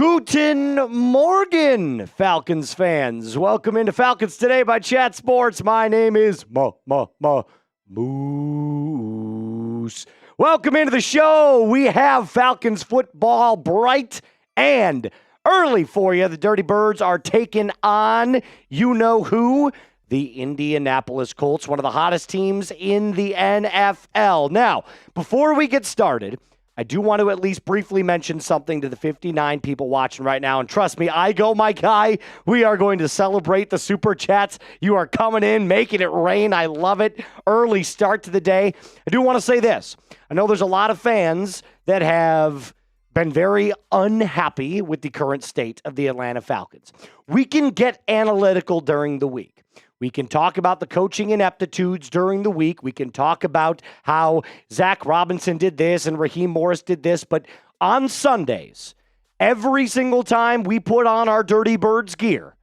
Guten Morgen, Falcons fans. Welcome into Falcons Today by Chat Sports. My name is Moose. Welcome into the show. We have Falcons football bright and early for you. The Dirty Birds are taking on you-know-who, the Indianapolis Colts, one of the hottest teams in the NFL. Now, before we get started, I do want to at least briefly mention something to the 59 people watching right now. And trust me, my guy. We are going to celebrate the super chats. You are coming in, making it rain. I love it. Early start to the day. I do want to say this. I know there's a lot of fans that have been very unhappy with the current state of the Atlanta Falcons. We can get analytical during the week. We can talk about the coaching ineptitudes during the week. We can talk about how Zac Robinson did this and Raheem Morris did this. But on Sundays, every single time we put on our Dirty Birds gear,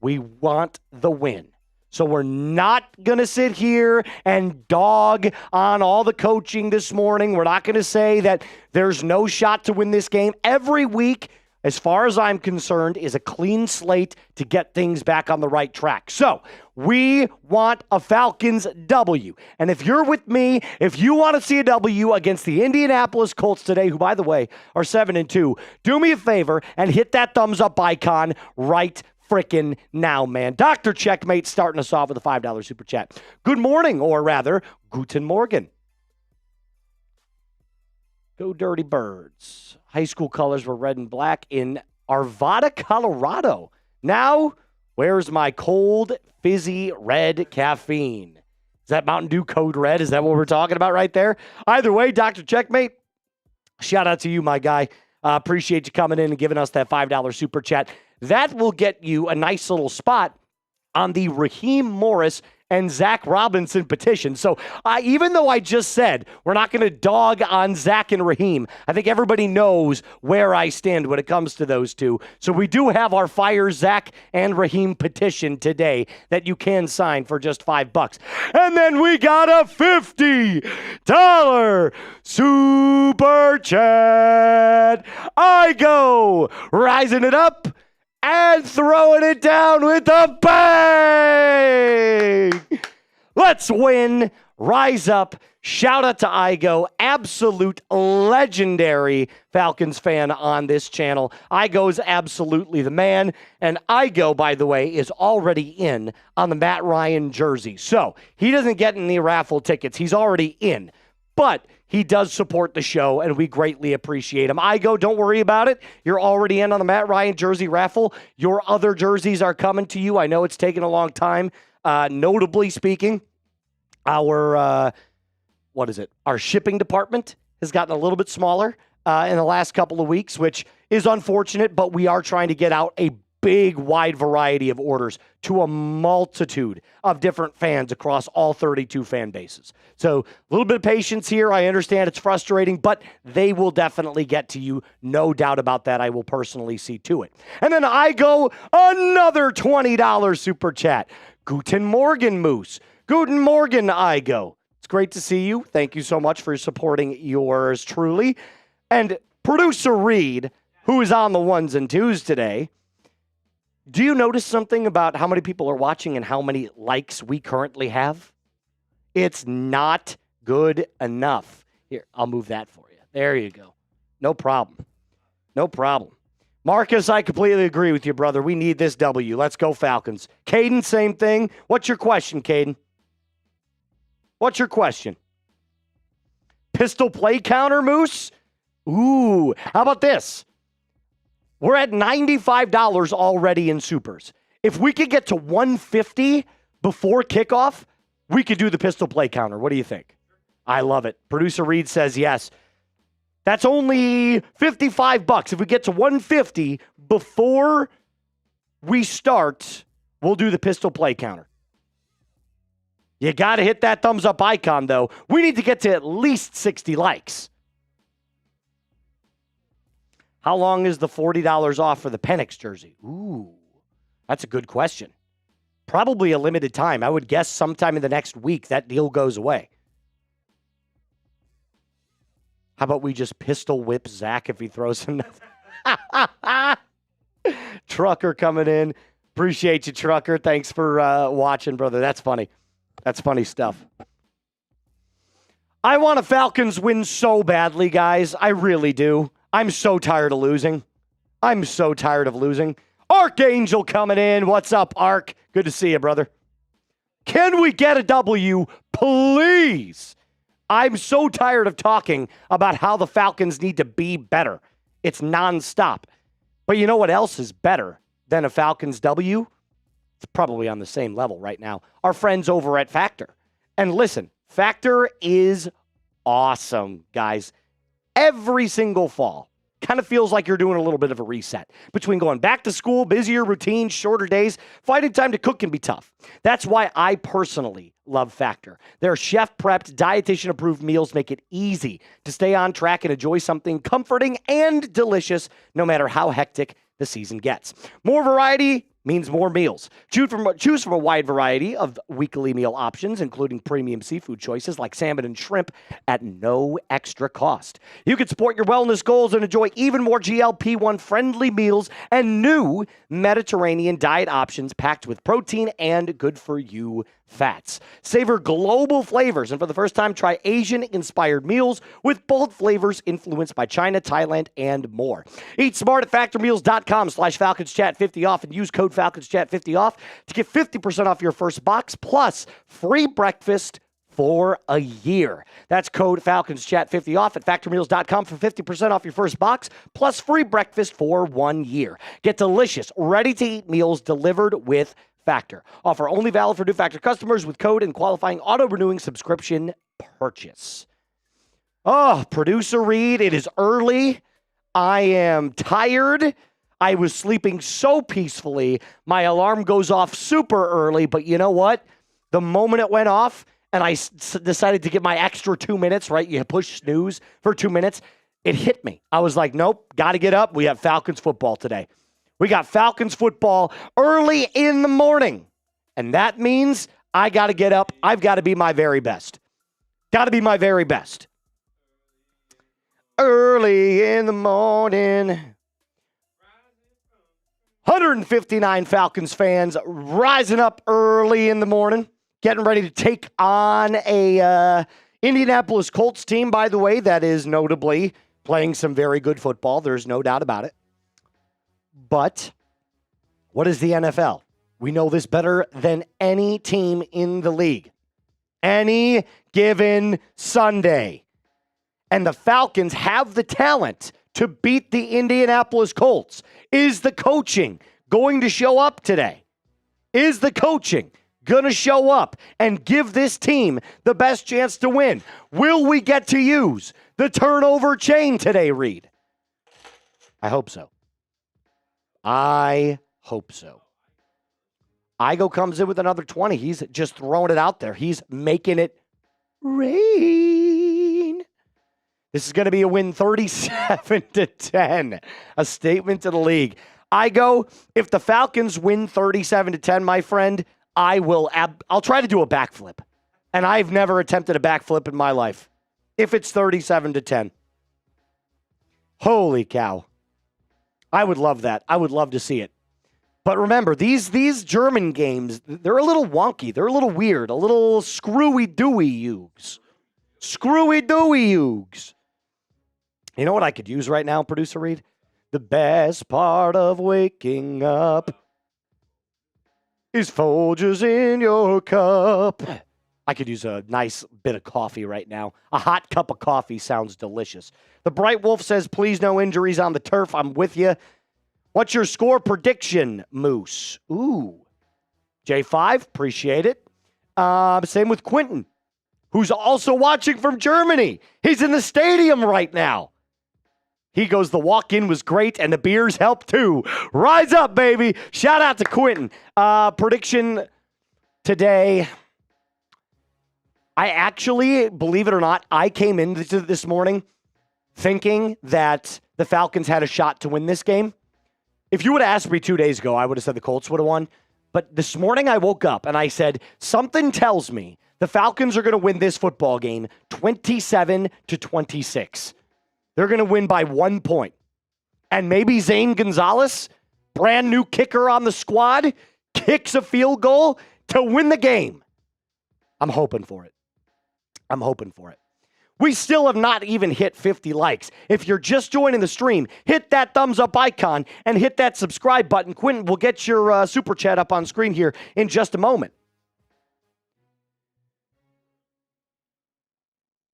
we want the win. So we're not going to sit here and dog on all the coaching this morning. We're not going to say that there's no shot to win this game. Every week, as far as I'm concerned, is a clean slate to get things back on the right track. So we want a Falcons W. And if you're with me, if you want to see a W against the Indianapolis Colts today, who, by the way, are 7-2, do me a favor and hit that thumbs up icon right frickin' now, man. Dr. Checkmate starting us off with a $5 super chat. Good morning, or rather, Guten Morgen. Go Dirty Birds. High school colors were red and black in Arvada, Colorado. Now, where's my cold, fizzy, red caffeine? Is that Mountain Dew Code Red? Is that what we're talking about right there? Either way, Dr. Checkmate, shout out to you, my guy. Appreciate you coming in and giving us that $5 super chat. That will get you a nice little spot on the Raheem Morris and Zac Robinson petition. So even though I just said we're not going to dog on Zac and Raheem, I think everybody knows where I stand when it comes to those two. So we do have our Fire Zac and Raheem petition today that you can sign for just $5. And then we got a $50 super chat. I go rising it up and throwing it down with a bang. Let's win. Rise up. Shout out to Igo, absolute legendary Falcons fan on this channel. Igo's absolutely the man. And Igo, by the way, is already in on the Matt Ryan jersey. So he doesn't get any raffle tickets. He's already in. But he does support the show, and we greatly appreciate him. Igo, don't worry about it. You're already in on the Matt Ryan jersey raffle. Your other jerseys are coming to you. I know it's taken a long time. Notably speaking, our shipping department has gotten a little bit smaller in the last couple of weeks, which is unfortunate, but we are trying to get out a big, wide variety of orders to a multitude of different fans across all 32 fan bases. So a little bit of patience here. I understand it's frustrating, but they will definitely get to you. No doubt about that. I will personally see to it. And then I go another $20 super chat. Guten Morgen, Moose. Guten Morgen, Igo. It's great to see you. Thank you so much for supporting yours truly. And producer Reed, who is on the ones and twos today, do you notice something about how many people are watching and how many likes we currently have? It's not good enough. Here, I'll move that for you. There you go. No problem. No problem. Marcus, I completely agree with you, brother. We need this W. Let's go Falcons. Caden, same thing. What's your question, Caden? What's your question? Pistol play counter, Moose? Ooh, how about this? We're at $95 already in supers. If we could get to $150 before kickoff, we could do the pistol play counter. What do you think? I love it. Producer Reed says yes. That's only $55. If we get to $150 before we start, we'll do the pistol play counter. You got to hit that thumbs up icon, though. We need to get to at least 60 likes. How long is the $40 off for the Penix jersey? Ooh, that's a good question. Probably a limited time. I would guess sometime in the next week that deal goes away. How about we just pistol whip Zac if he throws another? Trucker coming in. Appreciate you, Trucker. Thanks for watching, brother. That's funny. That's funny stuff. I want a Falcons win so badly, guys. I really do. I'm so tired of losing. I'm so tired of losing. Archangel coming in. What's up, Ark? Good to see you, brother. Can we get a W, please? I'm so tired of talking about how the Falcons need to be better. It's nonstop. But you know what else is better than a Falcons W? It's probably on the same level right now. Our friends over at Factor. And listen, Factor is awesome, guys. Every single fall. Kind of feels like you're doing a little bit of a reset. Between going back to school, busier routines, shorter days, finding time to cook can be tough. That's why I personally love Factor. Their chef-prepped, dietitian-approved meals make it easy to stay on track and enjoy something comforting and delicious no matter how hectic the season gets. More variety means more meals. Choose from a wide variety of weekly meal options, including premium seafood choices like salmon and shrimp at no extra cost. You can support your wellness goals and enjoy even more GLP-1 friendly meals and new Mediterranean diet options packed with protein and good-for-you fats. Savor global flavors, and for the first time, try Asian-inspired meals with bold flavors influenced by China, Thailand, and more. Eat smart at factormeals.com/FalconsChat50 off and use code FalconsChat50 off to get 50% off your first box plus free breakfast for a year. That's code FalconsChat50 off at factormeals.com for 50% off your first box plus free breakfast for 1 year. Get delicious, ready-to-eat meals delivered with Factor. Offer only valid for new Factor customers with code and qualifying auto-renewing subscription purchase. Oh, Producer Reed, it is early. I am tired. I was sleeping so peacefully. My alarm goes off super early, but you know what? The moment it went off and I decided to get my extra 2 minutes, right? You push snooze for 2 minutes. It hit me. I was like, nope, got to get up. We have Falcons football today. We got Falcons football early in the morning. And that means I got to get up. I've got to be my very best. Got to be my very best. Early in the morning. 159 Falcons fans rising up early in the morning, getting ready to take on a Indianapolis Colts team, by the way, that is notably playing some very good football. There's no doubt about it. But what is the NFL? We know this better than any team in the league. Any given Sunday. And the Falcons have the talent to beat the Indianapolis Colts. Is the coaching going to show up today? Is the coaching going to show up and give this team the best chance to win? Will we get to use the turnover chain today, Reed? I hope so. I hope so. Igo comes in with another 20. He's just throwing it out there. He's making it rain. This is going to be a win 37-10. A statement to the league. Igo, if the Falcons win 37-10, my friend, I'll try to do a backflip. And I've never attempted a backflip in my life. If it's 37-10. Holy cow. I would love that. I would love to see it. But remember, these German games, they're a little wonky. They're a little weird. A little screwy-dooey-oogs. Screwy-dooey-oogs. You know what I could use right now, Producer Reed? The best part of waking up is Folgers in your cup. I could use a nice bit of coffee right now. A hot cup of coffee sounds delicious. The Bright Wolf says, please no injuries on the turf. I'm with you. What's your score prediction, Moose? Ooh. J5, appreciate it. Same with Quentin, who's also watching from Germany. He's in the stadium right now. He goes, the walk-in was great, and the beers helped too. Rise up, baby. Shout out to Quentin. Prediction today. I actually, believe it or not, I came into this morning thinking that the Falcons had a shot to win this game. If you would have asked me 2 days ago, I would have said the Colts would have won. But this morning I woke up and I said, something tells me the Falcons are going to win this football game 27-26. They're going to win by 1 point. And maybe Zane Gonzalez, brand new kicker on the squad, kicks a field goal to win the game. I'm hoping for it. We still have not even hit 50 likes. If you're just joining the stream, hit that thumbs up icon and hit that subscribe button. Quentin will get your super chat up on screen here in just a moment.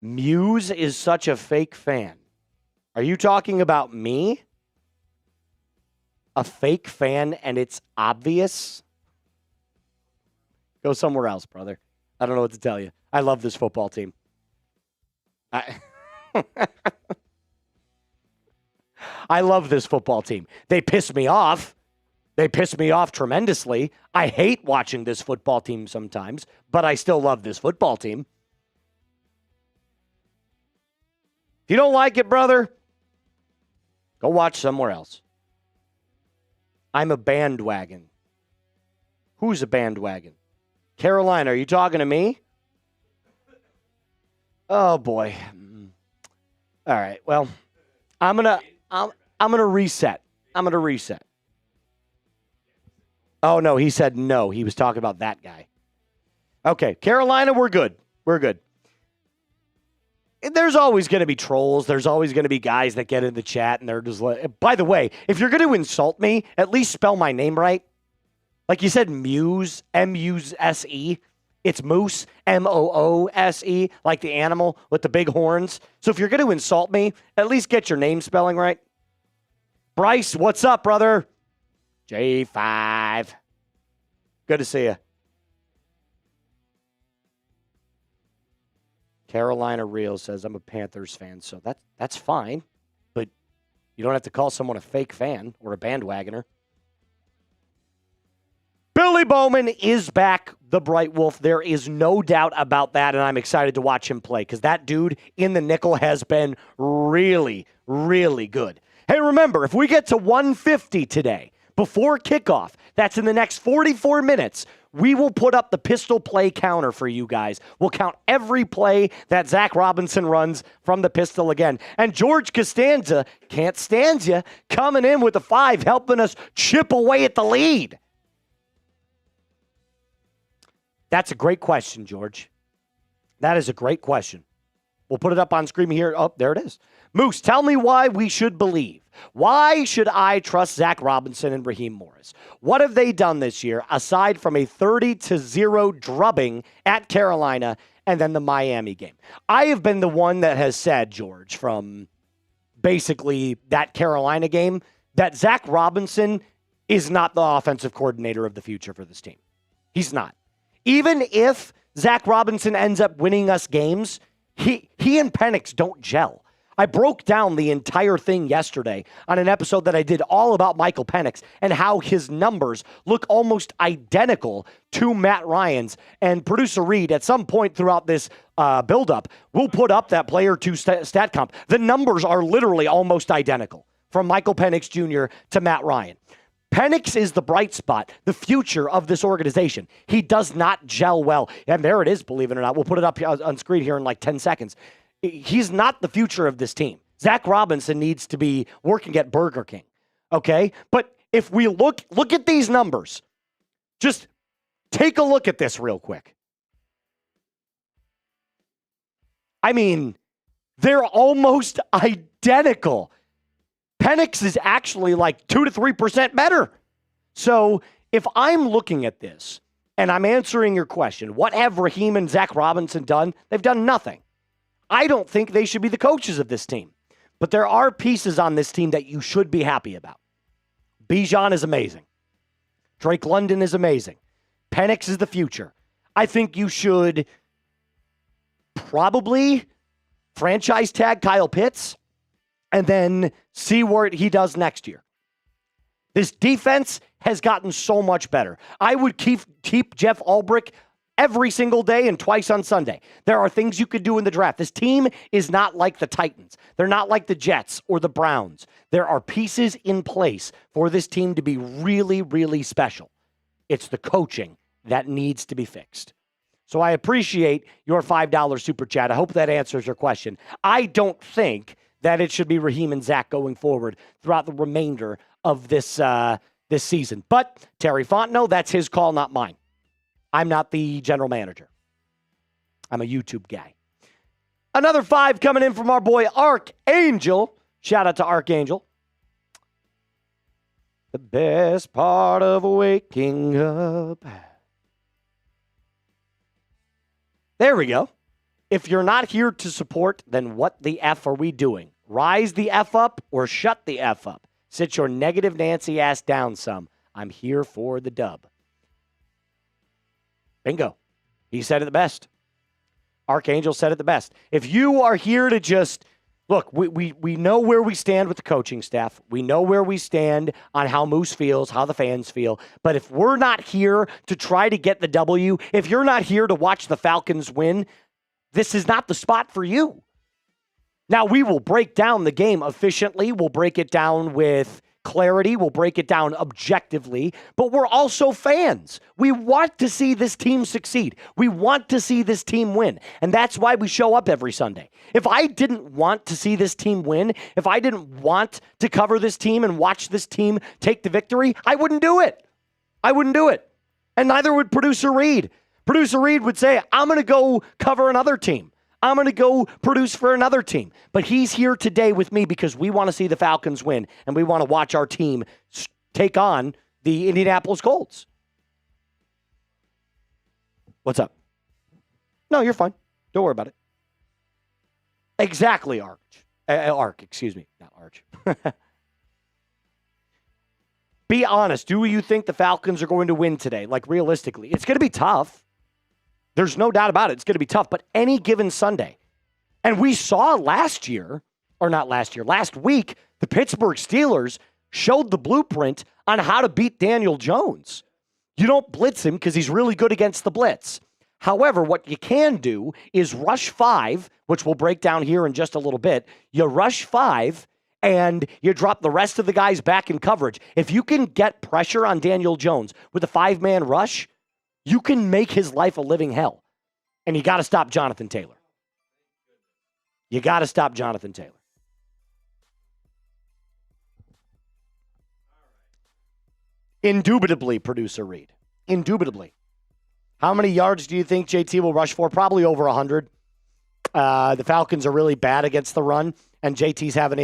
Muse is such a fake fan. Are you talking about me? A fake fan and it's obvious? Go somewhere else, brother. I don't know what to tell you. I love this football team. I love this football team. They piss me off. They piss me off tremendously. I hate watching this football team sometimes, but I still love this football team. If you don't like it, brother, go watch somewhere else. I'm a bandwagon. Who's a bandwagon? Carolina, are you talking to me? Oh boy. All right. Well, I'm gonna reset. Oh no, he said no. He was talking about that guy. Okay, Carolina, we're good. There's always going to be trolls. There's always going to be guys that get in the chat and they're just like, by the way, if you're going to insult me, at least spell my name right. Like you said, Muse, M-U-S-E. It's Moose, M-O-O-S-E, like the animal with the big horns. So if you're going to insult me, at least get your name spelling right. Bryce, what's up, brother? J5. Good to see you. Carolina Real says, I'm a Panthers fan, so that's fine. But you don't have to call someone a fake fan or a bandwagoner. Billy Bowman is back, the Bright Wolf. There is no doubt about that, and I'm excited to watch him play because that dude in the nickel has been really, really good. Hey, remember, if we get to 150 today, before kickoff, that's in the next 44 minutes, we will put up the pistol play counter for you guys. We'll count every play that Zac Robinson runs from the pistol again. And George Costanza, can't stand you, coming in with a 5, helping us chip away at the lead. That's a great question, George. That is a great question. We'll put it up on screen here. Oh, there it is. Moose, tell me why we should believe. Why should I trust Zac Robinson and Raheem Morris? What have they done this year aside from a 30-0 drubbing at Carolina and then the Miami game? I have been the one that has said, George, from basically that Carolina game, that Zac Robinson is not the offensive coordinator of the future for this team. He's not. Even if Zac Robinson ends up winning us games, he and Penix don't gel. I broke down the entire thing yesterday on an episode that I did all about Michael Penix and how his numbers look almost identical to Matt Ryan's. And producer Reed, at some point throughout this buildup, will put up that player to stat comp. The numbers are literally almost identical from Michael Penix Jr. to Matt Ryan. Penix is the bright spot, the future of this organization. He does not gel well. And there it is, believe it or not. We'll put it up on screen here in like 10 seconds. He's not the future of this team. Zac Robinson needs to be working at Burger King, okay? But if we look at these numbers, just take a look at this real quick. I mean, they're almost identical. Penix is actually like 2 to 3% better. So if I'm looking at this and I'm answering your question, what have Raheem and Zac Robinson done? They've done nothing. I don't think they should be the coaches of this team. But there are pieces on this team that you should be happy about. Bijan is amazing. Drake London is amazing. Penix is the future. I think you should probably franchise tag Kyle Pitts and then see what he does next year. This defense has gotten so much better. I would keep Jeff Ulbrich every single day and twice on Sunday. There are things you could do in the draft. This team is not like the Titans. They're not like the Jets or the Browns. There are pieces in place for this team to be really, really special. It's the coaching that needs to be fixed. So I appreciate your $5 super chat. I hope that answers your question. I don't think that it should be Raheem and Zac going forward throughout the remainder of this this season. But Terry Fontenot, that's his call, not mine. I'm not the general manager. I'm a YouTube guy. Another 5 coming in from our boy Archangel. Shout out to Archangel. The best part of waking up. There we go. If you're not here to support, then what the F are we doing? Rise the F up or shut the F up? Sit your negative Nancy ass down some. I'm here for the dub. Bingo. He said it the best. Archangel said it the best. If you are here to just, look, we know where we stand with the coaching staff. We know where we stand on how Moose feels, how the fans feel. But if we're not here to try to get the W, if you're not here to watch the Falcons win, this is not the spot for you. Now, we will break down the game efficiently. We'll break it down with clarity. We'll break it down objectively. But we're also fans. We want to see this team succeed. We want to see this team win. And that's why we show up every Sunday. If I didn't want to see this team win, if I didn't want to cover this team and watch this team take the victory, I wouldn't do it. I wouldn't do it. And neither would Producer Reed. Producer Reed would say, I'm going to go cover another team. I'm going to go produce for another team. But he's here today with me because we want to see the Falcons win, and we want to watch our team take on the Indianapolis Colts. What's up? No, you're fine. Don't worry about it. Exactly, Arch, excuse me. Not Arch. Be honest. Do you think the Falcons are going to win today? Like, realistically, it's going to be tough. There's no doubt about it. It's going to be tough. But any given Sunday, and we saw last week, the Pittsburgh Steelers showed the blueprint on how to beat Daniel Jones. You don't blitz him because he's really good against the blitz. However, what you can do is rush 5, which we'll break down here in just a little bit. You rush 5, and you drop the rest of the guys back in coverage. If you can get pressure on Daniel Jones with a 5-man rush, you can make his life a living hell. And you got to stop Jonathan Taylor. You got to stop Jonathan Taylor. Indubitably, Producer Reed. Indubitably. How many yards do you think JT will rush for? Probably over 100. The Falcons are really bad against the run, and JT's having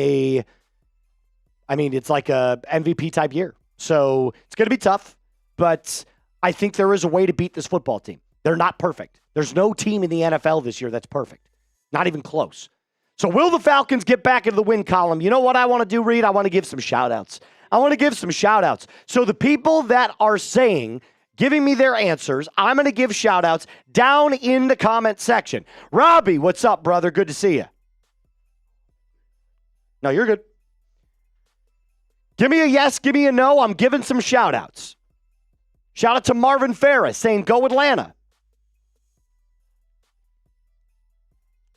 it's like a MVP type year. So it's going to be tough, but I think there is a way to beat this football team. They're not perfect. There's no team in the NFL this year that's perfect. Not even close. So will the Falcons get back into the win column? You know what I want to do, Reed? I want to give some shout-outs. So the people that are giving me their answers, I'm going to give shout-outs down in the comment section. Robbie, what's up, brother? Good to see you. No, you're good. Give me a yes, give me a no. I'm giving some shout-outs. Shout out to Marvin Ferris saying, go Atlanta.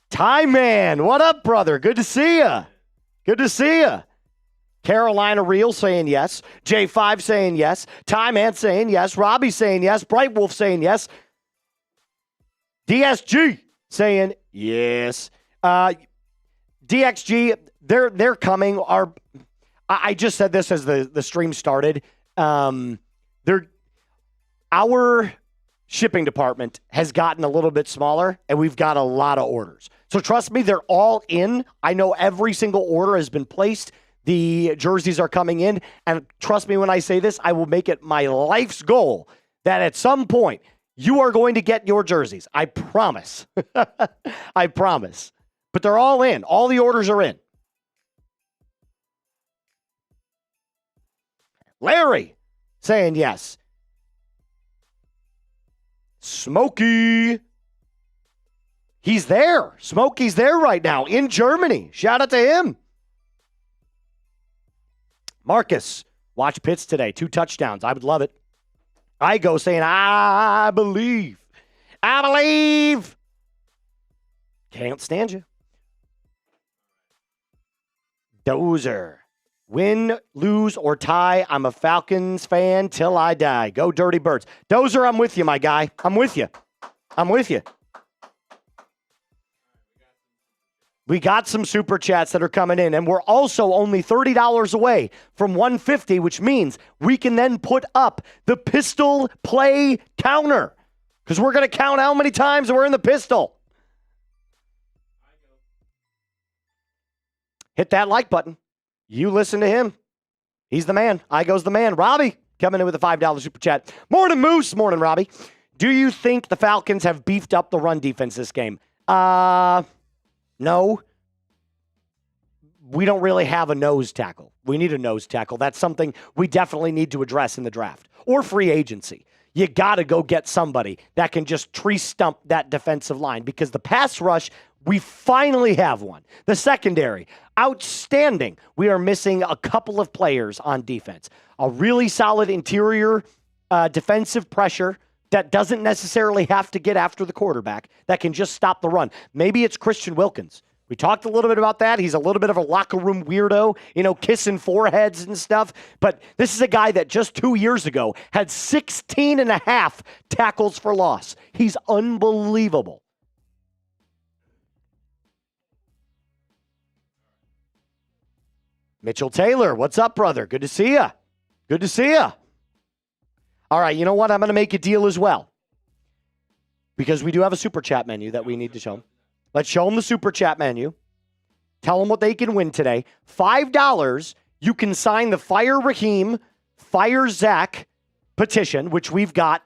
Ty Man, what up, brother? Good to see you. Good to see you. Carolina Real saying yes. J5 saying yes. Ty Man saying yes. Robbie saying yes. Bright Wolf saying yes. DSG saying yes. DXG, they're coming. I just said this as the stream started. Our shipping department has gotten a little bit smaller, and we've got a lot of orders. So trust me, they're all in. I know every single order has been placed. The jerseys are coming in, and trust me when I say this, I will make it my life's goal that at some point you are going to get your jerseys. I promise. I promise. But they're all in. All the orders are in. Larry saying yes. Smokey. He's there. Smokey's there right now in Germany. Shout out to him. Marcus, watch Pitts today. 2 touchdowns. I would love it. I go saying, I believe. I believe. Can't stand you. Dozer. Win, lose, or tie, I'm a Falcons fan till I die. Go Dirty Birds. Dozer, I'm with you, my guy. I'm with you. We got some super chats that are coming in, and we're also only $30 away from 150, which means we can then put up the pistol play counter because we're going to count how many times we're in the pistol. Hit that like button. You listen to him. He's the man. Igo's the man. Robbie coming in with a $5 super chat. Morning, Moose. Morning, Robbie. Do you think the Falcons have beefed up the run defense this game? No. We don't really have a nose tackle. We need a nose tackle. That's something we definitely need to address in the draft or free agency. You got to go get somebody that can just tree stump that defensive line because the pass rush, we finally have one. The secondary, outstanding. We are missing a couple of players on defense. A really solid interior defensive pressure that doesn't necessarily have to get after the quarterback, that can just stop the run. Maybe it's Christian Wilkins. We talked a little bit about that. He's a little bit of a locker room weirdo, kissing foreheads and stuff. But this is a guy that just 2 years ago had 16 and a half tackles for loss. He's unbelievable. Mitchell Taylor, what's up, brother? Good to see you. Good to see you. All right, you know what? I'm going to make a deal as well because we do have a super chat menu that we need to show them. Let's show them the super chat menu. Tell them what they can win today. $5, you can sign the Fire Raheem, Fire Zac petition, which we've got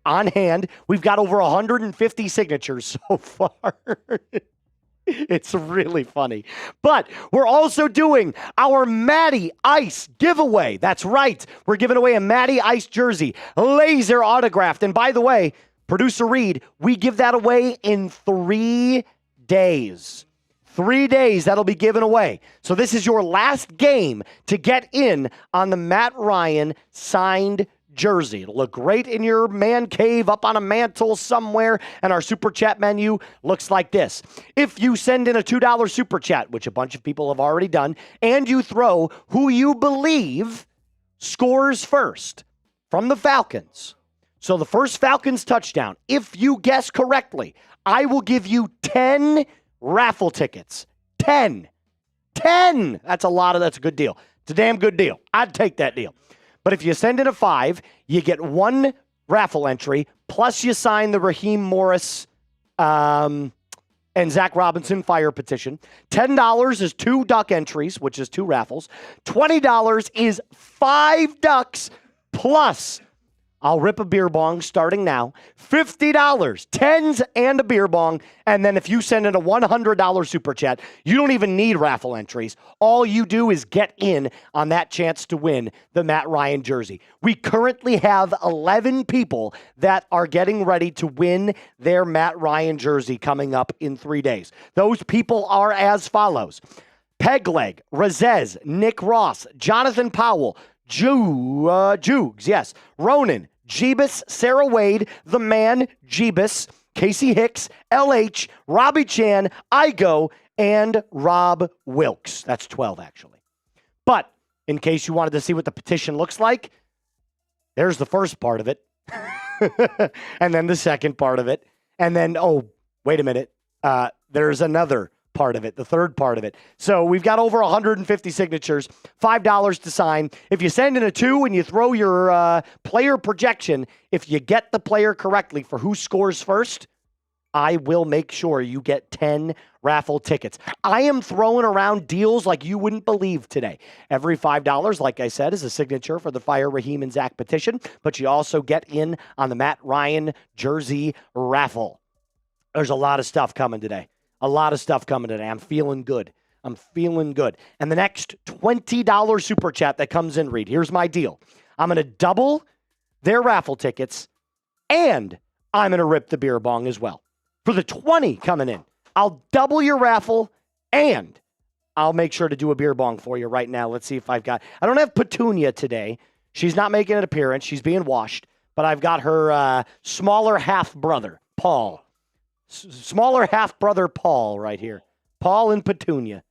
on hand. We've got over 150 signatures so far. It's really funny. But we're also doing our Matty Ice giveaway. That's right. We're giving away a Matty Ice jersey, laser autographed. And by the way, Producer Reed, we give that away in 3 days. 3 days that'll be given away. So this is your last game to get in on the Matt Ryan signed jersey. It'll look great in your man cave up on a mantle somewhere, and our super chat menu looks like this. If you send in a $2 super chat, which a bunch of people have already done, and you throw who you believe scores first from the Falcons. So the first Falcons touchdown, if you guess correctly, I will give you 10 raffle tickets. 10. That's a good deal. It's a damn good deal. I'd take that deal. But if you send in a 5, you get 1 raffle entry, plus you sign the Raheem Morris and Zac Robinson fire petition. $10 is 2 duck entries, which is 2 raffles. $20 is 5 ducks, plus I'll rip a beer bong starting now. $50, 10s and a beer bong. And then if you send in a $100 super chat, you don't even need raffle entries. All you do is get in on that chance to win the Matt Ryan jersey. We currently have 11 people that are getting ready to win their Matt Ryan jersey coming up in 3 days. Those people are as follows. Pegleg, Razez, Nick Ross, Jonathan Powell, Jugs, yes, Ronan, Jeebus, Sarah Wade, The Man, Jeebus, Casey Hicks, LH, Robbie Chan, Igo, and Rob Wilkes. That's 12, actually. But in case you wanted to see what the petition looks like, there's the first part of it. And then the second part of it. And then, oh, wait a minute. There's another part of it, the third part of it. So we've got over 150 signatures, $5 to sign. If you send in a 2 and you throw your player projection, if you get the player correctly for who scores first, I will make sure you get 10 raffle tickets. I am throwing around deals like you wouldn't believe today. Every $5, like I said, is a signature for the Fire Raheem and Zac petition, but you also get in on the Matt Ryan jersey raffle. There's a lot of stuff coming today. I'm feeling good. And the next $20 super chat that comes in, Reed, here's my deal. I'm going to double their raffle tickets, and I'm going to rip the beer bong as well. For the 20 coming in, I'll double your raffle, and I'll make sure to do a beer bong for you right now. Let's see if I don't have Petunia today. She's not making an appearance. She's being washed. But I've got her smaller half-brother, Paul. Smaller half-brother Paul right here. Paul and Petunia.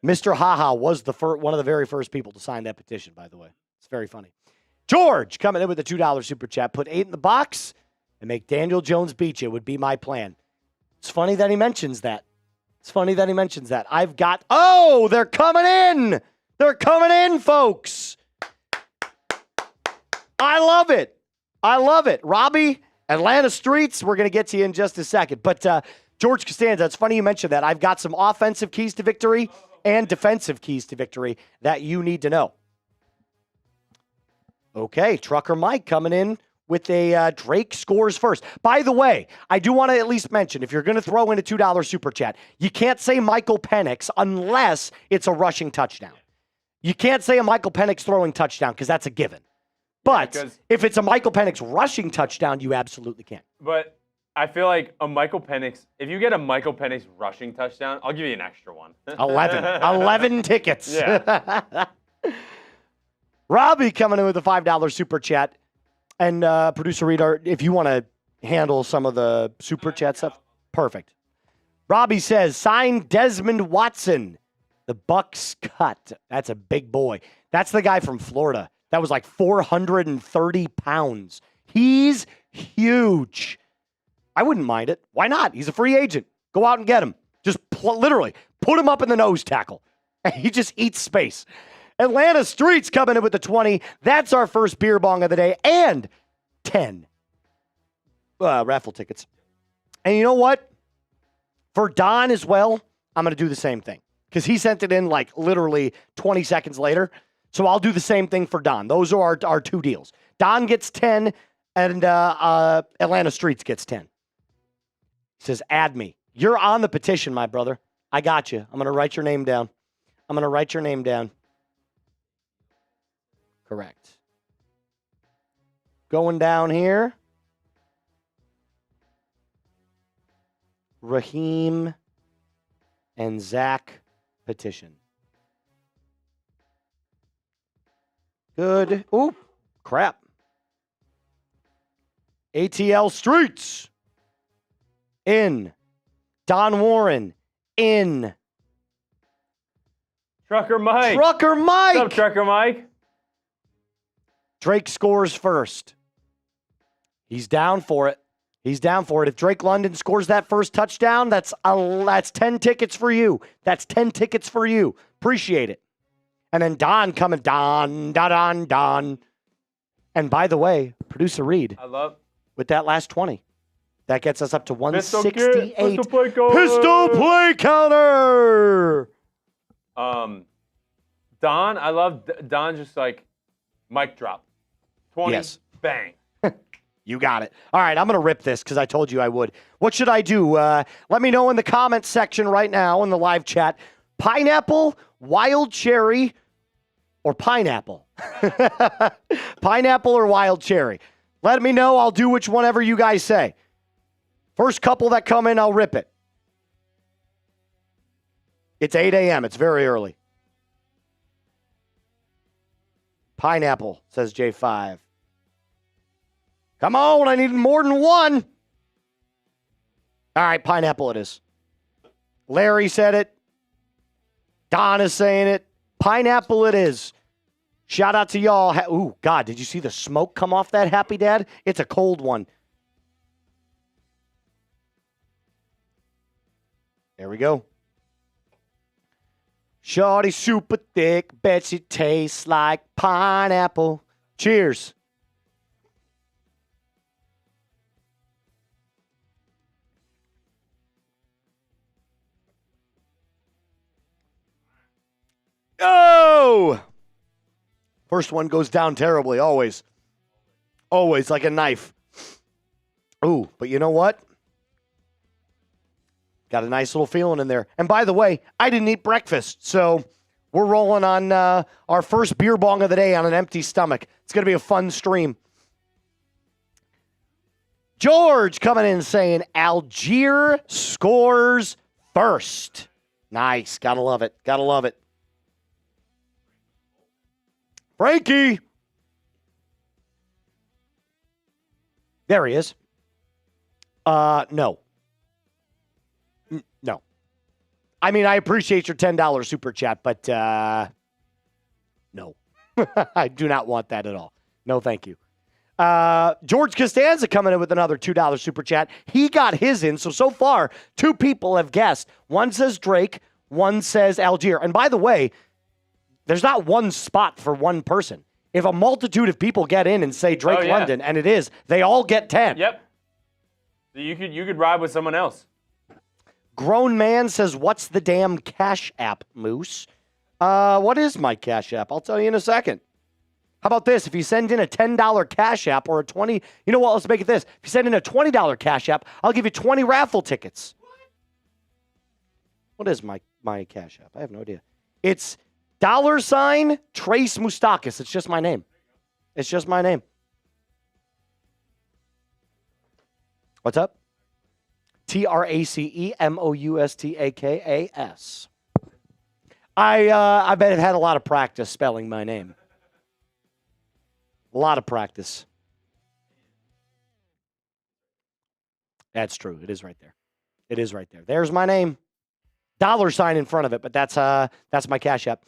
Mr. Haha was one of the very first people to sign that petition, by the way. It's very funny. George coming in with a $2 super chat. Put 8 in the box and make Daniel Jones beat you would be my plan. It's funny that he mentions that. I've got, they're coming in. They're coming in, folks. I love it. Robbie, Atlanta Streets, we're going to get to you in just a second. But George Costanza, it's funny you mentioned that. I've got some offensive keys to victory and defensive keys to victory that you need to know. Okay, Trucker Mike coming in with a Drake scores first. By the way, I do want to at least mention, if you're going to throw in a $2 super chat, you can't say Michael Penix unless it's a rushing touchdown. You can't say a Michael Penix throwing touchdown because that's a given. But if it's a Michael Penix rushing touchdown, you absolutely can. But I feel like a Michael Penix, if you get a Michael Penix rushing touchdown, I'll give you an extra one. 11 tickets. Yeah. Robbie coming in with a $5 super chat. And producer Reader, if you want to handle some of the super chat stuff, perfect. Robbie says, sign Desmond Watson. The Bucks cut. That's a big boy. That's the guy from Florida. That was like 430 pounds. He's huge. I wouldn't mind it. Why not? He's a free agent. Go out and get him. Just literally put him up in the nose tackle. He just eats space. Atlanta Streets coming in with the 20. That's our first beer bong of the day. And 10 raffle tickets. And you know what? For Don as well, I'm going to do the same thing. Because he sent it in like literally 20 seconds later. So I'll do the same thing for Don. Those are our two deals. Don gets 10 and Atlanta Streets gets 10. He says, add me. You're on the petition, my brother. I got you. I'm going to write your name down. Correct. Going down here. Raheem and Zac petition. Good. Ooh, crap. ATL Streets. In. Don Warren. In. Trucker Mike. What's up, Trucker Mike? Drake scores first. He's down for it. If Drake London scores that first touchdown, that's 10 tickets for you. Appreciate it. And then Don coming, Don. And by the way, producer Reed, with that last 20, that gets us up to 168. Pistol play counter. Don, I love Don, just like mic drop. 20, yes. Bang. You got it. All right, I'm going to rip this because I told you I would. What should I do? Let me know in the comments section right now in the live chat. Pineapple, wild cherry, or pineapple? Pineapple or wild cherry? Let me know. I'll do whatever you guys say. First couple that come in, I'll rip it. It's 8 a.m. It's very early. Pineapple, says J5. Come on, I need more than one. All right, pineapple it is. Larry said it. Don is saying it. Pineapple it is. Shout out to y'all. Ooh, God, did you see the smoke come off that Happy Dad? It's a cold one. There we go. Shorty super thick, bet she tastes like pineapple. Cheers. Oh! First one goes down terribly, always. Always, like a knife. Ooh, but you know what? Got a nice little feeling in there. And by the way, I didn't eat breakfast, so we're rolling on our first beer bong of the day on an empty stomach. It's going to be a fun stream. George coming in saying Algier scores first. Nice. Gotta love it. Gotta love it. Frankie. There he is. No. No. I mean, I appreciate your $10 super chat, but no. I do not want that at all. No, thank you. George Costanza coming in with another $2 super chat. He got his in. So far, 2 people have guessed. One says Drake, one says Algier. And by the way, there's not one spot for one person. If a multitude of people get in and say Drake London, and it is, they all get 10. Yep. You could ride with someone else. Grown man says, what's the damn Cash App, Moose? What is my Cash App? I'll tell you in a second. How about this? If you send in a $10 Cash App or a 20, you know what? Let's make it this. If you send in a $20 Cash App, I'll give you 20 raffle tickets. What is my Cash App? I have no idea. It's $ Trace Moustakas. It's just my name. It's just my name. What's up? TraceMoustakas. I bet I've had a lot of practice spelling my name. A lot of practice. That's true. It is right there. It is right there. There's my name. $ in front of it, but that's my Cash App.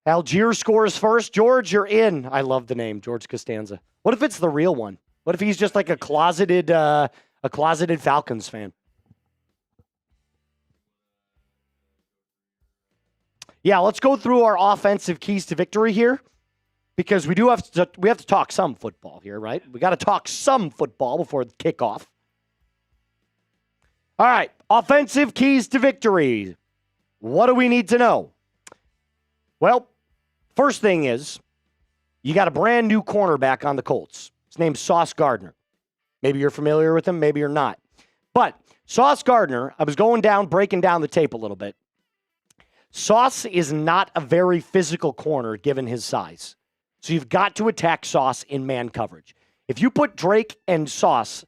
Algier scores first. George, you're in. I love the name, George Costanza. What if it's the real one? What if he's just like a closeted Falcons fan? Yeah, let's go through our offensive keys to victory here, because we have to talk some football here, right? We got to talk some football before the kickoff. All right, offensive keys to victory. What do we need to know? Well, first thing is, you got a brand new cornerback on the Colts. His name's Sauce Gardner. Maybe you're familiar with him, maybe you're not. But Sauce Gardner, I was breaking down the tape a little bit. Sauce is not a very physical corner given his size. So you've got to attack Sauce in man coverage. If you put Drake and Sauce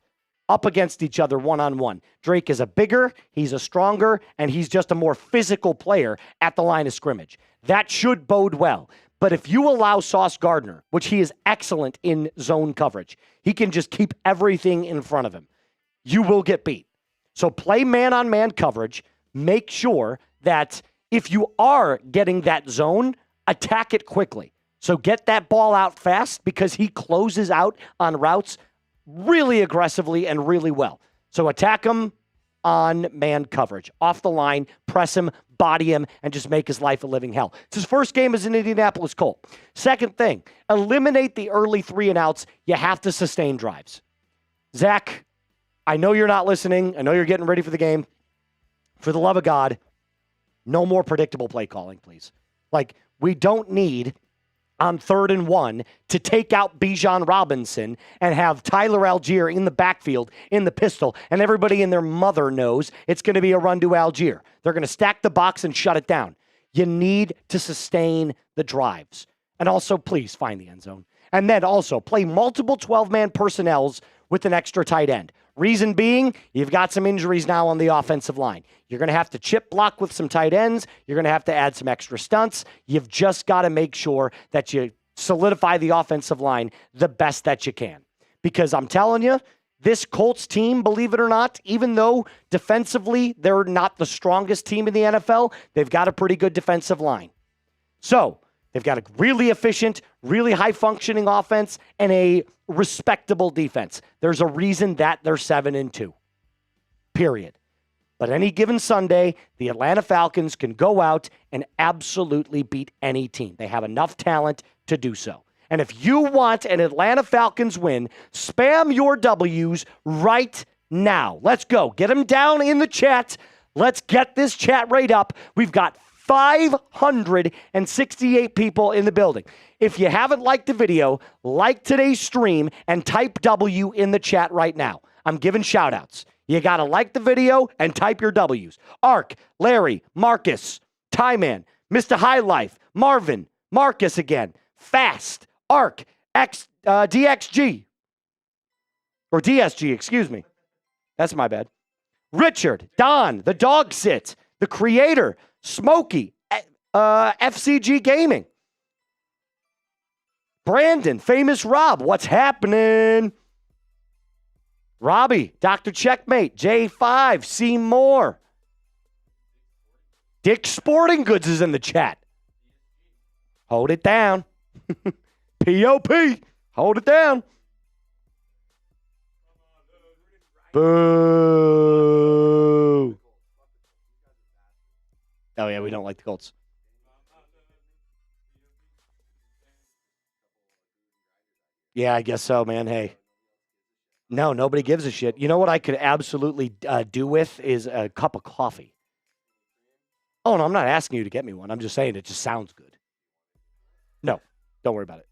up against each other one-on-one, Drake is a bigger, he's a stronger, and he's just a more physical player at the line of scrimmage. That should bode well. But if you allow Sauce Gardner, which he is excellent in zone coverage, he can just keep everything in front of him, you will get beat. So play man-on-man coverage. Make sure that if you are getting that zone, attack it quickly. So get that ball out fast, because he closes out on routes really aggressively and really well. So attack him on man coverage. Off the line, press him, body him, and just make his life a living hell. It's his first game as an Indianapolis Colt. Second thing, eliminate the early 3-and-outs. You have to sustain drives. Zach, I know you're not listening. I know you're getting ready for the game. For the love of God, no more predictable play calling, please. Like, we don't need on 3rd and 1 to take out Bijan Robinson and have Tyler Algier in the backfield in the pistol, and everybody and their mother knows it's going to be a run to Algier. They're going to stack the box and shut it down. You need to sustain the drives. And also, please find the end zone. And then also play multiple 12-man personnels with an extra tight end. Reason being, you've got some injuries now on the offensive line. You're going to have to chip block with some tight ends. You're going to have to add some extra stunts. You've just got to make sure that you solidify the offensive line the best that you can. Because I'm telling you, this Colts team, believe it or not, even though defensively they're not the strongest team in the NFL, they've got a pretty good defensive line. So they've got a really efficient, really high-functioning offense and a respectable defense. There's a reason that they're 7-2. Period. But any given Sunday, the Atlanta Falcons can go out and absolutely beat any team. They have enough talent to do so. And if you want an Atlanta Falcons win, spam your W's right now. Let's go. Get them down in the chat. Let's get this chat rate up. We've got 568 people in the building. If you haven't liked the video, like today's stream and type W in the chat right now. I'm giving shout outs. You got to like the video and type your W's. Ark, Larry, Marcus, Tyman, Mr. High Life, Marvin, Marcus again, Fast, Ark, DXG, or DSG, excuse me. That's my bad. Richard, Don, the dog sit, the creator, Smokey, FCG Gaming, Brandon, Famous Rob, what's happening? Robbie, Dr. Checkmate, J5, C Moore. Dick Sporting Goods is in the chat. Hold it down. POP, hold it down. Boo. Oh, yeah, we don't like the Colts. Yeah, I guess so, man. Hey. No, nobody gives a shit. You know what I could absolutely do with is a cup of coffee. Oh, no, I'm not asking you to get me one. I'm just saying it just sounds good. No, don't worry about it.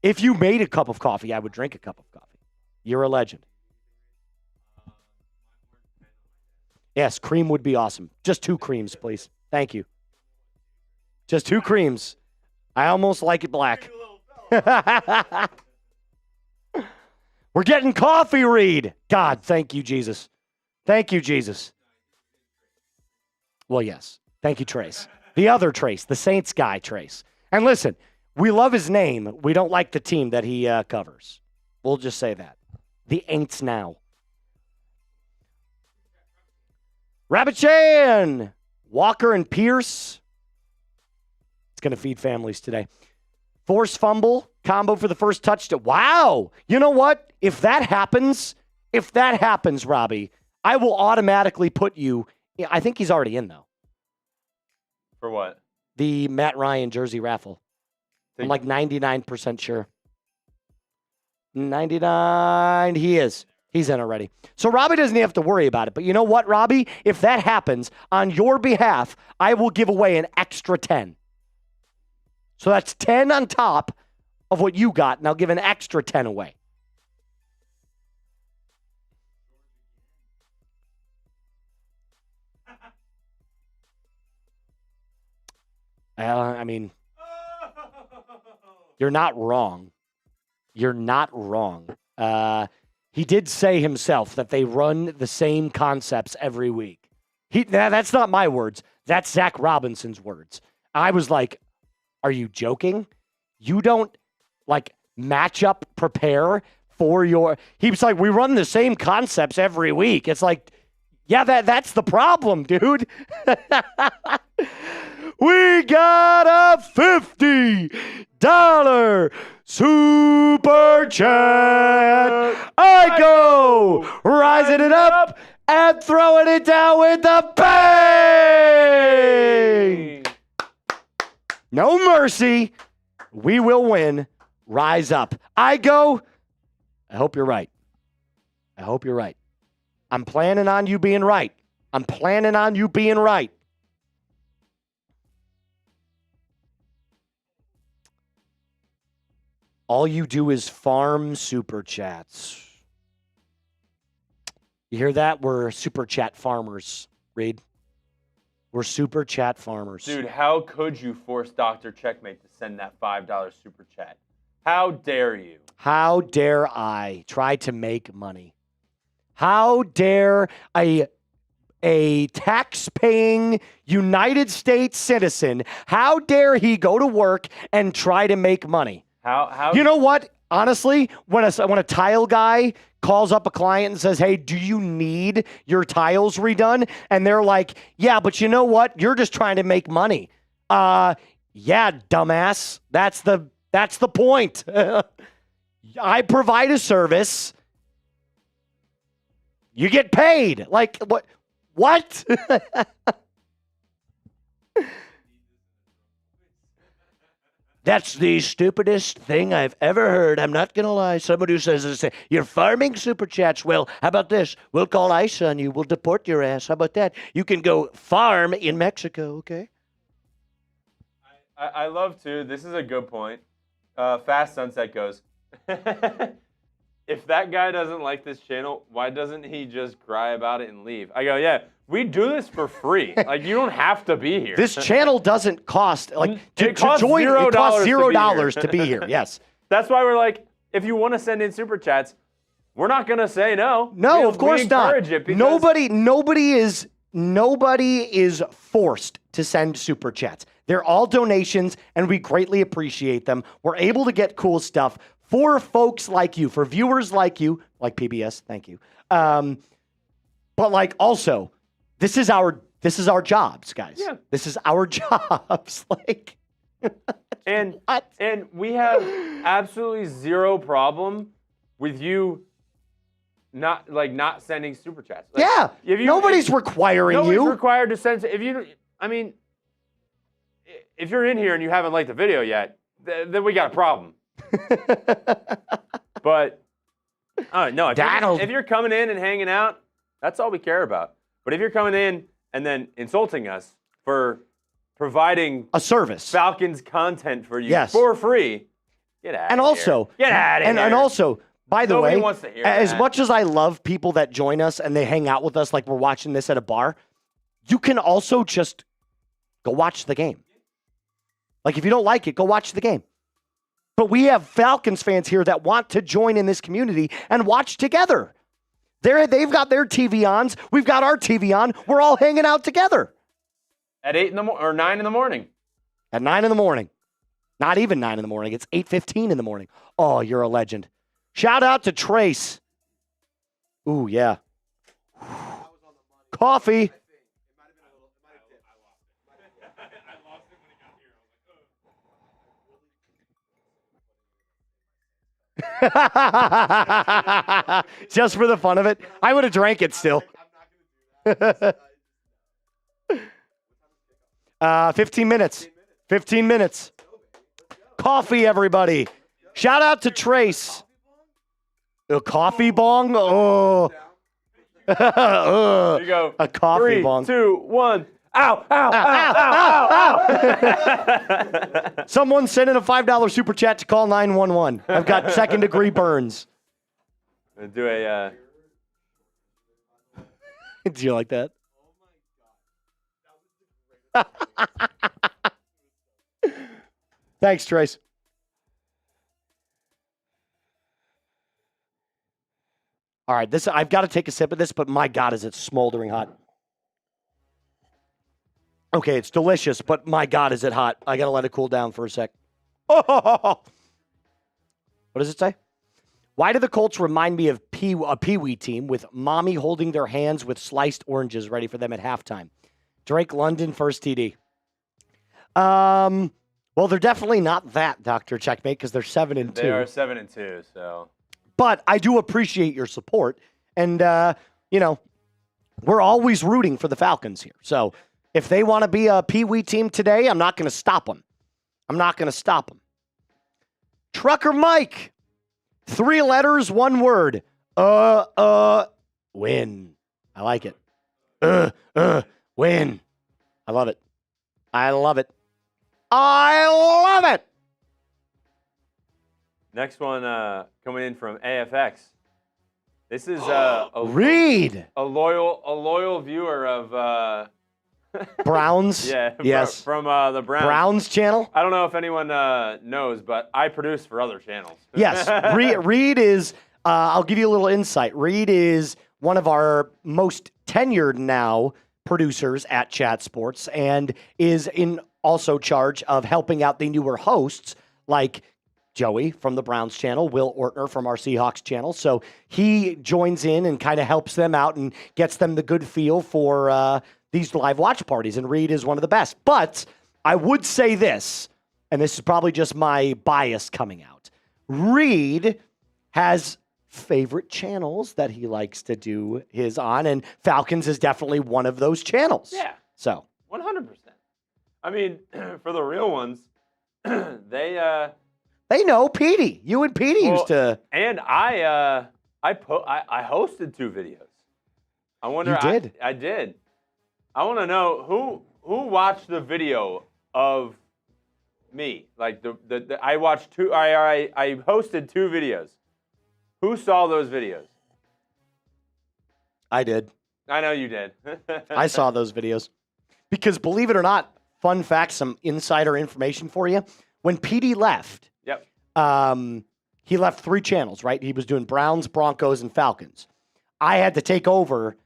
If you made a cup of coffee, I would drink a cup of coffee. You're a legend. Yes, cream would be awesome. Just 2 creams, please. Thank you. Just 2 creams. I almost like it black. We're getting coffee, Reed. God, thank you, Jesus. Thank you, Jesus. Well, yes. Thank you, Trace. The other Trace, the Saints guy, Trace. And listen, we love his name. We don't like the team that he covers. We'll just say that. The Aints now. Rabbit Chan, Walker and Pierce. It's going to feed families today. Force fumble, combo for the first touchdown. Wow. You know what? If that happens, Robbie, I will automatically put you. I think he's already in, though. For what? The Matt Ryan jersey raffle. I'm like 99% sure. 99. He is. He's in already. So Robbie doesn't have to worry about it. But you know what, Robbie? If that happens, on your behalf, I will give away an extra 10. So that's 10 on top of what you got, and I'll give an extra 10 away. I mean, you're not wrong. You're not wrong. He did say himself that they run the same concepts every week. That's not my words. That's Zac Robinson's words. I was like, are you joking? You don't, match up, prepare for your... He was like, we run the same concepts every week. It's like, yeah, that's the problem, dude. We got a $50 super chat. I go rising it up and throwing it down with a bang. No mercy. We will win. Rise up. I go. I hope you're right. I hope you're right. I'm planning on you being right. I'm planning on you being right. All you do is farm super chats. You hear that? We're super chat farmers, Reed. We're super chat farmers. Dude, how could you force Dr. Checkmate to send that $5 super chat? How dare you? How dare I try to make money? How dare a tax-paying United States citizen, how dare he go to work and try to make money? How? You know what? Honestly, when a tile guy calls up a client and says, hey, do you need your tiles redone? And they're like, yeah, but you know what? You're just trying to make money. Yeah, dumbass. That's the point. I provide a service. You get paid. Like, what? What? That's the stupidest thing I've ever heard. I'm not going to lie. Somebody who says, you're farming super chats. Well, how about this? We'll call ICE on you. We'll deport your ass. How about that? You can go farm in Mexico, okay? I love, too, this is a good point. Fast Sunset goes, if that guy doesn't like this channel, why doesn't he just cry about it and leave? I go, yeah, we do this for free. Like, you don't have to be here. This channel doesn't cost, to join, it costs $0 to be here. Yes. That's why we're like, if you want to send in super chats, we're not going to say no. No, of course not. Nobody is forced to send super chats. They're all donations, and we greatly appreciate them. We're able to get cool stuff for folks like you, for viewers like you, like PBS, thank you. But also, this is our jobs, guys. Yeah. This is our jobs. and we have absolutely zero problem with you not sending super chats. Like, yeah. Nobody's requiring nobody's you. required to send. If you're in here and you haven't liked the video yet, then we got a problem. But no, if you're coming in and hanging out, that's all we care about. But if you're coming in and then insulting us for providing a service, Falcons content for you for free, get out of here. And also, get out of here. And also, by the Nobody way, wants to hear as that. much as I love people that join us and they hang out with us like we're watching this at a bar, you can also just go watch the game. Like, if you don't like it, go watch the game. But we have Falcons fans here that want to join in this community and watch together. They've got their TV on. We've got our TV on. We're all hanging out together. At 9 in the morning. At 9 in the morning. Not even 9 in the morning. It's 8:15 in the morning. Oh, you're a legend. Shout out to Trace. Ooh, yeah. Coffee. Just for the fun of it. I would have drank it still. 15 minutes. 15 minutes. Coffee, everybody. Shout out to Trace. A coffee bong? Oh. There you go. A coffee 3, bong. 2, 1. Ow, ow, ow, ow, ow. Someone send in a $5 super chat to call 911. I've got second-degree burns. Do a... Do you like that? Thanks, Trace. All right, I've got to take a sip of this, but my God, is it smoldering hot. Okay, it's delicious, but my God, is it hot. I got to let it cool down for a sec. Oh! What does it say? Why do the Colts remind me of a Pee-wee team with mommy holding their hands with sliced oranges ready for them at halftime? Drake London, first TD. Well, they're definitely not that, Dr. Checkmate, because they're 7-2. They are 7-2, so... But I do appreciate your support. And, we're always rooting for the Falcons here. So if they want to be a Pee-wee team today, I'm not going to stop them. Trucker Mike. 3 letters, 1 word. Win. I like it. Win. I love it. Next one coming in from AFX. This is Reed. A loyal viewer of Browns. Yeah. Yes. From the Browns channel. I don't know if anyone knows, but I produce for other channels. Yes. Reed is. I'll give you a little insight. Reed is one of our most tenured now producers at Chat Sports, and is in also charge of helping out the newer hosts like Joey from the Browns channel, Will Ortner from our Seahawks channel. So he joins in and kind of helps them out and gets them the good feel for these live watch parties. And Reed is one of the best. But I would say this, and this is probably just my bias coming out. Reed has favorite channels that he likes to do his on, and Falcons is definitely one of those channels. Yeah. So 100%. I mean, for the real ones, they know Petey. You and Petey used to. And I hosted 2 videos. I wonder. You did. I did. I want to know who watched the video of me. Like I watched 2. I hosted 2 videos. Who saw those videos? I did. I know you did. I saw those videos. Because believe it or not, fun fact, some insider information for you. When Petey left, yep. He left 3 channels, right? He was doing Browns, Broncos, and Falcons. I had to take over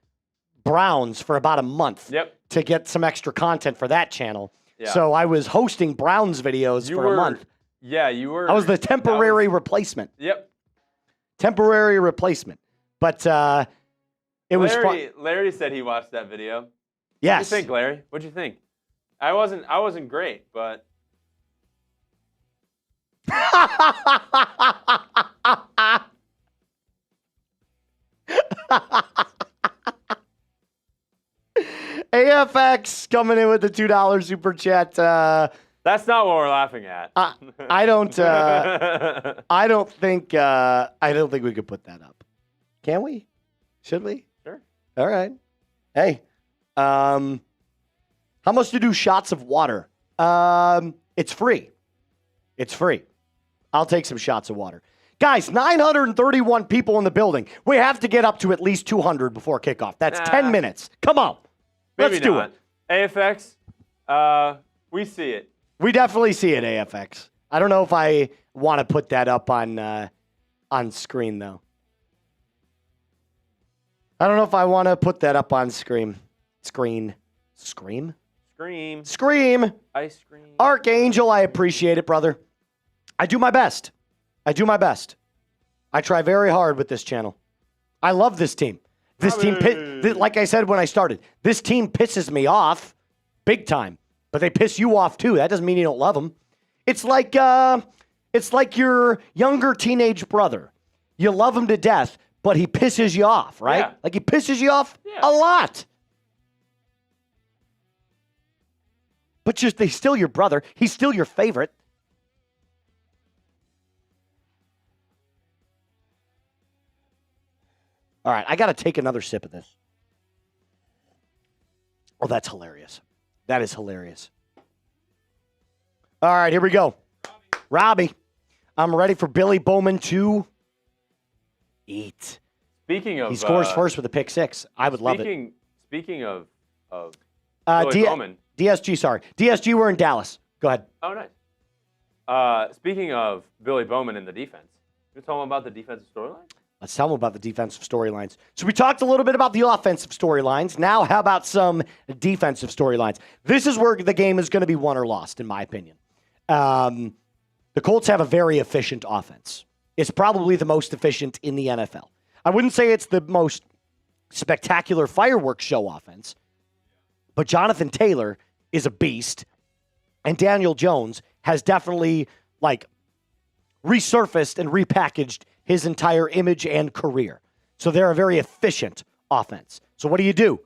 Browns for about a month to get some extra content for that channel. Yeah. So I was hosting Browns videos for a month. Yeah, you were. I was the temporary replacement. Yep. Temporary replacement. But it was fun. Larry said he watched that video. Yes. What'd you think, Larry? What'd you think? I wasn't great, but AFX coming in with the $2 super chat. That's not what we're laughing at. I don't think we could put that up. Can we? Should we? Sure. All right. Hey, how much to do shots of water? It's free. It's free. I'll take some shots of water. Guys, 931 people in the building. We have to get up to at least 200 before kickoff. That's 10 minutes. Come on. Let's do it. AFX, we see it. We definitely see it, AFX. I don't know if I want to put that up on screen, though. I don't know if I want to put that up on screen. Scream. Ice cream. Archangel, I appreciate it, brother. I do my best. I try very hard with this channel. I love this team. This team, like I said when I started, this team pisses me off big time. But they piss you off too. That doesn't mean you don't love them. It's like your younger teenage brother. You love him to death, but he pisses you off, right? Yeah. Like he pisses you off a lot. But he's still your brother. He's still your favorite. All right, I got to take another sip of this. Oh, that's hilarious. That is hilarious. All right, here we go. Robbie, I'm ready for Billy Bowman to eat. Speaking of... He scores first with a pick six. I would love it. Speaking of Billy Bowman... DSG, sorry. DSG, we're in Dallas. Go ahead. Oh, nice. Speaking of Billy Bowman and the defense, you tell him about the defensive storyline? Let's tell them about the defensive storylines. So we talked a little bit about the offensive storylines. Now, how about some defensive storylines? This is where the game is going to be won or lost, in my opinion. The Colts have a very efficient offense. It's probably the most efficient in the NFL. I wouldn't say it's the most spectacular fireworks show offense, but Jonathan Taylor is a beast, and Daniel Jones has definitely, resurfaced and repackaged his entire image and career. So they're a very efficient offense. So what do?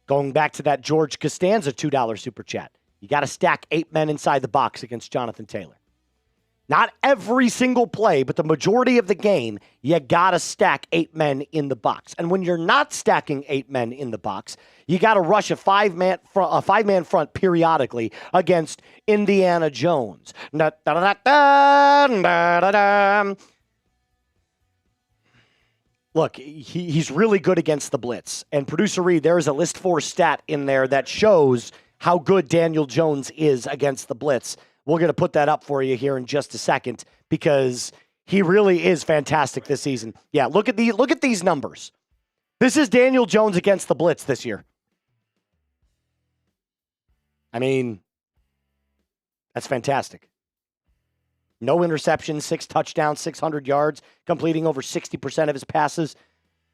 Going back to that George Costanza $2 super chat, you got to stack 8 men inside the box against Jonathan Taylor. Not every single play, but the majority of the game, you got to stack 8 men in the box. And when you're not stacking 8 men in the box, you got to rush a five-man front periodically against Indiana Jones. Look, he's really good against the blitz. And Producer Reed, there is a list 4 stat in there that shows how good Daniel Jones is against the blitz. We're going to put that up for you here in just a second because he really is fantastic this season. Yeah, look at these numbers. This is Daniel Jones against the blitz this year. I mean, that's fantastic. No interceptions, 6 touchdowns, 600 yards, completing over 60% of his passes.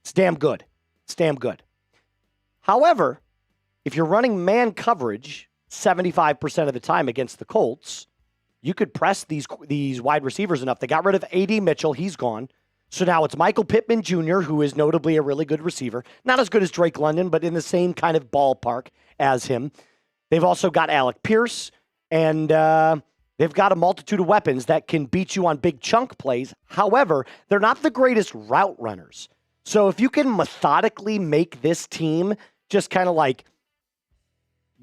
It's damn good. It's damn good. However, if you're running man coverage 75% of the time against the Colts, you could press these wide receivers enough. They got rid of A.D. Mitchell. He's gone. So now it's Michael Pittman Jr., who is notably a really good receiver. Not as good as Drake London, but in the same kind of ballpark as him. They've also got Alec Pierce, and they've got a multitude of weapons that can beat you on big chunk plays. However, they're not the greatest route runners. So if you can methodically make this team just kind of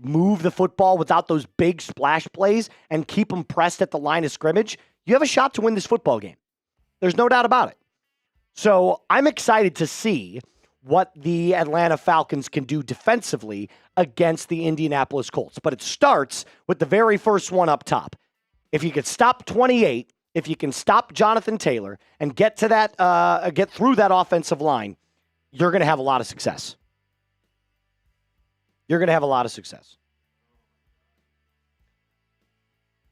move the football without those big splash plays and keep them pressed at the line of scrimmage, you have a shot to win this football game. There's no doubt about it. So I'm excited to see what the Atlanta Falcons can do defensively against the Indianapolis Colts. But it starts with the very first one up top. If you could stop 28, if you can stop Jonathan Taylor and get to that, get through that offensive line, you're going to have a lot of success. You're going to have a lot of success.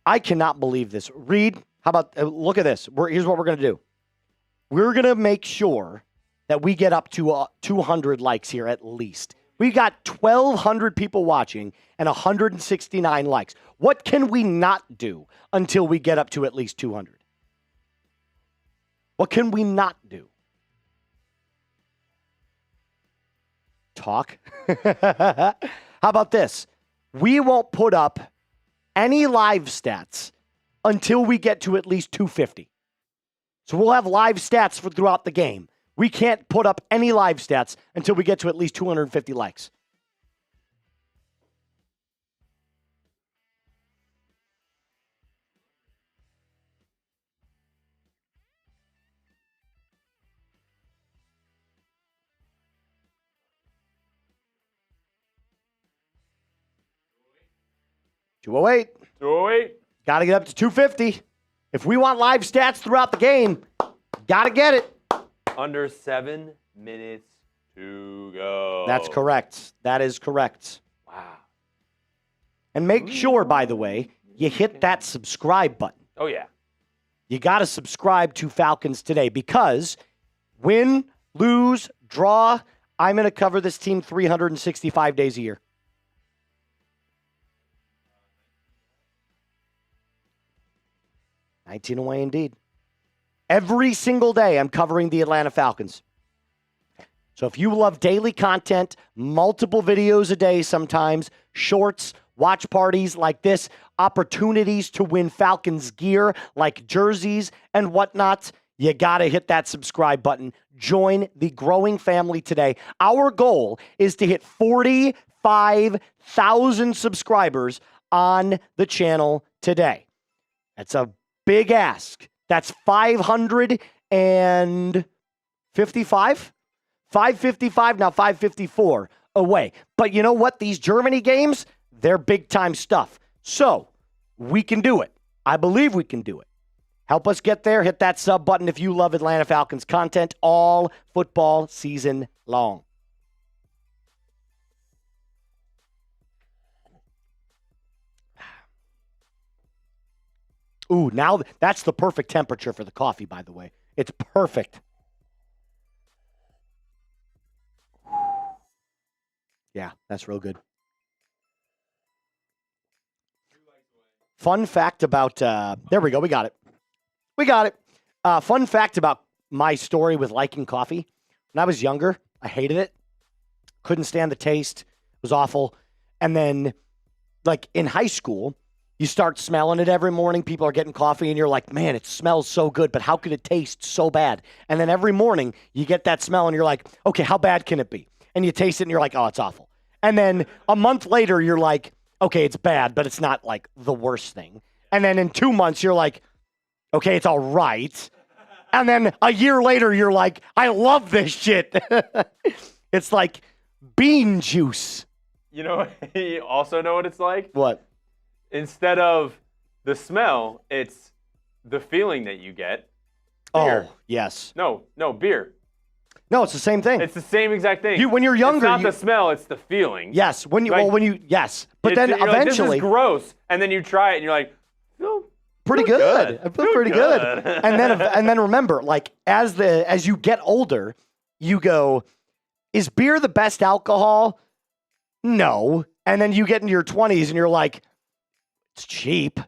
I cannot believe this. Reed, how about, look at this. Here's what we're going to do. We're going to make sure that we get up to 200 likes here at least. We got 1,200 people watching and 169 likes. What can we not do until we get up to at least 200? What can we not do? talk. How about this? We won't put up any live stats until we get to at least 250. So we'll have live stats for throughout the game. We can't put up any live stats until we get to at least 250 likes. $208. $208. Got to get up to 250. If we want live stats throughout the game, got to get it. Under 7 minutes to go. That's correct. That is correct. Wow. And make sure, by the way, you hit that subscribe button. Oh, yeah. You got to subscribe to Falcons Today because win, lose, draw, I'm going to cover this team 365 days a year. $19 away indeed. Every single day, I'm covering the Atlanta Falcons. So if you love daily content, multiple videos a day sometimes, shorts, watch parties like this, opportunities to win Falcons gear like jerseys and whatnot, you got to hit that subscribe button. Join the growing family today. Our goal is to hit 45,000 subscribers on the channel today. That's a big ask. That's 555? 555, now 554 away. But you know what? These Germany games, they're big-time stuff. So we can do it. I believe we can do it. Help us get there. Hit that sub button if you love Atlanta Falcons content all football season long. Ooh, now that's the perfect temperature for the coffee, by the way. It's perfect. Yeah, that's real good. Fun fact about, there we go, we got it. We got it. Fun fact about my story with liking coffee. When I was younger, I hated it. Couldn't stand the taste. It was awful. And then, like, in high school, you start smelling it every morning. People are getting coffee, and you're like, man, it smells so good, but how could it taste so bad? And then every morning, you get that smell, and you're like, okay, how bad can it be? And you taste it, and you're like, oh, it's awful. And then a month later, you're like, okay, it's bad, but it's not, like, the worst thing. And then in 2 months, you're like, okay, it's all right. And then a year later, you're like, I love this shit. It's like bean juice. You know, you also know what it's like? What? Instead of the smell, it's the feeling that you get. Beer. Oh, yes. No, beer. No, it's the same thing. It's the same exact thing. When you're younger, it's not the smell, it's the feeling. Yes, yes. But then you're eventually, like, this is gross, and then you try it, and you're like, pretty good. I feel pretty good. And then remember, like as you get older, you go, is beer the best alcohol? No. And then you get into your 20s, and you're like, it's cheap,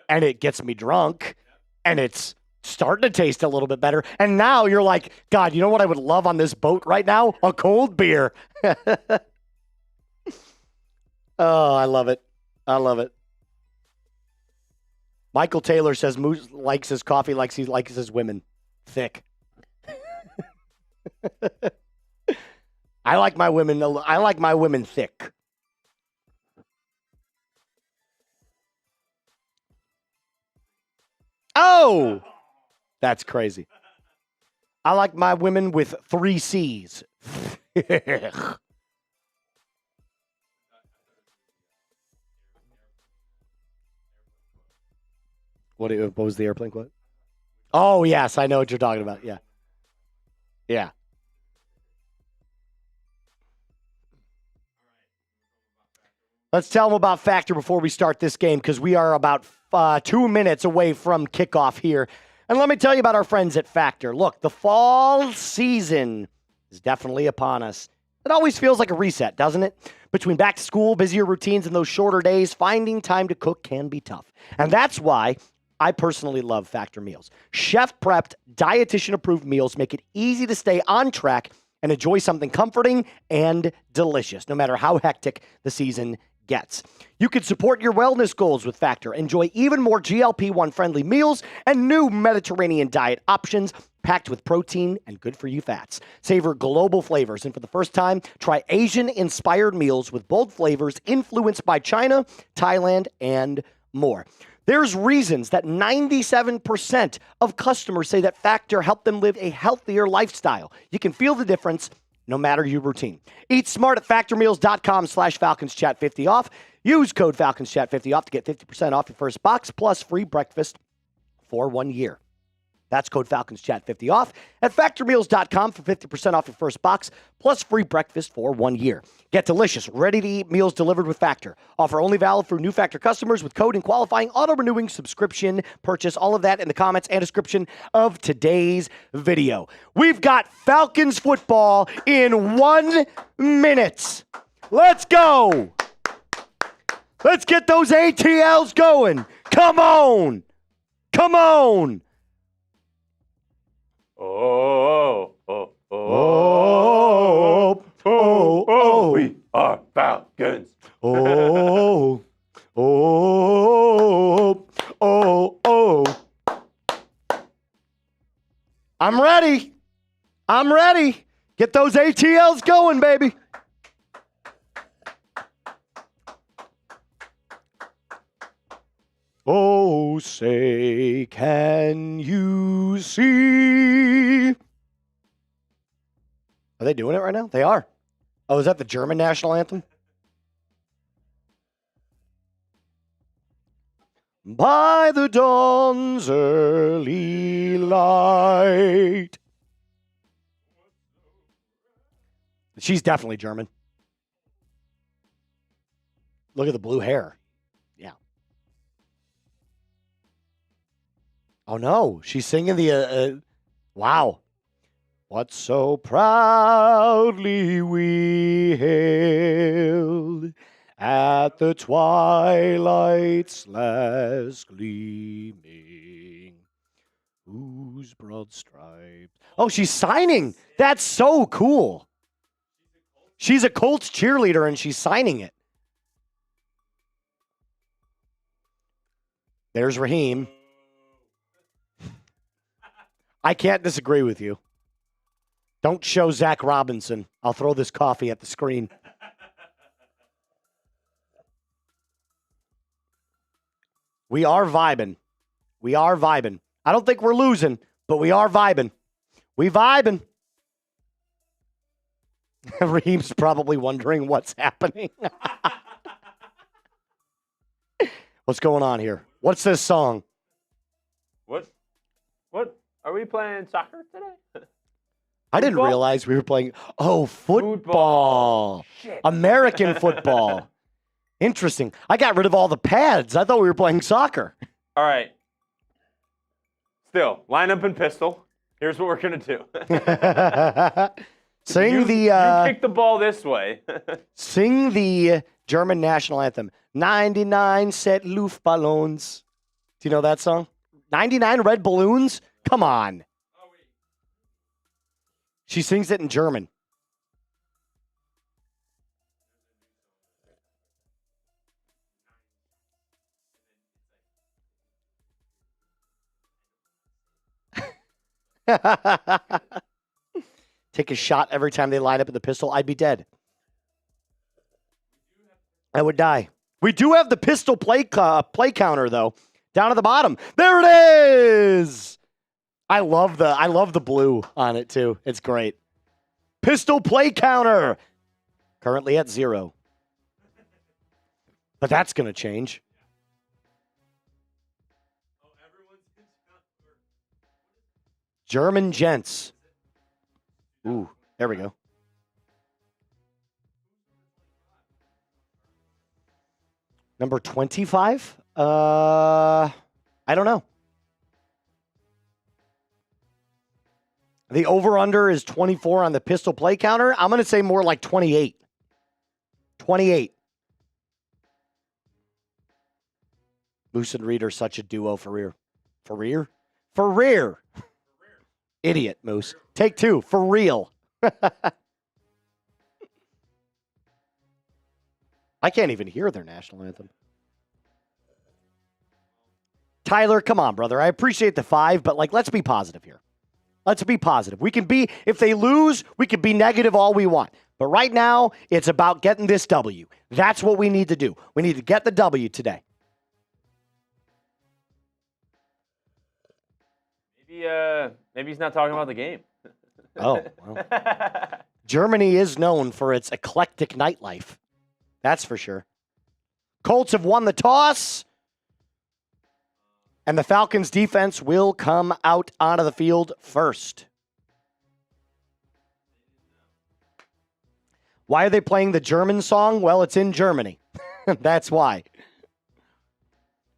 and it gets me drunk, and it's starting to taste a little bit better. And now you're like, God, you know what I would love on this boat right now? A cold beer. Oh, I love it. I love it. Michael Taylor says Moose likes his coffee like he likes his women thick. I like my women thick. Oh, that's crazy. I like my women with 3 C's. What was the airplane quote? Oh, yes, I know what you're talking about. Yeah. Yeah. Let's tell them about Factor before we start this game because we are about 2 minutes away from kickoff here. And let me tell you about our friends at Factor. Look, the fall season is definitely upon us. It always feels like a reset, doesn't it? Between back to school, busier routines, and those shorter days, finding time to cook can be tough. And that's why I personally love Factor meals. Chef-prepped, dietitian-approved meals make it easy to stay on track and enjoy something comforting and delicious, no matter how hectic the season gets. You can support your wellness goals with Factor. Enjoy even more GLP-1 friendly meals and new Mediterranean diet options packed with protein and good-for-you fats. Savor global flavors, and for the first time, try Asian-inspired meals with bold flavors influenced by China, Thailand, and more. There's reasons that 97% of customers say that Factor helped them live a healthier lifestyle. You can feel the difference no matter your routine. Eat smart at factormeals.com/FalconsChat50 off. Use code FalconsChat50 off to get 50% off your first box plus free breakfast for 1 year. That's code FalconsChat50 off at factormeals.com for 50% off your first box plus free breakfast for 1 year. Get delicious, ready-to-eat meals delivered with Factor. Offer only valid for new Factor customers with code and qualifying auto-renewing subscription purchase. All of that in the comments and description of today's video. We've got Falcons football in 1 minute. Let's go. Let's get those ATLs going. Come on. Come on. Oh, we are Falcons. Oh. I'm ready. Get those ATLs going, baby. Oh, say, can you see? Are they doing it right now? They are. Oh, is that the German national anthem? By the dawn's early light. She's definitely German. Look at the blue hair. Yeah. Oh, no. She's singing the, wow. What so proudly we hailed at the twilight's last gleaming, whose broad stripes. Oh, she's signing. That's so cool. She's a Colts cheerleader, and she's signing it. There's Raheem. I can't disagree with you. Don't show Zac Robinson. I'll throw this coffee at the screen. We are vibing. I don't think we're losing, but we are vibing. We vibing. Raheem's probably wondering what's happening. What's going on here? What's this song? What? Are we playing soccer today? I didn't realize we were playing. Oh, football. Shit. American football. Interesting. I got rid of all the pads. I thought we were playing soccer. All right. Still, line up and pistol. Here's what we're going to do. You kick the ball this way. Sing the German national anthem. 99 set Luftballons. Do you know that song? 99 red balloons? Come on. She sings it in German. Take a shot every time they line up in the pistol, I'd be dead. I would die. We do have the pistol play counter, though, down at the bottom. There it is. I love the blue on it, too. It's great. Pistol play counter. Currently at 0. But that's going to change. German gents. Ooh, there we go. Number 25? I don't know. The over-under is 24 on the pistol play counter. I'm going to say more like 28. 28. Moose and Reed are such a duo for rear. For rear? For rear. Idiot, Moose. Take 2. For real. I can't even hear their national anthem. Tyler, come on, brother. I appreciate the 5, but let's be positive here. Let's be positive. We can be, if they lose, we can be negative all we want. But right now, it's about getting this W. That's what we need to do. We need to get the W today. Maybe he's not talking about the game. Oh, well. Germany is known for its eclectic nightlife. That's for sure. Colts have won the toss. And the Falcons defense will come out onto the field first. Why are they playing the German song? Well, it's in Germany. That's why.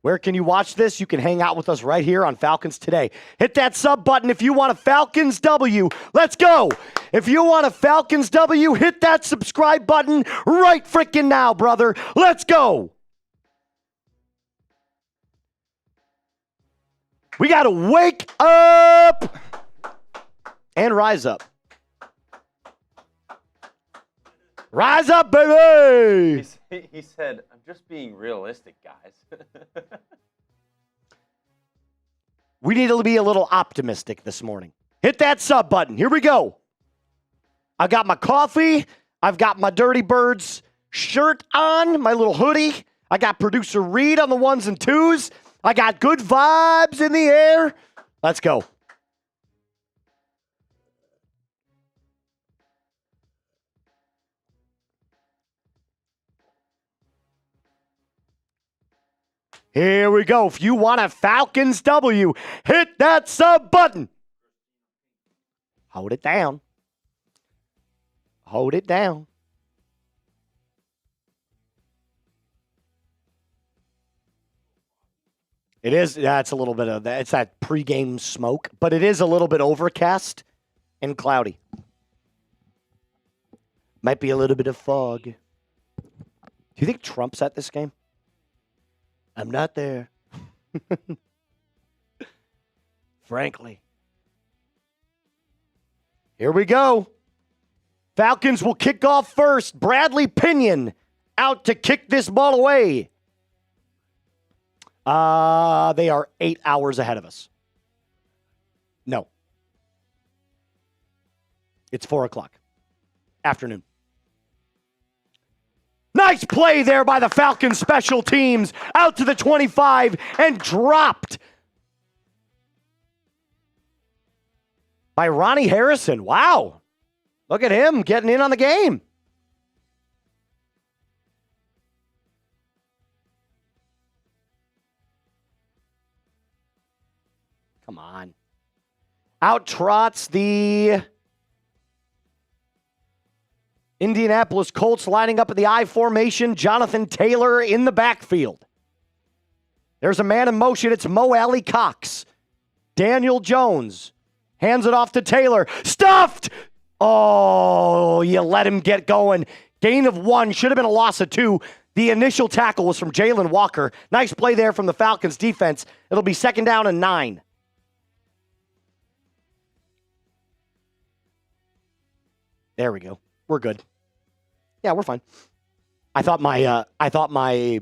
Where can you watch this? You can hang out with us right here on Falcons Today. Hit that sub button if you want a Falcons W. Let's go. If you want a Falcons W, hit that subscribe button right freaking now, brother. Let's go. We got to wake up and rise up. Rise up, baby! He said, I'm just being realistic, guys. We need to be a little optimistic this morning. Hit that sub button. Here we go. I got my coffee. I've got my Dirty Birds shirt on, my little hoodie. I got producer Reed on the 1s and 2s. I got good vibes in the air. Let's go. Here we go. If you want a Falcons W, hit that sub button. Hold it down. Hold it down. It is, that's a little bit of that. It's that pregame smoke, but it is a little bit overcast and cloudy. Might be a little bit of fog. Do you think Trump's at this game? I'm not there. Frankly. Here we go. Falcons will kick off first. Bradley Pinion out to kick this ball away. They are 8 hours ahead of us. No. It's 4 o'clock. Afternoon. Nice play there by the Falcons special teams. Out to the 25 and dropped by Ronnie Harrison. Wow. Look at him getting in on the game. Come on. Out trots the Indianapolis Colts lining up in the I formation. Jonathan Taylor in the backfield. There's a man in motion. It's Mo Alley Cox. Daniel Jones hands it off to Taylor. Stuffed! Oh, you let him get going. Gain of 1. Should have been a loss of 2. The initial tackle was from Jalen Walker. Nice play there from the Falcons defense. It'll be 2nd down and 9. There we go. We're good. Yeah, we're fine. I thought my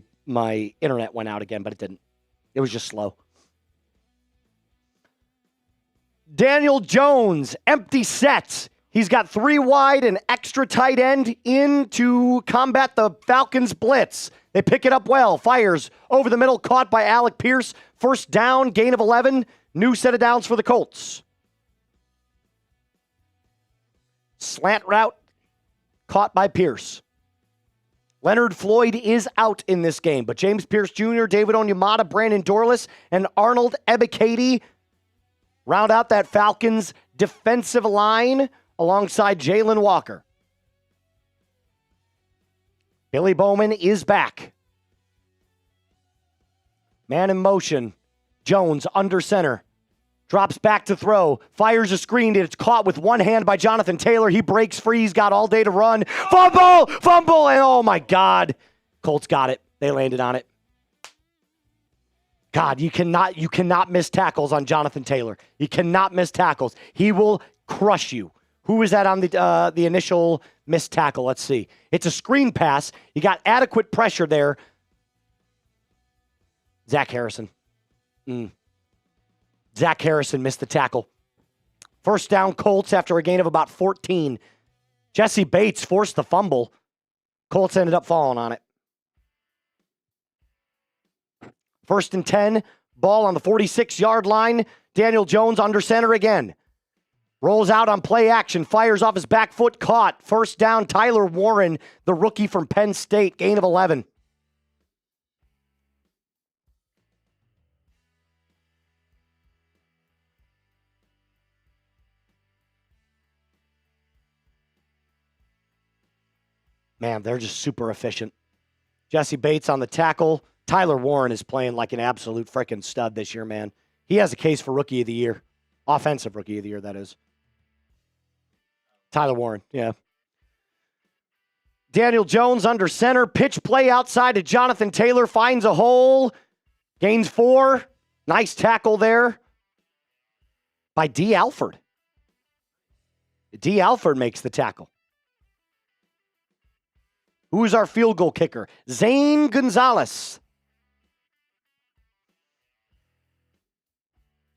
internet went out again, but it didn't. It was just slow. Daniel Jones, empty sets. He's got 3 wide and extra tight end in to combat the Falcons blitz. They pick it up well. Fires over the middle, caught by Alec Pierce. 1st down, gain of 11. New set of downs for the Colts. Slant route, caught by Pierce. Leonard Floyd is out in this game, but James Pierce Jr., David Onyemata, Brandon Dorlus, and Arnold Ebiketie round out that Falcons defensive line alongside Jalen Walker. Billy Bowman is back. Man in motion. Jones under center. Drops back to throw. Fires a screen. It's caught with one hand by Jonathan Taylor. He breaks free. He's got all day to run. Fumble! Fumble! And oh my God. Colts got it. They landed on it. God, you cannot miss tackles on Jonathan Taylor. You cannot miss tackles. He will crush you. Who is that on the initial missed tackle? Let's see. It's a screen pass. You got adequate pressure there. Zach Harrison. Zach Harrison missed the tackle. First down, Colts after a gain of about 14. Jesse Bates forced the fumble. Colts ended up falling on it. 1st and 10, ball on the 46-yard line. Daniel Jones under center again. Rolls out on play action, fires off his back foot, caught. First down, Tyler Warren, the rookie from Penn State, gain of 11. Man, they're just super efficient. Jesse Bates on the tackle. Tyler Warren is playing like an absolute freaking stud this year, man. He has a case for Rookie of the Year. Offensive Rookie of the Year, that is. Tyler Warren, yeah. Daniel Jones under center. Pitch play outside to Jonathan Taylor. Finds a hole. Gains 4. Nice tackle there by D. Alford. D. Alford makes the tackle. Who's our field goal kicker? Zane Gonzalez.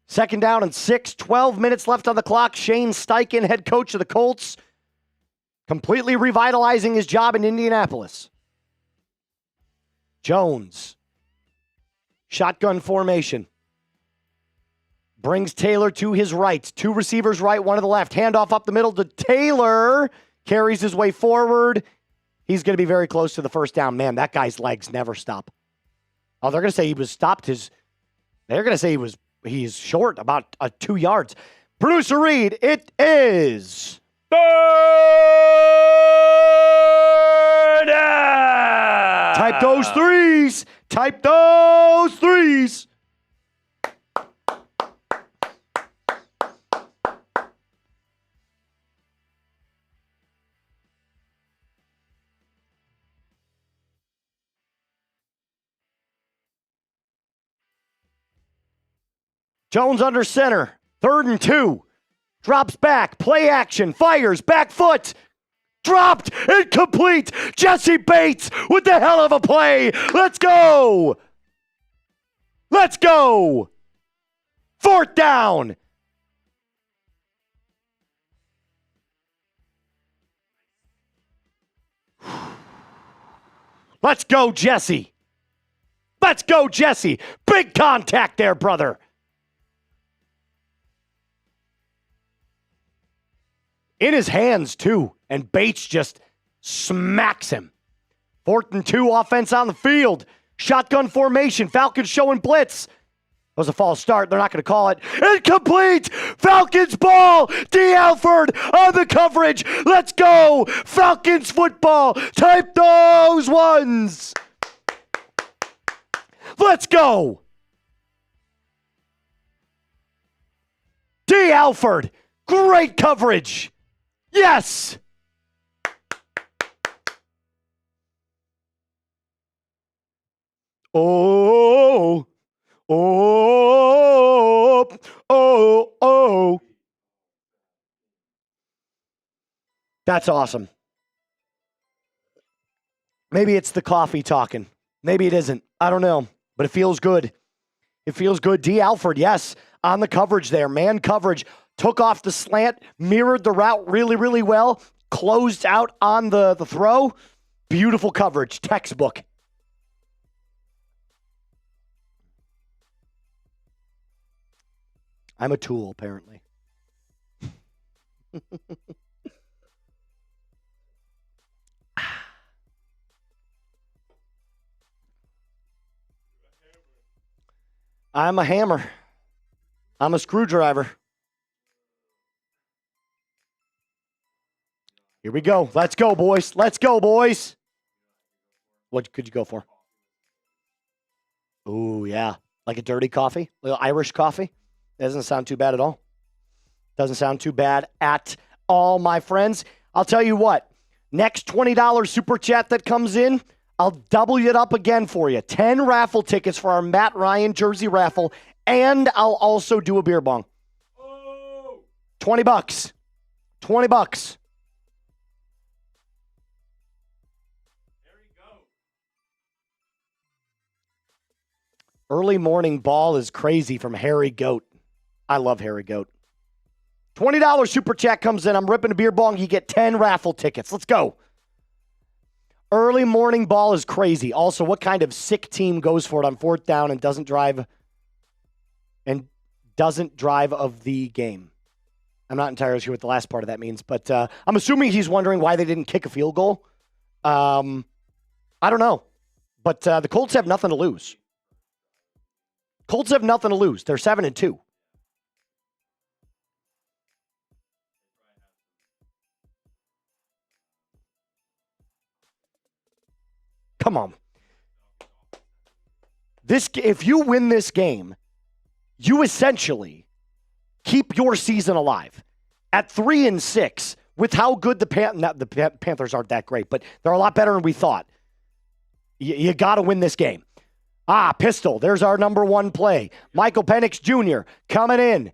2nd down and 6. 12 minutes left on the clock. Shane Steichen, head coach of the Colts, completely revitalizing his job in Indianapolis. Jones. Shotgun formation. Brings Taylor to his right. 2 receivers right, 1 to the left. Handoff up the middle to Taylor. Carries his way forward. He's going to be very close to the first down. Man, that guy's legs never stop. Oh, they're going to say he was stopped his... They're going to say he's short, about 2 yards. Producer Reed, it is... Third down! Type those threes! Type those threes! Jones under center. 3rd and 2. Drops back. Play action. Fires. Back foot. Dropped. Incomplete. Jesse Bates with the hell of a play. Let's go. Let's go. 4th down. Let's go, Jesse. Let's go, Jesse. Big contact there, brother. In his hands, too, and Bates just smacks him. 4th and 2, offense on the field. Shotgun formation, Falcons showing blitz. That was a false start. They're not going to call it. Incomplete! Falcons ball! D. Alford on the coverage. Let's go! Falcons football! Type those ones! Let's go! D. Alford, great coverage! Yes! Oh, oh, oh, oh. That's awesome. Maybe it's the coffee talking. Maybe it isn't. I don't know. But it feels good. It feels good. D. Alford, yes, on the coverage there. Man coverage. Took off the slant, mirrored the route really, really well, closed out on the throw. Beautiful coverage, textbook. I'm a tool, apparently. I'm a hammer. I'm a screwdriver. Here we go. Let's go, boys. Let's go, boys. What could you go for? Ooh, yeah. Like a dirty coffee? A little Irish coffee? Doesn't sound too bad at all. Doesn't sound too bad at all, my friends. I'll tell you what. Next $20 super chat that comes in, I'll double it up again for you. 10 raffle tickets for our Matt Ryan jersey raffle, and I'll also do a beer bong. $20. $20. Early morning ball is crazy from Harry Goat. I love Harry Goat. $20 super chat comes in. I'm ripping a beer bong. You get 10 raffle tickets. Let's go. Early morning ball is crazy. Also, what kind of sick team goes for it on fourth down and doesn't drive of the game? I'm not entirely sure what the last part of that means, but I'm assuming he's wondering why they didn't kick a field goal. I don't know. But the Colts have nothing to lose. Colts have nothing to lose. They're 7-2. Come on. If you win this game, you essentially keep your season alive. At 3-6, with how good the Panthers aren't that great, but they're a lot better than we thought. You got to win this game. Pistol. There's our number one play. Michael Penix Jr. coming in.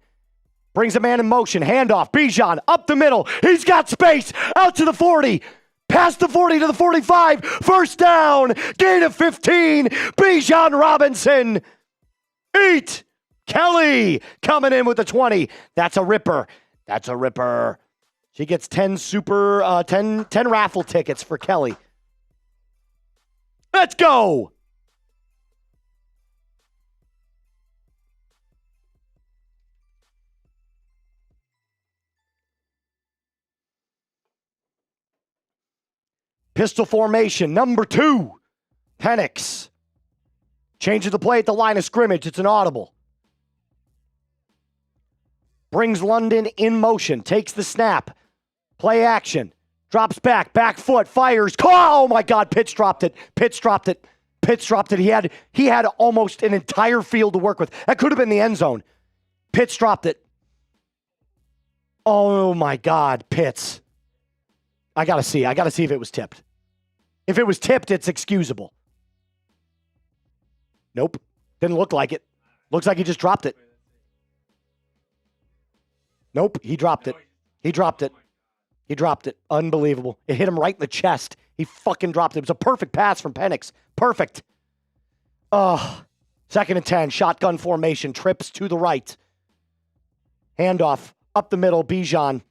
Brings a man in motion. Handoff. Bijan up the middle. He's got space. Out to the 40. Past the 40 to the 45. First down. Gain of 15. Bijan Robinson. Eat. Kelly coming in with the 20. That's a ripper. That's a ripper. She gets 10 raffle tickets for Kelly. Let's go. Pistol formation, number 2. Penix. Changes the play at the line of scrimmage. It's an audible. Brings London in motion. Takes the snap. Play action. Drops back. Back foot. Fires. Oh, my God. Pitts dropped it. Pitts dropped it. Pitts dropped it. He had almost an entire field to work with. That could have been the end zone. Pitts dropped it. Oh, my God. Pitts. I got to see if it was tipped. If it was tipped, it's excusable. Nope. Didn't look like it. Looks like he just dropped it. Nope. He dropped it. He dropped it. He dropped it. Unbelievable. It hit him right in the chest. He fucking dropped it. It was a perfect pass from Penix. Perfect. Oh, 2nd and 10. Shotgun formation. Trips to the right. Handoff. Up the middle. Bijan.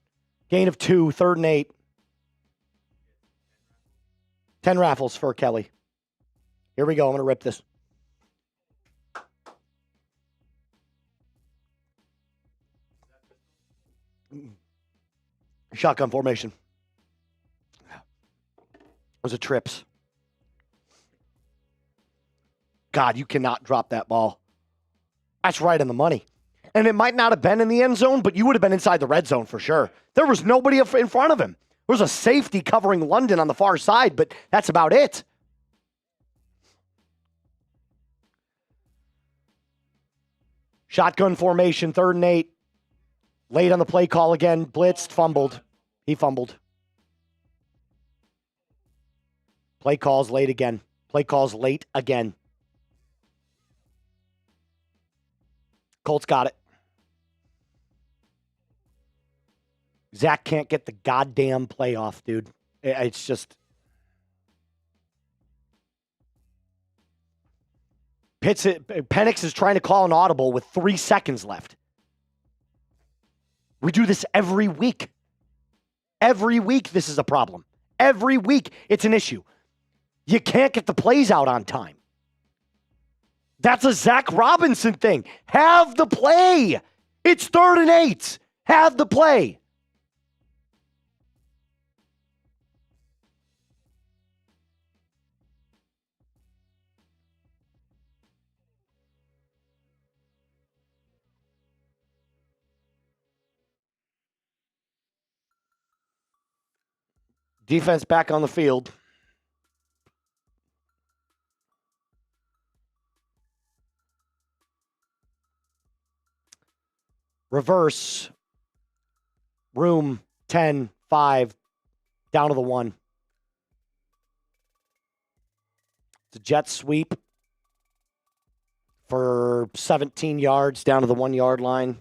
Gain of 2. 3rd and 8. 10 raffles for Kelly. Here we go. I'm going to rip this. Shotgun formation. It was a trips. God, you cannot drop that ball. That's right in the money. And it might not have been in the end zone, but you would have been inside the red zone for sure. There was nobody in front of him. There was a safety covering London on the far side, but that's about it. Shotgun formation, 3rd and 8. Late on the play call again. Blitzed, fumbled. He fumbled. Play calls late again. Play calls late again. Colts got it. Zac can't get the goddamn playoff, dude. It's just... Penix is trying to call an audible with 3 seconds left. We do this every week. Every week this is a problem. Every week it's an issue. You can't get the plays out on time. That's a Zac Robinson thing. Have the play. It's 3rd and 8. Have the play. Defense back on the field. Reverse. Room 10, 5, down to the 1. It's a jet sweep for 17 yards down to the 1 yard line.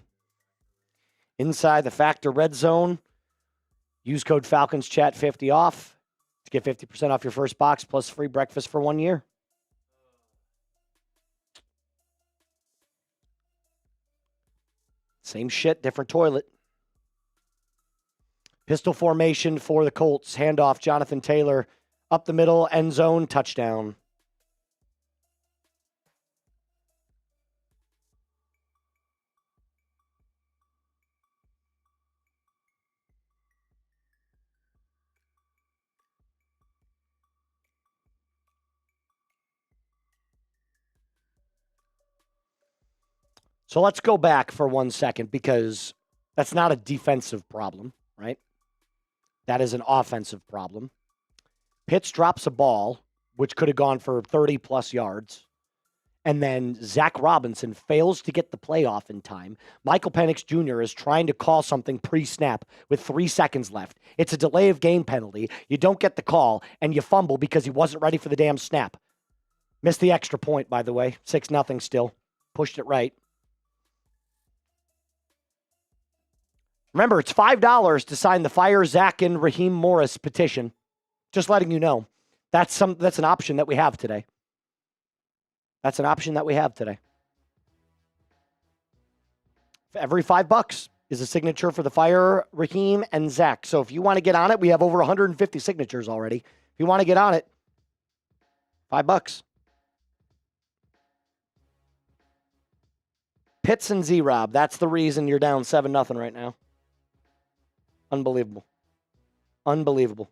Inside the factor red zone. Use code Falcons Chat 50 off to get 50% off your first box plus free breakfast for 1 year. Same shit, different toilet. Pistol formation for the Colts. Handoff, Jonathan Taylor. Up the middle, end zone, touchdown. So let's go back for 1 second because that's not a defensive problem, right? That is an offensive problem. Pitts drops a ball, which could have gone for 30-plus yards. And then Zac Robinson fails to get the play off in time. Michael Penix Jr. is trying to call something pre-snap with 3 seconds left. It's a delay of game penalty. You don't get the call, and you fumble because he wasn't ready for the damn snap. Missed the extra point, by the way. 6-0 still. Pushed it right. Remember, it's $5 to sign the Fire Zac and Raheem Morris petition. Just letting you know. That's an option that we have today. That's an option that we have today. Every $5 is a signature for the Fire, Raheem, and Zac. So if you want to get on it, we have over 150 signatures already. If you want to get on it, $5. Pitts and Z-Rob. That's the reason you're down 7-0 right now. Unbelievable. Unbelievable.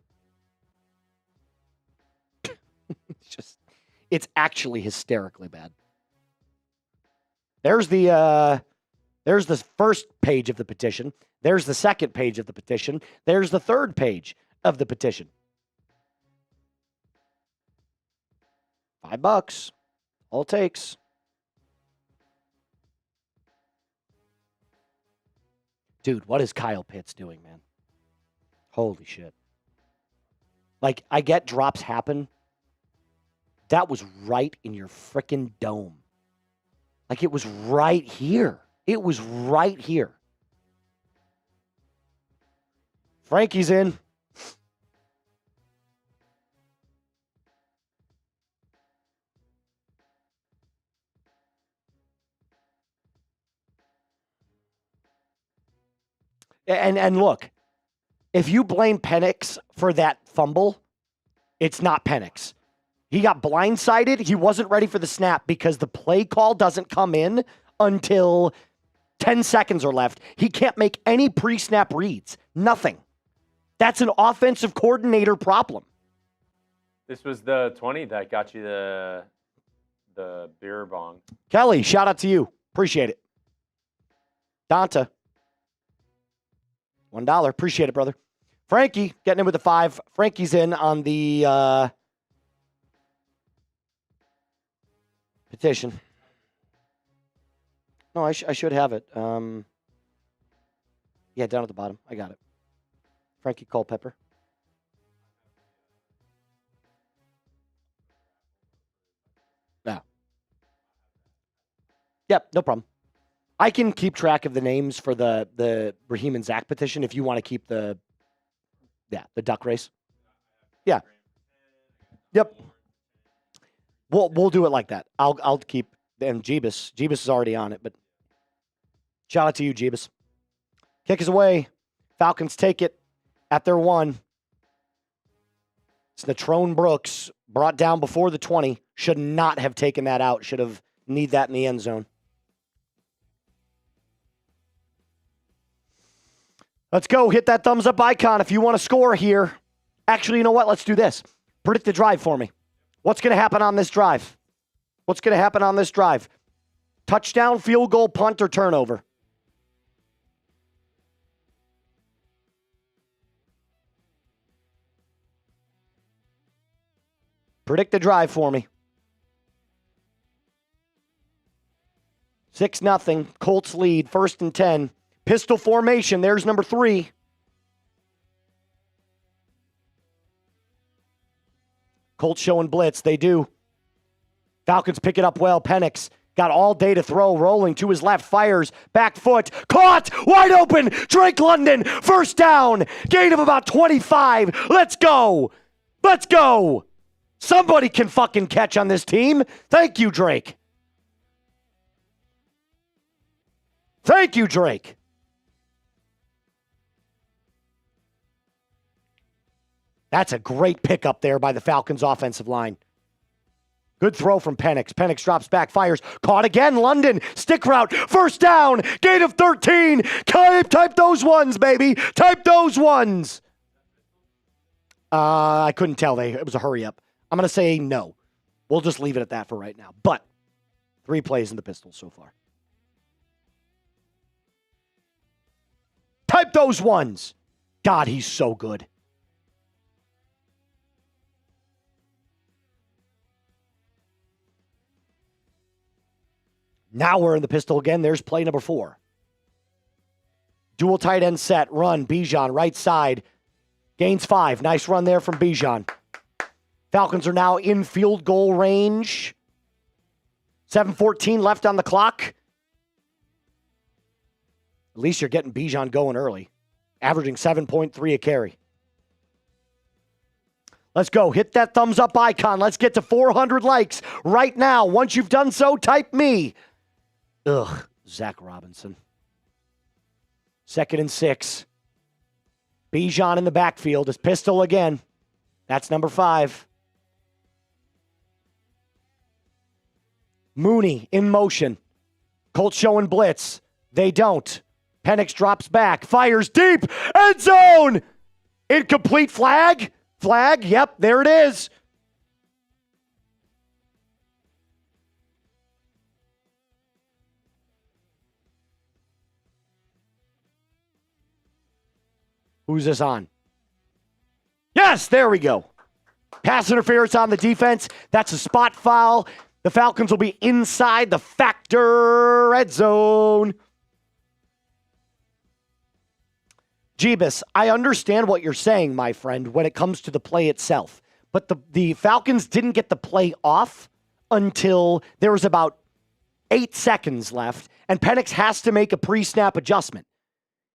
It's actually hysterically bad. There's the first page of the petition. There's the second page of the petition. There's the third page of the petition. $5. All it takes. Dude, what is Kyle Pitts doing, man? Holy shit. Like, I get drops happen. That was right in your frickin' dome. Like, it was right here. It was right here. Frankie's in. And look, if you blame Penix for that fumble, it's not Penix. He got blindsided. He wasn't ready for the snap because the play call doesn't come in until 10 seconds are left. He can't make any pre-snap reads. Nothing. That's an offensive coordinator problem. This was the 20 that got you the beer bong. Kelly, shout out to you. Appreciate it. Donta. $1. Appreciate it, brother. Frankie, getting in with the 5. Frankie's in on the petition. No, I should have it. Yeah, down at the bottom. I got it. Frankie Culpepper. Yeah. Yep, no problem. I can keep track of the names for the Raheem and Zac petition if you want to keep the duck race. Yeah. Yep. We'll do it like that. I'll keep, and Jeebus is already on it, but shout out to you, Jeebus. Kick is away. Falcons take it at their 1. It's Natrone Brooks brought down before the 20. Should not have taken that out. Should have need that in the end zone. Let's go. Hit that thumbs up icon if you want to score here. Actually, you know what? Let's do this. Predict the drive for me. What's going to happen on this drive? What's going to happen on this drive? Touchdown, field goal, punt, or turnover? Predict the drive for me. 6-0. Colts lead. 1st and 10. Pistol formation. There's number 3. Colts showing blitz. They do. Falcons pick it up well. Penix Got all day to throw, rolling to his left, fires, back foot, caught, wide open, Drake London, first down, gain of about 25. Let's go. Let's go. Somebody can fucking catch on this team. Thank you, Drake. Thank you, Drake. That's a great pickup there by the Falcons offensive line. Good throw from Penix. Penix drops back, fires. Caught again, London. Stick route. First down. Gain of 13. Type those ones, baby. Type those ones. I couldn't tell. It was a hurry up. I'm going to say no. We'll just leave it at that for right now. But 3 plays in the Pistols so far. Type those ones. God, he's so good. Now we're in the pistol again. There's play number 4. Dual tight end set, run, Bijan, right side. Gains 5. Nice run there from Bijan. Falcons are now in field goal range. 7:14 left on the clock. At least you're getting Bijan going early. Averaging 7.3 a carry. Let's go. Hit that thumbs up icon. Let's get to 400 likes right now. Once you've done so, type me. Ugh, Zac Robinson. 2nd and 6. Bijan in the backfield. His pistol again. That's number 5. Mooney in motion. Colts showing blitz. They don't. Penix drops back. Fires deep. End zone. Incomplete flag. Flag. Yep, there it is. Who's this on? Yes, there we go. Pass interference on the defense. That's a spot foul. The Falcons will be inside the Factor red zone. Jeebus, I understand what you're saying, my friend, when it comes to the play itself. But the Falcons didn't get the play off until there was about 8 seconds left, and Penix has to make a pre-snap adjustment.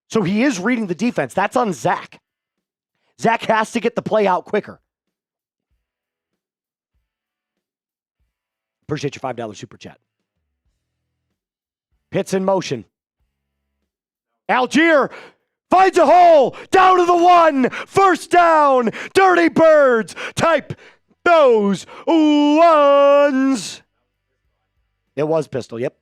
So he is reading the defense. That's on Zac. Zac has to get the play out quicker. Appreciate your $5 super chat. Pitts in motion. Algier finds a hole. Down to the 1. First down. Dirty Birds. Type those ones. It was pistol, yep.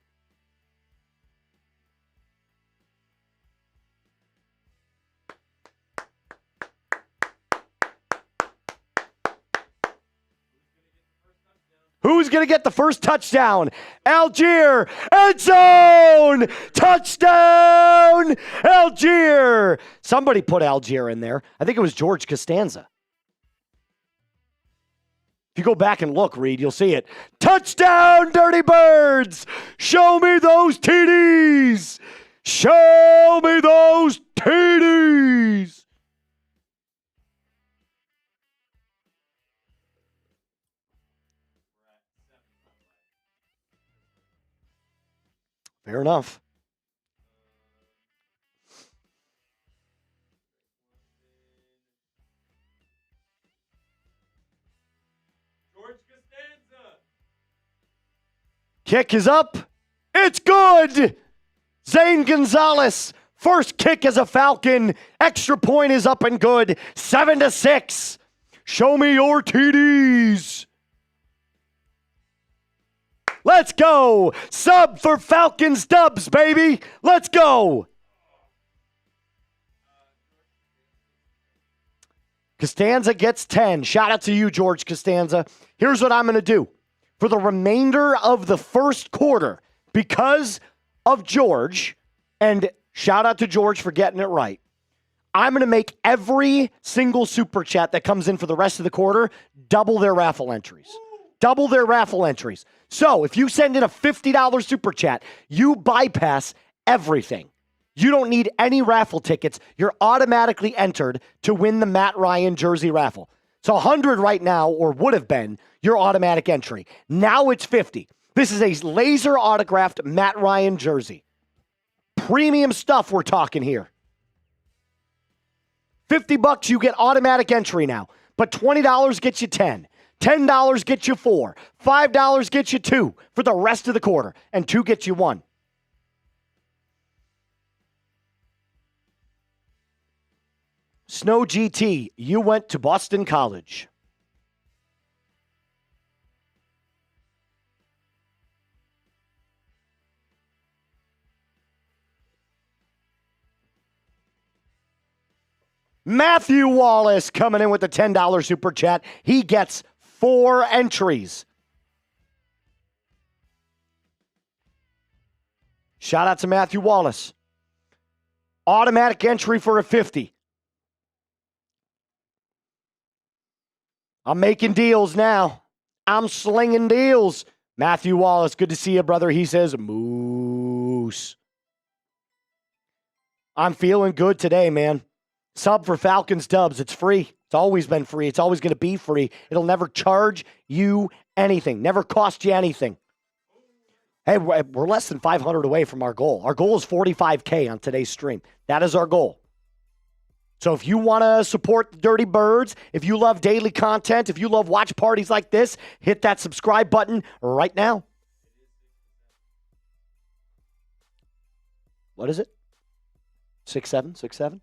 Who's going to get the first touchdown? Algier, end zone, touchdown, Algier. Somebody put Algier in there. I think it was George Costanza. If you go back and look, Reed, you'll see it. Touchdown, Dirty Birds. Show me those TDs. Show me those TDs. Fair enough. George Costanza. Kick is up. It's good. Zane Gonzalez. First kick as a Falcon. Extra point is up and good. 7-6. Show me your TDs. Let's go. Sub for Falcons dubs, baby. Let's go. Costanza gets 10. Shout out to you, George Costanza. Here's what I'm going to do. For the remainder of the first quarter, because of George, and shout out to George for getting it right, I'm going to make every single super chat that comes in for the rest of the quarter double their raffle entries. Double their raffle entries. So if you send in a $50 super chat, you bypass everything. You don't need any raffle tickets. You're automatically entered to win the Matt Ryan jersey raffle. So 100 right now, or would have been, your automatic entry. Now it's 50. This is a laser autographed Matt Ryan jersey. Premium stuff we're talking here. $50 you get automatic entry now, but $20 gets you 10. $10 gets you 4. $5 gets you 2 for the rest of the quarter, and 2 gets you 1. Snow GT, you went to Boston College. Matthew Wallace coming in with the $10 super chat. He gets 4 entries. Shout out to Matthew Wallace. Automatic entry for a 50. I'm making deals now. I'm slinging deals. Matthew Wallace, good to see you, brother. He says, Moose. I'm feeling good today, man. Sub for Falcons Dubs. It's free. It's always been free. It's always going to be free. It'll never charge you anything. Never cost you anything. Hey, we're less than 500 away from our goal. Our goal is 45K on today's stream. That is our goal. So if you want to support the Dirty Birds, if you love daily content, if you love watch parties like this, hit that subscribe button right now. What is it? 6'7"? 6'7"?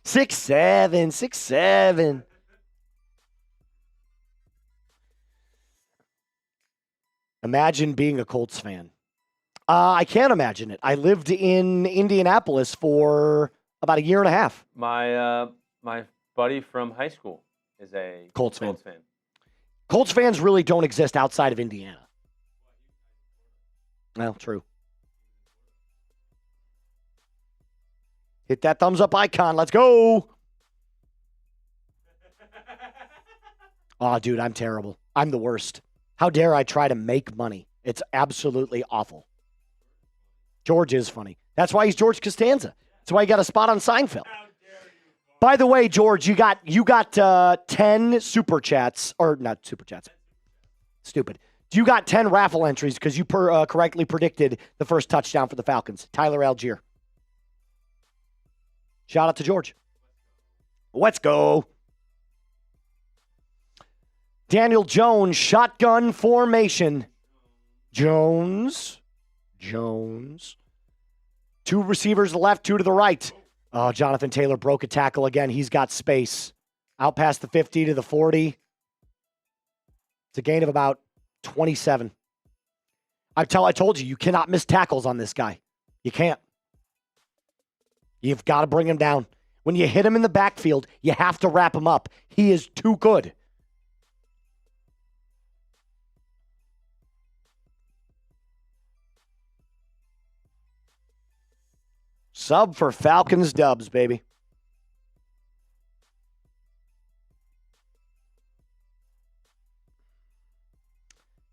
6'7", 6'7". Imagine being a Colts fan. I can't imagine it. I lived in Indianapolis for about a year and a half. My buddy from high school is a Colts fan. Colts fans really don't exist outside of Indiana. Well, true. Hit that thumbs up icon. Let's go. Oh, dude, I'm terrible. I'm the worst. How dare I try to make money? It's absolutely awful. George is funny. That's why he's George Costanza. That's why he got a spot on Seinfeld. By the way, George, you got 10 super chats, or not super chats. Stupid. You got 10 raffle entries because you correctly predicted the first touchdown for the Falcons. Tyler Algier. Shout out to George. Let's go. Daniel Jones, shotgun formation. Jones. 2 receivers left, 2 to the right. Oh, Jonathan Taylor broke a tackle again. He's got space. Out past the 50 to the 40. It's a gain of about 27. I told you, you cannot miss tackles on this guy. You can't. You've got to bring him down. When you hit him in the backfield, you have to wrap him up. He is too good. Sub for Falcons Dubs, baby.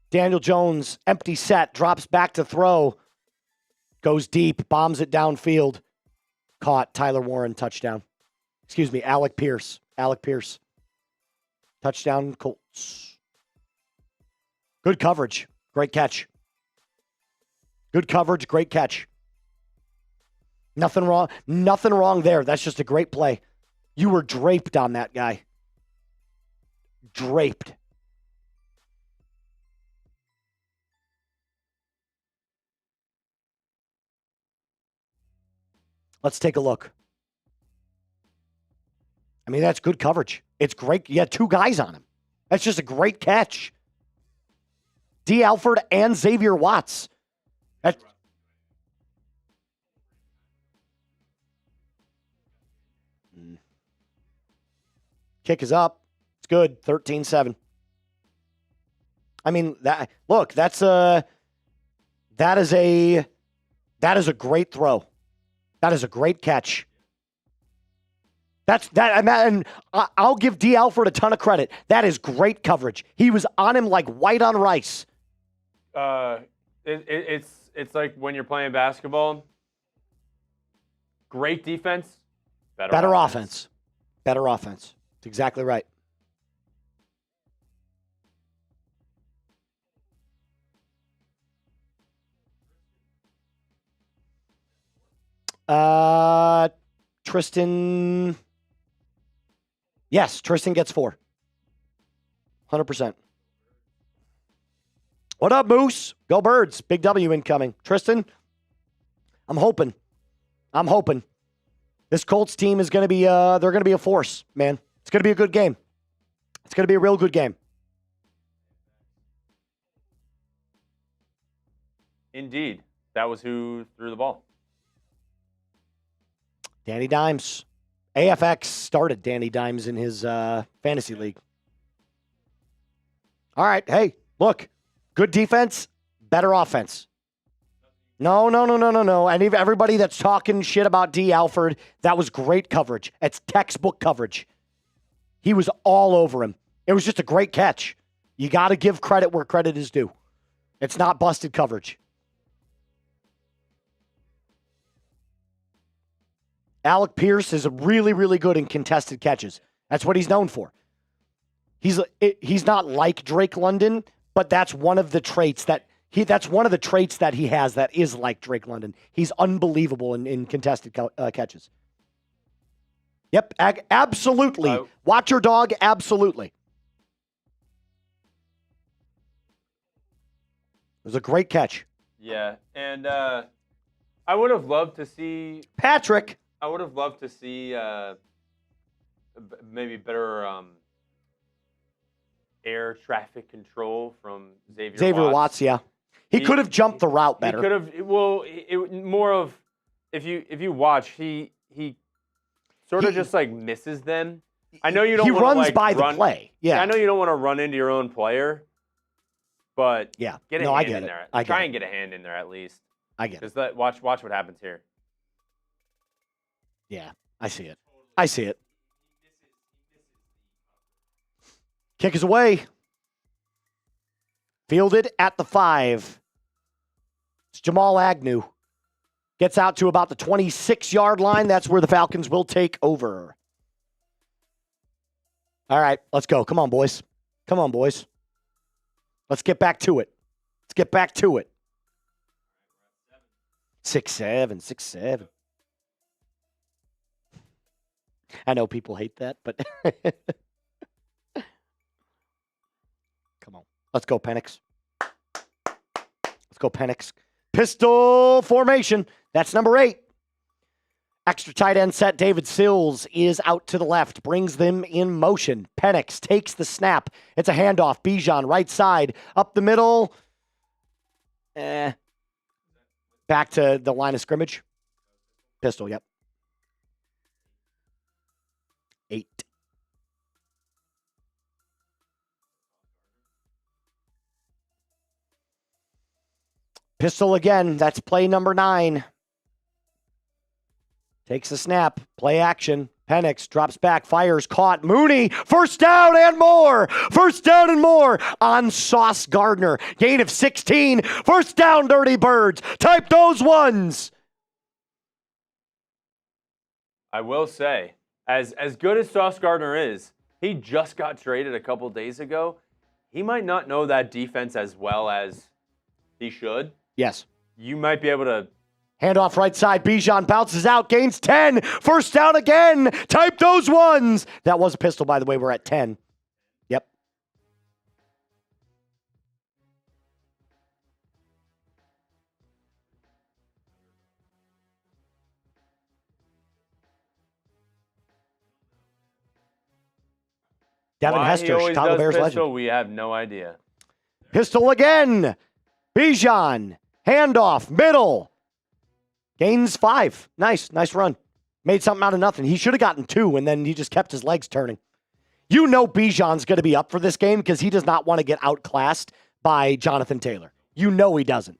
Daniel Jones, empty set, drops back to throw. Goes deep, bombs it downfield. Caught. Tyler Warren, touchdown. Excuse me, Alec Pierce. Touchdown, Colts. Good coverage. Great catch. Good coverage, great catch. Nothing wrong there. That's just a great play. You were draped on that guy. Draped. Let's take a look. I mean, that's good coverage. It's great. You had 2 guys on him. That's just a great catch. D. Alford and Xavier Watts. Kick is up. It's good. 13-7. I mean, that is a great throw. That is a great catch. And I'll give D. Alford a ton of credit. That is great coverage. He was on him like white on rice. It's like when you're playing basketball. Great defense, better offense. Better offense. That's exactly right. Tristan. Yes, Tristan gets 4. 100%. What up, Moose? Go Birds. Big W incoming. Tristan, I'm hoping. This Colts team is going to be, they're going to be a force, man. It's going to be a good game. It's going to be a real good game. Indeed. That was who threw the ball. Danny Dimes. AFX started Danny Dimes in his fantasy league. All right. Hey, look. Good defense, better offense. No. And everybody that's talking shit about D. Alford, that was great coverage. It's textbook coverage. He was all over him. It was just a great catch. You got to give credit where credit is due. It's not busted coverage. Alec Pierce is really, really good in contested catches. That's what he's known for. He's not like Drake London, but that's one of the traits that he has that is like Drake London. He's unbelievable in contested catches. Yep, absolutely. Watch your dog, absolutely. It was a great catch. Yeah, and I would have loved to see Patrick. I would have loved to see maybe better air traffic control from Xavier Watts. Yeah, he could have jumped the route better. He could have. Well, more of if you watch, he sort of just like misses them. I know you don't. He wanna, runs by the play. Yeah, I know you don't want to run into your own player, but yeah, get a hand in there. Try and get a hand in there at least. I get it. Because watch what happens here. Yeah, I see it. Kick is away. Fielded at the 5. It's Jamal Agnew. Gets out to about the 26-yard line. That's where the Falcons will take over. All right, let's go. Come on, boys. Let's get back to it. 6-7. I know people hate that, but come on. Let's go, Penix. Pistol formation. That's number 8. Extra tight end set. David Sills is out to the left, brings them in motion. Penix takes the snap. It's a handoff. Bijan, right side, up the middle. Back to the line of scrimmage. Pistol, yep. 8. Pistol again. That's play number 9. Takes the snap. Play action. Penix drops back, fires, caught. Mooney, first down and more on Sauce Gardner. Gain of 16. First down, Dirty Birds. Type those ones. I will say, as good as Sauce Gardner is, he just got traded a couple days ago. He might not know that defense as well as he should. Yes. You might be able to. Handoff right side. Bijan bounces out, gains 10. First down again. Type those ones. That was a pistol, by the way. We're at 10. Yep. Devin Hester, Chicago Bears legend. We have no idea. Pistol again. Bijan. Handoff. Middle. Gains 5. Nice run. Made something out of nothing. He should have gotten 2, and then he just kept his legs turning. You know Bijan's going to be up for this game because he does not want to get outclassed by Jonathan Taylor. You know he doesn't.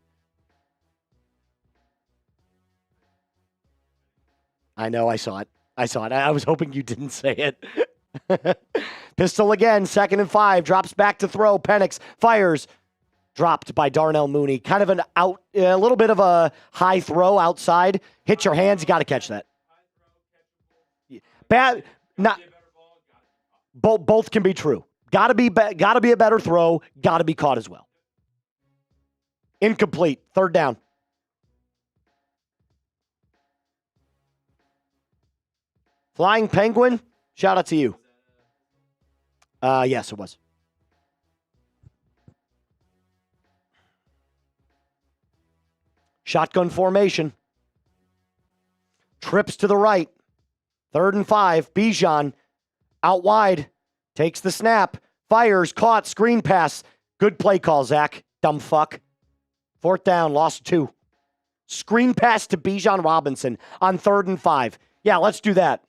I know, I saw it. I was hoping you didn't say it. Pistol again, 2nd and 5. Drops back to throw. Penix fires. Dropped by Darnell Mooney. Kind of a little bit of a high throw outside. Hit your hands. You got to catch that. Bad. Not. Both can be true. Got to be a better throw. Got to be caught as well. Incomplete. 3rd down. Flying Penguin, shout out to you. Yes, it was. Shotgun formation. Trips to the right. 3rd and 5. Bijan out wide. Takes the snap. Fires. Caught. Screen pass. Good play call, Zach. Dumb fuck. 4th down. Lost 2. Screen pass to Bijan Robinson on 3rd and 5. Yeah, let's do that.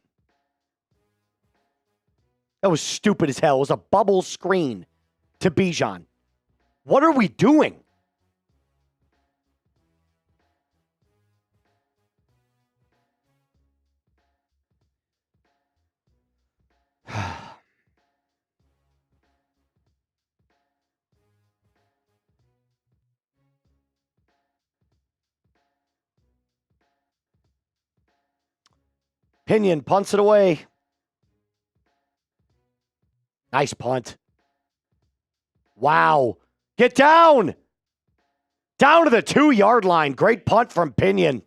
That was stupid as hell. It was a bubble screen to Bijan. What are we doing? Pinion punts it away. Nice punt. Wow. Get down. Down to the 2-yard line. Great punt from Pinion.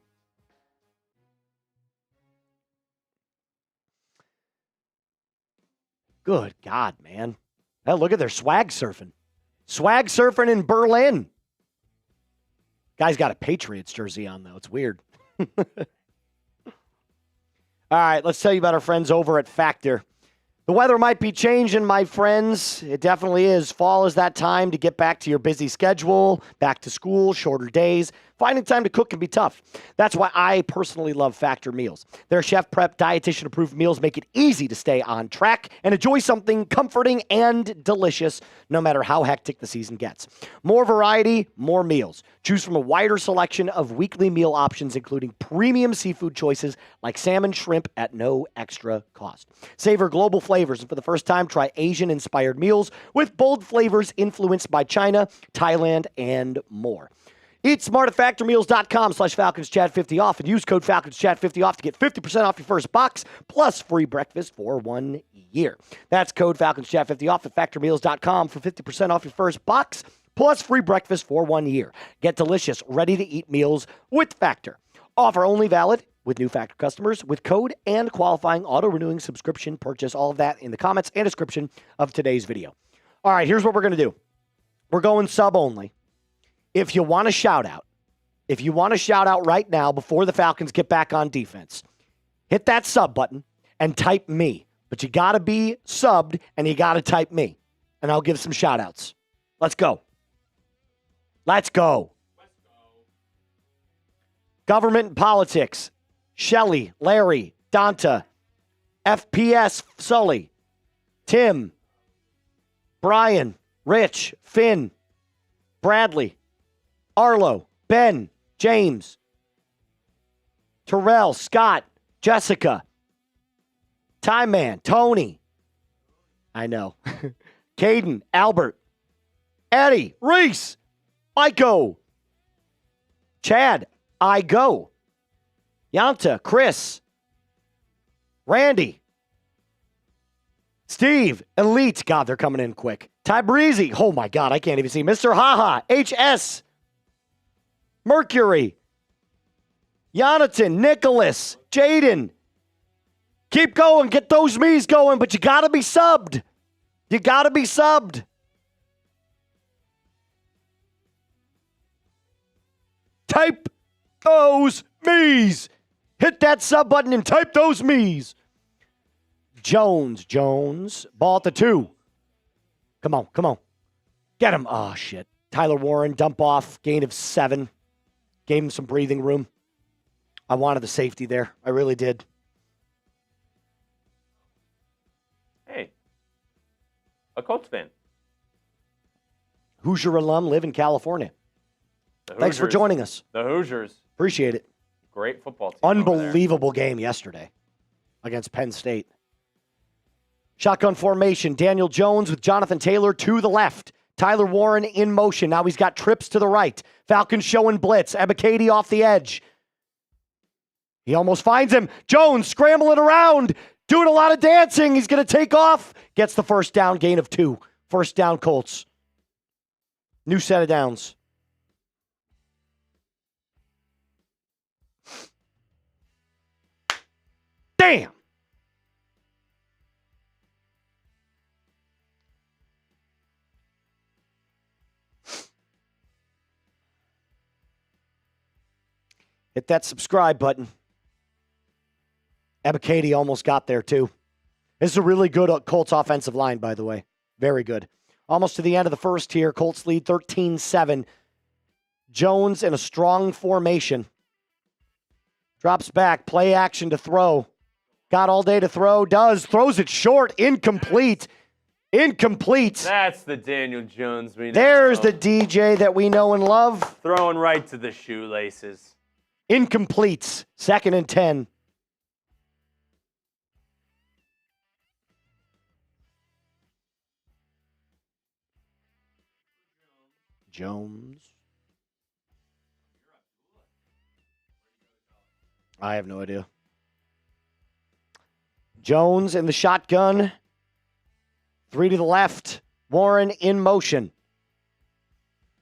Good God, man. Hey, look at their swag surfing. Swag surfing in Berlin. Guy's got a Patriots jersey on, though. It's weird. All right, let's tell you about our friends over at Factor. The weather might be changing, my friends. It definitely is. Fall is that time to get back to your busy schedule, back to school, shorter days. Finding time to cook can be tough. That's why I personally love Factor meals. Their chef prep, dietitian-approved meals make it easy to stay on track and enjoy something comforting and delicious, no matter how hectic the season gets. More variety, more meals. Choose from a wider selection of weekly meal options, including premium seafood choices like salmon, shrimp at no extra cost. Savor global flavors, and for the first time, try Asian-inspired meals with bold flavors influenced by China, Thailand, and more. Eat smart at factormeals.com/FalconsChat50 off and use code FalconsChat50 off to get 50% off your first box plus free breakfast for 1 year. That's code FalconsChat50 off at factormeals.com for 50% off your first box plus free breakfast for 1 year. Get delicious, ready-to-eat meals with Factor. Offer only valid with new Factor customers with code and qualifying auto-renewing subscription purchase. All of that in the comments and description of today's video. All right, here's what we're going to do. We're going sub only. If you want a shout out right now before the Falcons get back on defense, hit that sub button and type me. But you got to be subbed and you got to type me. And I'll give some shout outs. Let's go. Let's go. Government and politics. Shelly, Larry, Donta, FPS, Sully, Tim, Brian, Rich, Finn, Bradley, Arlo, Ben, James, Terrell, Scott, Jessica, Time Man, Tony. I know. Caden, Albert, Eddie, Reese, Michael, Chad, I go, Yanta, Chris, Randy, Steve, Elite. God, they're coming in quick. Ty Breezy. Oh, my God, I can't even see. Mr. Haha, HS, Mercury, Jonathan, Nicholas, Jaden. Keep going. Get those me's going, but you got to be subbed. You got to be subbed. Type those me's. Hit that sub button and type those me's. Jones. Ball at the 2. Come on. Get him. Oh, shit. Tyler Warren, dump off, gain of 7. Gave him some breathing room. I wanted the safety there. I really did. Hey, a Colts fan. Hoosier alum, live in California. Thanks for joining us. The Hoosiers. Appreciate it. Great football team. Unbelievable game yesterday against Penn State. Shotgun formation. Daniel Jones with Jonathan Taylor to the left. Tyler Warren in motion. Now he's got trips to the right. Falcons showing blitz. Ebiketie off the edge. He almost finds him. Jones scrambling around, doing a lot of dancing. He's going to take off. Gets the first down, gain of 2. First down, Colts. New set of downs. Damn. Hit that subscribe button. Ebikadi almost got there, too. This is a really good Colts offensive line, by the way. Very good. Almost to the end of the first here. Colts lead 13-7. Jones in a strong formation. Drops back. Play action to throw. Got all day to throw. Does. Throws it short. Incomplete. Incomplete. That's the Daniel Jones we know. There's the DJ that we know and love. Throwing right to the shoelaces. Incomplete. 2nd and 10. Jones. I have no idea. Jones in the shotgun. 3 to the left. Warren in motion.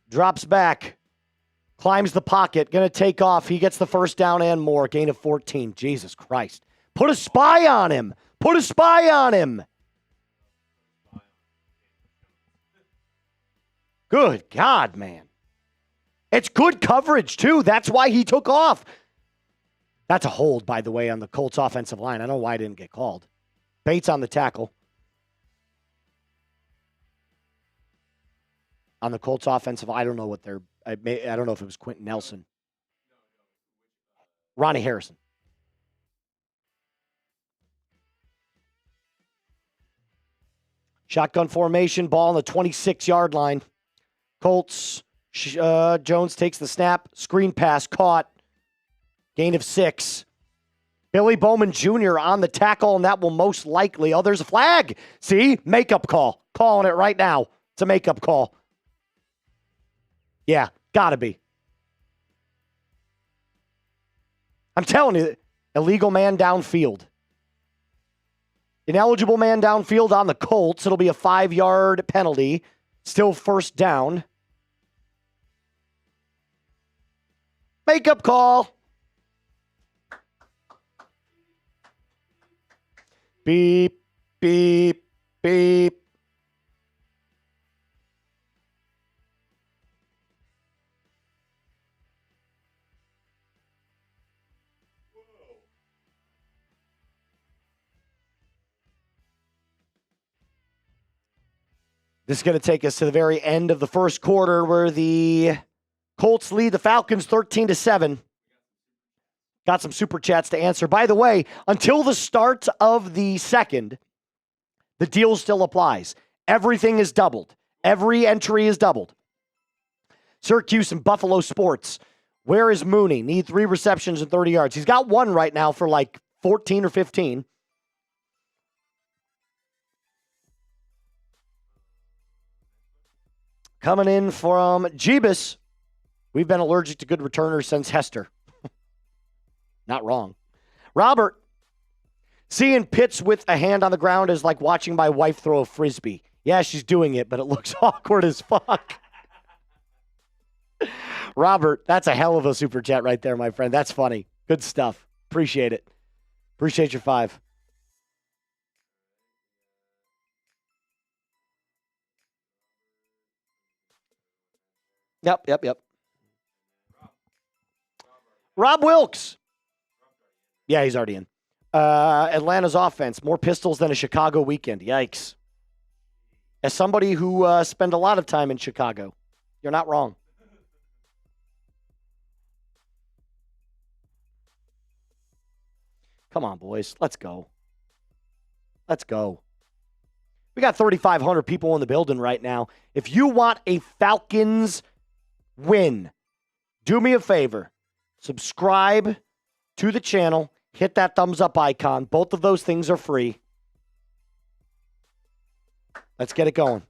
Drops back. Climbs the pocket. Going to take off. He gets the first down and more. Gain of 14. Jesus Christ. Put a spy on him. Put a spy on him. Good God, man. It's good coverage, too. That's why he took off. That's a hold, by the way, on the Colts offensive line. I don't know why it didn't get called. Bates on the tackle. On the Colts offensive, I don't know what they're. I don't know if it was Quentin Nelson. Ronnie Harrison. Shotgun formation, ball on the 26-yard line. Colts, Jones takes the snap, screen pass, caught. Gain of 6. Billy Bowman Jr. on the tackle, and that will most likely. Oh, there's a flag. See? Makeup call. Calling it right now. It's a makeup call. Yeah, gotta be. I'm telling you, illegal man downfield. Ineligible man downfield on the Colts. It'll be a 5-yard penalty. Still first down. Makeup call. Beep, beep, beep. This is going to take us to the very end of the first quarter where the Colts lead the Falcons 13-7. Got some super chats to answer. By the way, until the start of the second, the deal still applies. Everything is doubled. Every entry is doubled. Syracuse and Buffalo Sports. Where is Mooney? Need 3 receptions and 30 yards. He's got 1 right now for like 14 or 15. Coming in from Jeebus. We've been allergic to good returners since Hester. Not wrong. Robert. Seeing Pitts with a hand on the ground is like watching my wife throw a Frisbee. Yeah, she's doing it, but it looks awkward as fuck. Robert, that's a hell of a super chat right there, my friend. That's funny. Good stuff. Appreciate it. Appreciate your 5. Yep. Rob Wilkes. Yeah, he's already in. Atlanta's offense, more pistols than a Chicago weekend. Yikes. As somebody who spent a lot of time in Chicago, you're not wrong. Come on, boys. Let's go. Let's go. We got 3,500 people in the building right now. If you want a Falcons win, do me a favor. Subscribe to the channel. Hit that thumbs up icon. Both of those things are free. Let's get it going.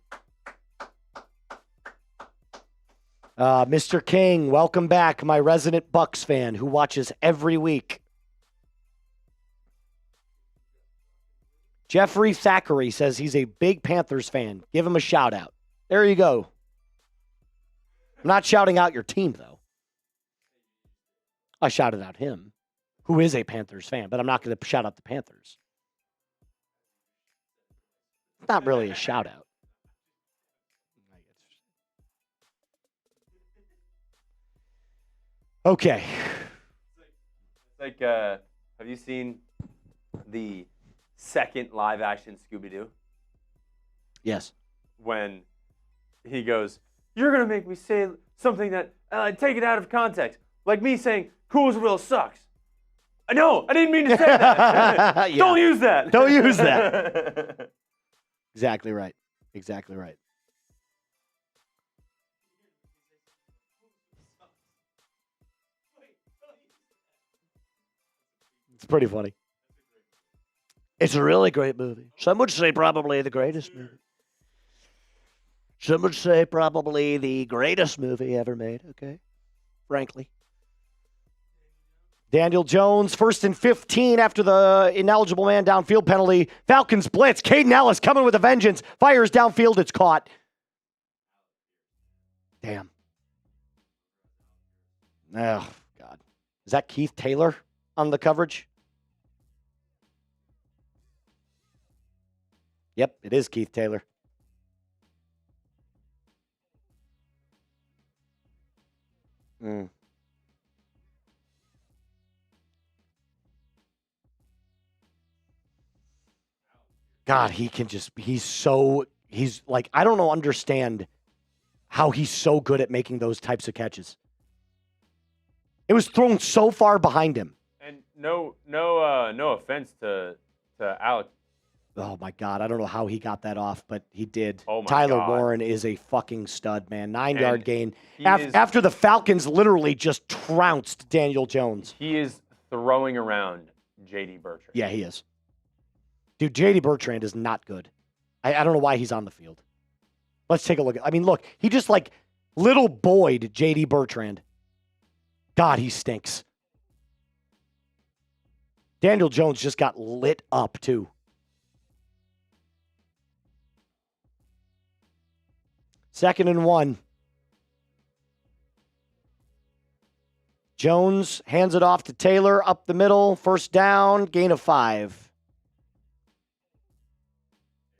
Mr. King, welcome back, my resident Bucks fan who watches every week. Jeffrey Thackeray says he's a big Panthers fan. Give him a shout out. There you go. I'm not shouting out your team, though. I shouted out him, who is a Panthers fan, but I'm not going to shout out the Panthers. It's not really a shout out. Okay. It's like, have you seen the second live-action Scooby-Doo? Yes. When he goes, "You're gonna make me say something that take it out of context, like me saying Coolsville sucks." I know, I didn't mean to say that. Yeah. Don't use that. Don't use that. Exactly right. Exactly right. It's pretty funny. It's a really great movie. Some would say probably the greatest movie. Some would say probably the greatest movie ever made, okay? Frankly. Daniel Jones, 1st and 15 after the ineligible man downfield penalty. Falcons blitz. Caden Ellis coming with a vengeance. Fires downfield. It's caught. Damn. Oh, God. Is that Keith Taylor on the coverage? Yep, it is Keith Taylor. God, he can just, he's like, I don't understand how he's so good at making those types of catches. It was thrown so far behind him. And no offense to Alec. Oh, my God. I don't know how he got that off, but he did. Oh, my Tyler God. Warren is a fucking stud, man. 9-yard gain. He After the Falcons literally just trounced Daniel Jones. He is throwing around J.D. Bertrand. Yeah, he is. Dude, J.D. Bertrand is not good. I don't know why he's on the field. Let's take a look. I mean, look, he just little boyed J.D. Bertrand. God, he stinks. Daniel Jones just got lit up, too. 2nd and 1. Jones hands it off to Taylor up the middle. 1st down, gain of 5.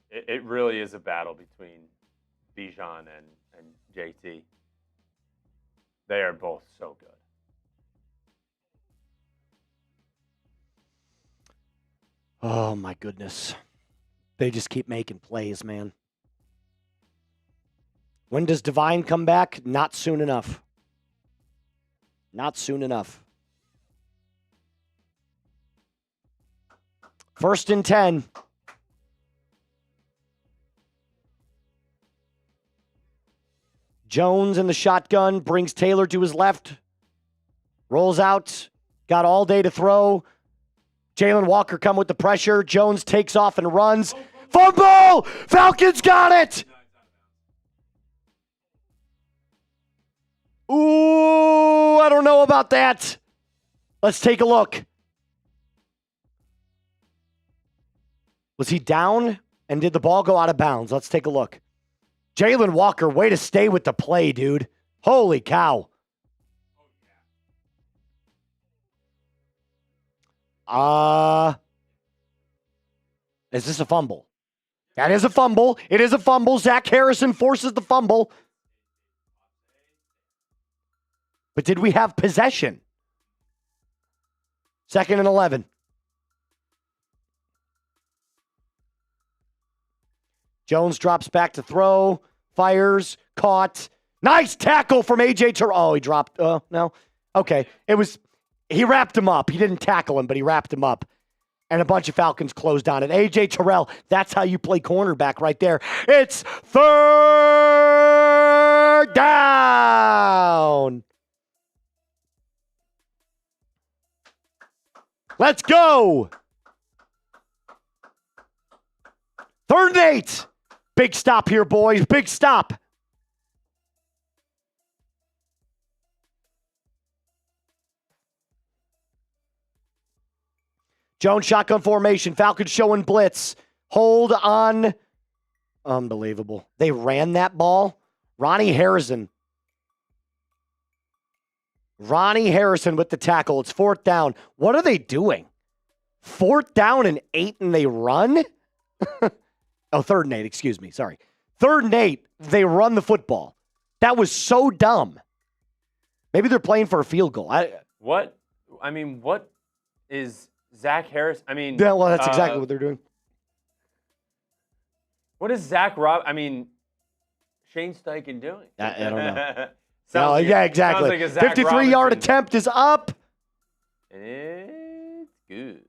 It really is a battle between Bijan and JT. They are both so good. Oh, my goodness. They just keep making plays, man. When does Divine come back? Not soon enough. Not soon enough. 1st and 10. Jones in the shotgun, brings Taylor to his left. Rolls out. Got all day to throw. Jalen Walker come with the pressure. Jones takes off and runs. Fumble! Falcons got it! Ooh, I don't know about that. Let's take a look. Was he down? And did the ball go out of bounds? Let's take a look. Jalen Walker, way to stay with the play, dude. Holy cow. Is this a fumble? That is a fumble. It is a fumble. Zach Harrison forces the fumble. But did we have possession? 2nd and 11. Jones drops back to throw. Fires. Caught. Nice tackle from A.J. Terrell. Oh, he dropped. No. Okay. He wrapped him up. He didn't tackle him, but he wrapped him up. And a bunch of Falcons closed on it. A.J. Terrell, that's how you play cornerback right there. It's 3rd down. Let's go. 3rd and 8. Big stop here, boys. Big stop. Jones shotgun formation. Falcons showing blitz. Hold on. Unbelievable. They ran that ball. Ronnie Harrison with the tackle. It's 4th down. What are they doing? 4th down and 8 and they run? 3rd and 8, excuse me. Sorry. 3rd and 8, they run the football. That was so dumb. Maybe they're playing for a field goal. What is Zach Harris. I mean, Yeah, well, that's exactly what they're doing. What is Shane Steichen doing? I don't know. Yeah, exactly. Sounds like a Zac 53-yard Robinson. attempt is up. It's good.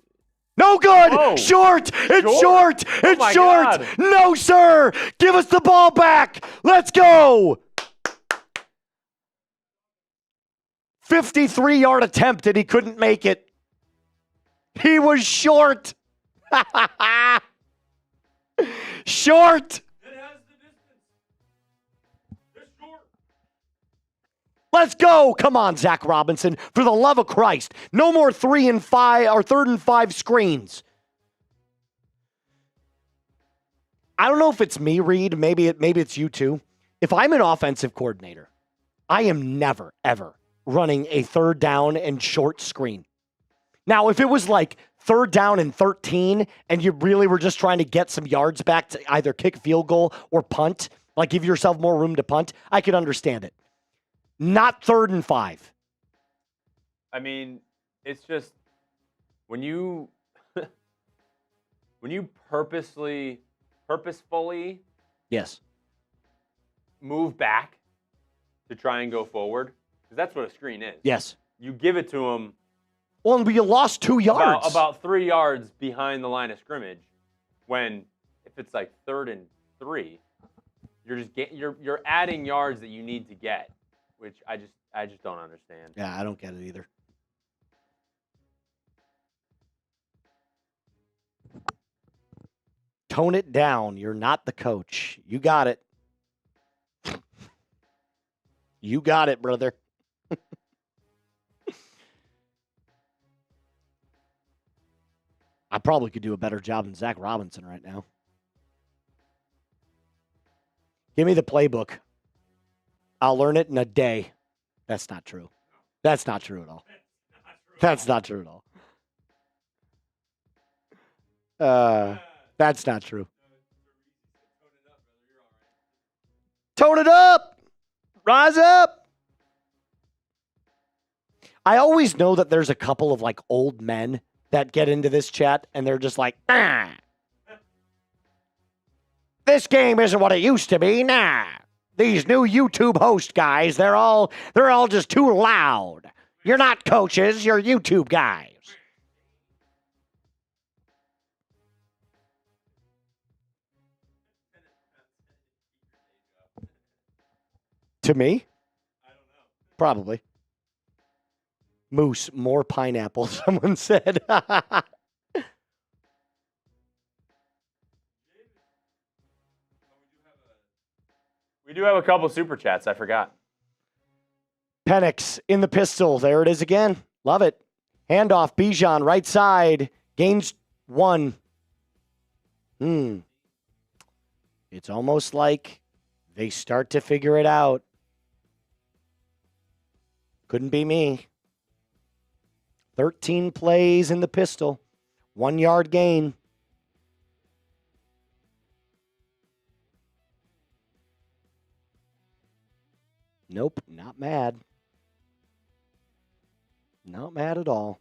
No good. Whoa. Short. It's short. It's my short. God. No, sir. Give us the ball back. Let's go. 53-yard attempt and he couldn't make it. He was short. Short. Let's go. Come on, Zac Robinson. For the love of Christ. No more 3 and 5 or 3rd and 5 screens. I don't know if it's me, Reed. Maybe it's you too. If I'm an offensive coordinator, I am never, ever running a 3rd down and short screen. Now, if it was like 3rd down and 13 and you really were just trying to get some yards back to either kick a field goal or punt, like give yourself more room to punt, I could understand it. Not 3rd and 5. I mean, it's just when you purposefully Yes. move back to try and go forward, because that's what a screen is. Yes. You give it to them. Well, and you lost 2 yards. About 3 yards behind the line of scrimmage. When if it's like 3rd and 3, you're adding yards that you need to get, which I just don't understand. Yeah, I don't get it either. Tone it down. You're not the coach. You got it. You got it, brother. I probably could do a better job than Zac Robinson right now. Give me the playbook. I'll learn it in a day. That's not true. That's not true at all. That's not true at all. That's not true. Tone it up. Rise up. I always know that there's a couple of like old men that get into this chat and they're just like, nah. This game isn't what it used to be. Nah. These new YouTube host guys, they're all just too loud. You're not coaches, you're YouTube guys. To me? I don't know. Probably. Moose, more pineapple, someone said. We do have a couple super chats. I forgot. Penix in the pistol. There it is again. Love it. Handoff. Bijan, right side. Gains 1. It's almost like they start to figure it out. Couldn't be me. 13 plays in the pistol. 1 yard gain. Nope, not mad. Not mad at all.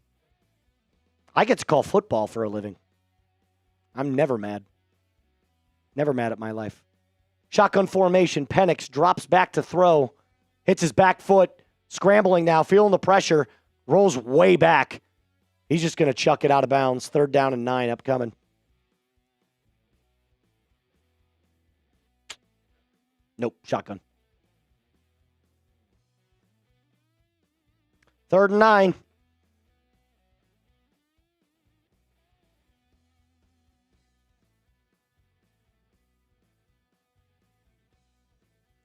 I get to call football for a living. I'm never mad. Never mad at my life. Shotgun formation. Penix drops back to throw. Hits his back foot. Scrambling now. Feeling the pressure. Rolls way back. He's just going to chuck it out of bounds. 3rd down and 9 upcoming. Nope. Shotgun. 3rd and 9.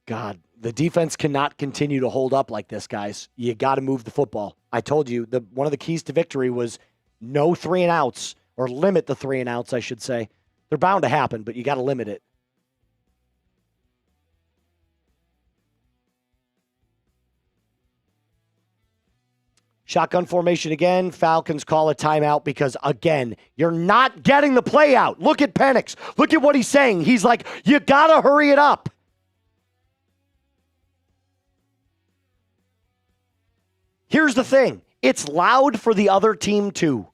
God, the defense cannot continue to hold up like this, guys. You got to move the football. I told you, one of the keys to victory was no 3 and outs, or limit the 3 and outs, I should say. They're bound to happen, but you got to limit it. Shotgun formation again. Falcons call a timeout because, again, you're not getting the play out. Look at Penix. Look at what he's saying. He's like, you got to hurry it up. Here's the thing. It's loud for the other team, too.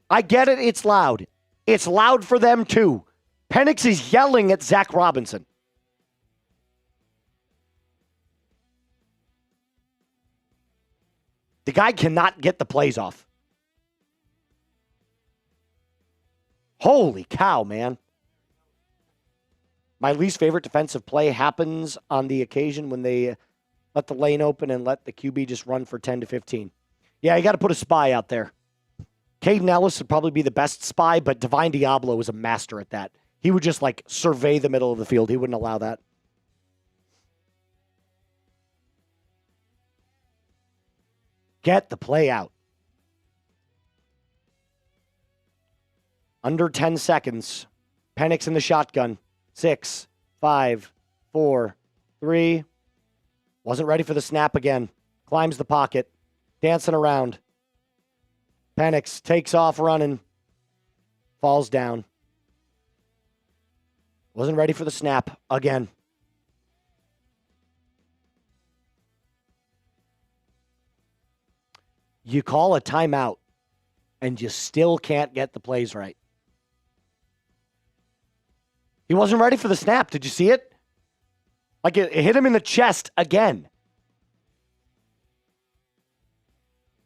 I get it. It's loud. It's loud for them, too. Penix is yelling at Zac Robinson. The guy cannot get the plays off. Holy cow, man. My least favorite defensive play happens on the occasion when they let the lane open and let the QB just run for 10 to 15. Yeah, you got to put a spy out there. Caden Ellis would probably be the best spy, but Divine Diablo was a master at that. He would just survey the middle of the field. He wouldn't allow that. Get the play out. Under 10 seconds. Penix in the shotgun. 6, 5, 4, 3. Wasn't ready for the snap again. Climbs the pocket. Dancing around. Penix takes off running. Falls down. Wasn't ready for the snap again. You call a timeout and you still can't get the plays right. He wasn't ready for the snap. Did you see it? It hit him in the chest again.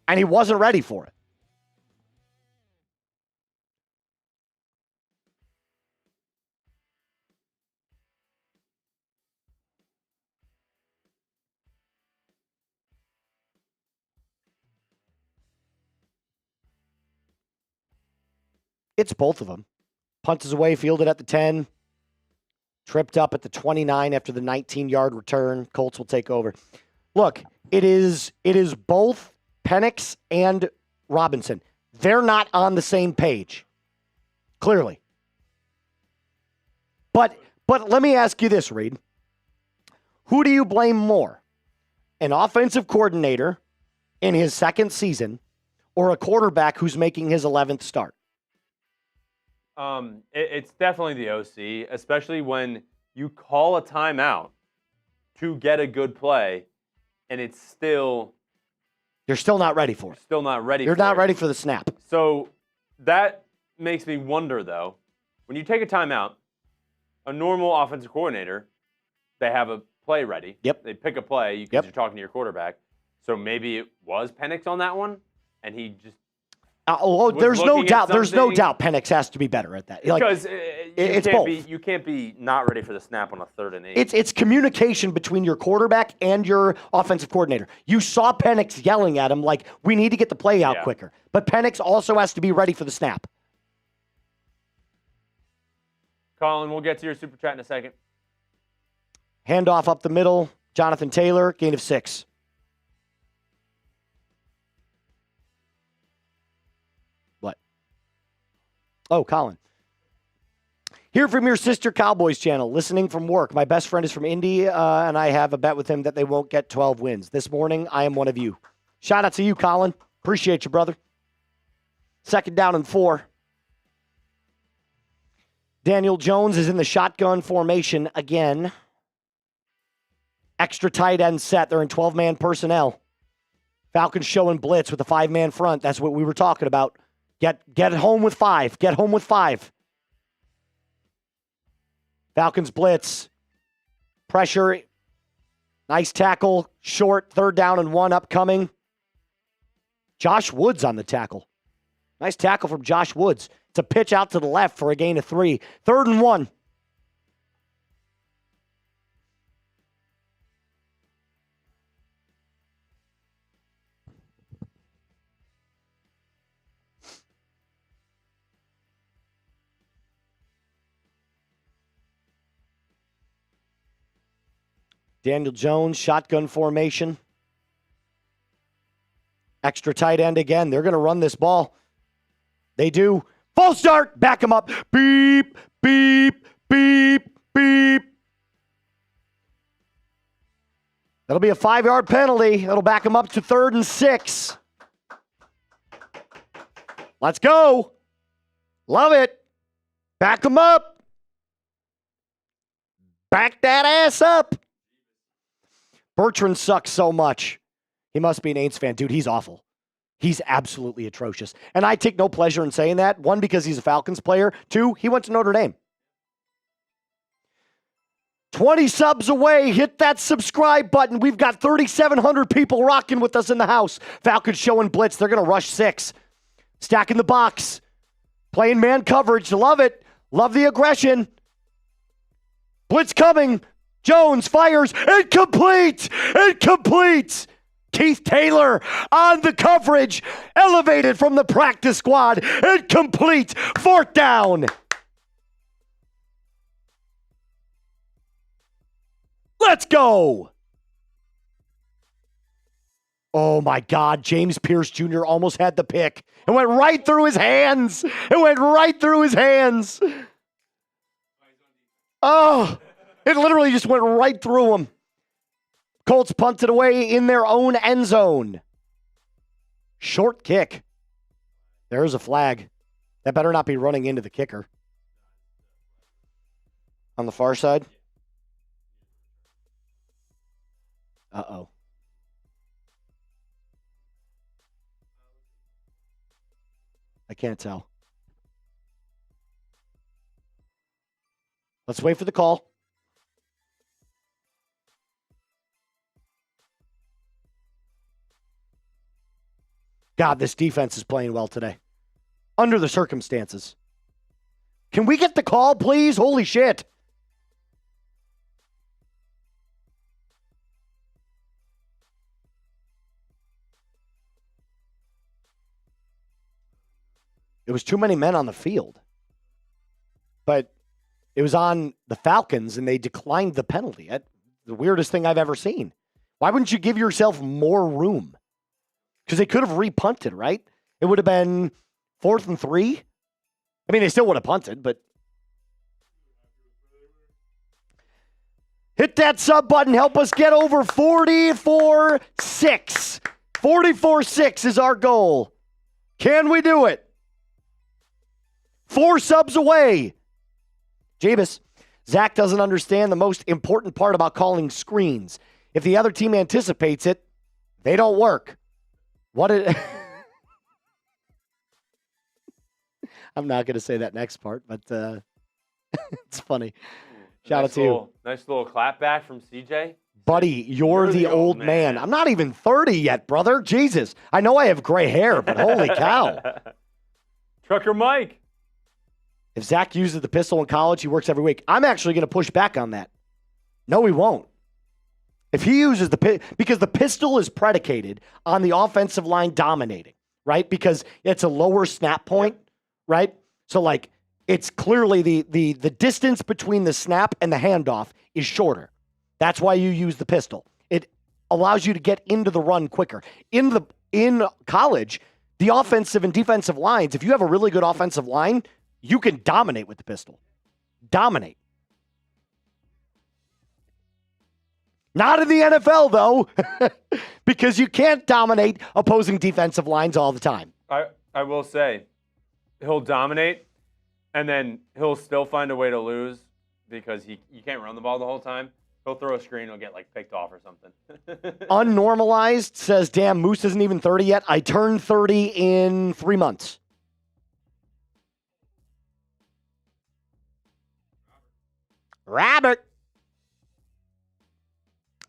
And he wasn't ready for it. It's both of them. Punt is away, fielded at the 10. Tripped up at the 29 after the 19-yard return. Colts will take over. Look, it is both Penix and Robinson. They're not on the same page. Clearly. But let me ask you this, Reed. Who do you blame more? An offensive coordinator in his second season or a quarterback who's making his 11th start? It's definitely the OC, especially when you call a timeout to get a good play, and it's still... You're still not ready for it. Still not ready You're not ready for the snap. So that makes me wonder, though, when you take a timeout, a normal offensive coordinator, they have a play ready. Yep. They pick a play because you're talking to your quarterback. So maybe it was Penix on that one, and he just... there's no doubt. There's no doubt Penix has to be better at that. Because it's both. You can't be not ready for the snap on a 3rd and 8. It's communication between your quarterback and your offensive coordinator. You saw Penix yelling at him like, we need to get the play out quicker. But Penix also has to be ready for the snap. Colin, we'll get to your super chat in a second. Handoff up the middle. Jonathan Taylor, gain of 6. Oh, Colin. Hear from your sister Cowboys channel, listening from work. My best friend is from Indy, and I have a bet with him that they won't get 12 wins. This morning, I am one of you. Shout out to you, Colin. Appreciate you, brother. 2nd down and 4. Daniel Jones is in the shotgun formation again. Extra tight end set. They're in 12-man personnel. Falcons showing blitz with a 5-man front. That's what we were talking about. Get home with 5. Get home with 5. Falcons blitz. Pressure. Nice tackle. Short. 3rd down and 1 upcoming. Josh Woods on the tackle. Nice tackle from Josh Woods. It's a pitch out to the left for a gain of 3. 3rd and 1. Daniel Jones, shotgun formation. Extra tight end again. They're going to run this ball. They do. False start. Back him up. Beep, beep, beep, beep. That'll be a 5-yard penalty. That'll back him up to 3rd and 6. Let's go. Love it. Back him up. Back that ass up. Bertrand sucks so much. He must be an Aints fan. Dude, he's awful. He's absolutely atrocious. And I take no pleasure in saying that. One, because he's a Falcons player. Two, he went to Notre Dame. 20 subs away. Hit that subscribe button. We've got 3,700 people rocking with us in the house. Falcons showing blitz. They're going to rush 6. Stacking the box. Playing man coverage. Love it. Love the aggression. Blitz coming. Jones fires. Incomplete. Incomplete. Keith Taylor on the coverage. Elevated from the practice squad. Incomplete. 4th down. Let's go. Oh, my God. James Pierce Jr. almost had the pick. It went right through his hands. It went right through his hands. Oh, it literally just went right through him. Colts punted away in their own end zone. Short kick. There's a flag. That better not be running into the kicker. On the far side. Uh-oh. I can't tell. Let's wait for the call. God, this defense is playing well today. Under the circumstances. Can we get the call, please? Holy shit. It was too many men on the field. But it was on the Falcons, and they declined the penalty. That's the weirdest thing I've ever seen. Why wouldn't you give yourself more room? Because they could have repunted, right? It would have been 4th and 3. I mean, they still would have punted, but... Hit that sub button. Help us get over 44-6. 44-6 is our goal. Can we do it? 4 subs away. Jabus, Zac doesn't understand the most important part about calling screens. If the other team anticipates it, they don't work. I'm not going to say that next part, but it's funny. Shout out to you. Nice little clap back from CJ. Buddy, you're the old man. I'm not even 30 yet, brother. Jesus. I know I have gray hair, but holy cow. Trucker Mike. If Zac uses the pistol in college, he works every week. I'm actually going to push back on that. No, he won't. If he uses because the pistol is predicated on the offensive line dominating, right? Because it's a lower snap point, right? So, like, it's clearly the distance between the snap and the handoff is shorter. That's why you use the pistol. It allows you to get into the run quicker. In college, the offensive and defensive lines, if you have a really good offensive line, you can dominate with the pistol. Dominate. Not in the NFL, though, because you can't dominate opposing defensive lines all the time. I will say, he'll dominate, and then he'll still find a way to lose because you can't run the ball the whole time. He'll throw a screen, he'll get, like, picked off or something. Unnormalized says, damn, Moose isn't even 30 yet. I turned 30 in 3 months. Robert.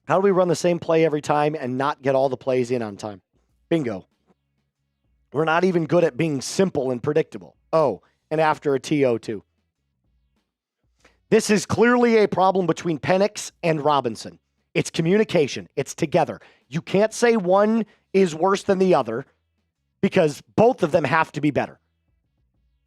How do we run the same play every time and not get all the plays in on time? Bingo. We're not even good at being simple and predictable. Oh, and after a TO too. This is clearly a problem between Penix and Robinson. It's communication. It's together. You can't say one is worse than the other because both of them have to be better.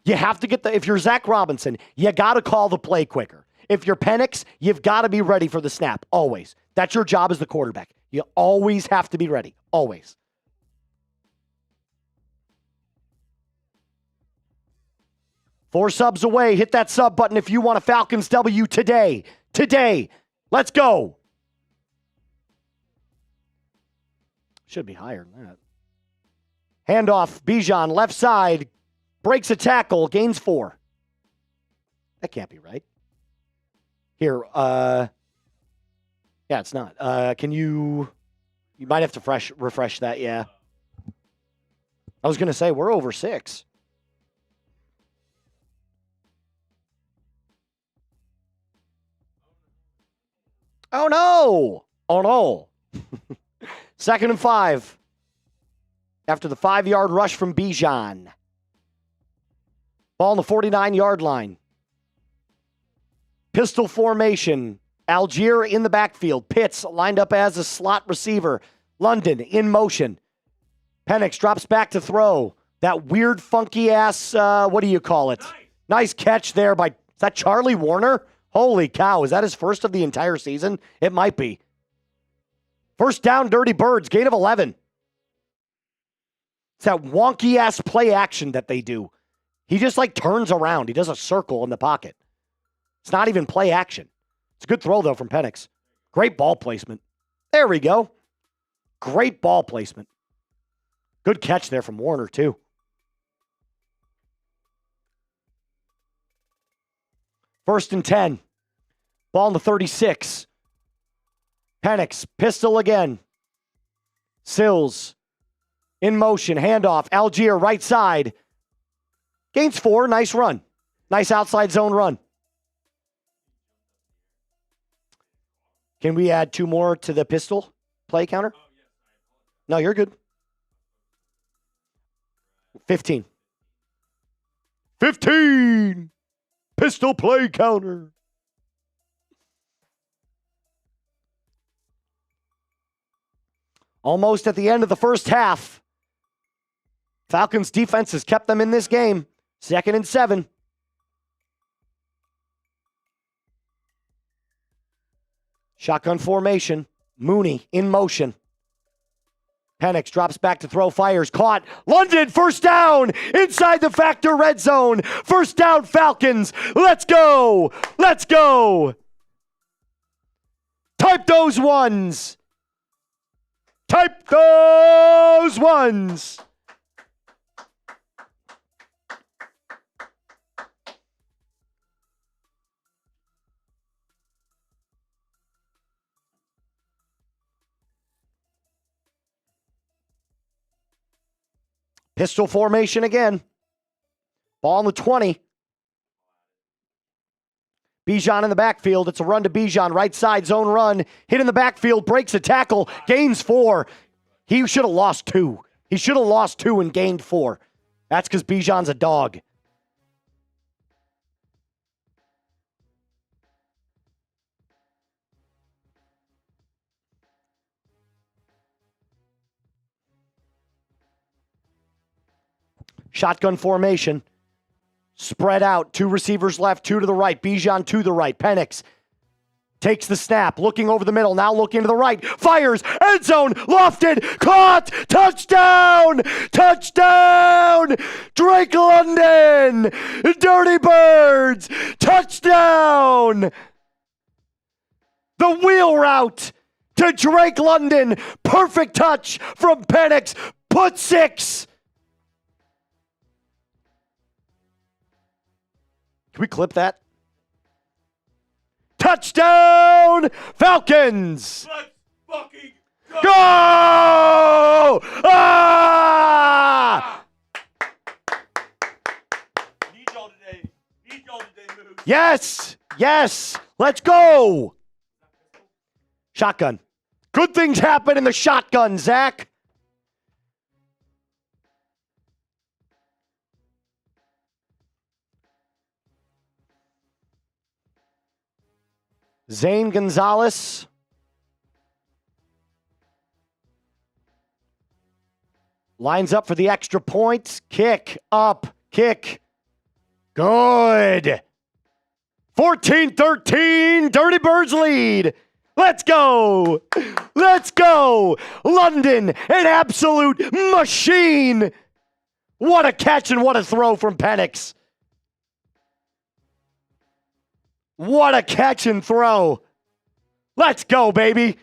You have to get if you're Zac Robinson, you got to call the play quicker. If you're Penix, you've got to be ready for the snap, always. That's your job as the quarterback. You always have to be ready, always. Four subs away. Hit that sub button if you want a Falcons W today. Today. Let's go. Should be higher than that. Handoff, Bijan, left side. Breaks a tackle, gains 4. That can't be right. Here, yeah, it's not. Can you might have to refresh that, yeah. I was going to say, we're over 6. Oh, no. Oh, no. 2nd and 5. After the 5-yard rush from Bijan. Ball on the 49-yard line. Pistol formation. Algier in the backfield. Pitts lined up as a slot receiver. London in motion. Penix drops back to throw. That weird, funky-ass, what do you call it? Nice catch there by, is that Charlie Warner? Holy cow, is that his first of the entire season? It might be. First down, Dirty Birds, gain of 11. It's that wonky-ass play action that they do. He just, turns around. He does a circle in the pocket. It's not even play action. It's a good throw, though, from Penix. Great ball placement. There we go. Great ball placement. Good catch there from Warner, too. First and 10. Ball on the 36. Penix, pistol again. Sills in motion, handoff. Algier, right side. Gains 4, nice run. Nice outside zone run. Can we add 2 more to the pistol play counter? No, you're good. 15. 15! Pistol play counter. Almost at the end of the first half. Falcons defense has kept them in this game. 2nd and 7. Shotgun formation. Mooney in motion. Penix drops back to throw, fires, caught. London, first down, inside the Factor red zone. First down, Falcons. Let's go. Let's go. Type those ones. Type those ones. Pistol formation again. Ball on the 20. Bijan in the backfield. It's a run to Bijan. Right side zone run. Hit in the backfield. Breaks a tackle. Gains 4. He should have lost 2. He should have lost 2 and gained 4. That's because Bijan's a dog. Shotgun formation. Spread out. 2 receivers left, 2 to the right. Bijan to the right. Penix takes the snap. Looking over the middle. Now looking to the right. Fires. End zone. Lofted. Caught. Touchdown. Touchdown. Drake London. Dirty Birds. Touchdown. The wheel route to Drake London. Perfect touch from Penix. Put 6. Can we clip that? Touchdown, Falcons! Let's fucking go! Go! Ah! Need y'all today. Need y'all today, Moose. Yes! Yes! Let's go! Shotgun. Good things happen in the shotgun, Zach. Zane Gonzalez. Lines up for the extra point. Kick. Up. Kick. Good. 14-13. Dirty Birds lead. Let's go. Let's go. London, an absolute machine. What a catch and what a throw from Penix. What a catch and throw. Let's go, baby.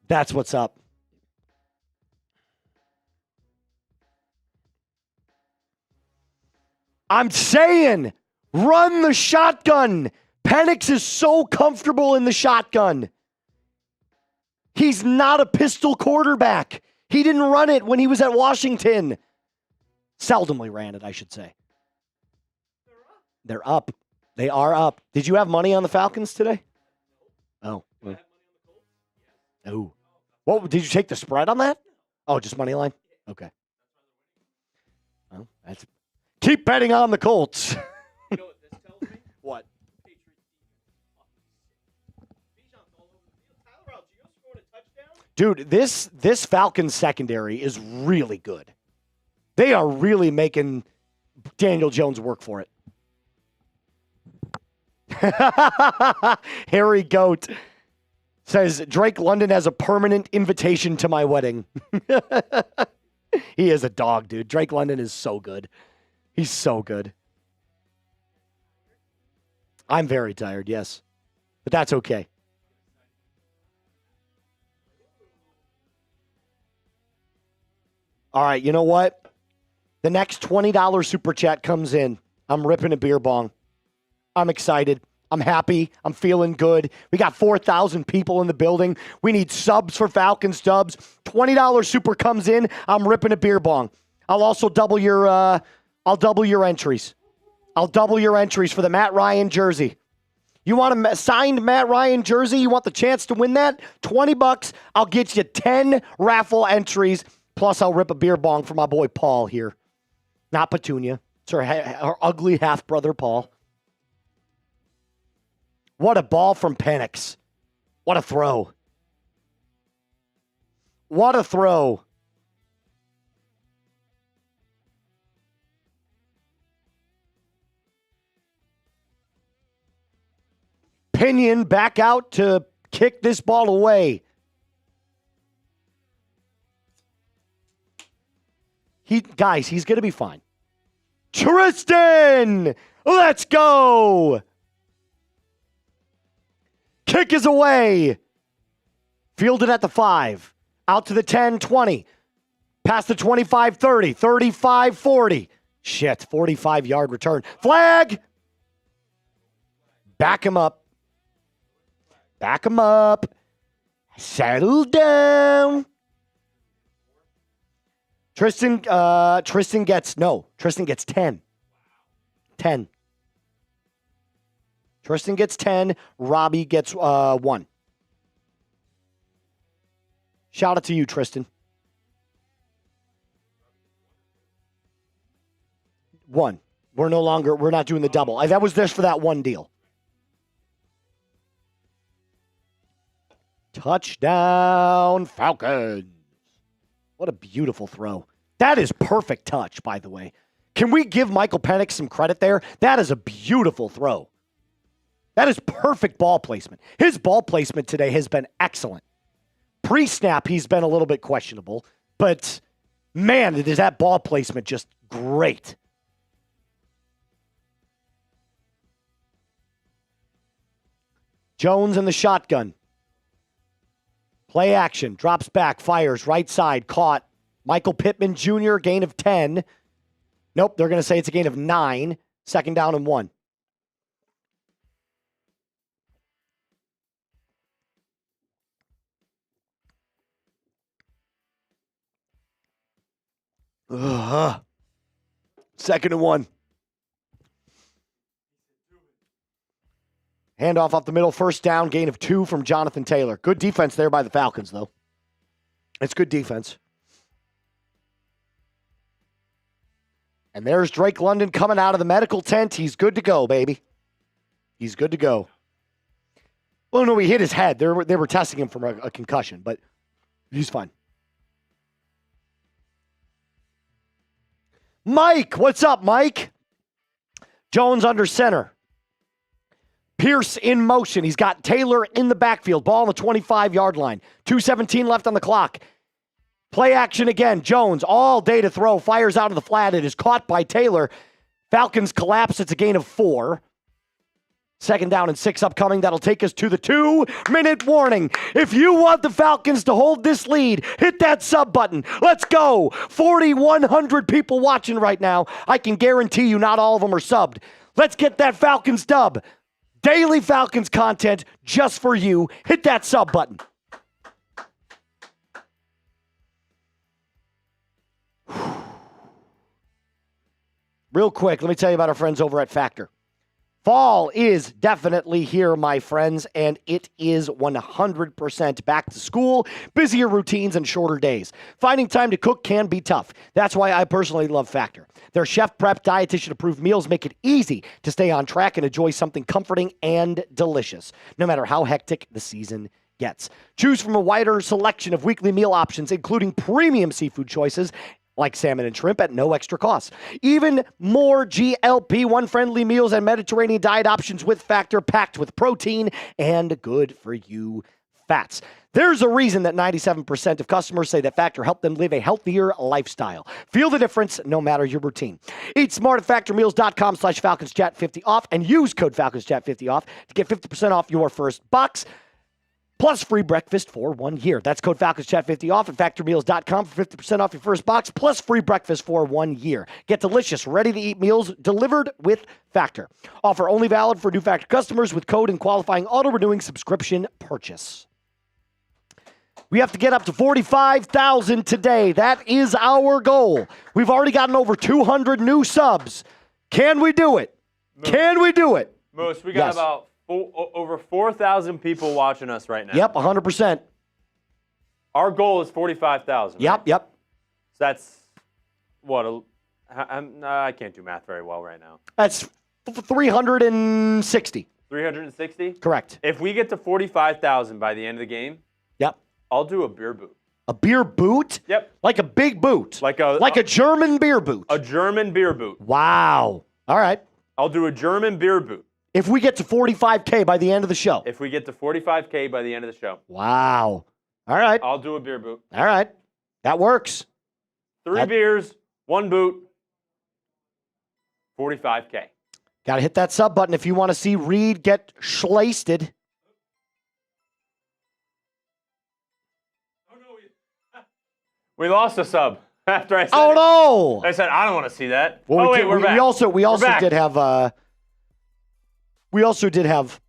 That's what's up. I'm saying, run the shotgun. Penix is so comfortable in the shotgun. He's not a pistol quarterback. He didn't run it when he was at Washington. Seldomly ran it, I should say. They're up. They are up. Did you have money on the Falcons today? Oh. Oh. What, did you take the spread on that? Oh, just money line? Okay. Well, that's keep betting on the Colts. You know what this tells me? What? Tyler Algier scored a touchdown? Dude, this Falcons secondary is really good. They are really making Daniel Jones work for it. Harry Goat says, Drake London has a permanent invitation to my wedding. He is a dog, dude. Drake London is so good. He's so good. I'm very tired, yes. But that's okay. All right, you know what? The next $20 super chat comes in. I'm ripping a beer bong. I'm excited. I'm happy. I'm feeling good. We got 4,000 people in the building. We need subs for Falcons dubs. $20 super comes in. I'm ripping a beer bong. I'll also double your entries. I'll double your entries for the Matt Ryan jersey. You want a signed Matt Ryan jersey? You want the chance to win that? $20. I'll get you 10 raffle entries. Plus, I'll rip a beer bong for my boy Paul here. Not Petunia. It's her ugly half-brother Paul. What a ball from Penix. What a throw. What a throw. Pinion back out to kick this ball away. Guys, he's going to be fine. Tristan! Let's go! Kick is away. Fielded at the 5. Out to the 10, 20. Past the 25, 30. 35, 40. Shit, 45-yard return. Flag! Back him up. Back him up. Settle down. Tristan gets 10. 10. Tristan gets 10. Robbie gets 1. Shout out to you, Tristan. 1. We're not doing the double. That was just for that one deal. Touchdown, Falcons. What a beautiful throw. That is perfect touch, by the way. Can we give Michael Penix some credit there? That is a beautiful throw. That is perfect ball placement. His ball placement today has been excellent. Pre-snap, he's been a little bit questionable, but man, is that ball placement just great. Jones in the shotgun. Play action, drops back, fires, right side, caught. Michael Pittman Jr., gain of 10. Nope, they're going to say it's a gain of 9. Second down and 1. Second and 1. Handoff off the middle, first down, gain of 2 from Jonathan Taylor. Good defense there by the Falcons, though. It's good defense. And there's Drake London coming out of the medical tent. He's good to go, baby. He's good to go. Well, no, he hit his head. They were testing him for a concussion, but he's fine. Mike, what's up, Mike? Jones under center. Pierce in motion. He's got Taylor in the backfield. Ball on the 25-yard line. 2:17 left on the clock. Play action again. Jones all day to throw. Fires out of the flat. It is caught by Taylor. Falcons collapse. It's a gain of 4. Second down and 6 upcoming. That'll take us to the 2-minute warning. If you want the Falcons to hold this lead, hit that sub button. Let's go. 4,100 people watching right now. I can guarantee you not all of them are subbed. Let's get that Falcons dub. Daily Falcons content just for you. Hit that sub button. Real quick, let me tell you about our friends over at Factor. Fall is definitely here, my friends, and it is 100% back to school, busier routines, and shorter days. Finding time to cook can be tough. That's why I personally love Factor. Their chef prep, dietitian-approved meals make it easy to stay on track and enjoy something comforting and delicious, no matter how hectic the season gets. Choose from a wider selection of weekly meal options, including premium seafood choices like salmon and shrimp at no extra cost. Even more GLP-1 friendly meals and Mediterranean diet options with Factor, packed with protein and good for you fats. There's a reason that 97% of customers say that Factor helped them live a healthier lifestyle. Feel the difference no matter your routine. Eat smart at factormeals.com/FalconsChat50 off and use code FalconsChat50 off to get 50% off your first box. Plus free breakfast for 1 year. That's code FalconsChat50 off at factormeals.com for 50% off your first box, plus free breakfast for 1 year. Get delicious, ready-to-eat meals delivered with Factor. Offer only valid for new Factor customers with code and qualifying auto-renewing subscription purchase. We have to get up to 45,000 today. That is our goal. We've already gotten over 200 new subs. Can we do it? Can we do it? Moose, we got about over 4,000 people watching us right now. Yep, 100%. Our goal is 45,000. Yep, right? yep. So that's what? I can't do math very well right now. That's 360. 360? Correct. If we get to 45,000 by the end of the game, Yep. I'll do a beer boot. A beer boot? Yep. Like a big boot. Like a German beer boot. A German beer boot. Wow. All right. I'll do a German beer boot. If we get to 45K by the end of the show. If we get to 45K by the end of the show. Wow. All right. I'll do a beer boot. All right. That works. 3 beers, 1 boot, 45K. Got to hit that sub button if you want to see Reed get schlasted. We lost a sub after I said Oh, no. I said, I don't want to see that. Well, we're back. We also back. did have we also did have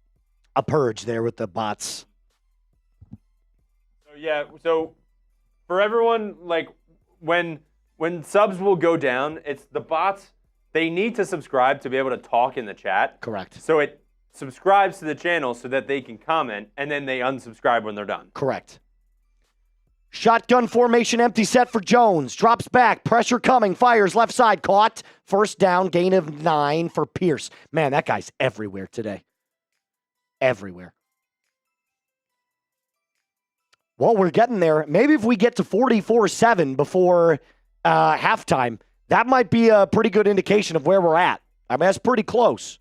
a purge there with the bots. So for everyone, like when subs will go down, it's the bots, they need to subscribe to be able to talk in the chat. Correct. So it subscribes to the channel so that they can comment, and then they unsubscribe when they're done. Correct. Shotgun formation, empty set for Jones. Drops back, pressure coming, fires left side, caught. First down, gain of 9 for Pierce. Man, that guy's everywhere today. Everywhere. Well, we're getting there. Maybe if we get to 44-7 before halftime, that might be a pretty good indication of where we're at. I mean, that's pretty close.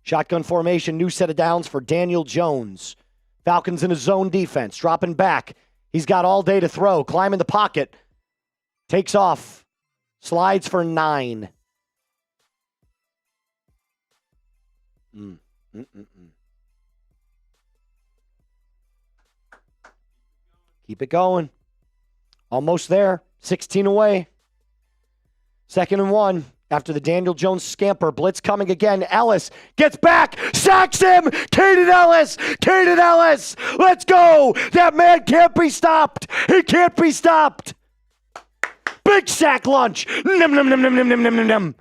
Shotgun formation, new set of downs for Daniel Jones. Falcons in a zone defense, dropping back. He's got all day to throw, climbing the pocket. Takes off, slides for 9. Keep it going. Almost there, 16 away. 2nd and 1. After the Daniel Jones scamper, blitz coming again. Ellis gets back, sacks him. Kaden Ellis, let's go. That man can't be stopped. He can't be stopped. Big sack lunch. Num, num, num, num, num, num, num, num.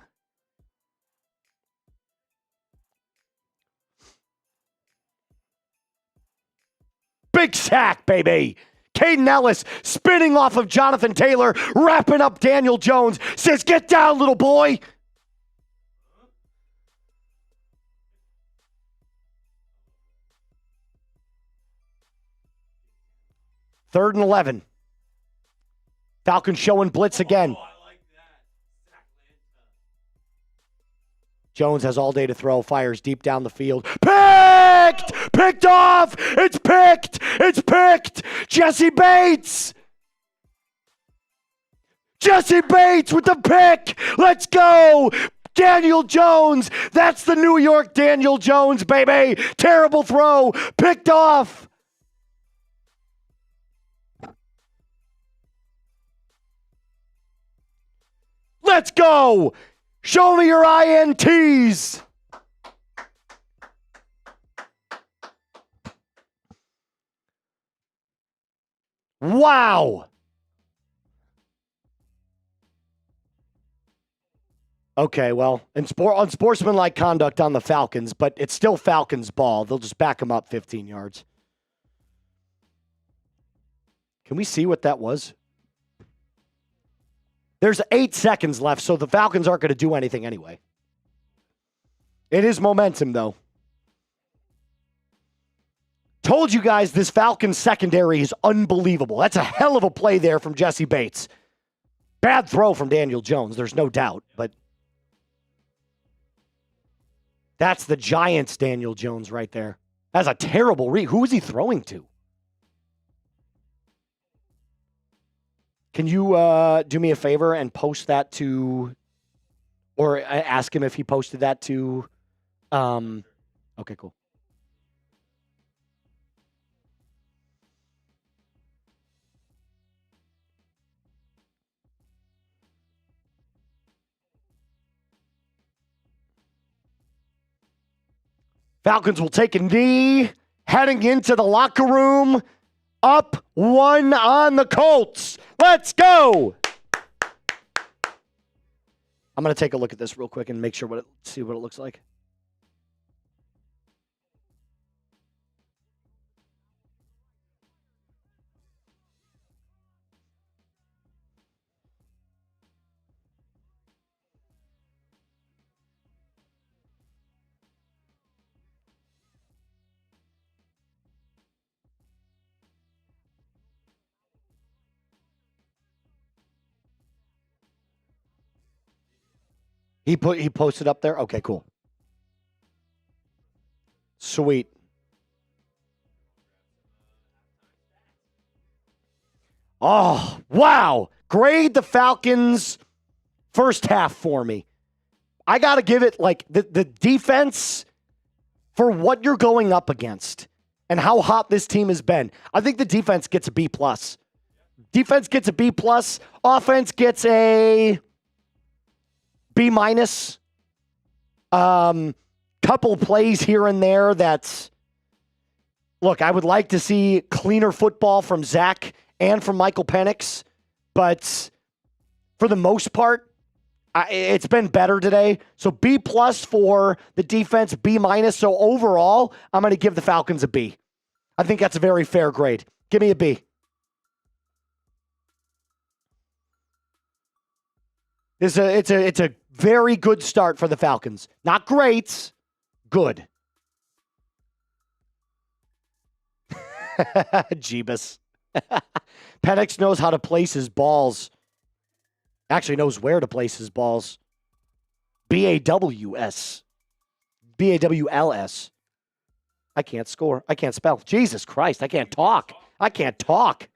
Big sack, baby. Kaden Ellis spinning off of Jonathan Taylor, wrapping up Daniel Jones, says, get down, little boy. Third and 11. Falcons showing blitz again. Jones has all day to throw, fires deep down the field. Picked off! It's picked! Jesse Bates with the pick! Let's go! Daniel Jones! That's the New York Daniel Jones, baby! Terrible throw! Picked off! Let's go. Show me your INTs. Wow. Okay, well, unsportsmanlike conduct on the Falcons, but it's still Falcons ball. They'll just back them up 15 yards. Can we see what that was? There's 8 seconds left, so the Falcons aren't going to do anything anyway. It is momentum, though. Told you guys this Falcons secondary is unbelievable. That's a hell of a play there from Jesse Bates. Bad throw from Daniel Jones, there's no doubt, but that's the Giants' Daniel Jones right there. That's a terrible read. Who is he throwing to? Can you do me a favor and post that to, or ask him if he posted that to, okay, cool. Falcons will take a knee, heading into the locker room. Up 1 on the Colts. Let's go. I'm going to take a look at this real quick and make sure see what it looks like. He posted up there? Okay, cool. Sweet. Oh, wow. Grade the Falcons first half for me. I got to give it like the defense for what you're going up against and how hot this team has been. I think the defense gets a B+. Defense gets a B+. Offense gets a B-. Couple plays here and there that's, look, I would like to see cleaner football from Zac and from Michael Penix, but for the most part, it's been better today. So B+ for the defense, B-. So overall, I'm going to give the Falcons a B. I think that's a very fair grade. Give me a B. It's a very good start for the Falcons. Not great, good. Jeebus. Penix knows how to place his balls. Actually knows where to place his balls. B-A-W-S. B-A-W-L-S. I can't score. I can't spell. Jesus Christ, I can't talk. I can't talk.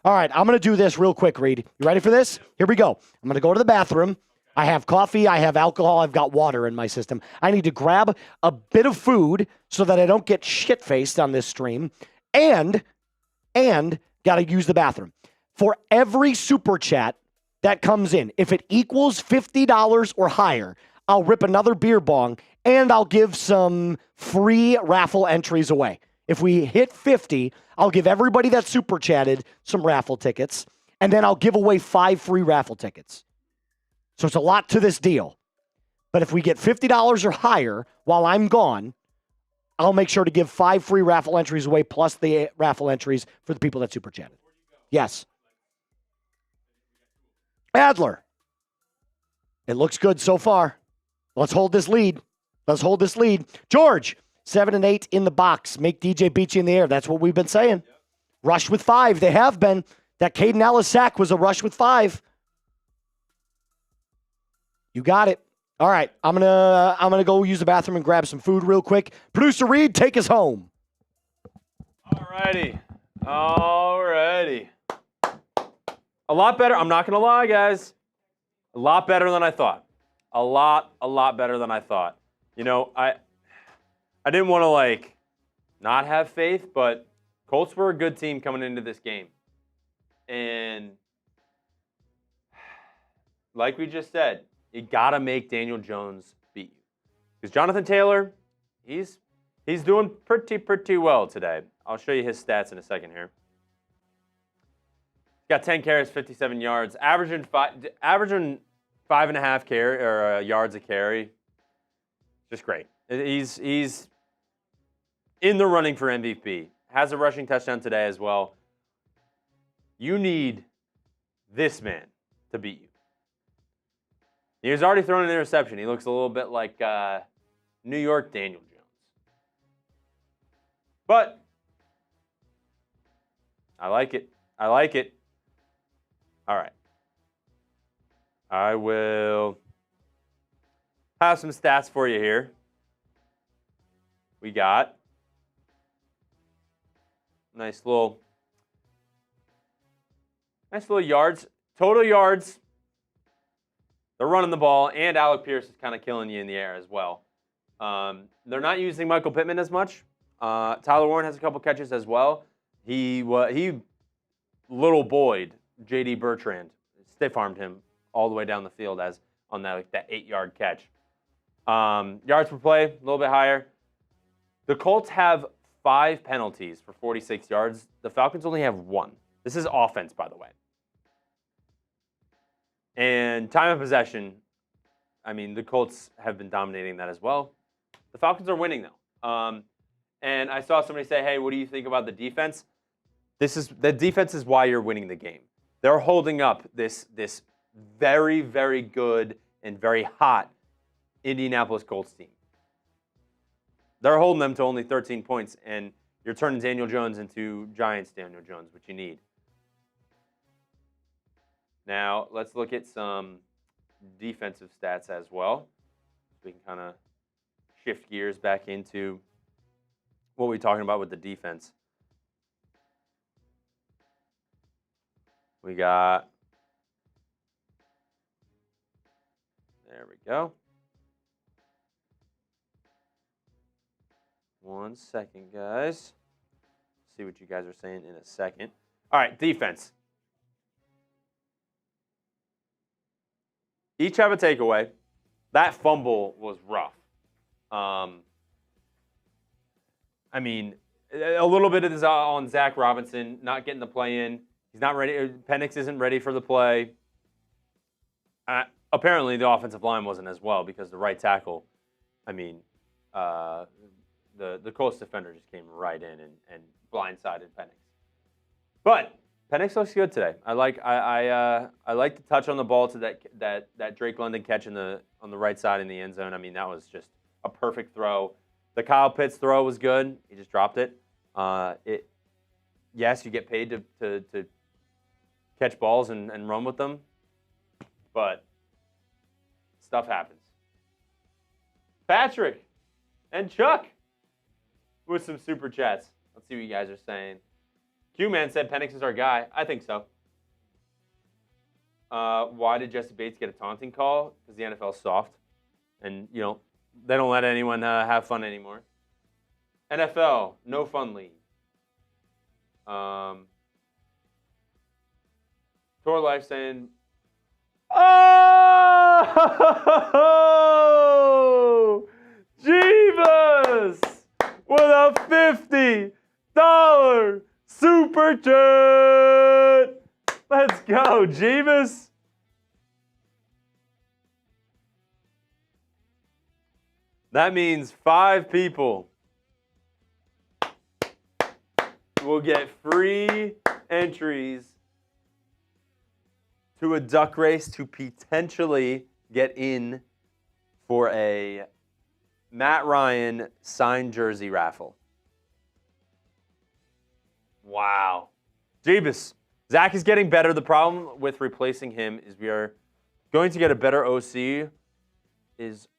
All right, I'm going to do this real quick, Reed. You ready for this? Here we go. I'm going to go to the bathroom. I have coffee. I have alcohol. I've got water in my system. I need to grab a bit of food so that I don't get shit-faced on this stream. And got to use the bathroom. For every super chat that comes in, if it equals $50 or higher, I'll rip another beer bong and I'll give some free raffle entries away. If we hit 50, I'll give everybody that super chatted some raffle tickets, and then I'll give away 5 free raffle tickets. So it's a lot to this deal. But if we get $50 or higher while I'm gone, I'll make sure to give 5 free raffle entries away plus the raffle entries for the people that super chatted. Yes. Adler. It looks good so far. Let's hold this lead. George, 7 and 8 in the box. Make DJ beat you in the air. That's what we've been saying. Yep. Rush with 5. They have been. That Caden Ellis sack was a rush with 5. You got it. All right, I'm gonna go use the bathroom and grab some food real quick. Producer Reed, take us home. Alrighty. A lot better. I'm not gonna lie, guys. A lot better than I thought. A lot better than I thought. You know, I didn't want to not have faith, but Colts were a good team coming into this game, and like we just said, you got to make Daniel Jones beat you. Because Jonathan Taylor, he's doing pretty well today. I'll show you his stats in a second here. He's got 10 carries, 57 yards, averaging 5.5 yards a carry. Just great. He's in the running for MVP. Has a rushing touchdown today as well. You need this man to beat you. He's already thrown an interception. He looks a little bit like New York Daniel Jones. But I like it. I like it. All right. I will have some stats for you here. We got nice little yards, total yards. They're running the ball, and Alec Pierce is kind of killing you in the air as well. They're not using Michael Pittman as much. Tyler Warren has a couple catches as well. He little Boyd, J.D. Bertrand, stiff-armed him all the way down the field as on that 8-yard catch. Yards per play, a little bit higher. The Colts have 5 penalties for 46 yards. The Falcons only have 1. This is offense, by the way. And time of possession, I mean, the Colts have been dominating that as well. The Falcons are winning, though. And I saw somebody say, hey, what do you think about the defense? The defense is why you're winning the game. They're holding up this very, very good and very hot Indianapolis Colts team. They're holding them to only 13 points, and you're turning Daniel Jones into Giants Daniel Jones, which you need. Now, let's look at some defensive stats as well. We can kind of shift gears back into what we're talking about with the defense. We got, there we go. 1 second, guys. See what you guys are saying in a second. All right, defense. Each have a takeaway. That fumble was rough. I mean, a little bit of this on Zac Robinson, not getting the play in. He's not ready. Penix isn't ready for the play. Apparently, the offensive line wasn't as well because the right tackle, I mean, the Colts defender just came right in and blindsided Penix. But Penix looks good today. I like the touch on the ball to that Drake London catch on the right side in the end zone. I mean, that was just a perfect throw. The Kyle Pitts throw was good. He just dropped it. Yes, you get paid to catch balls and run with them, but stuff happens. Patrick and Chuck with some super chats. Let's see what you guys are saying. Q-Man said Penix is our guy. I think so. Why did Jesse Bates get a taunting call? Because the NFL's soft. And, you know, they don't let anyone have fun anymore. NFL, no fun league. Tour Life saying, oh! Jeebus! With a $50 super chat! Let's go, Jeebus! That means 5 people will get free entries to a duck race to potentially get in for a Matt Ryan signed jersey raffle. Wow. Jeebus. Zach is getting better. The problem with replacing him is we are going to get a better OC.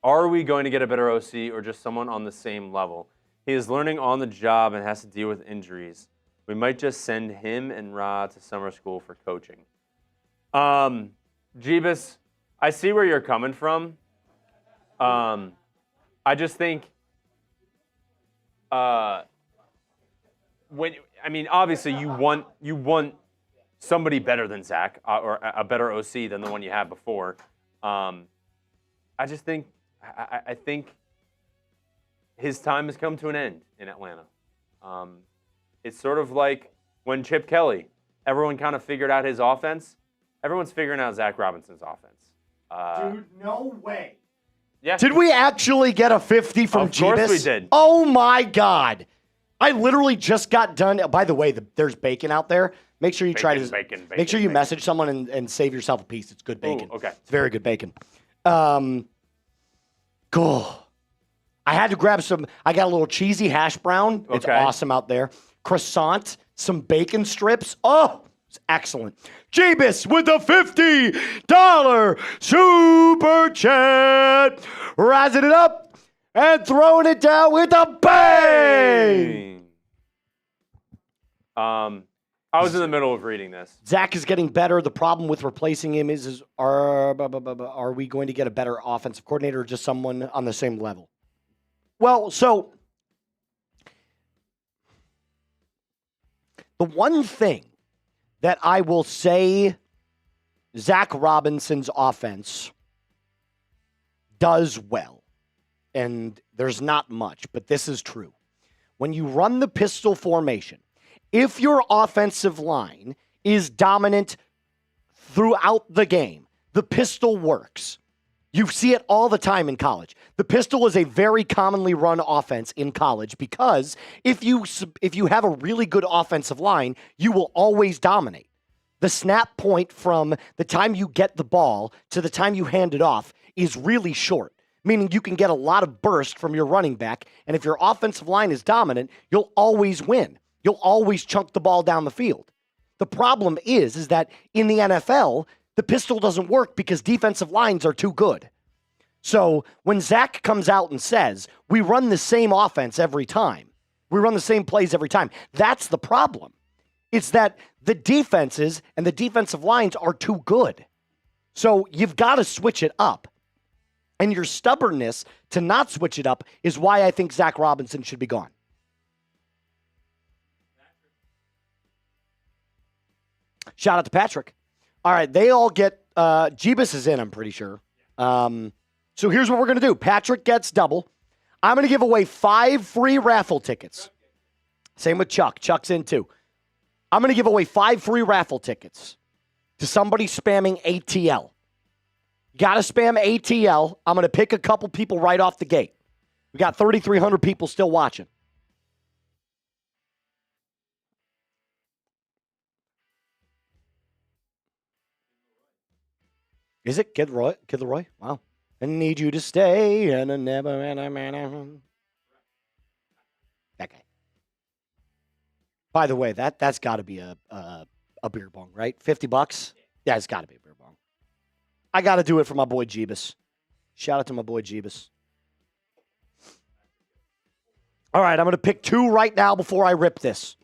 Are we going to get a better OC or just someone on the same level? He is learning on the job and has to deal with injuries. We might just send him and Ra to summer school for coaching. Jeebus, I see where you're coming from. I just think obviously you want somebody better than Zac or a better OC than the one you had before. I just think I think his time has come to an end in Atlanta. It's sort of like when Chip Kelly, everyone kind of figured out his offense. Everyone's figuring out Zac Robinson's offense. Dude, no way. Yeah. Did we actually get a 50 from Jeebus? Of course we did. Oh, my God. I literally just got done. By the way, there's bacon out there. Make sure you make sure you message someone and save yourself a piece. It's good bacon. Ooh, okay. It's very good bacon. Cool. I had to grab some. I got a little cheesy hash brown. It's awesome out there. Croissant, some bacon strips. Oh, it's excellent. Jeebus with a $50 super chat. Rising it up and throwing it down with a bang. I was in the middle of reading this. Zac is getting better. The problem with replacing him is are we going to get a better offensive coordinator or just someone on the same level? Well, so the one thing that I will say Zac Robinson's offense does well, and there's not much, but this is true. When you run the pistol formation, if your offensive line is dominant throughout the game, the pistol works. You see it all the time in college. The pistol is a very commonly run offense in college because if you have a really good offensive line, you will always dominate. The snap point from the time you get the ball to the time you hand it off is really short, meaning you can get a lot of burst from your running back, and if your offensive line is dominant, you'll always win. You'll always chunk the ball down the field. The problem is that in the NFL, the pistol doesn't work because defensive lines are too good. So when Zac comes out and says, we run the same offense every time, we run the same plays every time, that's the problem. It's that the defenses and the defensive lines are too good. So you've got to switch it up. And your stubbornness to not switch it up is why I think Zac Robinson should be gone. Shout out to Patrick. All right, they all get, Jeebus is in, I'm pretty sure. So here's what we're going to do. Patrick gets double. I'm going to give away 5 free raffle tickets. Same with Chuck. Chuck's in too. I'm going to give away 5 free raffle tickets to somebody spamming ATL. Got to spam ATL. I'm going to pick a couple people right off the gate. We got 3,300 people still watching. Is it Kid Leroy? Wow. I need you to stay and a never. That guy. By the way, that's got to be a beer bong, right? $50? Yeah, it's got to be a beer bong. I got to do it for my boy Jeebus. Shout out to my boy Jeebus. All right, I'm going to pick 2 right now before I rip this.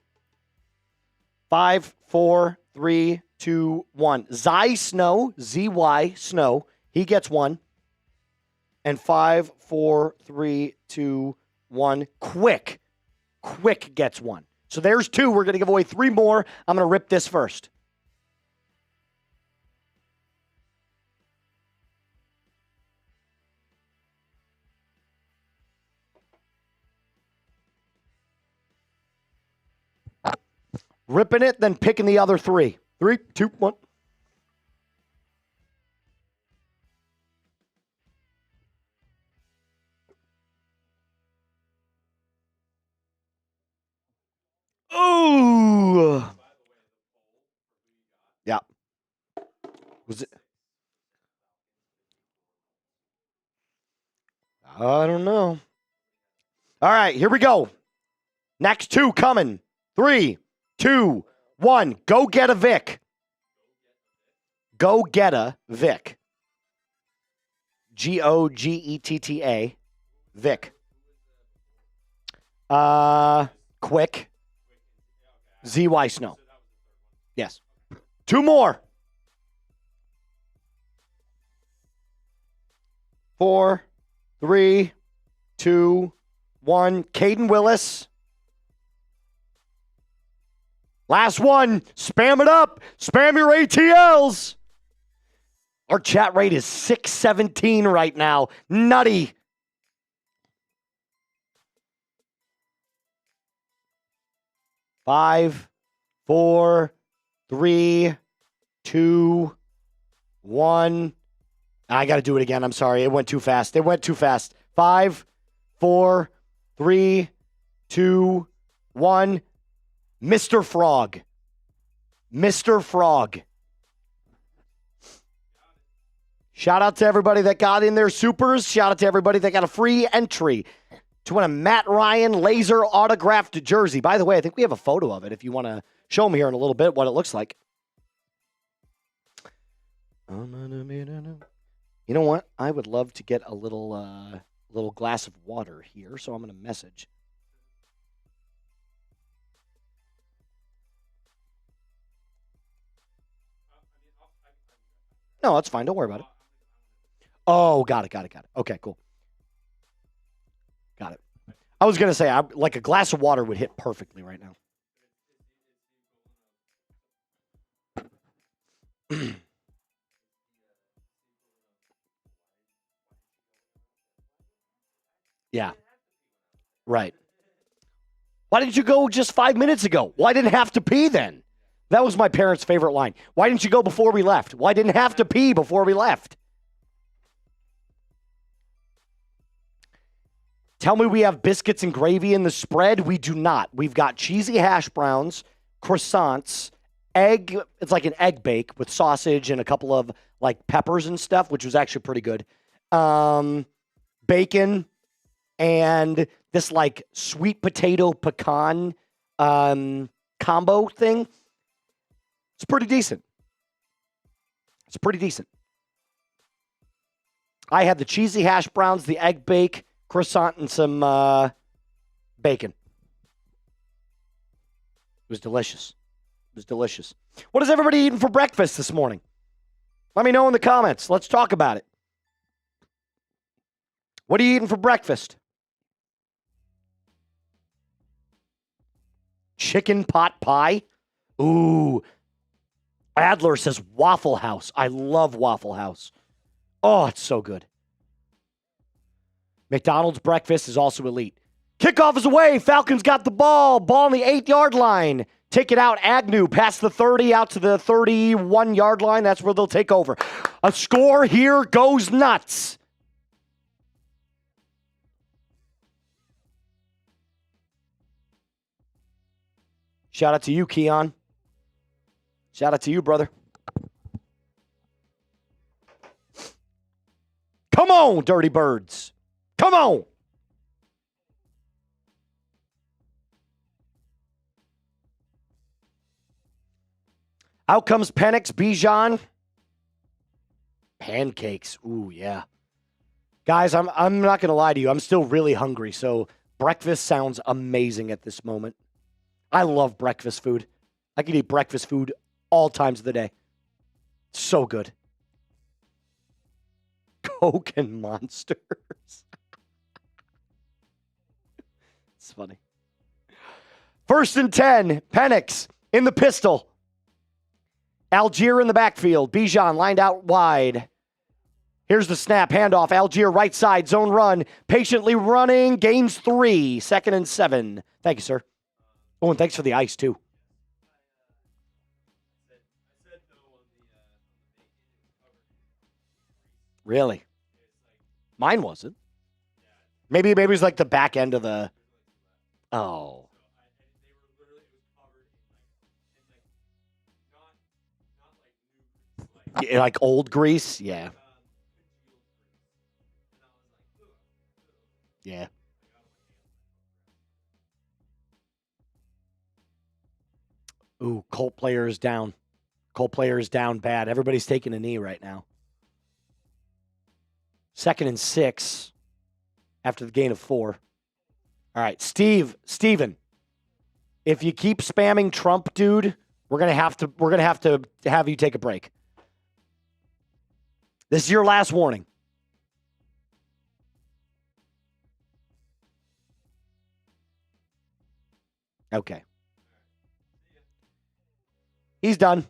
5, 4, 3, 2, 1. Zy Snow, Z-Y Snow, he gets 1. And 5, 4, 3, 2, 1. Quick gets 1. So there's 2. We're going to give away 3 more. I'm going to rip this first. Ripping it, then picking the other 3. 3, 2, 1. Ooh. Yeah. Was it? I don't know. All right, here we go. Next 2 coming. 3, 2, 1. Go get a Vic. Go get a Vic. Goggetta. Vic. Quick. ZY Snow. Yes. 2 more. 4, 3, 2, 1. Caden Willis. Last one. Spam it up. Spam your ATLs. Our chat rate is 617 right now. Nutty. Five, four, three, two, one. I got to do it again. I'm sorry. It went too fast. 5, 4, 3, 2, 1. Mr. Frog. Mr. Frog. Shout out to everybody that got in their supers. Shout out to everybody that got a free entry to win a Matt Ryan laser autographed jersey. By the way, I think we have a photo of it if you want to show me here in a little bit what it looks like. You know what? I would love to get a little glass of water here, so I'm going to message. No, that's fine. Don't worry about it. Oh, got it. Okay, cool. Got it. I was going to say, like a glass of water would hit perfectly right now. Yeah. Right. Why didn't you go just 5 minutes ago? Well, I didn't have to pee then. That was my parents' favorite line. Why didn't you go before we left? Well, I didn't have to pee before we left. Tell me we have biscuits and gravy in the spread. We do not. We've got cheesy hash browns, croissants, egg. It's like an egg bake with sausage and a couple of like peppers and stuff, which was actually pretty good. Bacon and this like sweet potato pecan combo thing. It's pretty decent. I had the cheesy hash browns, the egg bake, croissant, and some bacon. It was delicious. What is everybody eating for breakfast this morning? Let me know in the comments. Let's talk about it. What are you eating for breakfast? Chicken pot pie? Ooh. Adler says Waffle House. I love Waffle House. Oh, it's so good. McDonald's breakfast is also elite. Kickoff is away. Falcons got the ball. Ball on the 8-yard line. Take it out. Agnew past the 30 out to the 31-yard line. That's where they'll take over. A score here goes nuts. Shout out to you, Keon. Shout out to you, brother. Come on, Dirty Birds. Come on. Out comes Penix, Bijan. Pancakes. Ooh, yeah. Guys, I'm not going to lie to you. I'm still really hungry, so breakfast sounds amazing at this moment. I love breakfast food. I could eat breakfast food all times of the day. So good. Coke and Monsters. It's funny. 1st and 10. Penix in the pistol. Algier in the backfield. Bijan lined out wide. Here's the snap. Handoff. Algier right side. Zone run. Patiently running. Gains 3. 2nd and 7. Thank you, sir. Oh, and thanks for the ice, too. Really? Mine wasn't. Maybe it was like the back end of the... Oh. Yeah, like old grease? Yeah. Yeah. Ooh, Colt player is down. Colt player is down bad. Everybody's taking a knee right now. 2nd and 6 after the gain of 4. All right, Steven, if you keep spamming Trump, dude, we're gonna have to have you take a break. This is your last warning. Okay. He's done.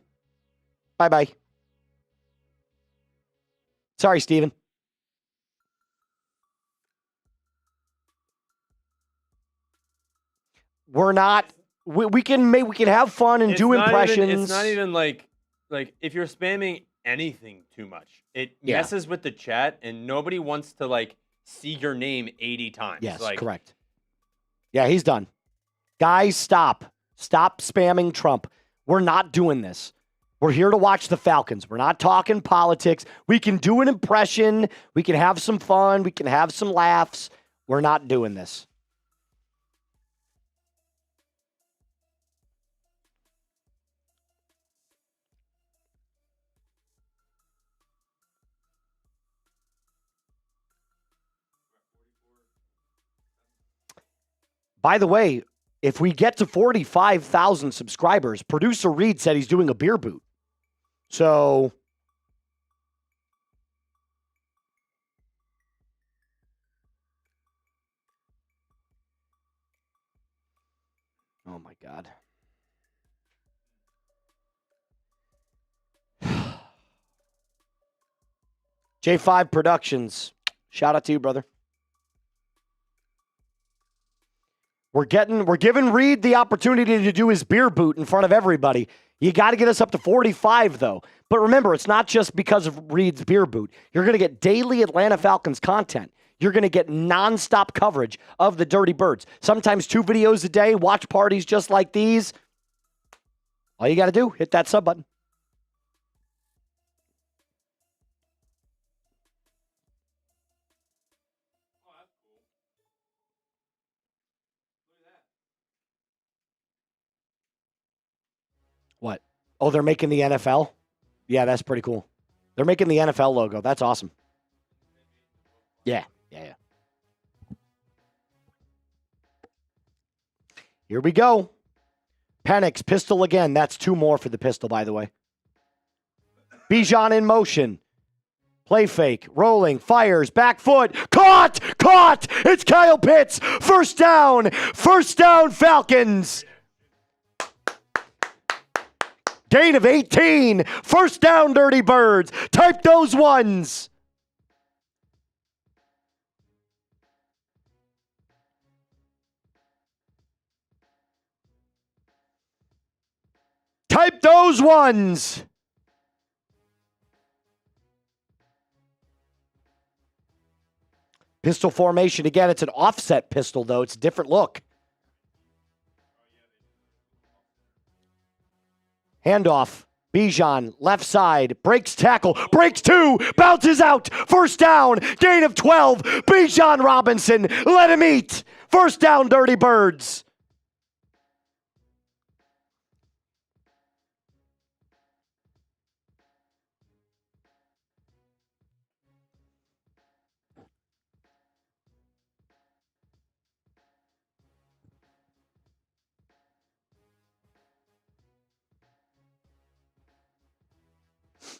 Bye-bye. Sorry, Steven. We're not. We can have fun and do impressions. It's not even like if you're spamming anything too much, it messes with the chat, and nobody wants to like see your name 80 times. Yes, like, correct. Yeah, he's done. Guys, stop. Stop spamming Trump. We're not doing this. We're here to watch the Falcons. We're not talking politics. We can do an impression. We can have some fun. We can have some laughs. We're not doing this. By the way, if we get to 45,000 subscribers, producer Reed said he's doing a beer boot. So, oh my God. J5 Productions. Shout out to you, brother. We're giving Reed the opportunity to do his beer boot in front of everybody. You got to get us up to 45, though. But remember, it's not just because of Reed's beer boot. You're going to get daily Atlanta Falcons content. You're going to get nonstop coverage of the Dirty Birds. Sometimes 2 videos a day, watch parties just like these. All you got to do, hit that sub button. What? Oh, they're making the NFL? Yeah, that's pretty cool. They're making the NFL logo. That's awesome. Yeah. Here we go. Penix, pistol again. That's 2 more for the pistol, by the way. Bijan in motion. Play fake. Rolling. Fires. Back foot. Caught! It's Kyle Pitts. First down, Falcons. Gain of 18. First down, Dirty Birds. Type those ones. Type those ones. Pistol formation. Again, it's an offset pistol, though. It's a different look. Handoff. Bijan, left side, breaks tackle, breaks 2, bounces out, first down, gain of 12. Bijan Robinson, let him eat. First down, Dirty Birds.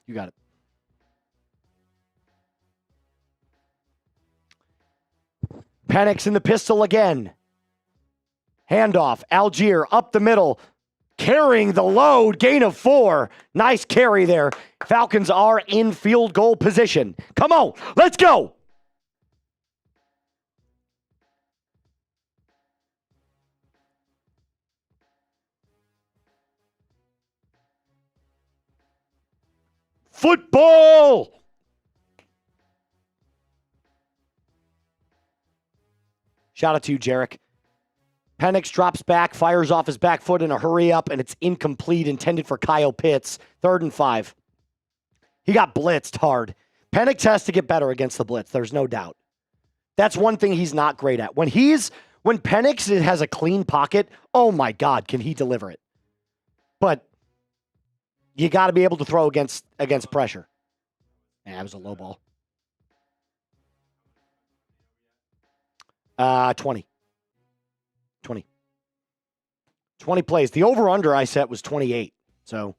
You got it. Penix in the pistol again. Handoff. Algier up the middle. Carrying the load. Gain of 4. Nice carry there. Falcons are in field goal position. Come on. Let's go. Football! Shout out to you, Jarek. Penix drops back, fires off his back foot in a hurry up, and it's incomplete, intended for Kyle Pitts. 3rd and 5. He got blitzed hard. Penix has to get better against the blitz. There's no doubt. That's one thing he's not great at. When Penix has a clean pocket, oh my God, can he deliver it? But you got to be able to throw against pressure. Yeah, it was a low ball. 20 plays. The over-under I set was 28. So,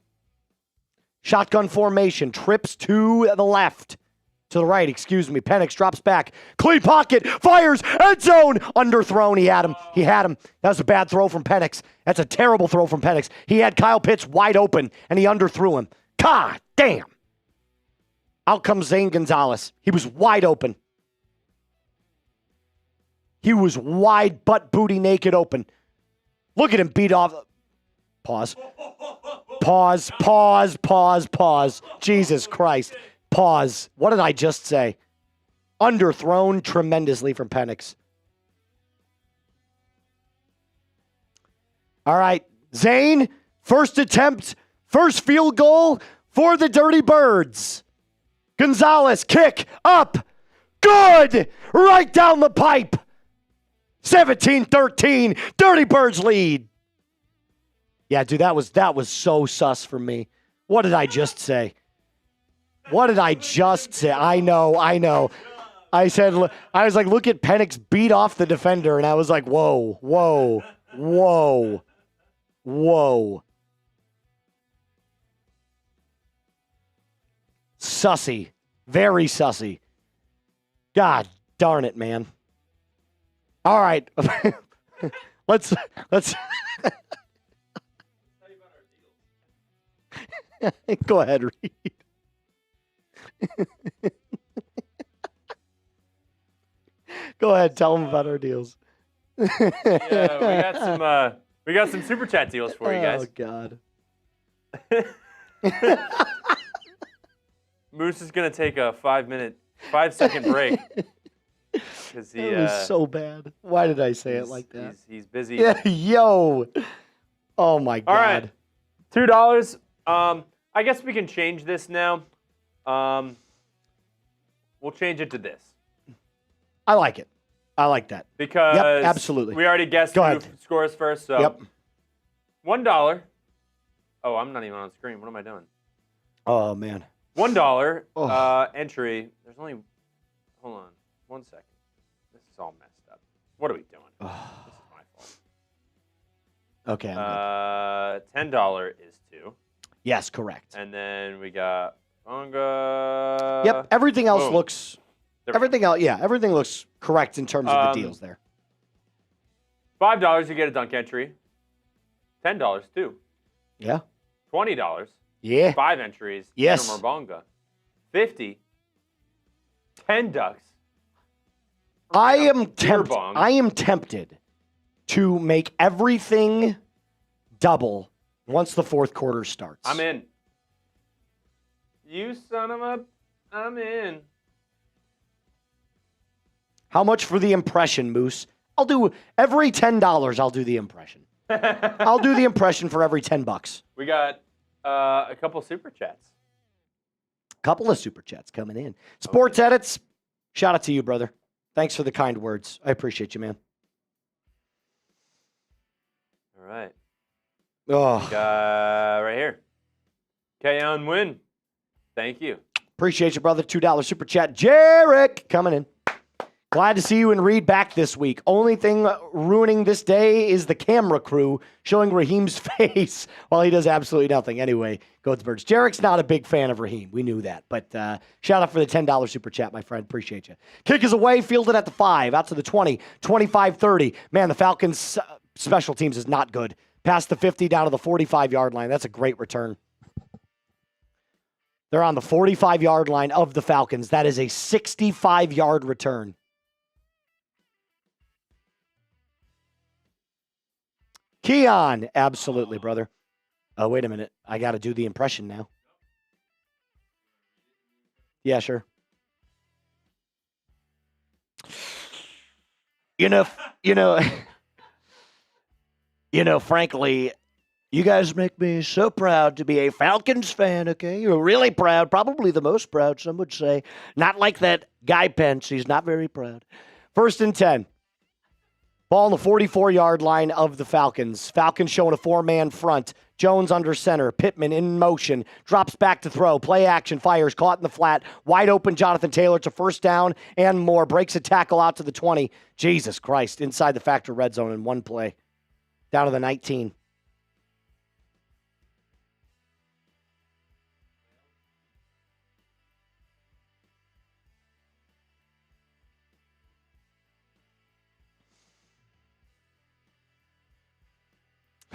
shotgun formation. Trips to the left. To the right, excuse me. Penix drops back. Clean pocket. Fires. End zone. Underthrown. He had him. He had him. That was a bad throw from Penix. That's a terrible throw from Penix. He had Kyle Pitts wide open, and he underthrew him. God damn. Out comes Zane Gonzalez. He was wide open. He was wide, butt booty naked open. Look at him beat off. Pause. Pause, pause, pause, pause. Jesus Christ. Pause. What did I just say? Underthrown tremendously from Penix. All right. Zane, first attempt, first field goal for the Dirty Birds. Gonzalez, kick, up, good, right down the pipe. 17-13, Dirty Birds lead. Yeah, dude, that was so sus for me. What did I just say? What did I just say? I know. I was like, look at Penix beat off the defender, and I was like, whoa. Sussy. Very sussy. God darn it, man. All right. let's go ahead, Reed. Go ahead, tell them about our deals. Yeah, we got some super chat deals for you guys. Oh God. Moose is gonna take a 5-second break because he That was so bad. Why did I say it like that? He's busy. Yeah, yo. Oh my God. All right, $2. I guess we can change this now. We'll change it to this. I like it. I like that. Because yep, absolutely. We already guessed who scores first. So yep. $1. Oh, I'm not even on screen. What am I doing? Oh man. $1 entry. There's only. Hold on. 1 second. This is all messed up. What are we doing? This is my fault. Okay. I'm good. $10 is 2. Yes, correct. And then we got Bonga. Yep. Everything else Boom. looks. Everything else. Yeah. Everything looks correct in terms of the deals there. $5 you get a dunk entry. $10 too. Yeah. $20. Yeah. 5 entries. Yes. From Bonga. 50. 10 ducks. I am tempted to make everything double once the fourth quarter starts. I'm in. You son of a... I'm in. How much for the impression, Moose? I'll do every $10. I'll do the impression. I'll do the impression for every $10. We got a couple super chats. Couple of super chats coming in. Sports Edits, shout out to you, brother. Thanks for the kind words. I appreciate you, man. All right. Oh, We got right here. K-On Win. Thank you. appreciate you, brother. $2 super chat. Jarek coming in. Glad to see you and Reed back this week. Only thing ruining this day is the camera crew showing Raheem's face while he does absolutely nothing. Anyway, go the Birds. Jarek's not a big fan of Raheem. We knew that. But shout out for the $10 super chat, my friend. Appreciate you. Kick is away, fielded at the 5, out to the 20, 25-30. Man, the Falcons' special teams is not good. Past the 50, down to the 45-yard line. That's a great return. They're on the 45-yard line of the Falcons. That is a 65-yard return. Keon, absolutely, brother. Oh, wait a minute. I got to do the impression now. Yeah, sure. Frankly, you guys make me so proud to be a Falcons fan, okay? You're really proud, probably the most proud, some would say. Not like that guy Pence. He's not very proud. 1st and 10. Ball on the 44-yard line of the Falcons. Falcons showing a 4-man front. Jones under center. Pittman in motion. Drops back to throw. Play action. Fires. Caught in the flat. Wide open Jonathan Taylor to first down and more. Breaks a tackle out to the 20. Jesus Christ. Inside the Factor red zone in one play. Down to the 19.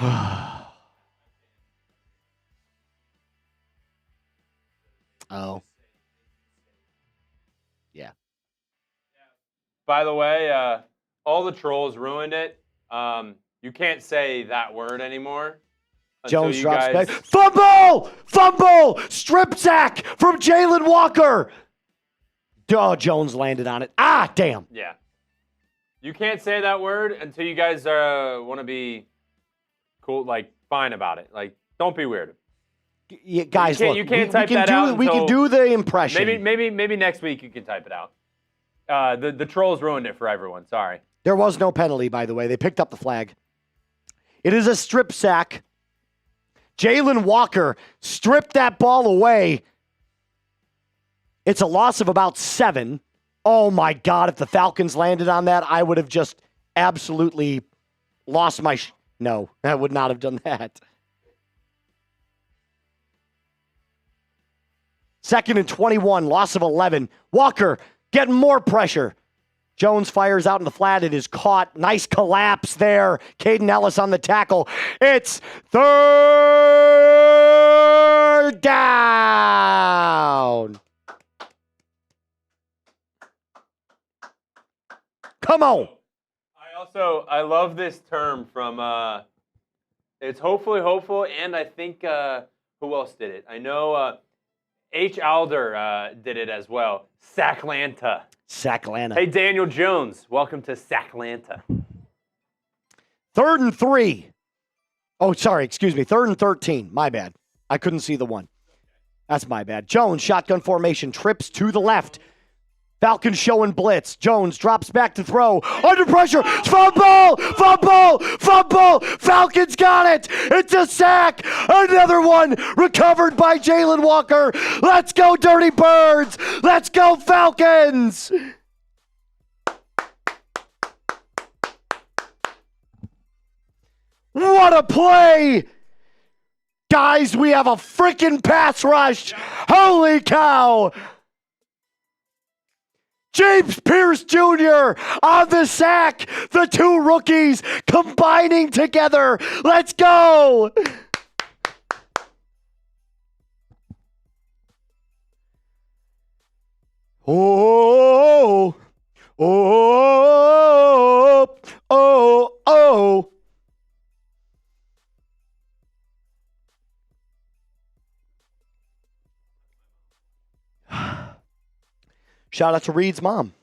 Oh. Yeah. By the way, all the trolls ruined it. You can't say that word anymore. Jones you drops guys... back. Fumble! Fumble! Strip sack from Jalen Walker. Oh, Jones landed on it. Ah, damn. Yeah. You can't say that word until you guys want to be cool, like, fine about it. Like, don't be weird. Yeah, guys, you can't type that out. We can do the impression. Maybe next week you can type it out. The trolls ruined it for everyone. Sorry. There was no penalty, by the way. They picked up the flag. It is a strip sack. Jalen Walker stripped that ball away. It's a loss of about 7. Oh, my God. If the Falcons landed on that, I would have just absolutely lost my... No, I would not have done that. 2nd and 21, loss of 11. Walker getting more pressure. Jones fires out in the flat. It is caught. Nice collapse there. Caden Ellis on the tackle. It's 3rd down. Come on. I love this term from, it's hopefully hopeful, and I think, who else did it? I know H. Alder did it as well. Sacklanta. Sacklanta. Hey, Daniel Jones, welcome to Sacklanta. 3rd and 3. Oh, sorry, excuse me. 3rd and 13. My bad. I couldn't see the one. That's my bad. Jones, shotgun formation, trips to the left. Falcons showing blitz. Jones drops back to throw. Under pressure. Fumble! Fumble! Fumble! Falcons got it! It's a sack! Another one recovered by Jalen Walker. Let's go, Dirty Birds! Let's go, Falcons! What a play! Guys, we have a freaking pass rush! Holy cow! James Pierce Jr. on the sack. The 2 rookies combining together. Let's go. Oh, oh, oh, oh. Shout out to Reed's mom.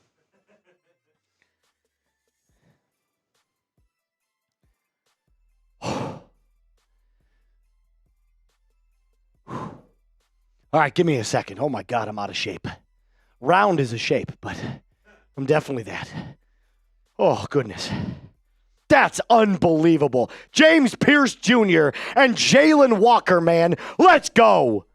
All right, give me a second. Oh my God, I'm out of shape. Round is a shape, but I'm definitely that. Oh, goodness. That's unbelievable. James Pierce Jr. and Jalen Walker, man. Let's go.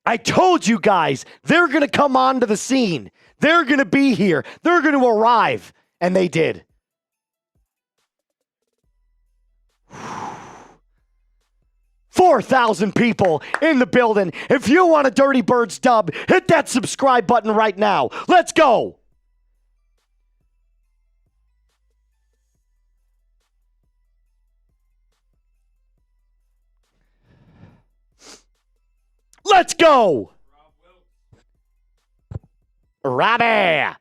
I told you guys, they're going to come onto the scene. They're going to be here. They're going to arrive. And they did. Whew. 4,000 people in the building. If you want a Dirty Birds dub, hit that subscribe button right now. Let's go. Let's go! Robbie!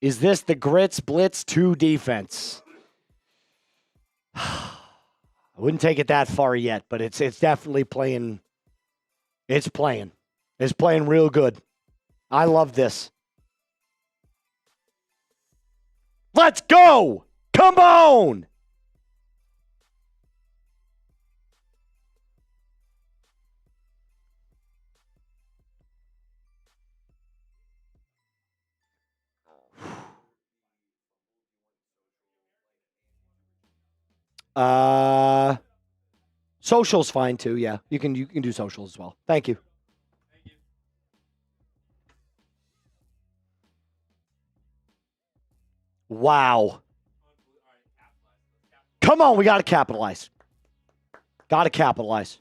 Is this the Grits Blitz 2 defense? I wouldn't take it that far yet, but it's definitely playing. It's playing. It's playing real good. I love this. Let's go! Come on! Social's fine too. Yeah, you can do social as well. Thank you. Wow. Come on, we got to capitalize. Got to capitalize.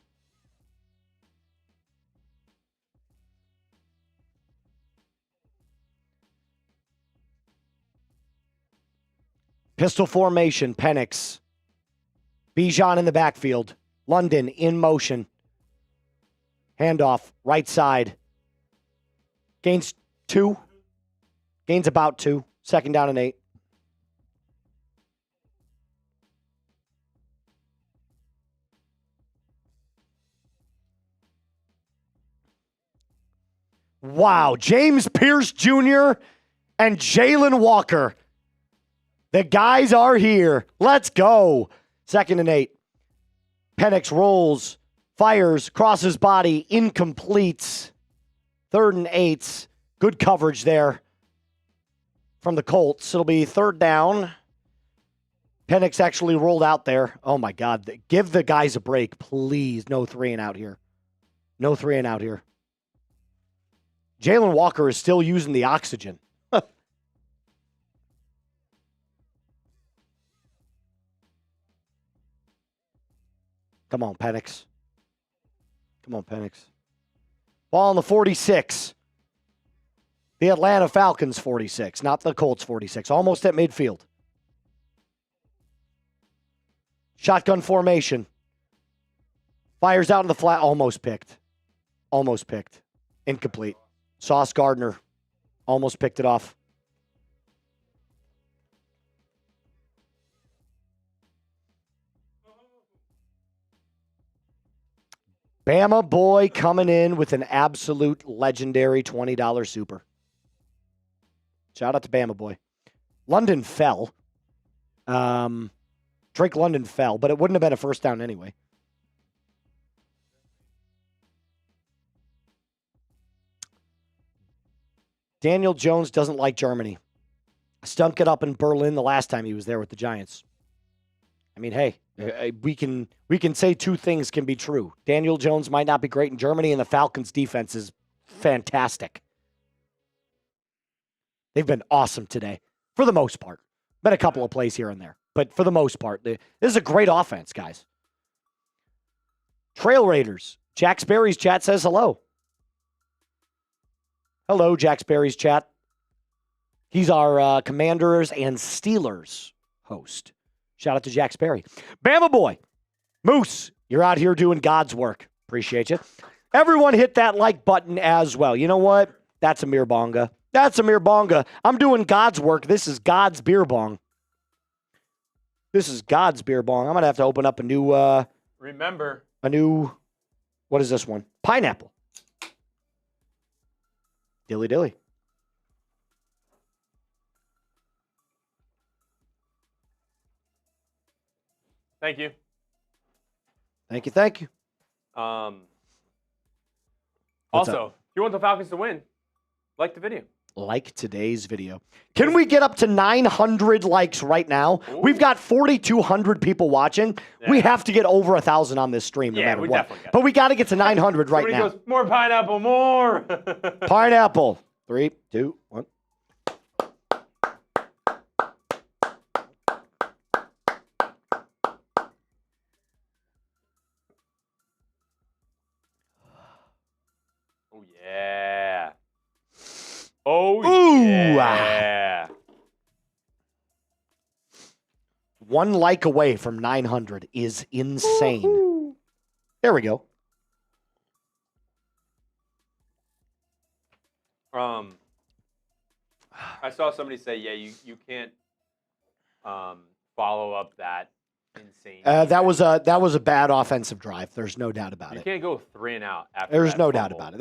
Pistol formation, Penix. Bijan in the backfield. London in motion. Handoff, right side. Gains 2. Gains about 2. 2nd down and 8. Wow, James Pierce Jr. and Jalen Walker. The guys are here. Let's go. 2nd and 8. Penix rolls, fires, crosses body, incompletes. 3rd and 8. Good coverage there from the Colts. It'll be 3rd down. Penix actually rolled out there. Oh, my God. Give the guys a break, please. No 3 and out here. No 3 and out here. Jalen Walker is still using the oxygen. Come on, Penix. Come on, Penix. Ball on the 46. The Atlanta Falcons 46, not the Colts 46. Almost at midfield. Shotgun formation. Fires out in the flat. Almost picked. Almost picked. Incomplete. Sauce Gardner almost picked it off. Bama boy coming in with an absolute legendary $20 super. Shout out to Bama boy. London fell. Drake London fell, but it wouldn't have been a 1st down anyway. Daniel Jones doesn't like Germany. Stunk it up in Berlin the last time he was there with the Giants. I mean, hey, we can say 2 things can be true. Daniel Jones might not be great in Germany, and the Falcons' defense is fantastic. They've been awesome today, for the most part. Been a couple of plays here and there, but for the most part, this is a great offense, guys. Trail Raiders. Jack Sperry's chat says hello. Hello, Jack Sperry's chat. He's our Commanders and Steelers host. Shout out to Jack Sperry. Bama boy. Moose, you're out here doing God's work. Appreciate you. Everyone hit that like button as well. You know what? That's a mere bonga. That's a mere bonga. I'm doing God's work. This is God's beer bong. This is God's beer bong. I'm going to have to open up a new... What is this one? Pineapple. Dilly dilly. Thank you. Thank you, thank you. Also, if you want the Falcons to win, like the video. Like today's video. Can we get up to 900 likes right now? Ooh. We've got 4,200 people watching. Yeah. We have to get over 1,000 on this stream no matter we what. definitely got But we got to get to 900 right Somebody now. goes, more pineapple, more. Pineapple. 3, 2, 1. Oh, yeah. Oh, Ooh, yeah. 1 like away from 900 is insane. Woo-hoo. There we go. I saw somebody say, yeah, you can't follow up that insane. That was a bad offensive drive. There's no doubt about You it. can't go 3 and out after There's that no fumble. doubt about it.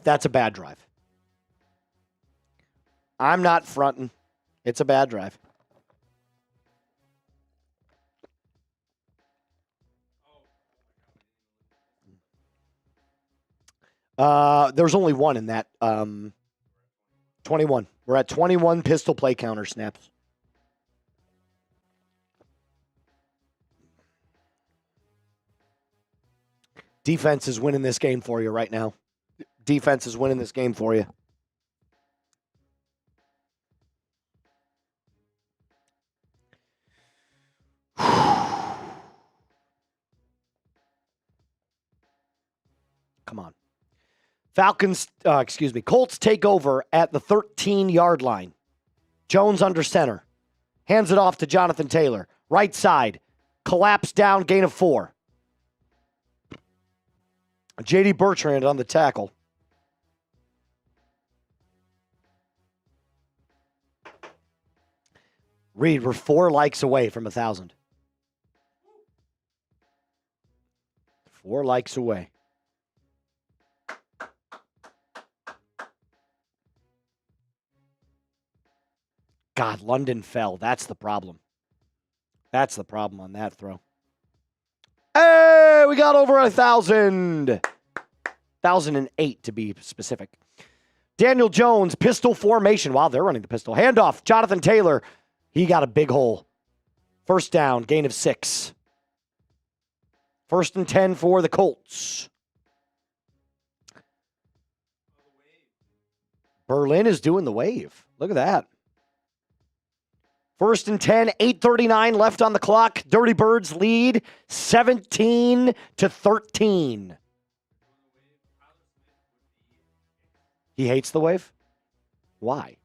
That's a bad drive. I'm not fronting. It's a bad drive. There's only one in that 21. We're at 21 pistol play counter snaps. Defense is winning this game for you right now. Defense is winning this game for you. Come on. Colts take over at the 13-yard line. Jones under center. Hands it off to Jonathan Taylor. Right side. Collapse down, gain of 4. J.D. Bertrand on the tackle. Reed, we're 4 likes away from 1,000. 4 likes away. God, London fell. That's the problem. That's the problem on that throw. Hey, we got over 1,000. 1,008 to be specific. Daniel Jones, pistol formation. Wow, they're running the pistol. Handoff, Jonathan Taylor. He got a big hole. First down, gain of 6. 1st and 10 for the Colts. Berlin is doing the wave. Look at that. 1st and 10, 8:39 left on the clock. Dirty Birds lead 17-13. He hates the wave? Why?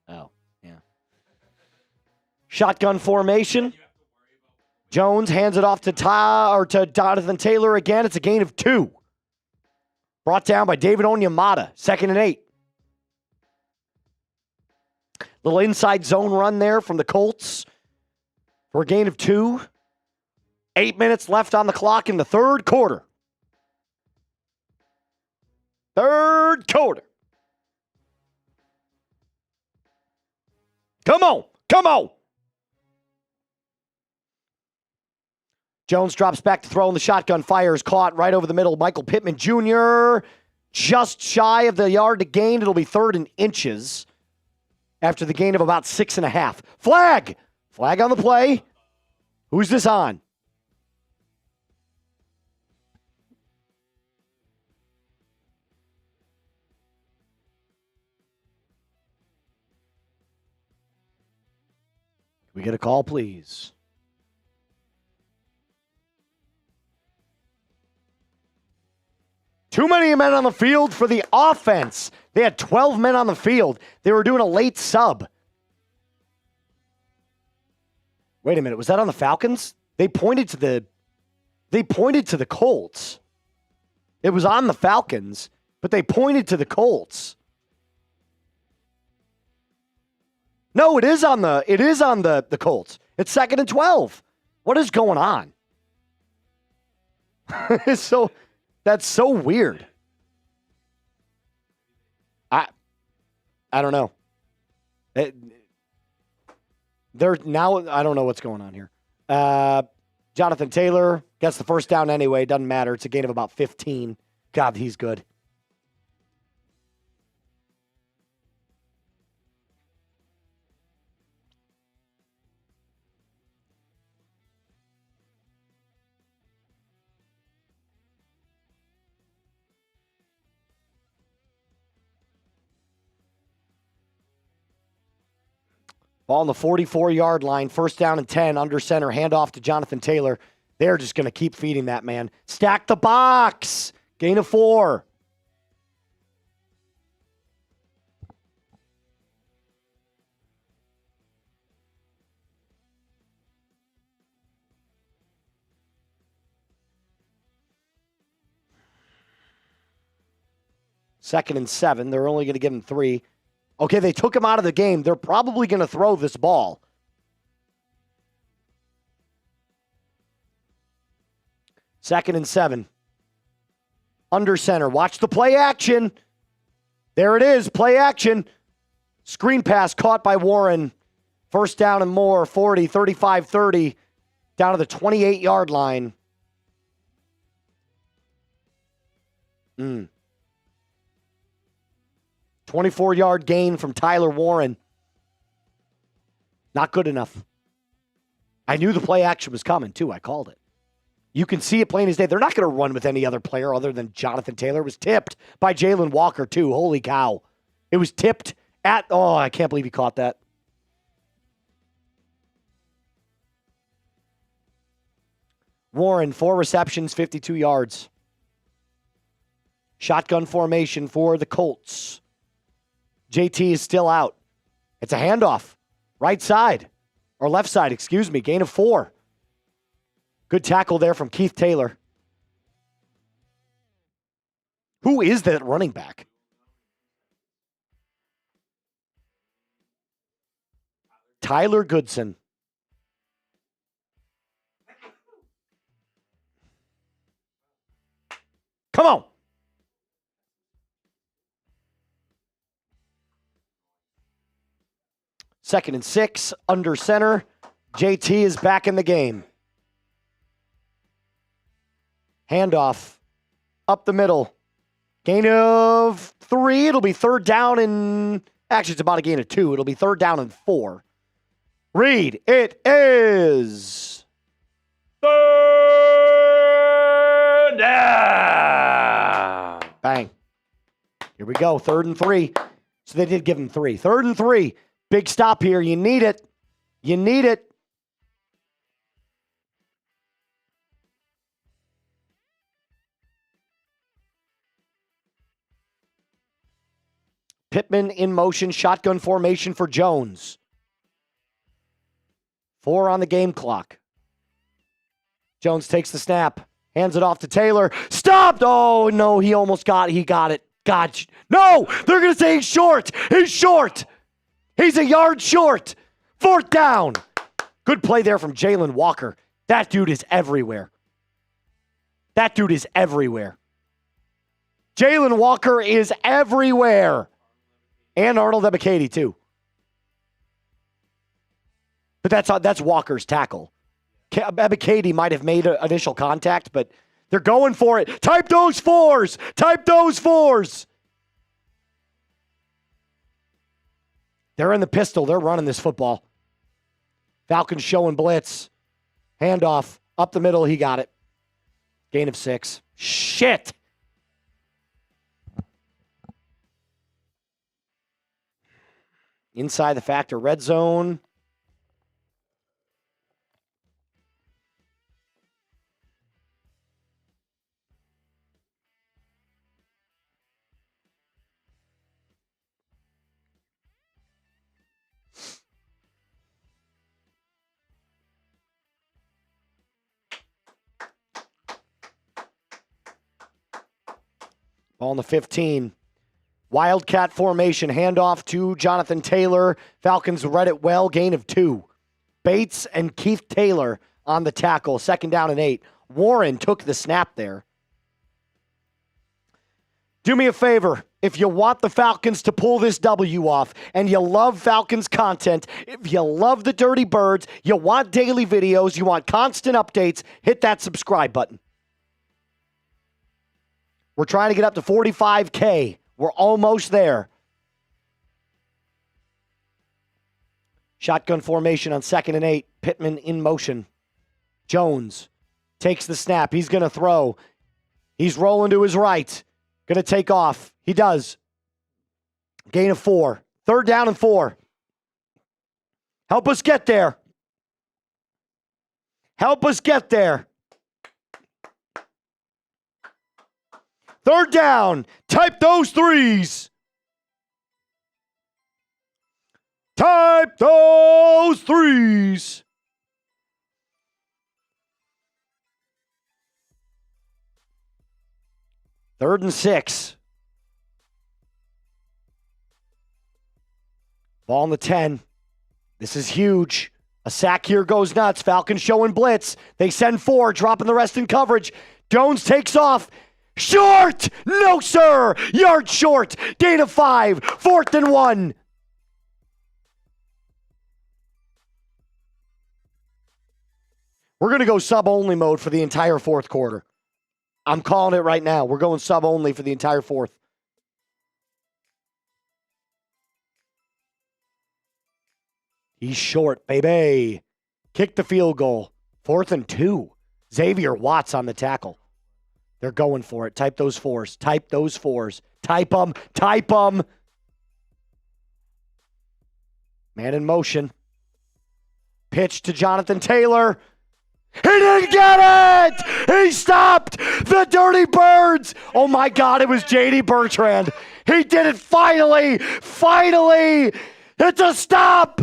Oh, yeah. Shotgun formation. Jones hands it off to Jonathan Taylor again. It's a gain of 2. Brought down by David Onyemata. 2nd and 8. Little inside zone run there from the Colts for a gain of 2. 8 minutes left on the clock in the third quarter. Third quarter. Come on. Come on. Jones drops back to throw, and the shotgun fires caught right over the middle. Michael Penix Jr. just shy of the yard to gain. It'll be 3rd and inches after the gain of about 6.5. Flag! Flag on the play. Who's this on? Can we get a call, please? Too many men on the field for the offense. They had 12 men on the field. They were doing a late sub. Wait a minute. Was that on the Falcons? They pointed to the Colts. It was on the Falcons, but they pointed to the Colts. No, it is on the Colts. It's 2nd and 12. What is going on? That's so weird. I don't know. I don't know what's going on here. Jonathan Taylor gets the first down anyway. Doesn't matter. It's a gain of about 15. God, he's good. Ball on the 44-yard line, 1st down and 10, under center, handoff to Jonathan Taylor. They're just going to keep feeding that man. Stack the box. Gain of 4. Second and 7. They're only going to give him 3. Okay, they took him out of the game. They're probably going to throw this ball. Second and 7. Under center. Watch the play action. There it is, play action. Screen pass caught by Warren. 1st down and more, 40, 35, 30. Down to the 28-yard line. 24-yard gain from Tyler Warren. Not good enough. I knew the play action was coming, too. I called it. You can see it plain as day. They're not going to run with any other player other than Jonathan Taylor. It was tipped by Jalen Walker, too. Holy cow. It was tipped at... Oh, I can't believe he caught that. Warren, 4 receptions, 52 yards. Shotgun formation for the Colts. JT is still out. It's a handoff. Right side. Or left side, excuse me. Gain of 4. Good tackle there from Keith Taylor. Who is that running back? Tyler Goodson. Come on. Second and 6, under center. JT is back in the game. Handoff. Up the middle. Gain of 3. It'll be third down and... Actually, it's about a gain of 2. It'll be third down and 4. Read. It is... Third down. Bang. Here we go. 3rd and 3. So they did give him 3. 3rd and 3. Big stop here. You need it. You need it. Pittman in motion. Shotgun formation for Jones. 4 on the game clock. Jones takes the snap. Hands it off to Taylor. Stopped! Oh, no. He almost got it. He got it. God. No! They're going to say he's short. He's short. He's a yard short. 4th down. Good play there from Jalen Walker. That dude is everywhere. That dude is everywhere. Jalen Walker is everywhere. And Arnold Ebiketie, too. But that's Walker's tackle. Ebiketie might have made initial contact, but they're going for it. Type those 4s. Type those 4s. They're in the pistol. They're running this football. Falcons showing blitz. Handoff. Up the middle. He got it. Gain of 6. Shit. Inside the Factor red zone. Ball on the 15. Wildcat formation. Handoff to Jonathan Taylor. Falcons read it well. Gain of 2. Bates and Keith Taylor on the tackle. 2nd down and 8. Warren took the snap there. Do me a favor. If you want the Falcons to pull this W off and you love Falcons content, if you love the Dirty Birds, you want daily videos, you want constant updates, hit that subscribe button. We're trying to get up to 45K. We're almost there. Shotgun formation on 2nd and 8. Pittman in motion. Jones takes the snap. He's going to throw. He's rolling to his right. Going to take off. He does. Gain of 4. 3rd down and 4. Help us get there. Help us get there. 3rd down. Type those 3s. Type those 3s. Third and 6. Ball on the 10. This is huge. A sack here goes nuts. Falcons showing blitz. They send 4, dropping the rest in coverage. Jones takes off. Short! No, sir! Yard short. Gain of 5. 4th and 1. We're going to go sub-only mode for the entire 4th quarter. I'm calling it right now. We're going sub-only for the entire 4th. He's short, baby. Kick the field goal. 4th and 2. Xavier Watts on the tackle. They're going for it. Type those 4s. Type those 4s. Type them. Type them. Man in motion. Pitch to Jonathan Taylor. He didn't get it! He stopped the Dirty Birds! Oh my God, it was J.D. Bertrand. He did it finally! Finally! It's a stop!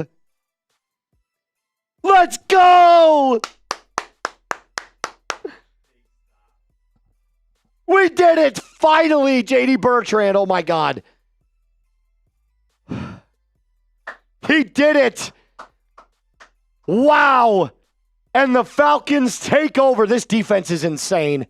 Let's go! We did it! Finally, J.D. Bertrand. Oh, my God. He did it! Wow! And the Falcons take over. This defense is insane.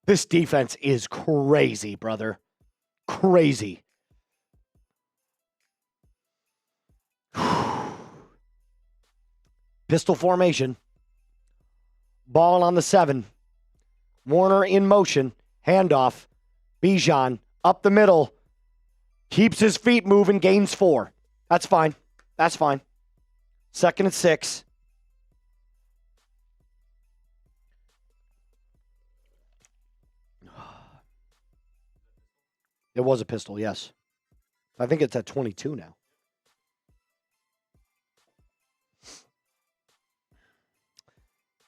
This defense is crazy, brother. Crazy. Pistol formation. Ball on the 7. Warner in motion. Handoff. Bijan up the middle. Keeps his feet moving. Gains 4. That's fine. That's fine. 2nd and 6. It was a pistol, yes. I think it's at 22 now.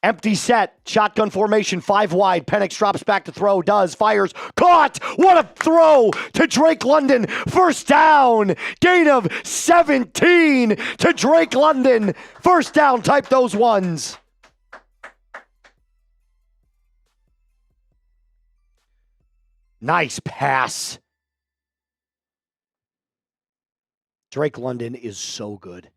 Empty set, shotgun formation, 5 wide. Penix drops back to throw, fires, caught! What a throw to Drake London. First down, gain of 17 to Drake London. First down, type those ones. Nice pass. Drake London is so good.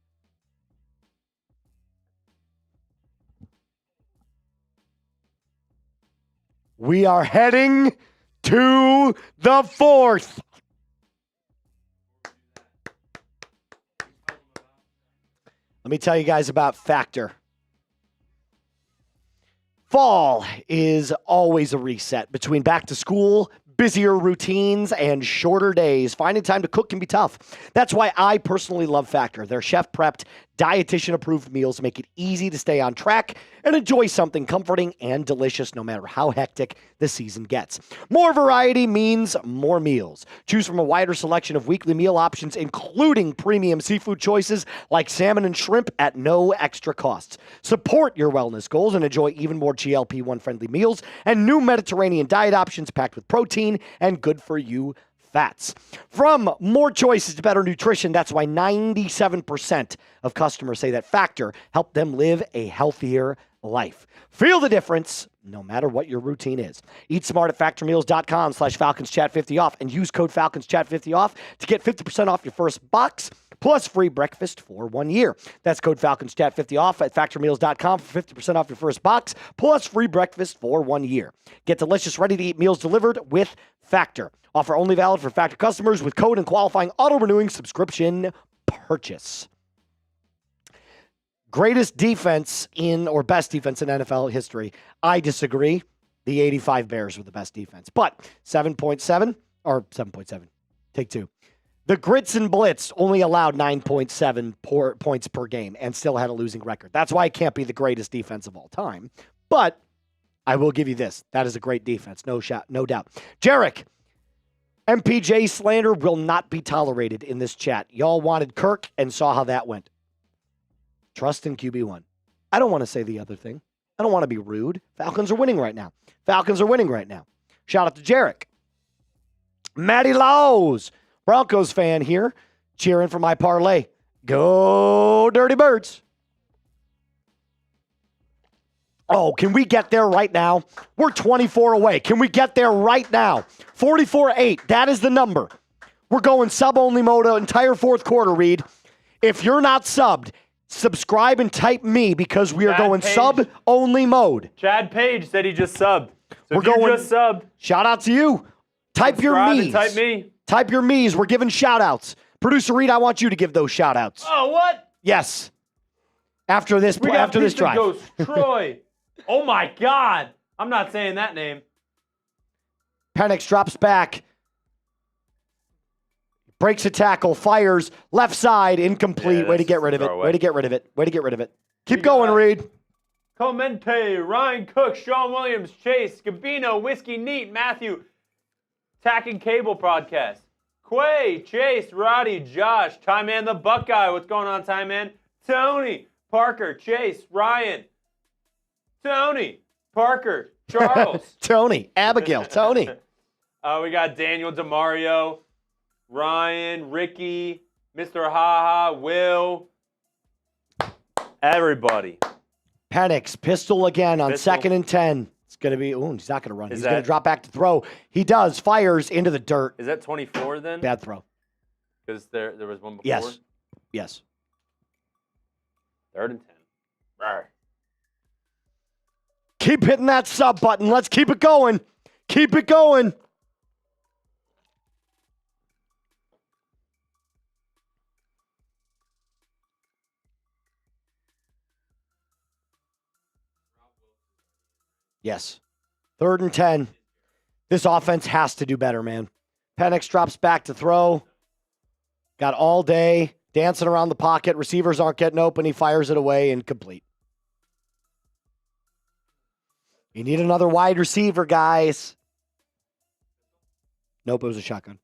We are heading to the 4th. Let me tell you guys about Factor. Fall is always a reset between back to school, busier routines, and shorter days. Finding time to cook can be tough. That's why I personally love Factor. Their chef-prepped, dietitian-approved meals make it easy to stay on track and enjoy something comforting and delicious no matter how hectic the season gets. More variety means more meals. Choose from a wider selection of weekly meal options, including premium seafood choices like salmon and shrimp at no extra costs. Support your wellness goals and enjoy even more GLP-1 friendly meals and new Mediterranean diet options packed with protein and good-for-you fats. From more choices to better nutrition, that's why 97% of customers say that Factor helped them live a healthier life. Feel the difference no matter what your routine is. Eat smart at factormeals.com/FalconsChat50off and use code FalconsChat50off to get 50% off your first box plus free breakfast for 1 year. That's code FalconsChat50off at factormeals.com for 50% off your first box plus free breakfast for 1 year. Get delicious, ready-to-eat meals delivered with Factor. Offer only valid for Factor customers with code and qualifying auto-renewing subscription purchase. Greatest defense or best defense in NFL history. I disagree. The 85 Bears were the best defense. But 7.7, take 2. The Grits and Blitz only allowed 9.7 points per game and still had a losing record. That's why it can't be the greatest defense of all time. But I will give you this. That is a great defense. No doubt. Jarek, MPJ slander will not be tolerated in this chat. Y'all wanted Kirk and saw how that went. Trust in QB1. I don't want to say the other thing. I don't want to be rude. Falcons are winning right now. Shout out to Jarek. Matty Laws, Broncos fan here, cheering for my parlay. Go Dirty Birds. Oh, can we get there right now? We're 24 away. Can we get there right now? 44-8. That is the number. We're going sub-only mode entire fourth quarter, Reed. If you're not subbed, subscribe and type me because we are going sub-only mode. Chad Page said he just subbed. So We're going just subbed. Shout out to you. Type your me's. Type me. Type your me's. We're giving shout outs. Producer Reed, I want you to give those shout outs. Oh, what? Yes. After this drive. Goes Troy. Oh my God. I'm not saying that name. Penix drops back. Breaks a tackle, fires, left side, incomplete. Yeah, Way to get rid of it. Keep going, Reed. Clemente, Ryan Cook, Sean Williams, Chase, Gabino, Whiskey Neat, Matthew, Tack and Cable Podcast. Quay, Chase, Roddy, Josh, Ty Man the Buckeye. What's going on, Ty Man? Tony, Parker, Chase, Ryan, Tony, Parker, Charles. Tony, Abigail, Tony. We got Daniel, Demario, Ryan, Ricky, Mr. Haha, Will. Everybody. Penix, pistol again on Pistol. 2nd and 10. It's going to be, he's not going to run. Is He's going to that- drop back to throw. He does, fires into the dirt. Is that 24 then? Bad throw. Because there was one before? Yes. Yes. 3rd and 10. Rawr. Keep hitting that sub button. Let's keep it going. Keep it going. Yes. 3rd and 10. This offense has to do better, man. Penix drops back to throw. Got all day, dancing around the pocket. Receivers aren't getting open. He fires it away, incomplete. You need another wide receiver, guys. Nope, it was a shotgun.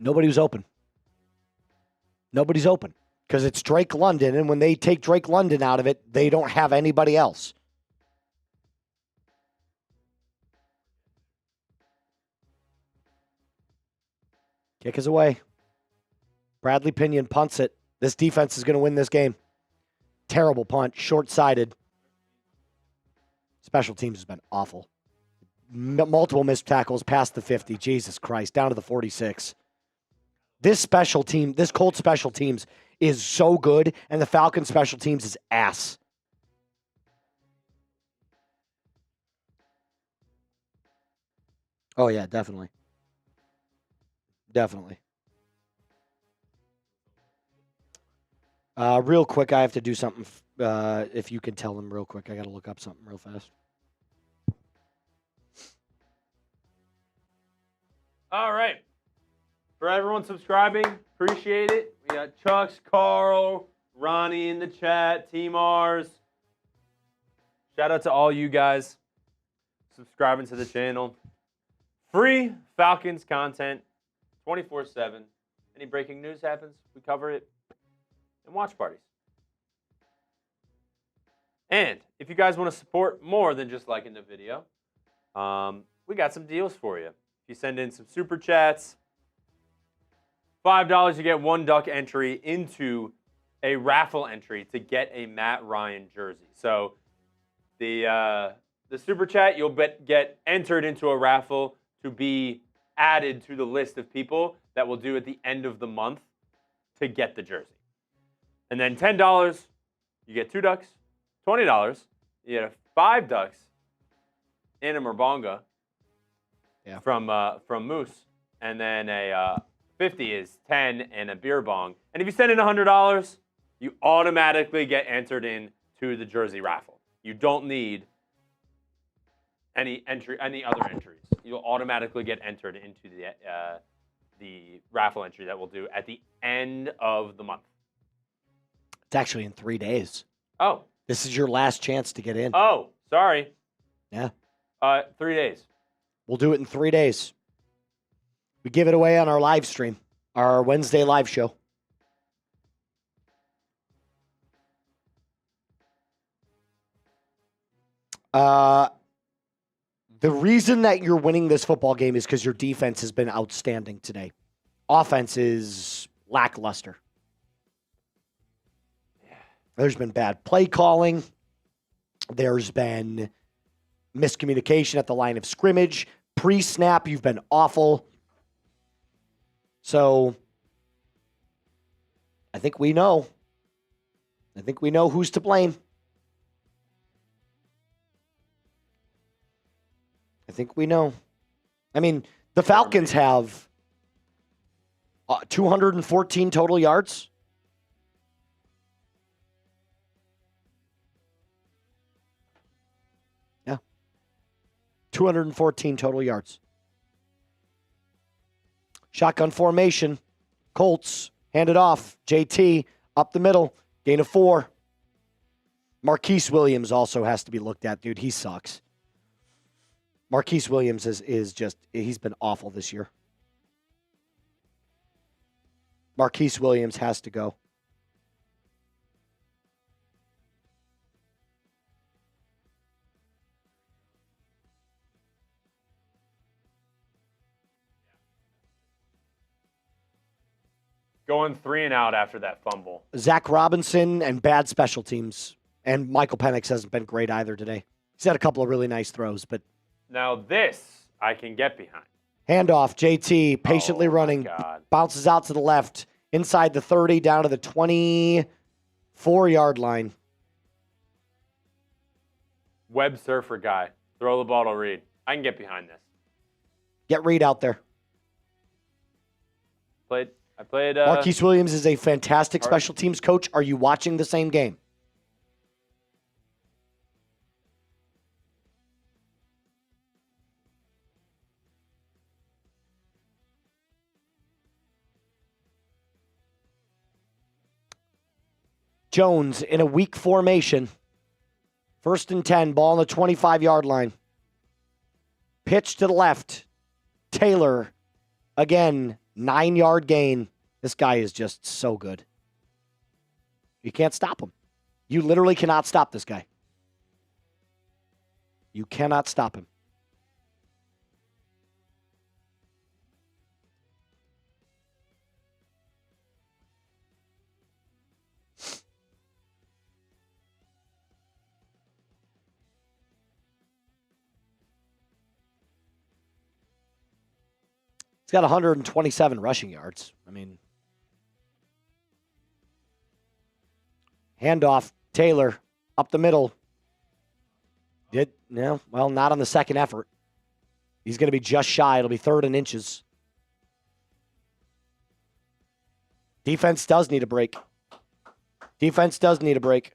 Nobody was open. Nobody's open because it's Drake London, and when they take Drake London out of it, they don't have anybody else. Kick is away. Bradley Pinion punts it. This defense is going to win this game. Terrible punt, short-sided. Special teams has been awful. Multiple missed tackles past the 50. Jesus Christ, down to the 46. This special team, this Colts special teams is so good, and the Falcons special teams is ass. Oh, yeah, definitely. Definitely. Real quick, I have to do something. If you can tell them real quick, I got to look up something real fast. All right. For everyone subscribing, appreciate it. We got Chucks, Carl, Ronnie in the chat, T Mars. Shout out to all you guys subscribing to the channel. Free Falcons content, 24/7. Any breaking news happens, we cover it. And watch parties. And if you guys want to support more than just liking the video, we got some deals for you. If you send in some super chats, $5, you get one duck entry into a raffle entry to get a Matt Ryan jersey. So the super chat, you'll get entered into a raffle to be added to the list of people that will do at the end of the month to get the jersey. And then $10, you get 2 ducks. $20, you get 5 ducks in a Merbonga from Moose. And then a 50 is 10 and a beer bong. And if you send in $100, you automatically get entered in to the jersey raffle. You don't need any other entries. You'll automatically get entered into the raffle entry that we'll do at the end of the month. It's actually in 3 days. Oh. This is your last chance to get in. Oh, sorry. Yeah. 3 days. We'll do it in 3 days. We give it away on our live stream, our Wednesday live show. The reason that you're winning this football game is because your defense has been outstanding today. Offense is lackluster. There's been bad play calling. There's been miscommunication at the line of scrimmage. Pre-snap, you've been awful. So, I think we know. I think we know who's to blame. I think we know. I mean, the Falcons have 214 total yards. Yeah. 214 total yards. Shotgun formation. Colts hand it off. JT up the middle. Gain of 4. Marquise Williams also has to be looked at, dude. He sucks. Marquise Williams is just, he's been awful this year. Marquise Williams has to go. Going 3 and out after that fumble. Zac Robinson and bad special teams. And Michael Penix hasn't been great either today. He's had a couple of really nice throws, but Now this I can get behind. handoff, JT patiently Oh, my running, God. bounces out to the left, inside the 30, down to the 24-yard line. Web surfer guy. Throw the ball to Reed. I can get behind this. Get Reed out there. I played. Marquise Williams is a fantastic special teams coach. Are you watching the same game? Jones in a weak formation. 1st and 10, ball on the 25-yard line. Pitch to the left. Taylor, again, 9-yard gain. This guy is just so good. You can't stop him. You literally cannot stop this guy. You cannot stop him. He's got 127 rushing yards. I mean, handoff, Taylor, up the middle. Well, not on the second effort. He's going to be just shy. It'll be 3rd and inches. Defense does need a break. Defense does need a break.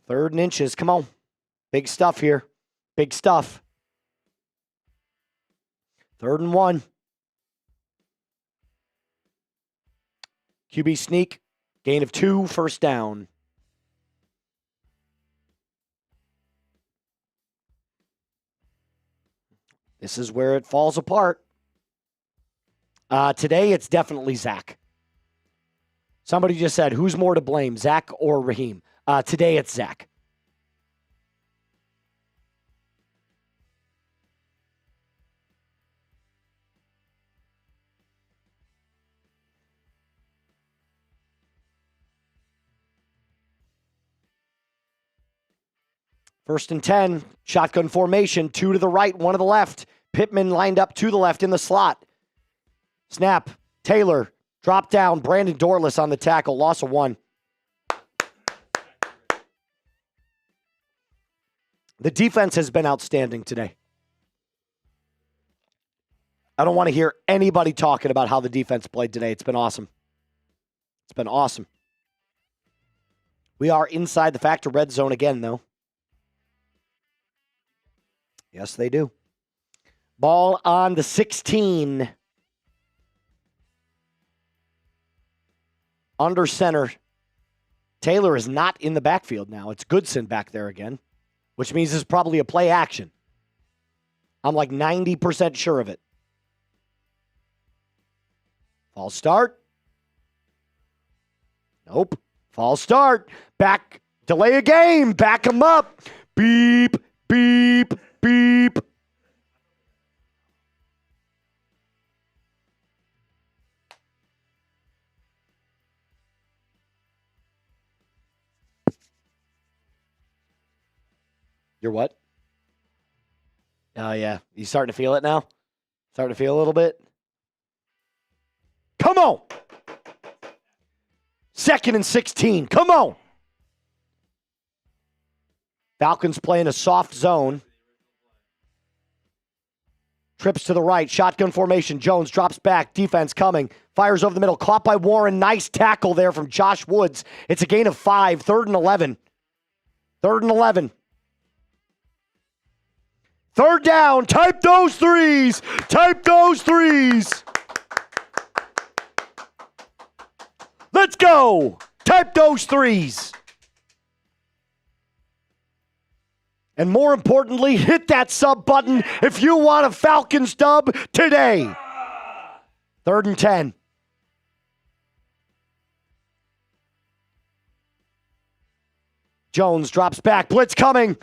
Third and inches. Come on. Big stuff here. Big stuff. 3rd and 1. QB sneak. Gain of 2. First down. This is where it falls apart. Today, it's definitely Zac. Somebody just said, who's more to blame, Zac or Raheem? Today, it's Zac. First and 10, shotgun formation, 2 to the right, 1 to the left. Pittman lined up to the left in the slot. Snap, Taylor, drop down, Brandon Dorless on the tackle, loss of 1. The defense has been outstanding today. I don't want to hear anybody talking about how the defense played today. It's been awesome. It's been awesome. We are inside the Factor red zone again, though. Yes, they do. Ball on the 16. Under center. Taylor is not in the backfield now. It's Goodson back there again, which means this is probably a play action. I'm like 90% sure of it. False start. Nope. False start. Back. Delay a game. Back him up. Beep, beep, beep. You're what? Oh, yeah. You starting to feel it now? Starting to feel a little bit? Come on! 2nd and 16. Come on! Falcons playing a soft zone. Trips to the right. Shotgun formation. Jones drops back. Defense coming. Fires over the middle. Caught by Warren. Nice tackle there from Josh Woods. It's a gain of 5. 3rd and 11. 3rd and 11. 3rd down. Type those threes. Type those threes. Let's go. Type those threes. And more importantly, hit that sub button if you want a Falcons dub today. 3rd and 10. Jones drops back. Blitz coming.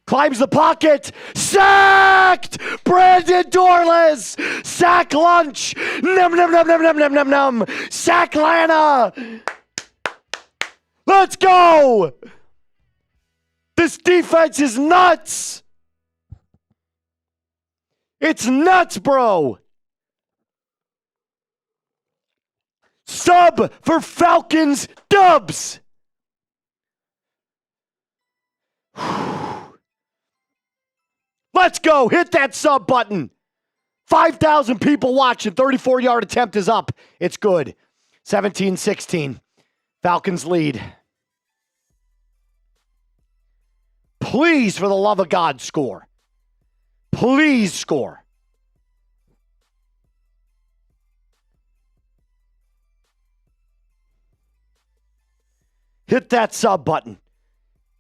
Climbs the pocket. Sacked! Brandon Dorless! Sack lunch! Num, num, num, num, num, num, num, num. Sack Lana! Let's go! This defense is nuts! It's nuts, bro! Sub for Falcons dubs! Let's go. Hit that sub button. 5,000 people watching. 34-yard attempt is up. It's good. 17-16. Falcons lead. Please, for the love of God, score. Please score. Hit that sub button.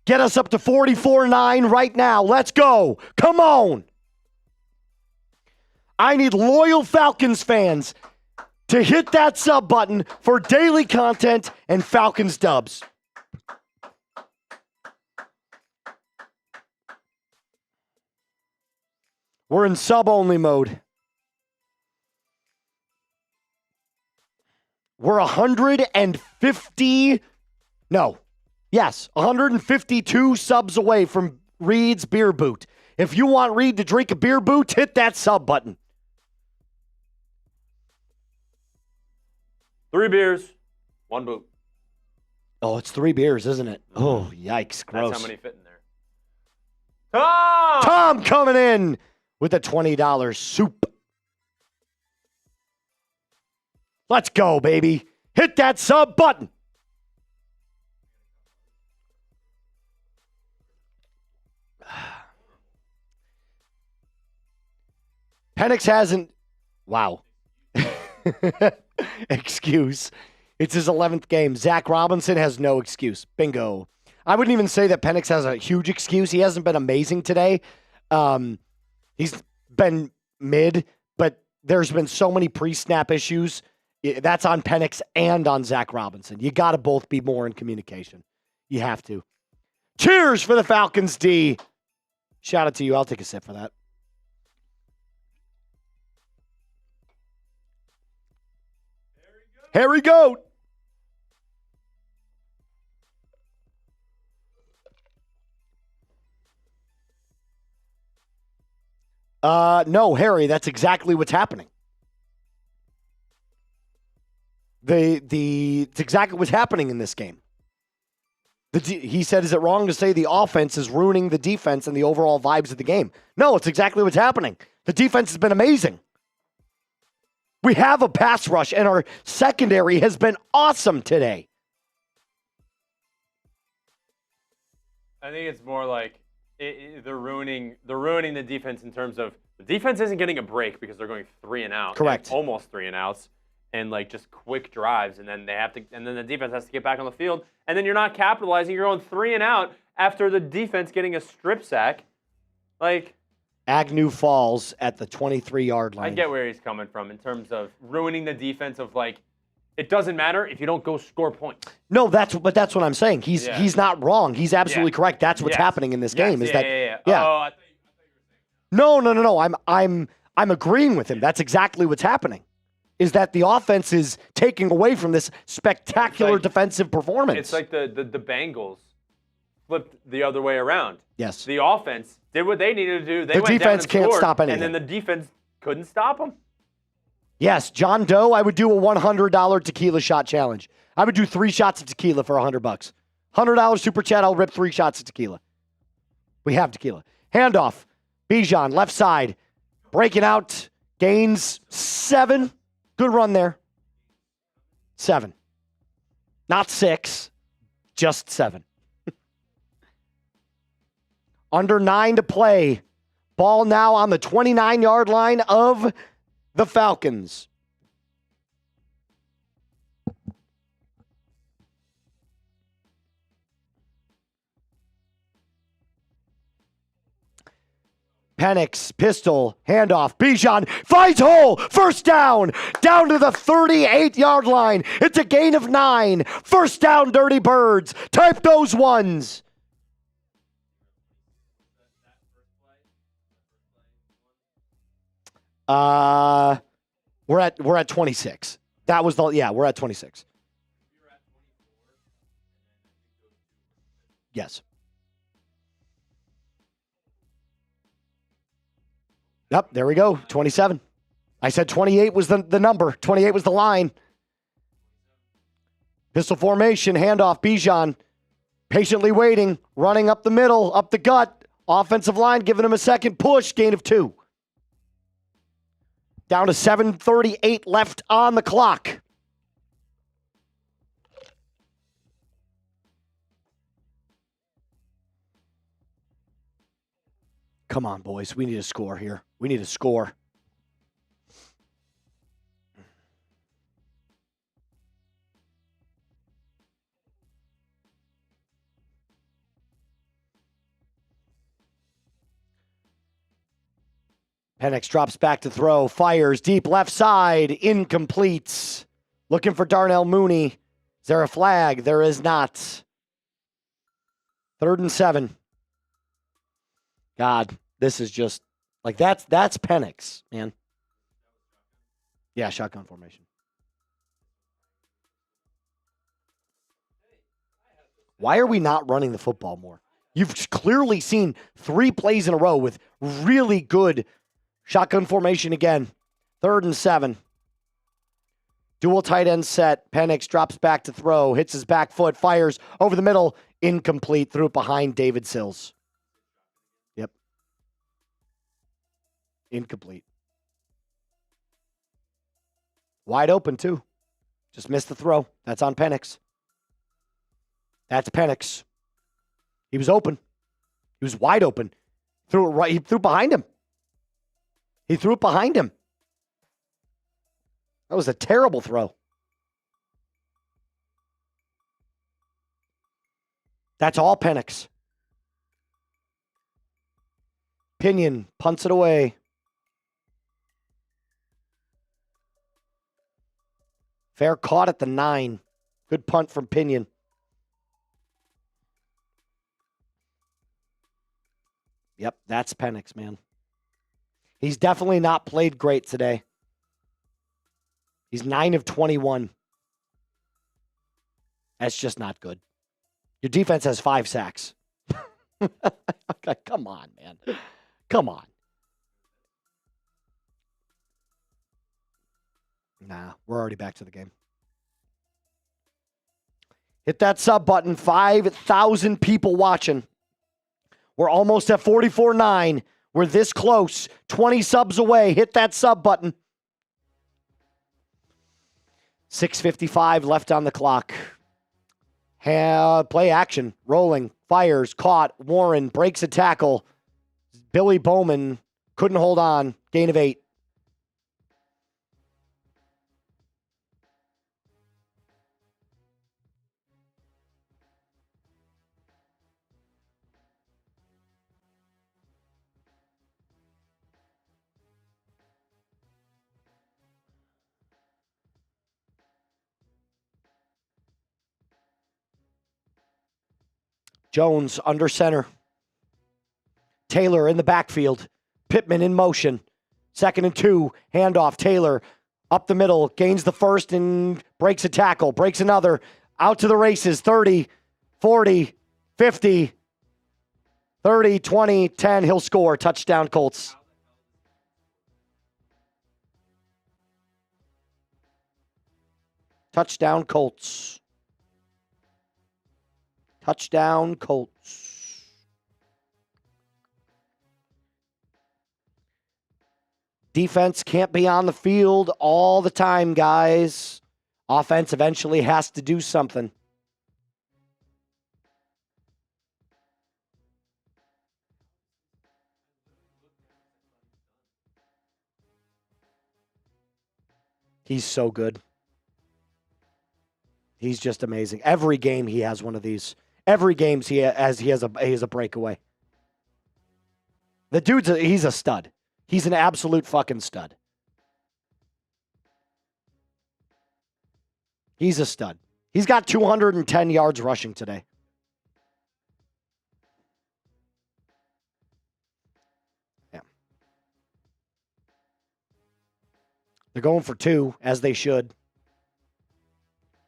Get us up to 44-9 right now. Let's go. Come on. I need loyal Falcons fans to hit that sub button for daily content and Falcons dubs. We're in sub-only mode. We're 152 subs away from Reed's beer boot. If you want Reed to drink a beer boot, hit that sub button. 3 beers, 1 boot. Oh, it's 3 beers, isn't it? Oh, yikes. Gross. That's how many fit in there. Tom! Tom coming in with a $20 soup. Let's go, baby. Hit that sub button. Penix hasn't. Wow. Excuse. It's his 11th game. Zac Robinson has no excuse. Bingo. I wouldn't even say that Penix has a huge excuse. He hasn't been amazing today. He's been mid, but there's been so many pre-snap issues. That's on Penix and on Zac Robinson. You got to both be more in communication. You have to. Cheers for the Falcons, D. Shout out to you. I'll take a sip for that. Harry Goat. No, Harry, that's exactly what's happening. It's exactly what's happening in this game. He said, is it wrong to say the offense is ruining the defense and the overall vibes of the game? No, it's exactly what's happening. The defense has been amazing. We have a pass rush, and our secondary has been awesome today. I think it's more like they're ruining the defense in terms of the defense isn't getting a break because they're going 3 and out. Correct. Almost 3 and outs, and like just quick drives, and then the defense has to get back on the field, and then you're not capitalizing. You're going 3 and out after the defense getting a strip sack. Like, Agnew falls at the 23-yard line. I get where he's coming from in terms of ruining the defense of like, it doesn't matter if you don't go score points. No, that's what I'm saying. He's not wrong. He's absolutely correct. That's what's happening in this game. Yeah. Oh, I thought you were saying No. I'm agreeing with him. That's exactly what's happening. Is that the offense is taking away from this spectacular defensive performance. It's like the Bengals flipped the other way around. Yes. The offense did what they needed to do. They The went defense down and can't scored, stop anything. And then the defense couldn't stop them. Yes, John Doe, I would do a $100 tequila shot challenge. I would do 3 shots of tequila for $100. $100 super chat, I'll rip 3 shots of tequila. We have tequila. Handoff. Bijan, left side. Breaking out. Gains 7. Good run there. 7. Not 6. Just 7. Under 9 to play. Ball now on the 29-yard line of the Falcons. Penix, pistol, handoff. Bijan finds hole. First down. Down to the 38-yard line. It's a gain of 9. First down, Dirty Birds. Type those ones. We're at 26. That was we're at 26. Yes. Yep, there we go. 27. I said 28 was the number. 28 was the line. Pistol formation, handoff, Bijan. Patiently waiting, running up the middle, up the gut. Offensive line giving him a second push, gain of 2. Down to 7:38 left on the clock. Come on, boys. We need a score here. We need a score. Penix drops back to throw, fires deep left side, incomplete. Looking for Darnell Mooney. Is there a flag? There is not. 3rd and 7. God, this is just like that's Penix, man. Yeah, shotgun formation. Why are we not running the football more? You've clearly seen 3 plays in a row with really good shotgun formation again. 3rd and 7. Dual tight end set. Penix drops back to throw. Hits his back foot. Fires over the middle. Incomplete. Threw it behind David Sills. Yep. Incomplete. Wide open, too. Just missed the throw. That's on Penix. That's Penix. He was open. He was wide open. Threw it right. He threw behind him. He threw it behind him. That was a terrible throw. That's all Penix. Pinion punts it away. Fair caught at the 9. Good punt from Pinion. Yep, that's Penix, man. He's definitely not played great today. He's 9 of 21. That's just not good. Your defense has 5 sacks. Okay, come on, man. Come on. Nah, we're already back to the game. Hit that sub button. 5,000 people watching. We're almost at 44.9. We're this close. 20 subs away. Hit that sub button. 6:55 left on the clock. Play action. Rolling. Fires. Caught. Warren breaks a tackle. Billy Bowman couldn't hold on. Gain of 8. Jones under center. Taylor in the backfield. Pittman in motion. 2nd and 2. Handoff. Taylor up the middle. Gains the first and breaks a tackle. Breaks another. Out to the races. 30, 40, 50, 30, 20, 10. He'll score. Touchdown Colts. Touchdown Colts. Touchdown Colts. Defense can't be on the field all the time, guys. Offense eventually has to do something. He's so good. He's just amazing. Every game he has one of these. Every game he has a breakaway. The dude's he's a stud. He's an absolute fucking stud. He's a stud. He's got 210 yards rushing today. Yeah. They're going for 2, as they should.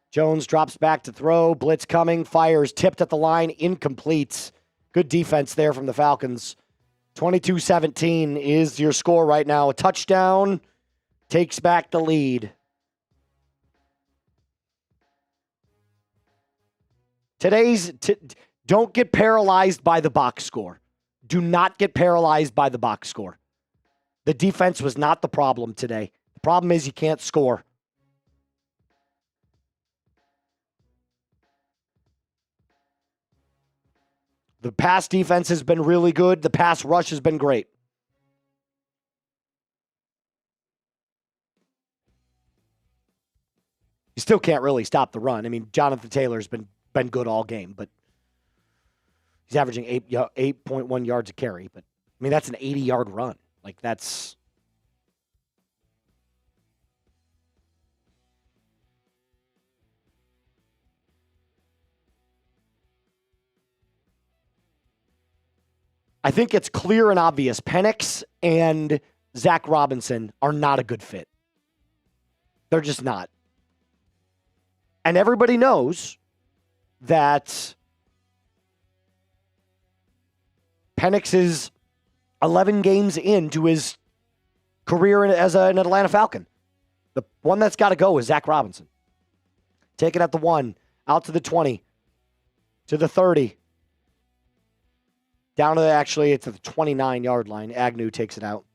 Jones drops back to throw. Blitz coming. Fires. Tipped at the line. Incomplete. Good defense there from the Falcons. 22-17 is your score right now. A touchdown takes back the lead. Don't get paralyzed by the box score. Do not get paralyzed by the box score. The defense was not the problem today. The problem is you can't score. The pass defense has been really good. The pass rush has been great. You still can't really stop the run. I mean, Jonathan Taylor's been good all game, but he's averaging 8.1 yards a carry. But I mean, that's an 80-yard run. Like, that's... I think it's clear and obvious. Penix and Zac Robinson are not a good fit. They're just not. And everybody knows that Penix is 11 games into his career as an Atlanta Falcon. The one that's got to go is Zac Robinson. Take it at the 1, out to the 20, to the 30. Down to it's at the 29-yard line. Agnew takes it out.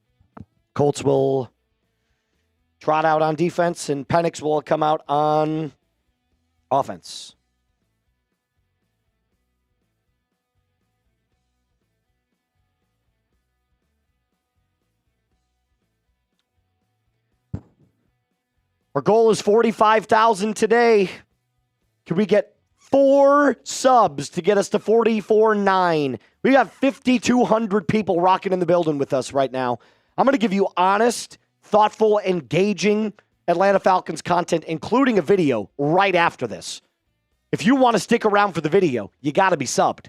Colts will trot out on defense, and Penix will come out on offense. Our goal is 45,000 today. Can we get 4 subs to get us to 44.9? We got 5,200 people rocking in the building with us right now. I'm going to give you honest, thoughtful, engaging Atlanta Falcons content, including a video right after this. If you want to stick around for the video, you got to be subbed.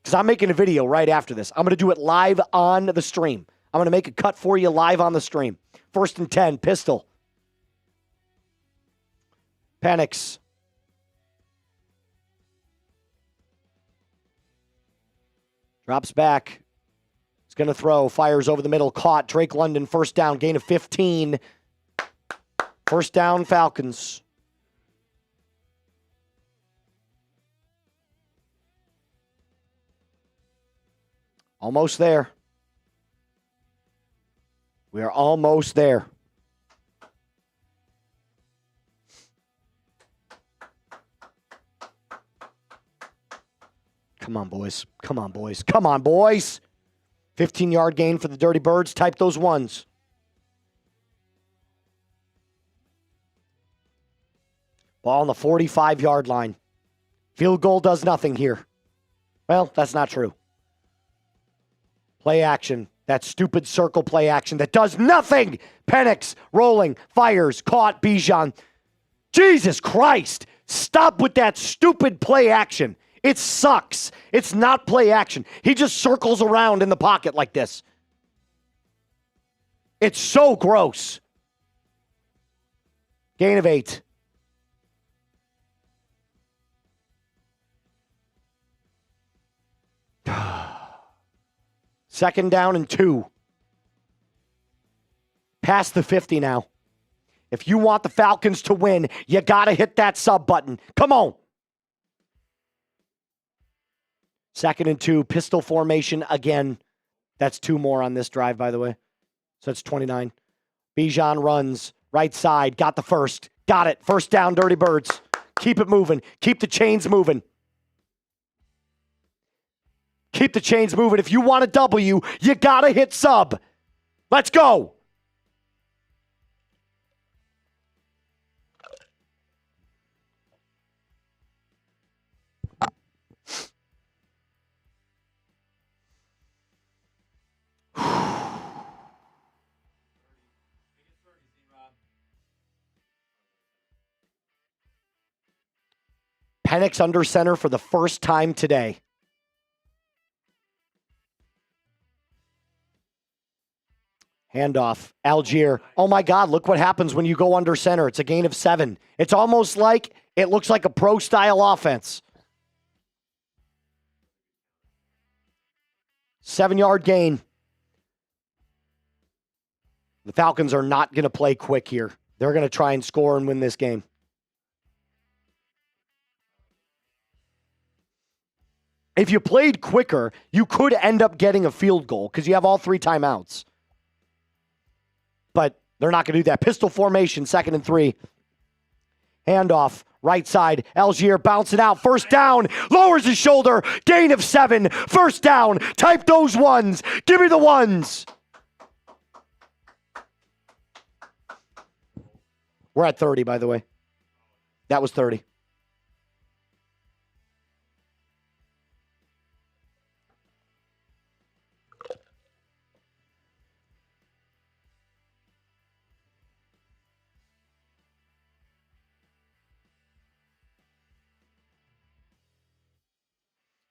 Because I'm making a video right after this. I'm going to do it live on the stream. I'm going to make a cut for you live on the stream. 1st and 10, pistol. Penix. Drops back. He's going to throw. Fires over the middle. Caught. Drake London, first down. Gain of 15. First down, Falcons. Almost there. We are almost there. Come on, boys. Come on, boys. Come on, boys. 15-yard gain for the Dirty Birds. Type those ones. Ball on the 45-yard line. Field goal does nothing here. Well, that's not true. Play action. That stupid circle play action that does nothing. Penix rolling, fires, caught, Bijan. Jesus Christ. Stop with that stupid play action. It sucks. It's not play action. He just circles around in the pocket like this. It's so gross. Gain of 8. Second down and 2. Past the 50 now. If you want the Falcons to win, you got to hit that sub button. Come on. Second and 2, pistol formation again. That's 2 more on this drive, by the way. So it's 29. Bijan runs, right side, got the first. Got it. First down, Dirty Birds. Keep it moving. Keep the chains moving. Keep the chains moving. If you want a W, you got to hit sub. Let's go. Penix under center for the first time today. Handoff. Algier. Oh my God, look what happens when you go under center. It's a gain of 7. It's almost like it looks like a pro-style offense. 7-yard gain. The Falcons are not going to play quick here. They're going to try and score and win this game. If you played quicker, you could end up getting a field goal because you have all 3 timeouts. But they're not going to do that. Pistol formation, 2nd and 3. Handoff, right side. Algier bouncing out. First down. Lowers his shoulder. Gain of 7. First down. Type those ones. Give me the ones. We're at 30, by the way. That was 30.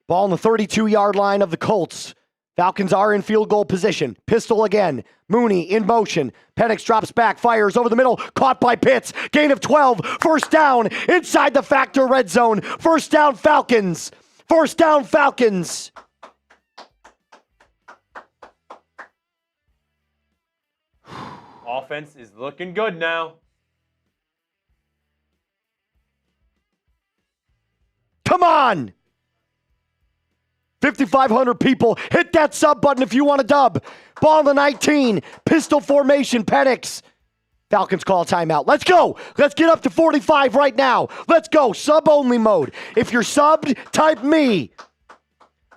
Ball on the 32-yard line of the Colts. Falcons are in field goal position. Pistol again. Mooney in motion. Penix drops back, fires over the middle. Caught by Pitts. Gain of 12. First down inside the Factor red zone. First down Falcons. First down Falcons. Offense is looking good now. Come on. 5,500 people. Hit that sub button if you want a dub. Ball on the 19. Pistol formation. Penix. Falcons call a timeout. Let's go. Let's get up to 45 right now. Let's go. Sub-only mode. If you're subbed, type me.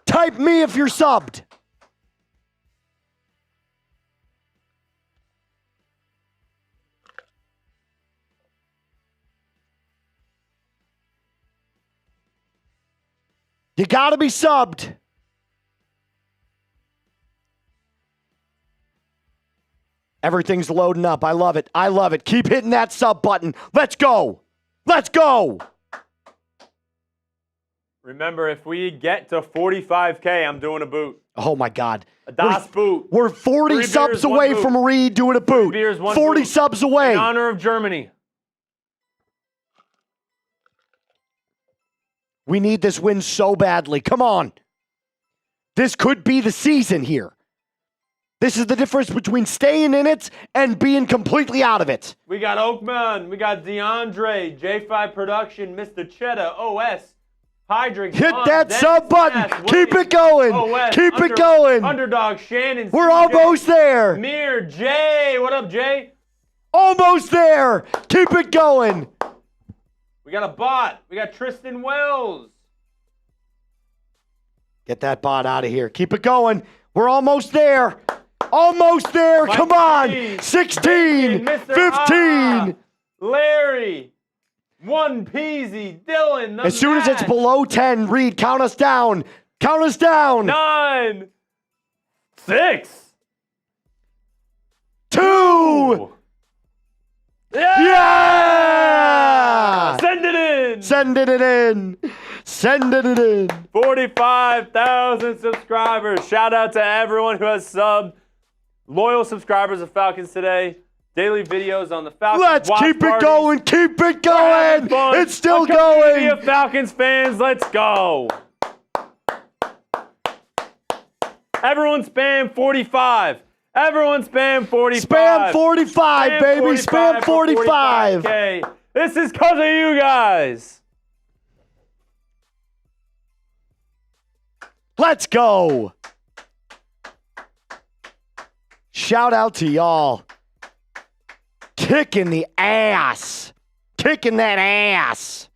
Type me if you're subbed. You got to be subbed. Everything's loading up. I love it. I love it. Keep hitting that sub button. Let's go. Let's go. Remember, if we get to 45K, I'm doing a boot. Oh, my God. A Das boot. We're 40 3 subs beers, away 1 boot. from Reed doing a boot. 3 beers, 1 40 boot. subs away. In honor of Germany. We need this win so badly. Come on. This could be the season here. This is the difference between staying in it and being completely out of it. We got Oakman. We got DeAndre. J5 Production. Mr. Cheddar. OS. Hydrix. Hit Vaughn, that Dennis, sub button. Smash, Keep Williams, it going. OS, Keep it going. Underdog. Shannon. We're CJ, almost there. Mir. Jay. What up, Jay? Almost there. Keep it going. We got a bot. We got Tristan Wells. Get that bot out of here. Keep it going. We're almost there. Almost there. Mike Come on. P, 16, Bacon, Mr. 15. Ah, Larry. One Peasy. Dylan. The As soon as it's Matt, below 10, Reed, count us down. Count us down. 9, 6, 2. Yeah! Send it in. Sending it in. Sending it in. 45,000 subscribers. Shout out to everyone who has subbed. Loyal subscribers of Falcons Today. Daily videos on the Falcons. Let's watch keep it parties. going. Keep it We're having going. fun. It's still A community going. of Falcons fans. Let's go. Everyone spam 45. Everyone spam 45. Spam 45, Spam baby. 45 Spam for 45. 45K. This is because of you guys. Let's go. Shout out to y'all. Kicking the ass. Kicking that ass.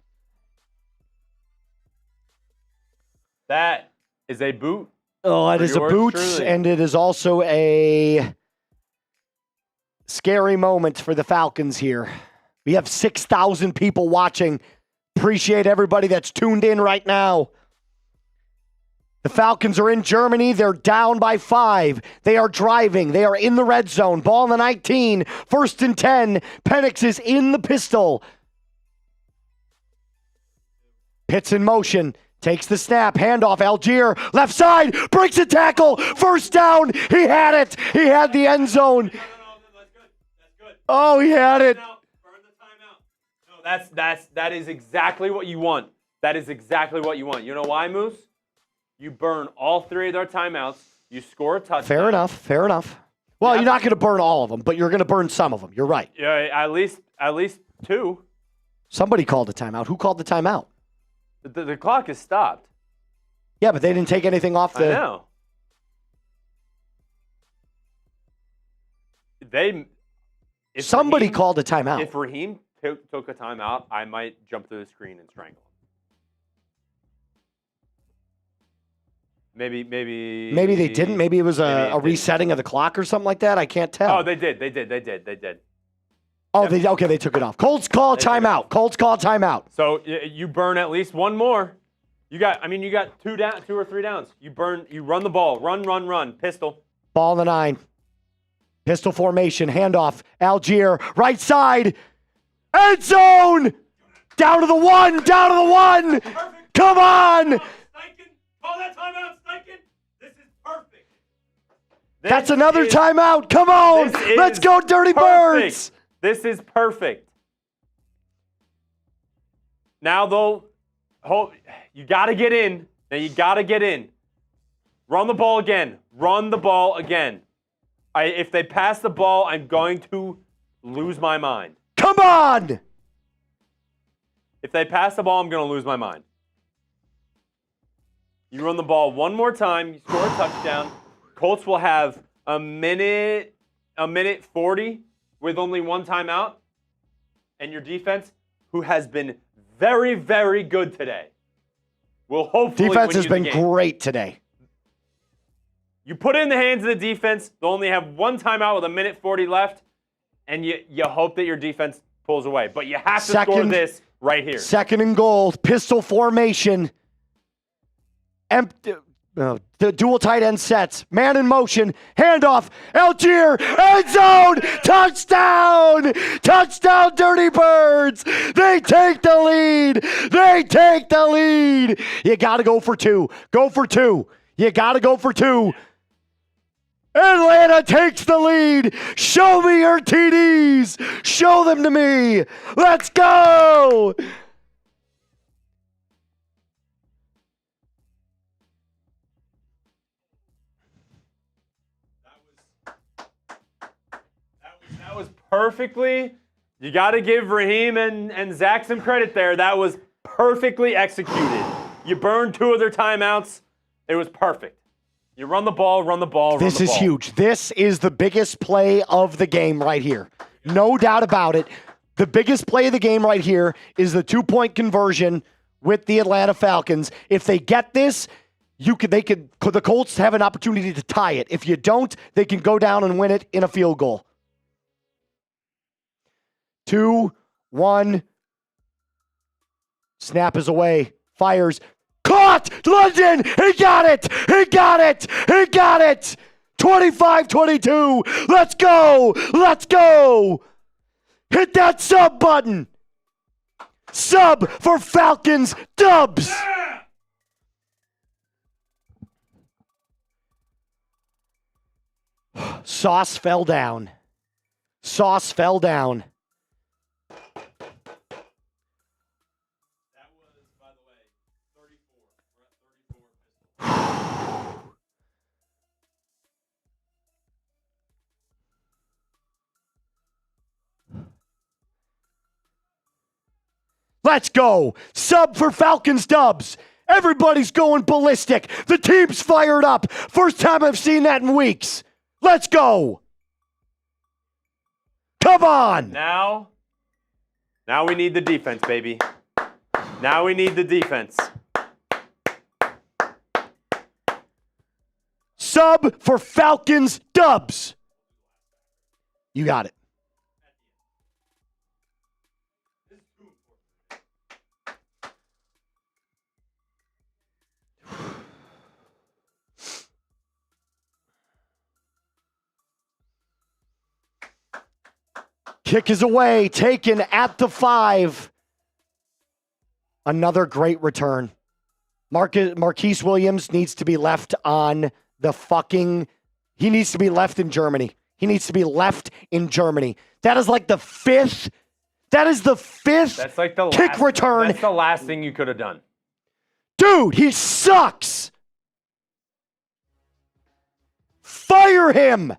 That is a boot. Oh, it For is a yours boot, truly. and it is also a scary moment for the Falcons here. We have 6,000 people watching. Appreciate everybody that's tuned in right now. The Falcons are in Germany. They're down by 5. They are driving. They are in the red zone. Ball on the 19. 1st and 10. Penix is in the pistol. Pitts in motion. Takes the snap. Handoff. Algier. Left side. Breaks a tackle. First down. He had it. He had the end zone. No, that's good. That's good. Oh, he had it. Burn the timeout. No, that is exactly what you want. That is exactly what you want. You know why, Moose? You burn all 3 of their timeouts. You score a touchdown. Fair enough. Fair enough. Well, you're not going to burn all of them, but you're going to burn some of them. You're right. Yeah, at least 2. Somebody called a timeout. Who called the timeout? The clock is stopped. Yeah, but they didn't take anything off the. I know. Somebody called a timeout. If Raheem took a timeout, I might jump through the screen and strangle him. Maybe they didn't. Maybe it was a resetting of the clock or something like that. I can't tell. Oh, they did. Oh, they took it off. Colts call timeout. Colts call timeout. So you burn at least one more. You got 2 or 3 downs. You run the ball. Run. Pistol. Ball on the 9. Pistol formation. Handoff. Algier. Right side. End zone. Down to the 1. Perfect. Come on. Steichen, call that timeout, Steichen. This is perfect. That's another timeout. Come on. Let's go, Dirty Birds. This is perfect. Now, though, you got to get in. Run the ball again. If they pass the ball, I'm going to lose my mind. Come on. If they pass the ball, I'm going to lose my mind. You run the ball one more time, you score a touchdown. Colts will have a minute 40 with only 1 timeout. And your defense, who has been very, very good today, will hopefully defense win has you been the game. great today. You put it in the hands of the defense. They'll only have 1 timeout with a minute 40 left. And you hope that your defense pulls away. But you have to score this right here. 2nd and goal. Pistol formation. The dual tight end sets. Man in motion. Handoff. Algier. End zone. Touchdown. Touchdown, Dirty Birds. They take the lead. You got to go for 2. You got to go for 2. Atlanta takes the lead. Show me your TDs. Show them to me. Let's go. That was perfectly. You got to give Raheem and Zac some credit there. That was perfectly executed. You burned 2 of their timeouts. It was perfect. You run the ball. This is huge. This is the biggest play of the game right here. No doubt about it. The biggest play of the game right here is the 2-point conversion with the Atlanta Falcons. If they get this, the Colts have an opportunity to tie it. If you don't, they can go down and win it in a field goal. 2, 1. Snap is away. Fires. Caught! London! He got it! 25-22. Let's go! Hit that sub button. Sub for Falcons dubs. Yeah! Sauce fell down. Let's go. Sub for Falcons dubs. Everybody's going ballistic. The team's fired up. First time I've seen that in weeks. Let's go. Come on. Now we need the defense, baby. Now we need the defense. Sub for Falcons dubs. You got it. Kick is away, taken at the 5. Another great return. Marquise Williams needs to be left on the fucking... He needs to be left in Germany. He needs to be left in Germany. That is like the fifth... That is the fifth That's like the kick return. That's the last thing you could have done. Dude, he sucks. Fire him.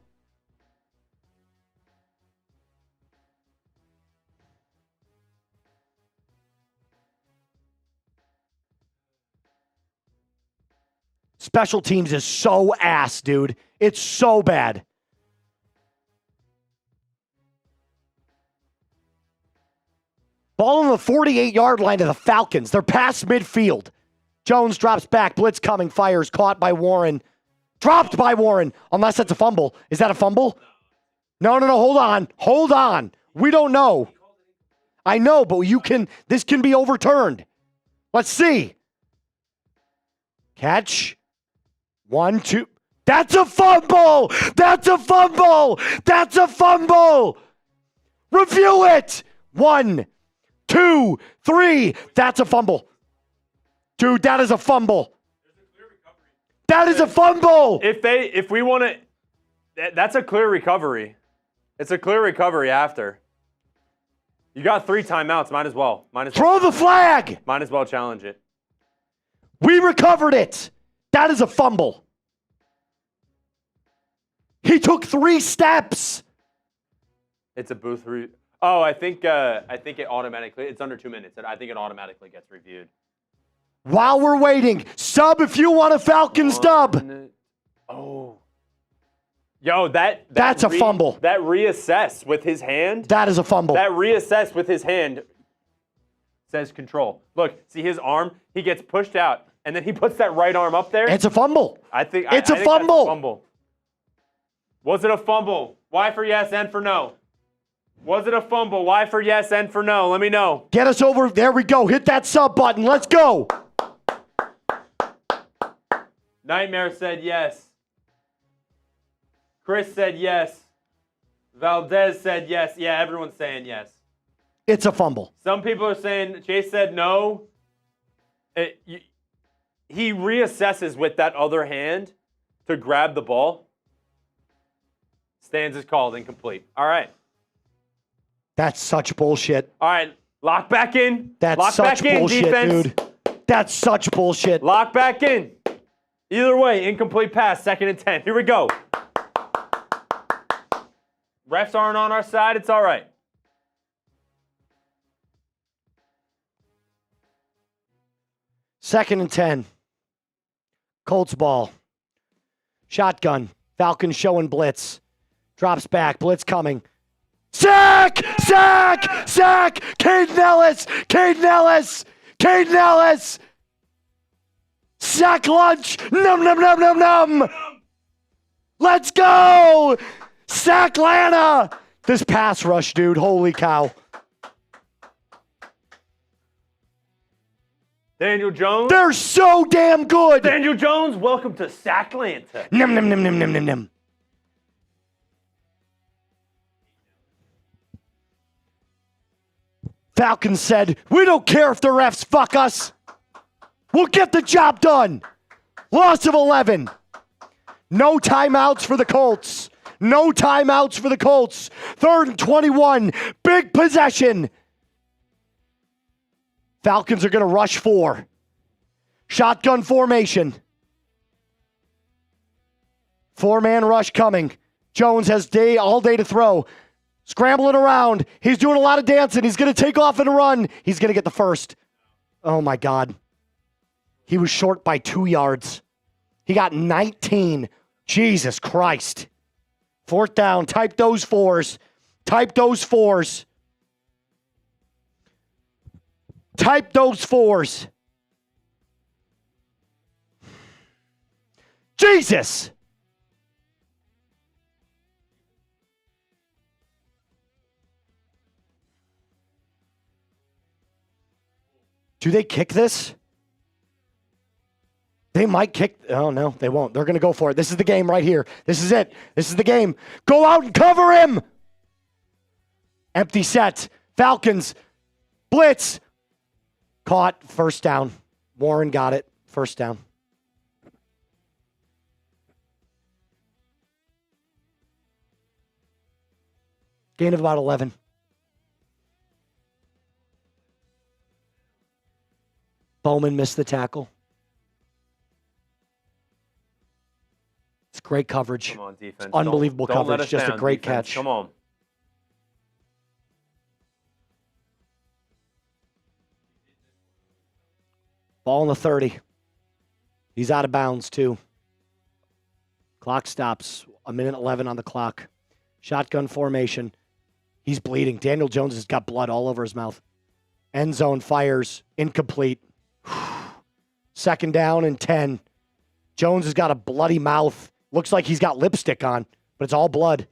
Special teams is so ass, dude. It's so bad. Ball on the 48-yard line to the Falcons. They're past midfield. Jones drops back. Blitz coming. Fires. Caught by Warren. Dropped by Warren. Unless that's a fumble. Is that a fumble? No. Hold on. Hold on. We don't know. I know, but this can be overturned. Let's see. Catch. 1, 2. That's a fumble. That's a fumble. That's a fumble. Review it. 1, 2, 3. That's a fumble. Dude, that is a fumble. That is a fumble. If we want to, that's a clear recovery. It's a clear recovery after. You got 3 timeouts. Might as well. Throw the flag. Might as well challenge it. We recovered it. That is a fumble. He took 3 steps. It's a booth. I think it automatically. It's under 2 minutes. I think it automatically gets reviewed. While we're waiting, sub if you want a Falcons dub. Oh. Yo, that's a fumble. That reassess with his hand. That is a fumble. That reassess with his hand says control. Look, see his arm? He gets pushed out, and then he puts that right arm up there. It's a fumble. I think it's a think fumble. That's a fumble. Was it a fumble? Y for yes, N for no. Was it a fumble? Y for yes, N for no. Let me know. Get us over. There we go. Hit that sub button. Let's go. Nightmare said yes. Chris said yes. Valdez said yes. Yeah, everyone's saying yes. It's a fumble. Some people are saying, Chase said no. He reassesses with that other hand to grab the ball. Stands is called incomplete. All right. That's such bullshit. All right. Lock back in. That's Lock such back bullshit, in, defense. dude. That's such bullshit. Lock back in. Either way, incomplete pass, 2nd and 10. Here we go. Refs aren't on our side. It's all right. Second and 10. Colts ball. Shotgun. Falcons showing blitz. Drops back. Blitz coming. Sack! Sack! Sack! Caden Ellis! Caden Ellis! Caden Ellis! Sack lunch! Num, num, num, num, num! Let's go! Sack Atlanta! This pass rush, dude. Holy cow. Daniel Jones. They're so damn good! Daniel Jones, welcome to Sacklanta. Num, num, num, num, num, num, num. Falcons said, we don't care if the refs fuck us. We'll get the job done. Loss of 11. No timeouts for the Colts. No timeouts for the Colts. 3rd and 21. Big possession. Falcons are going to rush 4. Shotgun formation. 4-man rush coming. Jones has all day to throw. Scrambling around. He's doing a lot of dancing. He's going to take off and run. He's going to get the first. Oh, my God. He was short by 2 yards. He got 19. Jesus Christ. 4th down. Type those 4s. Type those 4s. Type those 4s. Jesus. Do they kick this? They might kick. Oh, no, they won't. They're going to go for it. This is the game right here. This is it. This is the game. Go out and cover him. Empty set. Falcons. Blitz. Caught. First down. Warren got it. First down. Gain of about 11. Bowman missed the tackle. It's great coverage. Come on, defense. Unbelievable Don't let coverage. us Just down, a great defense. catch. Come on. Ball in the 30. He's out of bounds, too. Clock stops. 1:11 on the clock. Shotgun formation. He's bleeding. Daniel Jones has got blood all over his mouth. End zone fires. Incomplete. Second down and 10. Jones has got a bloody mouth. Looks like he's got lipstick on, but it's all blood.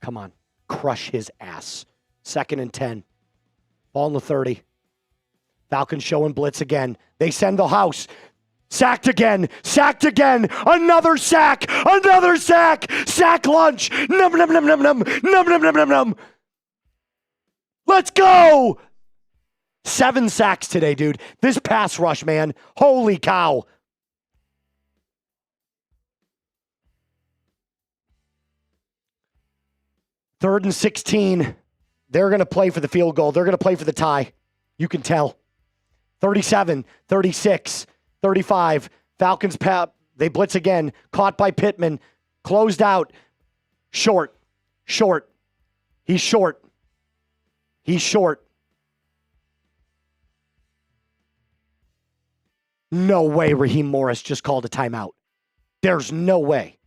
Come on. Crush his ass. Second and 10. Ball in the 30. Falcons showing blitz again. They send the house. Sacked again. Sacked again. Another sack. Another sack. Sack lunch. Num, num, num, num, num. Num, num, num, num, num. Let's go. 7 sacks today, dude. This pass rush, man. Holy cow. Third and 16. They're going to play for the field goal. They're going to play for the tie. You can tell. 37, 36, 35. Falcons, they blitz again. Caught by Pittman. Closed out. Short. Short. He's short. He's short. No way Raheem Morris just called a timeout. There's no way.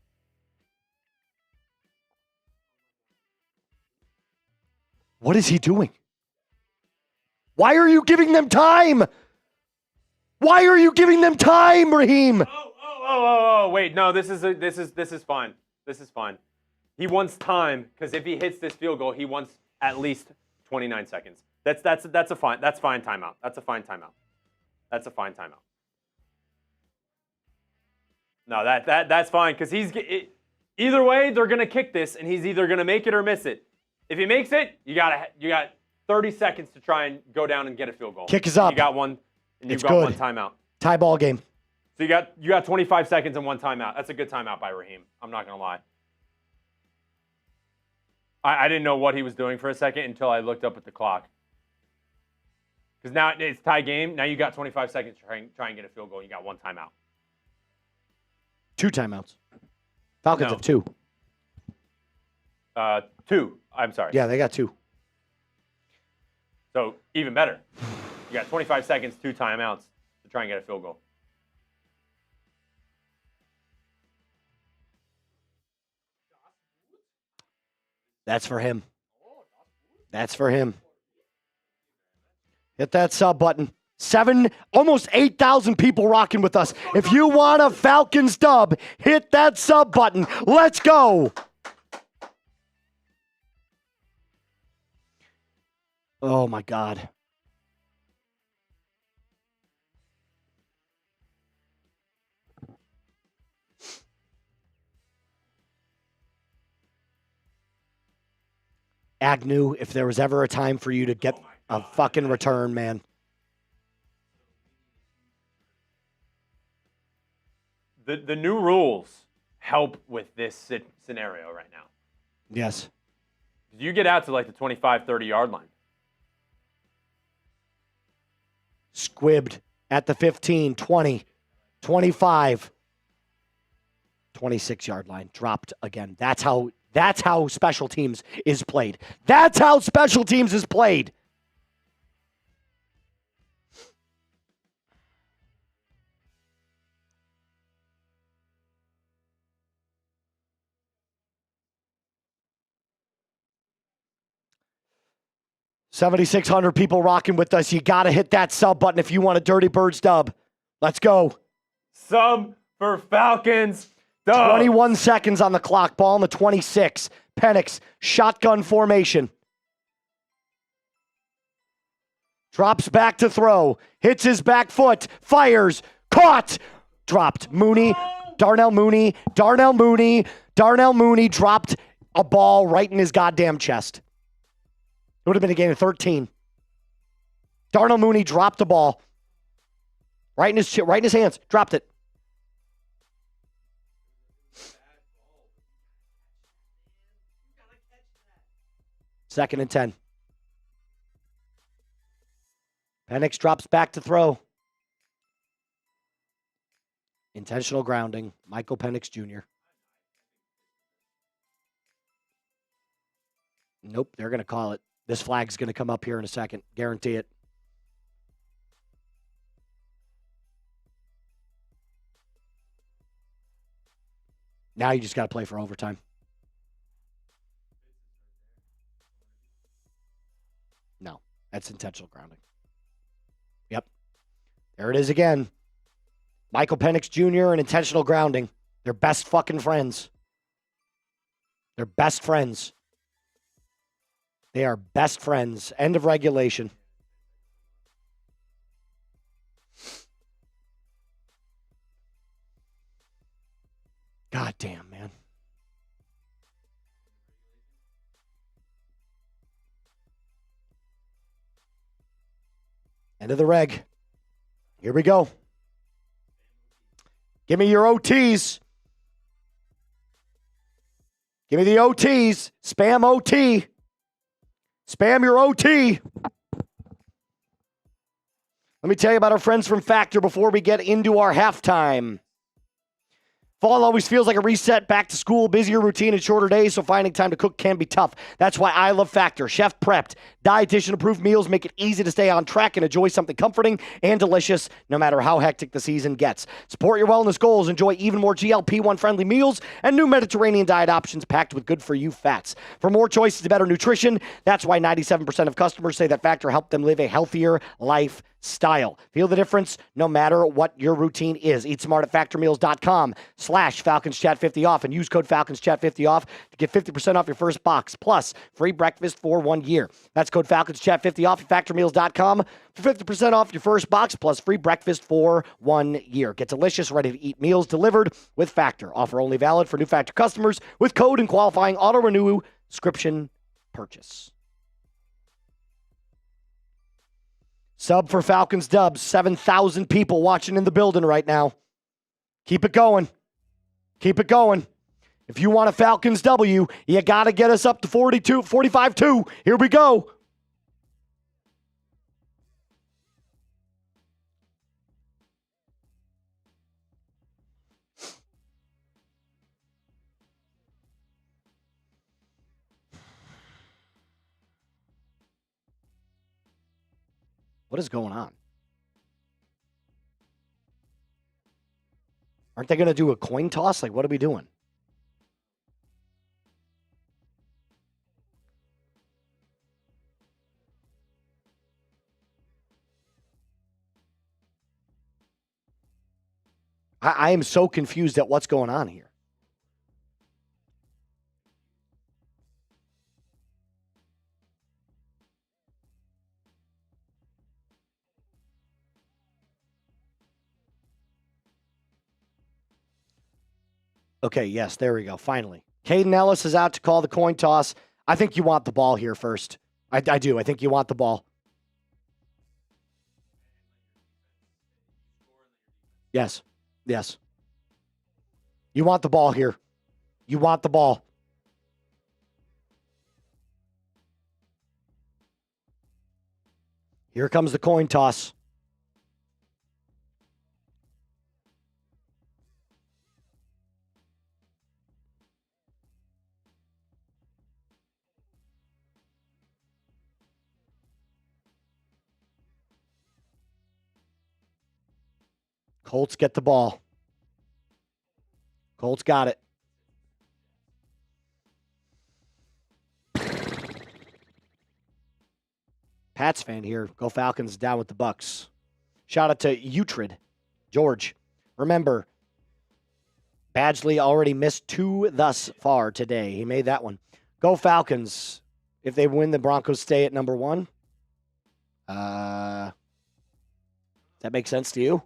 What is he doing? Why are you giving them time? Why are you giving them time, Raheem? Wait, no, this is fine. This is fine. He wants time because if he hits this field goal, he wants at least 29 seconds. That's a fine timeout. That's a fine timeout. That's a fine timeout. No, that's fine because either way they're gonna kick this and he's either gonna make it or miss it. If he makes it, you got 30 seconds to try and go down and get a field goal. Kick is up. You got one, and you've It's got good. one timeout. Tie ball game. So you got 25 seconds and one timeout. That's a good timeout by Raheem. I'm not gonna lie. I didn't know what he was doing for a second until I looked up at the clock. Because now it's tie game. Now you got 25 seconds to try and get a field goal. You got one timeout. 2 timeouts. Falcons No. have 2. 2. I'm sorry. Yeah, they got 2. So even better. You got 25 seconds, 2 timeouts to try and get a field goal. That's for him. That's for him. Hit that sub button. Almost 8,000 people rocking with us. If you want a Falcons dub, hit that sub button. Let's go. Oh, my God. Agnew, if there was ever a time for you to get a fucking return, man. The new rules help with this scenario right now. Yes. You get out to like the 25, 30-yard line. Squibbed at the 15, 20, 25, 26-yard line. Dropped again. That's how special teams is played. That's how special teams is played. $7,600 people rocking with us. You got to hit that sub button if you want a Dirty Birds dub. Let's go. Sub for Falcons Duh. 21 seconds on the clock. Ball on the 26. Penix, shotgun formation. Drops back to throw. Hits his back foot. Fires. Caught. Dropped. Mooney. Darnell Mooney dropped a ball right in his goddamn chest. It would have been a gain of 13. Darnell Mooney dropped the ball. Right in his hands. Dropped it. Second and 10. Penix drops back to throw. Intentional grounding. Michael Penix Jr. Nope, they're going to call it. This flag's going to come up here in a second. Guarantee it. Now you just got to play for overtime. No, that's intentional grounding. Yep. There it is again. Michael Penix Jr. and intentional grounding. They're best fucking friends. They're best friends. They are best friends. End of regulation. God damn, man. End of the reg. Here we go. Give me your OTs. Give me the OTs. Spam OT. Spam your OT. Let me tell you about our friends from Factor before we get into our halftime. Fall always feels like a reset, back to school, busier routine, and shorter days, so finding time to cook can be tough. That's why I love Factor. Chef prepped, dietitian-approved meals make it easy to stay on track and enjoy something comforting and delicious, no matter how hectic the season gets. Support your wellness goals, enjoy even more GLP-1-friendly meals, and new Mediterranean diet options packed with good-for-you fats. For more choices to better nutrition, that's why 97% of customers say that Factor helped them live a healthier lifestyle. Feel the difference no matter what your routine is. Eat smart at factormeals.com/FalconsChat50 off and use code FalconsChat50 off to get 50% off your first box, plus free breakfast for 1 year. That's code FalconsChat50 off at factormeals.com for 50% off your first box, plus free breakfast for 1 year. Get delicious, ready-to-eat meals delivered with Factor. Offer only valid for new Factor customers with code and qualifying auto-renew subscription purchase. Sub for Falcons Dubs. 7,000 people watching in the building right now. Keep it going. Keep it going. If you want a Falcons W, you got to get us up to 45-2. Here we go. What is going on? Aren't they going to do a coin toss? Like, what are we doing? I am so confused at what's going on here. Okay, yes, there we go. Finally. Caden Ellis is out to call the coin toss. I think you want the ball here first. I do. I think you want the ball. Yes. Yes. You want the ball here. You want the ball. Here comes the coin toss. Colts get the ball. Colts got it. Pats fan here. Go Falcons, down with the Bucks. Shout out to Uhtred. George, remember, Badgley already missed 2 thus far today. He made that one. Go Falcons. If they win, the Broncos stay at number 1. Does that make sense to you?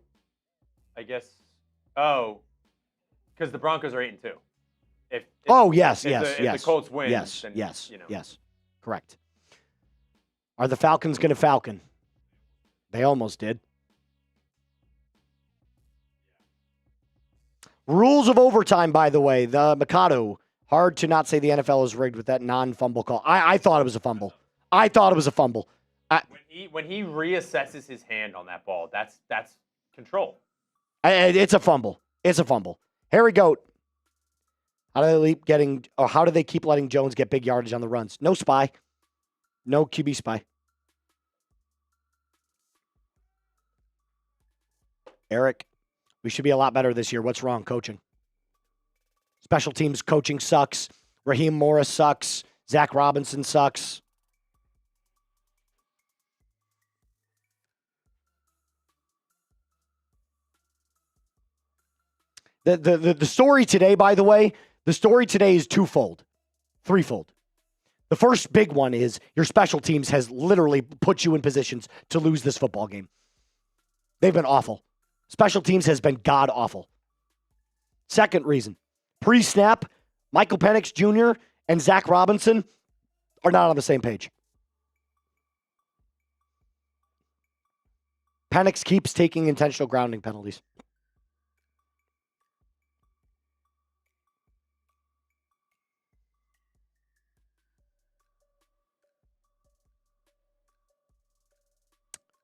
I guess. Oh, because the Broncos are 8-2. If Yes. If the Colts win, yes, then, yes, you know. yes. Correct. Are the Falcons going to Falcon? They almost did. Rules of overtime, by the way. The Mikado. Hard to not say the NFL is rigged with that non-fumble call. I thought it was a fumble. When he reassesses his hand on that ball, that's control. It's a fumble. Harry Goat. How do they keep letting Jones get big yardage on the runs? No spy. No QB spy. Eric, we should be a lot better this year. What's wrong? Coaching. Special teams coaching sucks. Raheem Morris sucks. Zac Robinson sucks. The story today, by the way, is threefold. The first big one is your special teams has literally put you in positions to lose this football game. They've been awful. Special teams has been god-awful. Second reason, pre-snap, Michael Penix Jr. and Zac Robinson are not on the same page. Penix keeps taking intentional grounding penalties.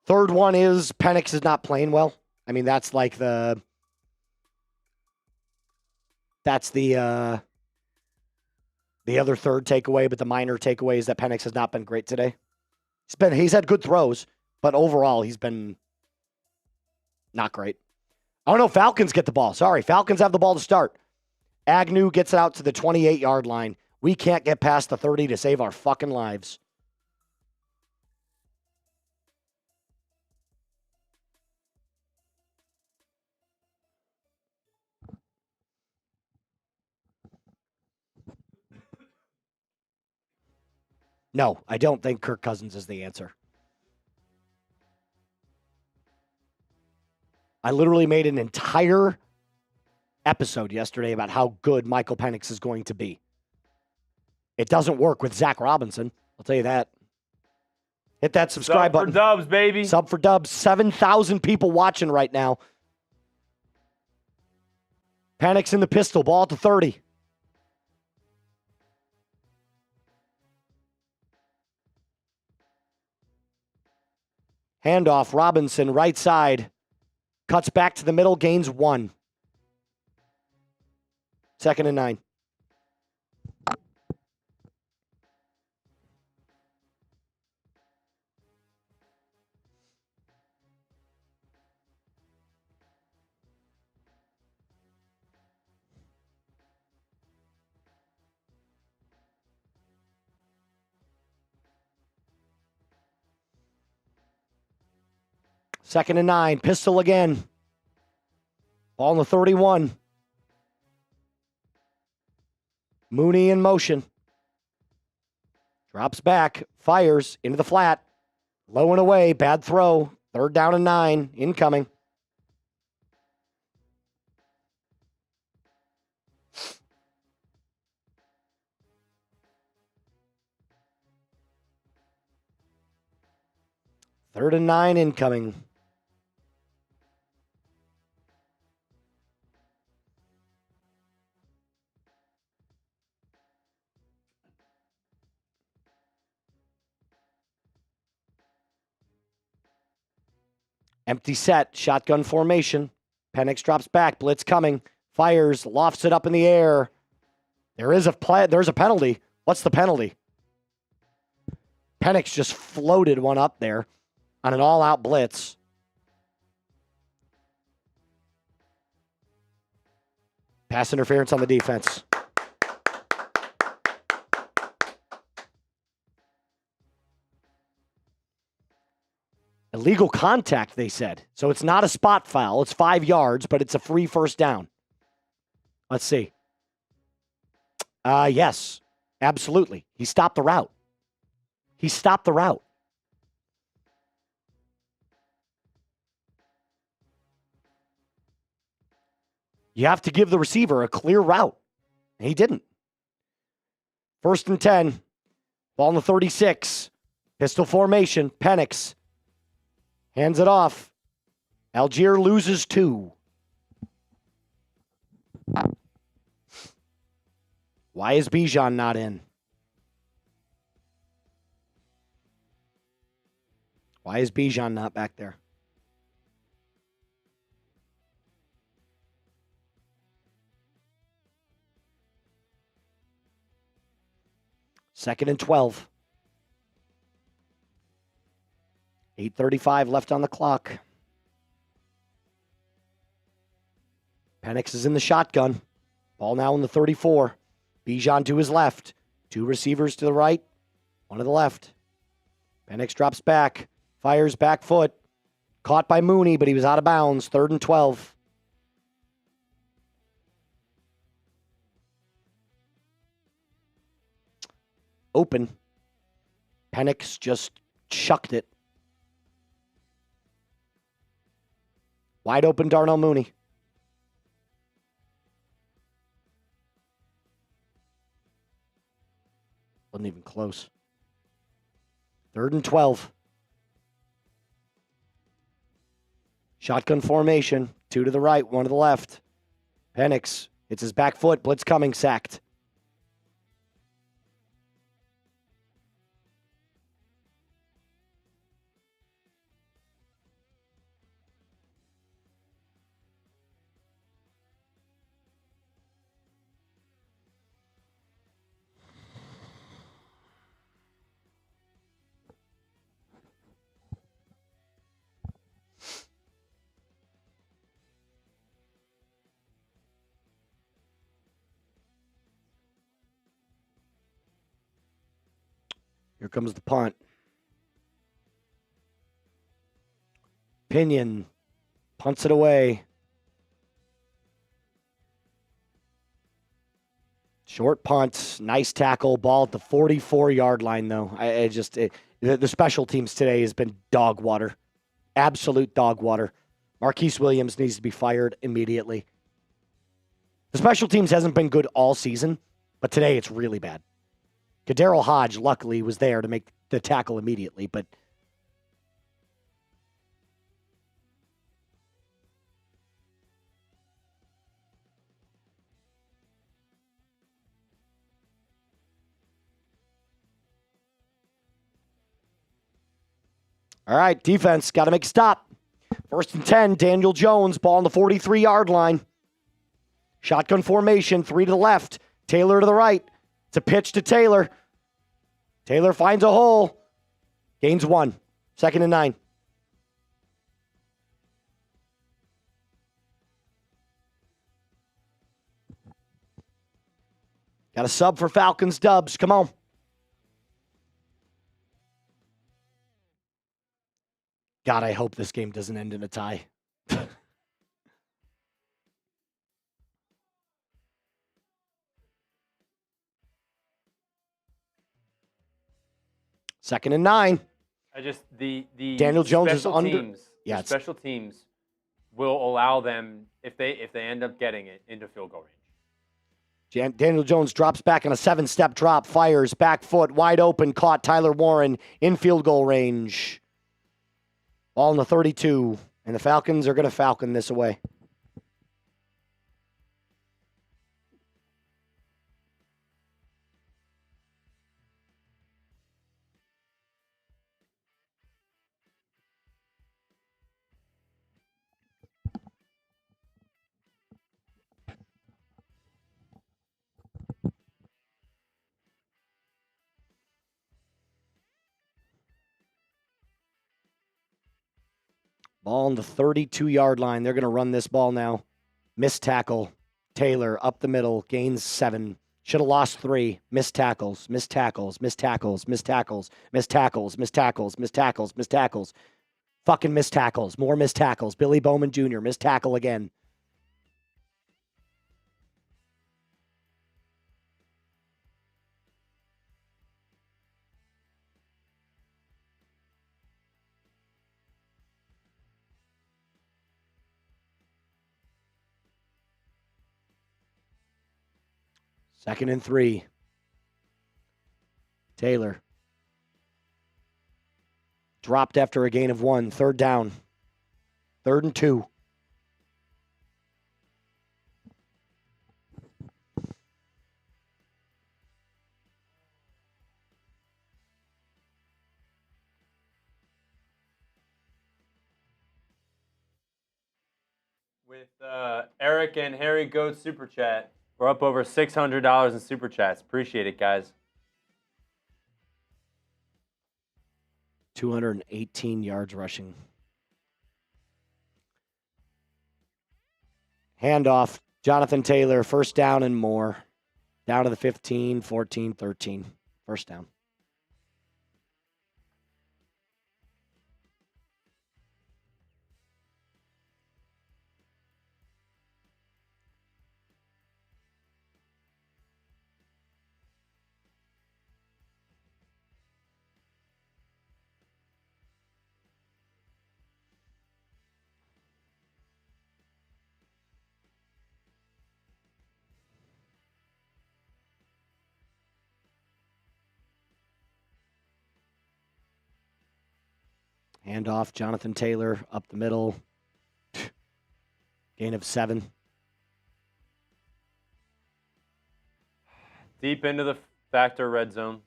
Third one is Penix is not playing well. I mean, that's the other third takeaway, but the minor takeaway is that Penix has not been great today. He's had good throws, but overall he's been not great. Oh no, Falcons get the ball. Sorry, Falcons have the ball to start. Agnew gets it out to the 28-yard line. We can't get past the 30 to save our fucking lives. No, I don't think Kirk Cousins is the answer. I literally made an entire episode yesterday about how good Michael Penix is going to be. It doesn't work with Zac Robinson. I'll tell you that. Hit that subscribe button. Sub for dubs, baby. Sub for dubs. 7,000 people watching right now. Penix in the pistol. Ball at the 30. Handoff, Robinson, right side. Cuts back to the middle, gains 1. 2nd and 9. Second and 9. Pistol again. Ball on the 31. Mooney in motion. Drops back. Fires into the flat. Low and away. Bad throw. 3rd down and 9. Incoming. Third and 9 incoming. Empty set, shotgun formation. Penix drops back, blitz coming, fires, lofts it up in the air. There's a penalty. What's the penalty? Penix just floated one up there on an all-out blitz. Pass interference on the defense. Illegal contact, they said. So it's not a spot foul. It's 5 yards, but it's a free first down. Let's see. Yes, absolutely. He stopped the route. He stopped the route. You have to give the receiver a clear route. He didn't. 1st and 10. Ball in the 36. Pistol formation. Penix hands it off. Algier loses 2. Why is Bijan not in? Why is Bijan not back there? Second and 12. 8:35 left on the clock. Penix is in the shotgun. Ball now in the 34. Bijan to his left. 2 receivers to the right. 1 to the left. Penix drops back. Fires back foot. Caught by Mooney, but he was out of bounds. 3rd and 12. Open. Penix just chucked it. Wide open Darnell Mooney. Wasn't even close. 3rd and 12. Shotgun formation. 2 to the right, 1 to the left. Penix hits his back foot. Blitz coming, sacked. Here comes the punt. Pinion punts it away. Short punt, nice tackle, ball at the 44-yard line, though. The special teams today has been dog water, absolute dog water. Marquise Williams needs to be fired immediately. The special teams hasn't been good all season, but today it's really bad. Kadarius Hodge, luckily, was there to make the tackle immediately, but all right, defense, got to make a stop. 1st and 10, Daniel Jones, ball on the 43-yard line. Shotgun formation, 3 to the left, Taylor to the right. It's a pitch to Taylor. Taylor finds a hole. Gains 1. 2nd and 9. Got a sub for Falcons dubs. Come on. God, I hope this game doesn't end in a tie. 2nd and 9. The Daniel Jones is special under. Teams, Yeah, the special teams will allow them, if they end up getting it, into field goal range. Daniel Jones drops back on a 7-step drop, fires, back foot, wide open, caught Tyler Warren in field goal range. Ball in the 32, and the Falcons are going to Falcon this away. Ball on the 32-yard line. They're going to run this ball now. Missed tackle. Taylor up the middle. Gains 7. Should have lost 3. Missed tackles. Missed tackles. Missed tackles. Missed tackles. Missed tackles. Missed tackles. Missed tackles. Missed tackles. Fucking missed tackles. More missed tackles. Billy Bowman Jr. missed tackle again. 2nd and 3. Taylor. Dropped after a gain of 1. 3rd down. 3rd and 2. With Eric and Harry Goat Super Chat, we're up over $600 in Super Chats. Appreciate it, guys. 218 yards rushing. Handoff. Jonathan Taylor, 1st down and more. Down to the 15, 14, 13. 1st down. Handoff, Jonathan Taylor up the middle. Gain of 7. Deep into the factor red zone.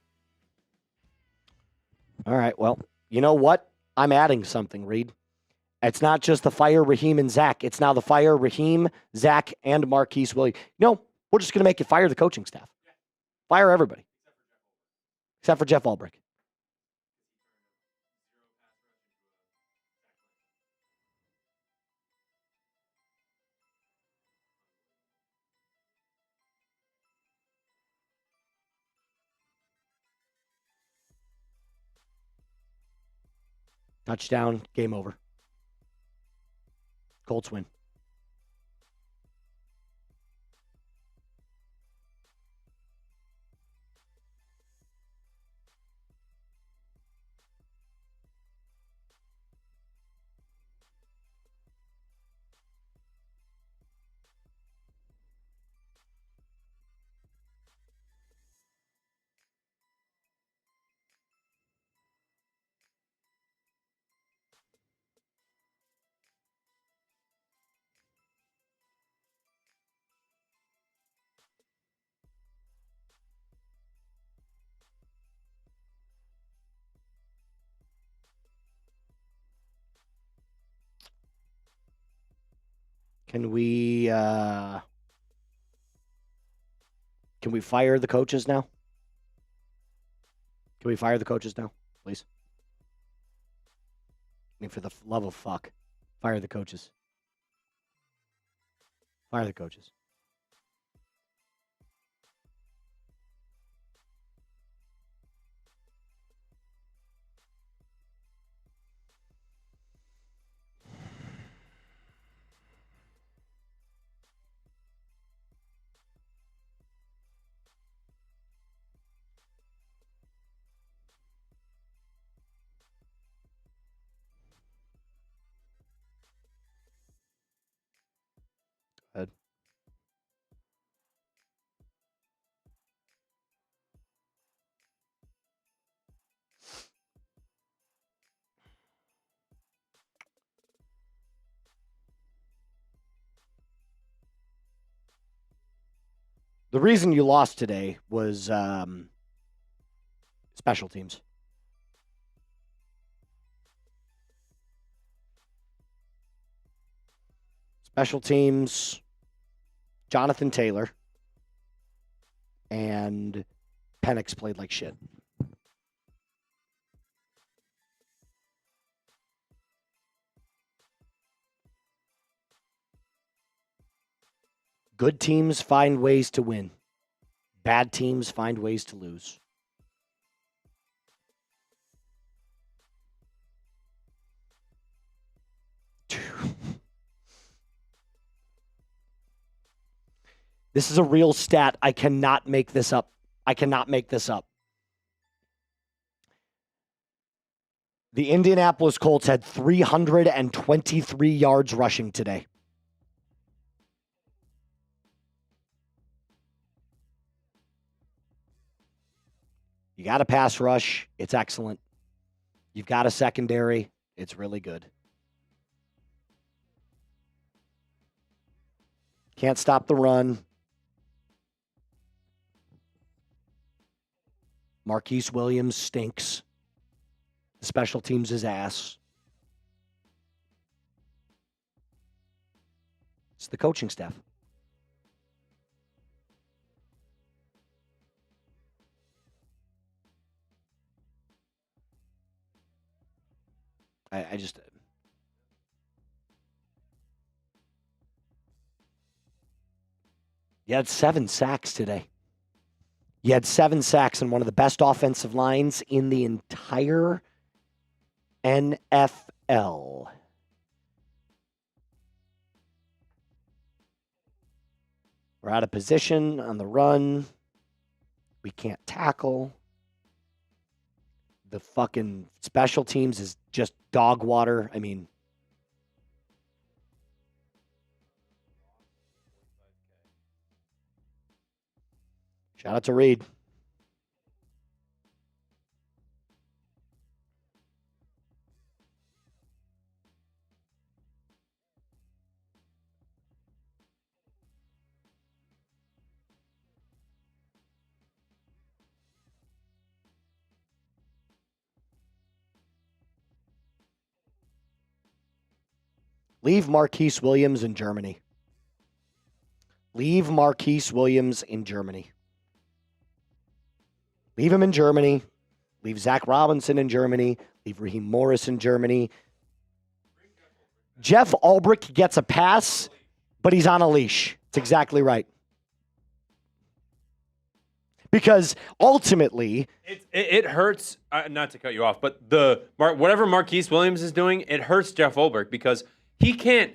All right, well, you know what? I'm adding something, Reed. It's not just the fire Raheem and Zach. It's now the fire Raheem, Zach, and Marquise Williams. No, we're just going to make you fire the coaching staff. Fire everybody. Except for Jeff Ulbrich. Touchdown, game over. Colts win. Can we fire the coaches now? Can we fire the coaches now, please? I mean, for the love of fuck, fire the coaches. Fire the coaches. Good. The reason you lost today was special teams. Special teams, Jonathan Taylor and Penix played like shit. Good teams find ways to win. Bad teams find ways to lose. This is a real stat. I cannot make this up. I cannot make this up. The Indianapolis Colts had 323 yards rushing today. You got a pass rush. It's excellent. You've got a secondary. It's really good. Can't stop the run. Marquise Williams stinks. The special teams is ass. It's the coaching staff. I just... You had 7 sacks today. You had 7 sacks in one of the best offensive lines in the entire NFL. We're out of position on the run. We can't tackle. The fucking special teams is just dog water. I mean, shout out to Reed. Leave Marquise Williams in Germany. Leave Marquise Williams in Germany. Leave him in Germany. Leave Zac Robinson in Germany. Leave Raheem Morris in Germany. Jeff Ulbrich gets a pass, but he's on a leash. It's exactly right. Because ultimately... It hurts, not to cut you off, but whatever Marquise Williams is doing, it hurts Jeff Ulbrich because he can't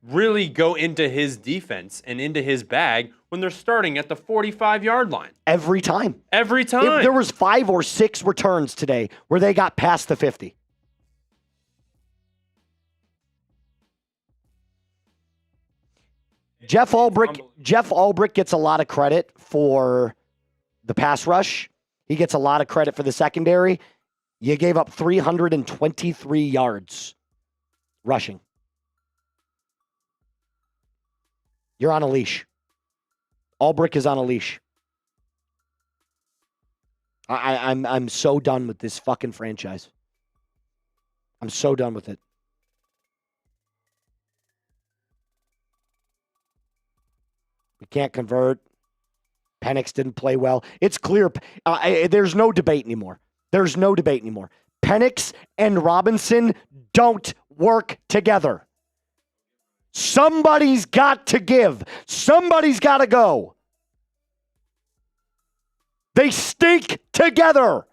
really go into his defense and into his bag when they're starting at the 45-yard line. Every time. Every time. There was 5 or 6 returns today where they got past the 50. Jeff Ulbrich gets a lot of credit for the pass rush. He gets a lot of credit for the secondary. You gave up 323 yards rushing. You're on a leash. Ulbrich is on a leash. I'm so done with this fucking franchise. I'm so done with it. We can't convert. Penix didn't play well. It's clear. There's no debate anymore. There's no debate anymore. Penix and Robinson don't work together. Somebody's got to give. Somebody's got to go. They stink together.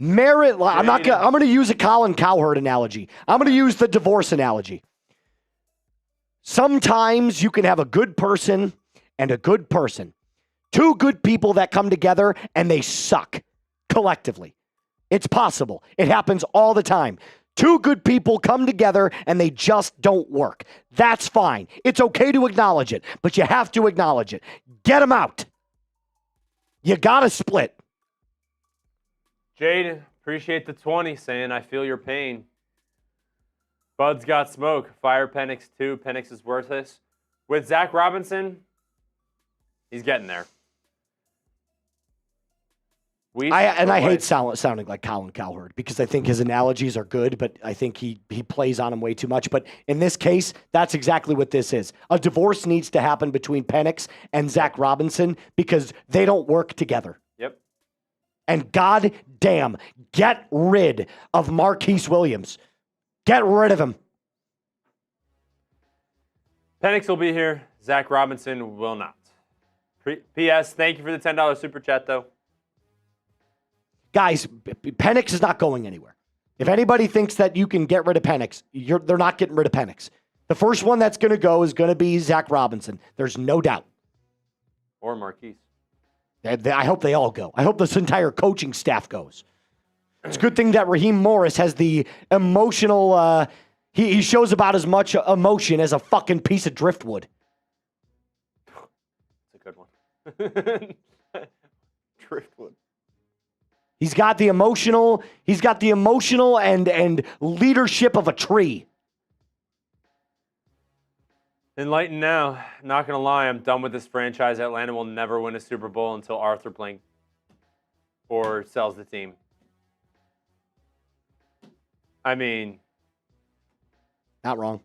I'm going to use a Colin Cowherd analogy. I'm going to use the divorce analogy. Sometimes you can have a good person and a good person. 2 good people that come together and they suck collectively. It's possible. It happens all the time. 2 good people come together and they just don't work. That's fine. It's okay to acknowledge it, but you have to acknowledge it. Get them out. You got to split. Jade, appreciate the 20, saying I feel your pain. Bud's got smoke. Fire Penix too. Penix is worthless. With Zac Robinson, he's getting there. I hate sounding like Colin Cowherd because I think his analogies are good, but I think he plays on them way too much. But in this case, that's exactly what this is. A divorce needs to happen between Penix and Zac Robinson because they don't work together. Yep. And god damn, get rid of Marquise Williams. Get rid of him. Penix will be here. Zac Robinson will not. P.S. Thank you for the $10 super chat, though. Guys, Penix is not going anywhere. If anybody thinks that you can get rid of Penix, they're not getting rid of Penix. The first one that's going to go is going to be Zac Robinson. There's no doubt. Or Marquise. I hope they all go. I hope this entire coaching staff goes. It's a good thing that Raheem Morris has the emotional... He shows about as much emotion as a fucking piece of driftwood. That's a good one. driftwood. He's got the emotional and leadership of a tree. Enlightened now. Not going to lie, I'm done with this franchise. Atlanta will never win a Super Bowl until Arthur Blank or sells the team. I mean, not wrong.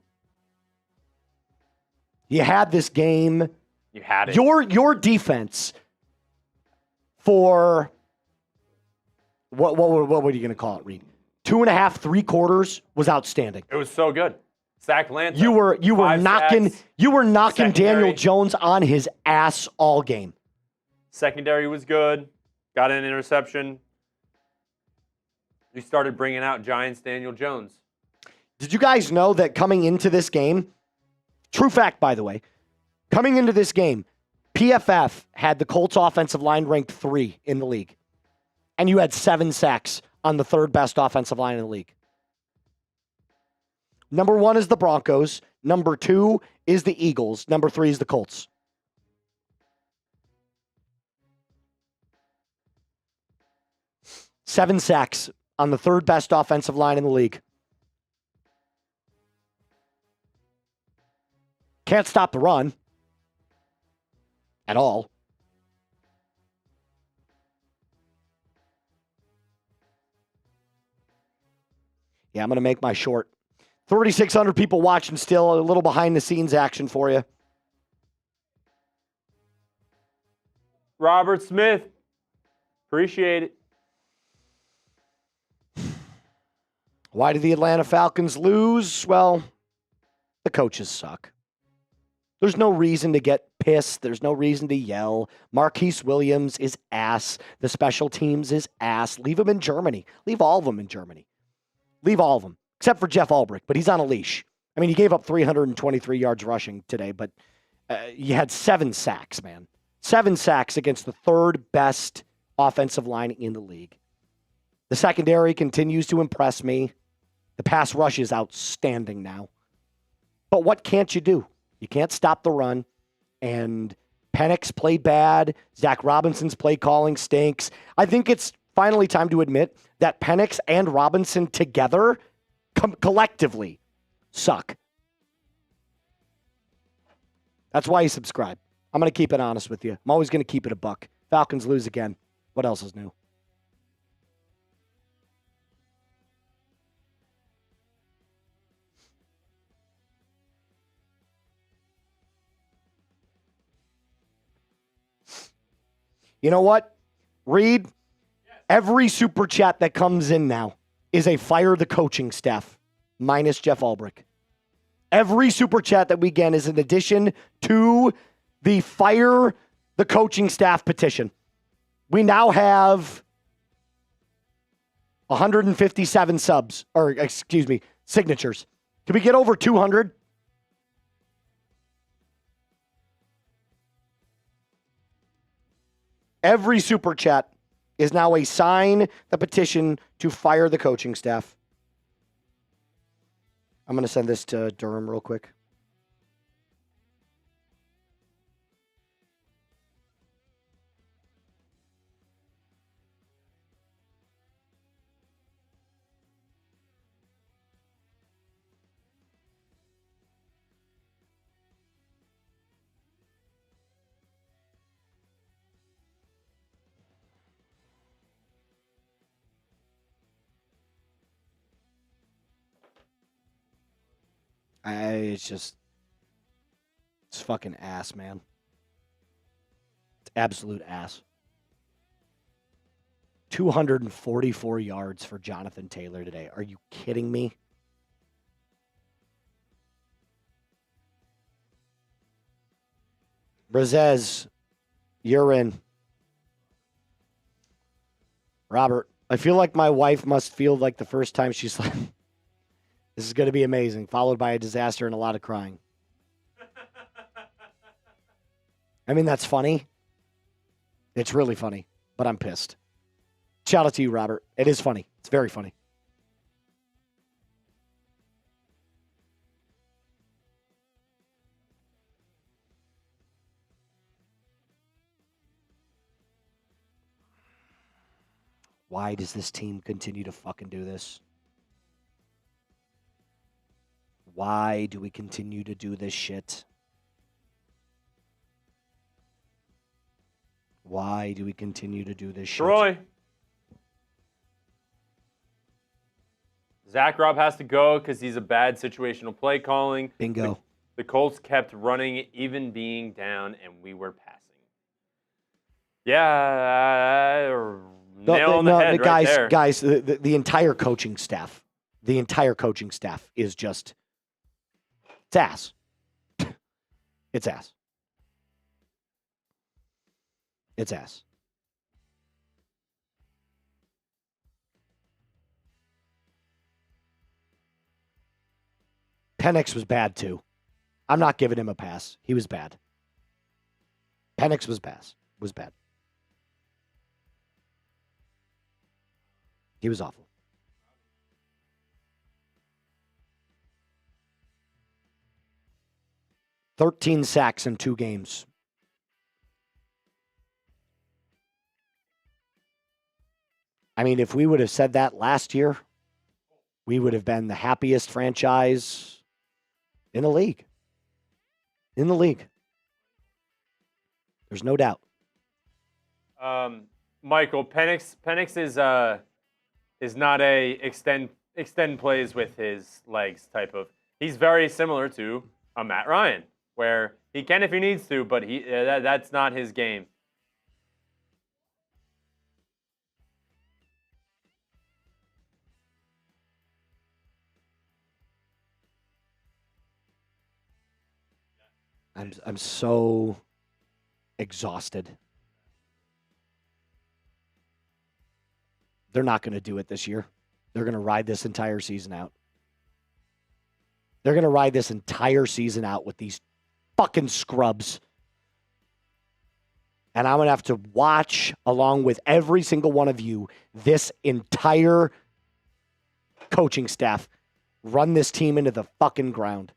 You had this game. You had it. Your defense for what were you going to call it, Reed? 2.5, 3 quarters was outstanding. It was so good. Zach Lanta. You were knocking Secondary. Daniel Jones on his ass all game. Secondary was good. Got an interception. We started bringing out Giants Daniel Jones. Did you guys know that coming into this game, true fact, by the way, coming into this game, PFF had the Colts offensive line ranked 3 in the league. And you had 7 sacks on the 3rd best offensive line in the league. Number 1 is the Broncos. Number 2 is the Eagles. Number 3 is the Colts. Seven sacks on the 3rd best offensive line in the league. Can't stop the run at all. Yeah, I'm going to make my short. 3,600 people watching still. A little behind-the-scenes action for you. Robert Smith. Appreciate it. Why did the Atlanta Falcons lose? Well, the coaches suck. There's no reason to get pissed. There's no reason to yell. Marquise Williams is ass. The special teams is ass. Leave him in Germany. Leave all of them in Germany. Leave all of them, except for Jeff Ulbrich, but he's on a leash. I mean, he gave up 323 yards rushing today, but you had 7 sacks, man. 7 sacks against the 3rd best offensive line in the league. The secondary continues to impress me. The pass rush is outstanding now. But what can't you do? You can't stop the run. And Penix played bad. Zac Robinson's play calling stinks. I think it's finally time to admit that Penix and Robinson together collectively suck. That's why you subscribe. I'm going to keep it honest with you. I'm always going to keep it a buck. Falcons lose again. What else is new? You know what? Reed, every super chat that comes in now is a fire the coaching staff, minus Jeff Ulbrich. Every super chat that we get is an addition to the fire the coaching staff petition. We now have 157 signatures. Can we get over 200? Every super chat is now a sign the petition to fire the coaching staff. I'm going to send this to Durham real quick. It's fucking ass, man. It's absolute ass. 244 yards for Jonathan Taylor today. Are you kidding me? Brazez, you're in. Robert, I feel like my wife must feel like the first time she's like, this is going to be amazing, followed by a disaster and a lot of crying. I mean, that's funny. It's really funny, but I'm pissed. Shout out to you, Robert. It is funny. It's very funny. Why does this team continue to fucking do this? Why do we continue to do this shit? Why do we continue to do this shit? Troy. Zac Rob has to go because he's a bad situational play calling. Bingo. The Colts kept running, even being down, and we were passing. Yeah, nail on the head right there. Guys, the entire coaching staff, is just, it's ass. It's ass. It's ass. Penix was bad too. I'm not giving him a pass. He was bad. Penix was bad. He was awful. "13 sacks in 2 games. I mean, if we would have said that last year, we would have been the happiest franchise in the league. There's no doubt. Michael Penix is not a extend plays with his legs type of. He's very similar to a Matt Ryan, where he can if he needs to, but that's not his game. I'm so exhausted. They're not going to do it this year. They're going to ride this entire season out. They're going to ride this entire season out with these fucking scrubs. And I'm going to have to watch, along with every single one of you, this entire coaching staff run this team into the fucking ground.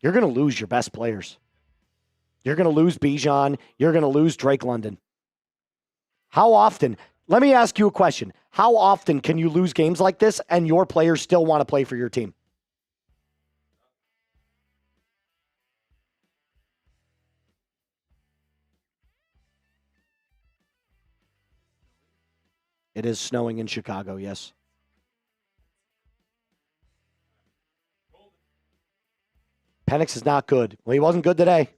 You're going to lose your best players. You're going to lose Bijan. You're going to lose Drake London. How often, let me ask you a question. How often can you lose games like this and your players still want to play for your team? It is snowing in Chicago, yes. Penix is not good. Well, he wasn't good today.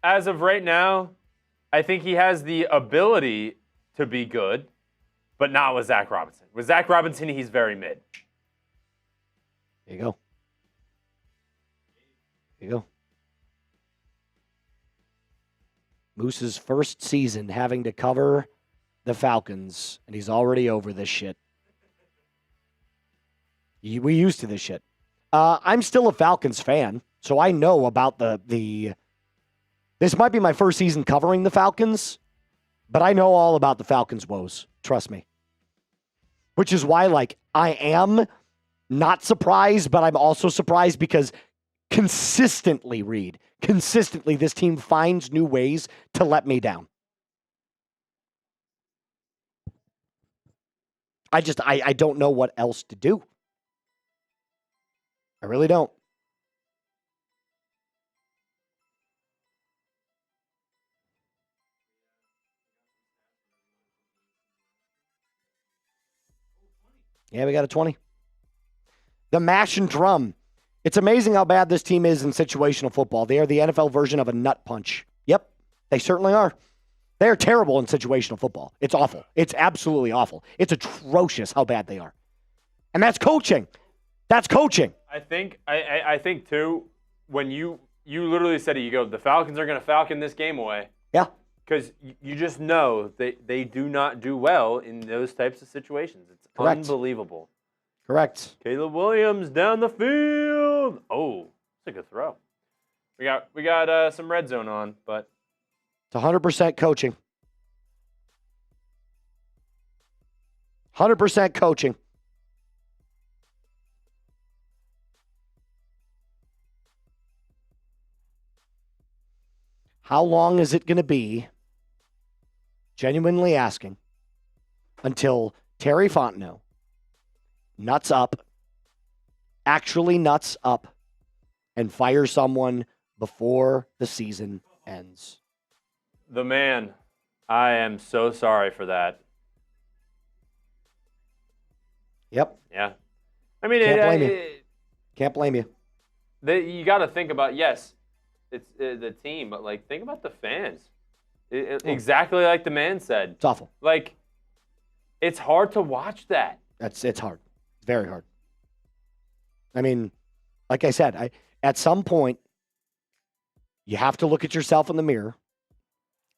As of right now, I think he has the ability to be good, but not with Zac Robinson. With Zac Robinson, he's very mid. There you go. There you go. Moose's first season having to cover the Falcons, and he's already over this shit. We used to this shit. I'm still a Falcons fan, so I know about the. This might be my first season covering the Falcons, but I know all about the Falcons' woes. Trust me. Which is why, I am not surprised, but I'm also surprised because consistently, this team finds new ways to let me down. I don't know what else to do. I really don't. Yeah, we got a 20. The mash and drum. It's amazing how bad this team is in situational football. They are the NFL version of a nut punch. Yep, they certainly are. They are terrible in situational football. It's awful. It's absolutely awful. It's atrocious how bad they are. And that's coaching. That's coaching. I think too, when you literally said it, you go, the Falcons are going to Falcon this game away. Yeah. Because you just know they do not do well in those types of situations. It's Correct. Unbelievable. Correct. Caleb Williams down the field. Oh, it's a good throw. We got some red zone on, but it's 100% coaching. 100% coaching. how long is it going to be, genuinely asking, until Terry Fontenot actually nuts up, and fires someone before the season ends? The man. I am so sorry for that. Yep. Yeah. I mean, Can't blame you. Can't blame you. You got to think about, yes, it's the team, but, like, think about the fans. Exactly like the man said. It's awful. Like, it's hard to watch that. It's hard. It's very hard. I mean, like I said, at some point, you have to look at yourself in the mirror,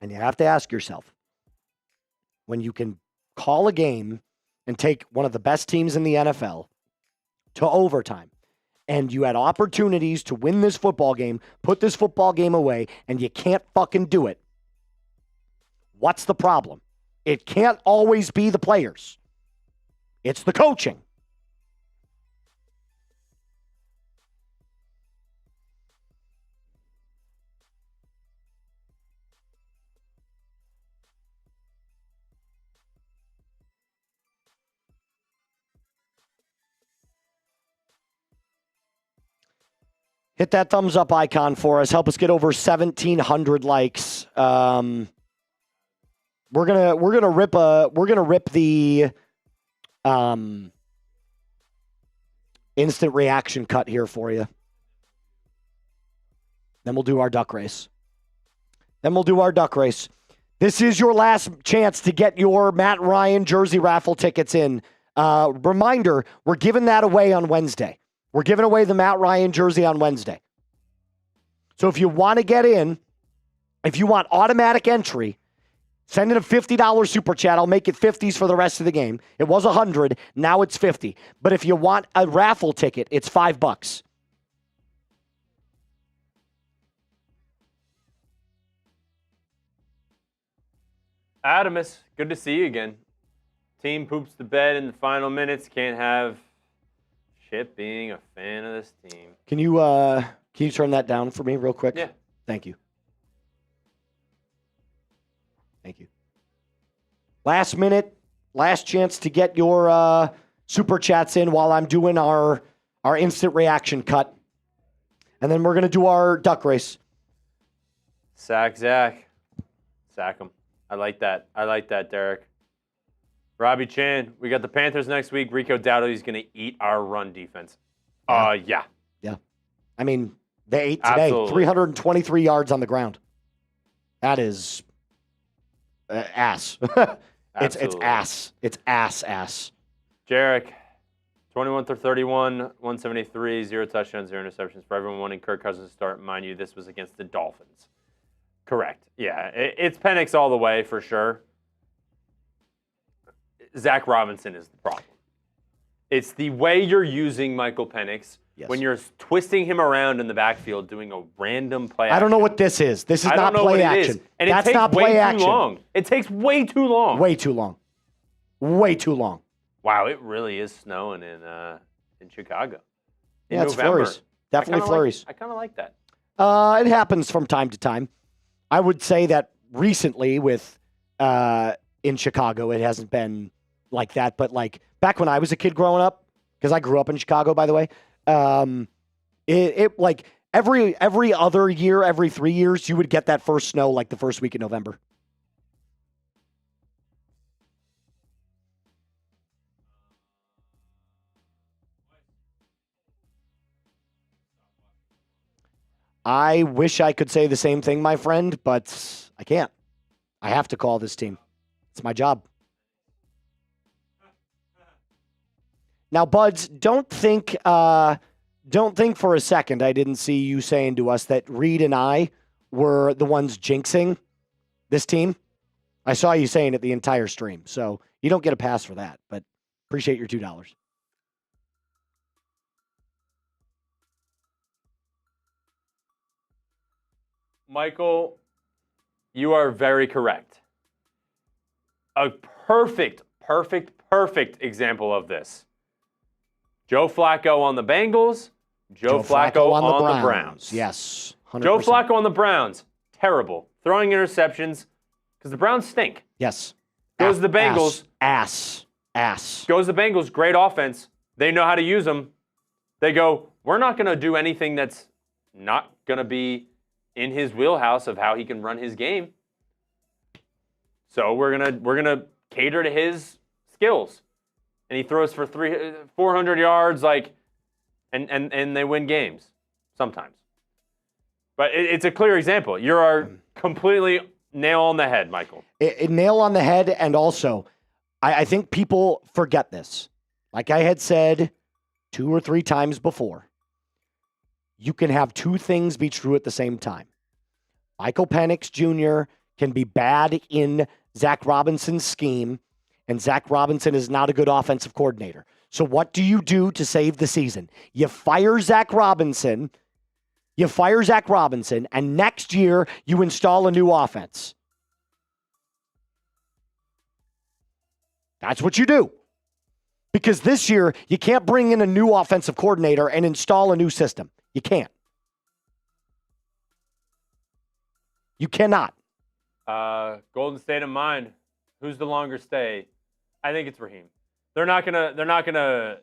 and you have to ask yourself, when you can call a game and take one of the best teams in the NFL to overtime, and you had opportunities to win this football game, put this football game away, and you can't fucking do it, what's the problem? It can't always be the players. It's the coaching. Hit that thumbs up icon for us. Help us get over 1,700 likes. We're gonna rip the instant reaction cut here for you. Then we'll do our duck race. This is your last chance to get your Matt Ryan jersey raffle tickets in. Reminder, we're giving that away on Wednesday. We're giving away the Matt Ryan jersey on Wednesday. So if you want to get in, if you want automatic entry, send in a $50 super chat. I'll make it 50s for the rest of the game. It was 100. Now it's 50. But if you want a raffle ticket, it's $5. Adamus, good to see you again. Team poops the bed in the final minutes. Can't have shit being a fan of this team. Can you turn that down for me real quick? Yeah. Thank you. Last minute, last chance to get your super chats in while I'm doing our instant reaction cut. And then we're going to do our duck race. Sack Zach. Sack him. I like that, Derek. Robbie Chan, we got the Panthers next week. Rico Dowdley's going to eat our run defense. Yeah. I mean, they ate today. Absolutely. 323 yards on the ground. That is ass. It's ass. It's ass. Jarek, 21 through 31, 173, 0 touchdowns, 0 interceptions. For everyone wanting Kirk Cousins to start, mind you, this was against the Dolphins. Correct. Yeah, it's Penix all the way for sure. Zac Robinson is the problem. It's the way you're using Michael Penix when you're twisting him around in the backfield doing a random play action. I don't know what this is. This is not play action. And that's it takes not play action. Long. It takes way too long. Way too long. Wow, it really is snowing in Chicago. Yeah, it's flurries. Definitely flurries. I kind of like that. It happens from time to time. I would say that recently with in Chicago, it hasn't been like that. But like back when I was a kid growing up, because I grew up in Chicago, by the way, it like every other year, every 3 years, you would get that first snow like the first week in November. I wish I could say the same thing, my friend, but I can't. I have to call this team. It's my job. Now, Buds, don't think for a second I didn't see you saying to us that Reed and I were the ones jinxing this team. I saw you saying it the entire stream, so you don't get a pass for that, but appreciate your $2. Michael, you are very correct. A perfect example of this. Joe Flacco on the Bengals, Joe Flacco on the Browns. Yes, 100%. Joe Flacco on the Browns, terrible. Throwing interceptions because the Browns stink. Yes. Goes to the Bengals. Ass. Goes to the Bengals. Great offense. They know how to use them. They go, we're not going to do anything that's not going to be in his wheelhouse of how he can run his game. So we're gonna cater to his skills. And he throws for 400 yards, and they win games sometimes. But it's a clear example. You're completely nail on the head, Michael. Nail on the head, and also, I think people forget this. Like I had said 2 or 3 times before, you can have 2 things be true at the same time. Michael Penix Jr. can be bad in Zac Robinson's scheme, and Zac Robinson is not a good offensive coordinator. So what do you do to save the season? You fire Zac Robinson, and next year you install a new offense. That's what you do. Because this year, you can't bring in a new offensive coordinator and install a new system. You can't. You cannot. Golden State of Mind. Who's the longer stay? I think it's Raheem. They're not gonna.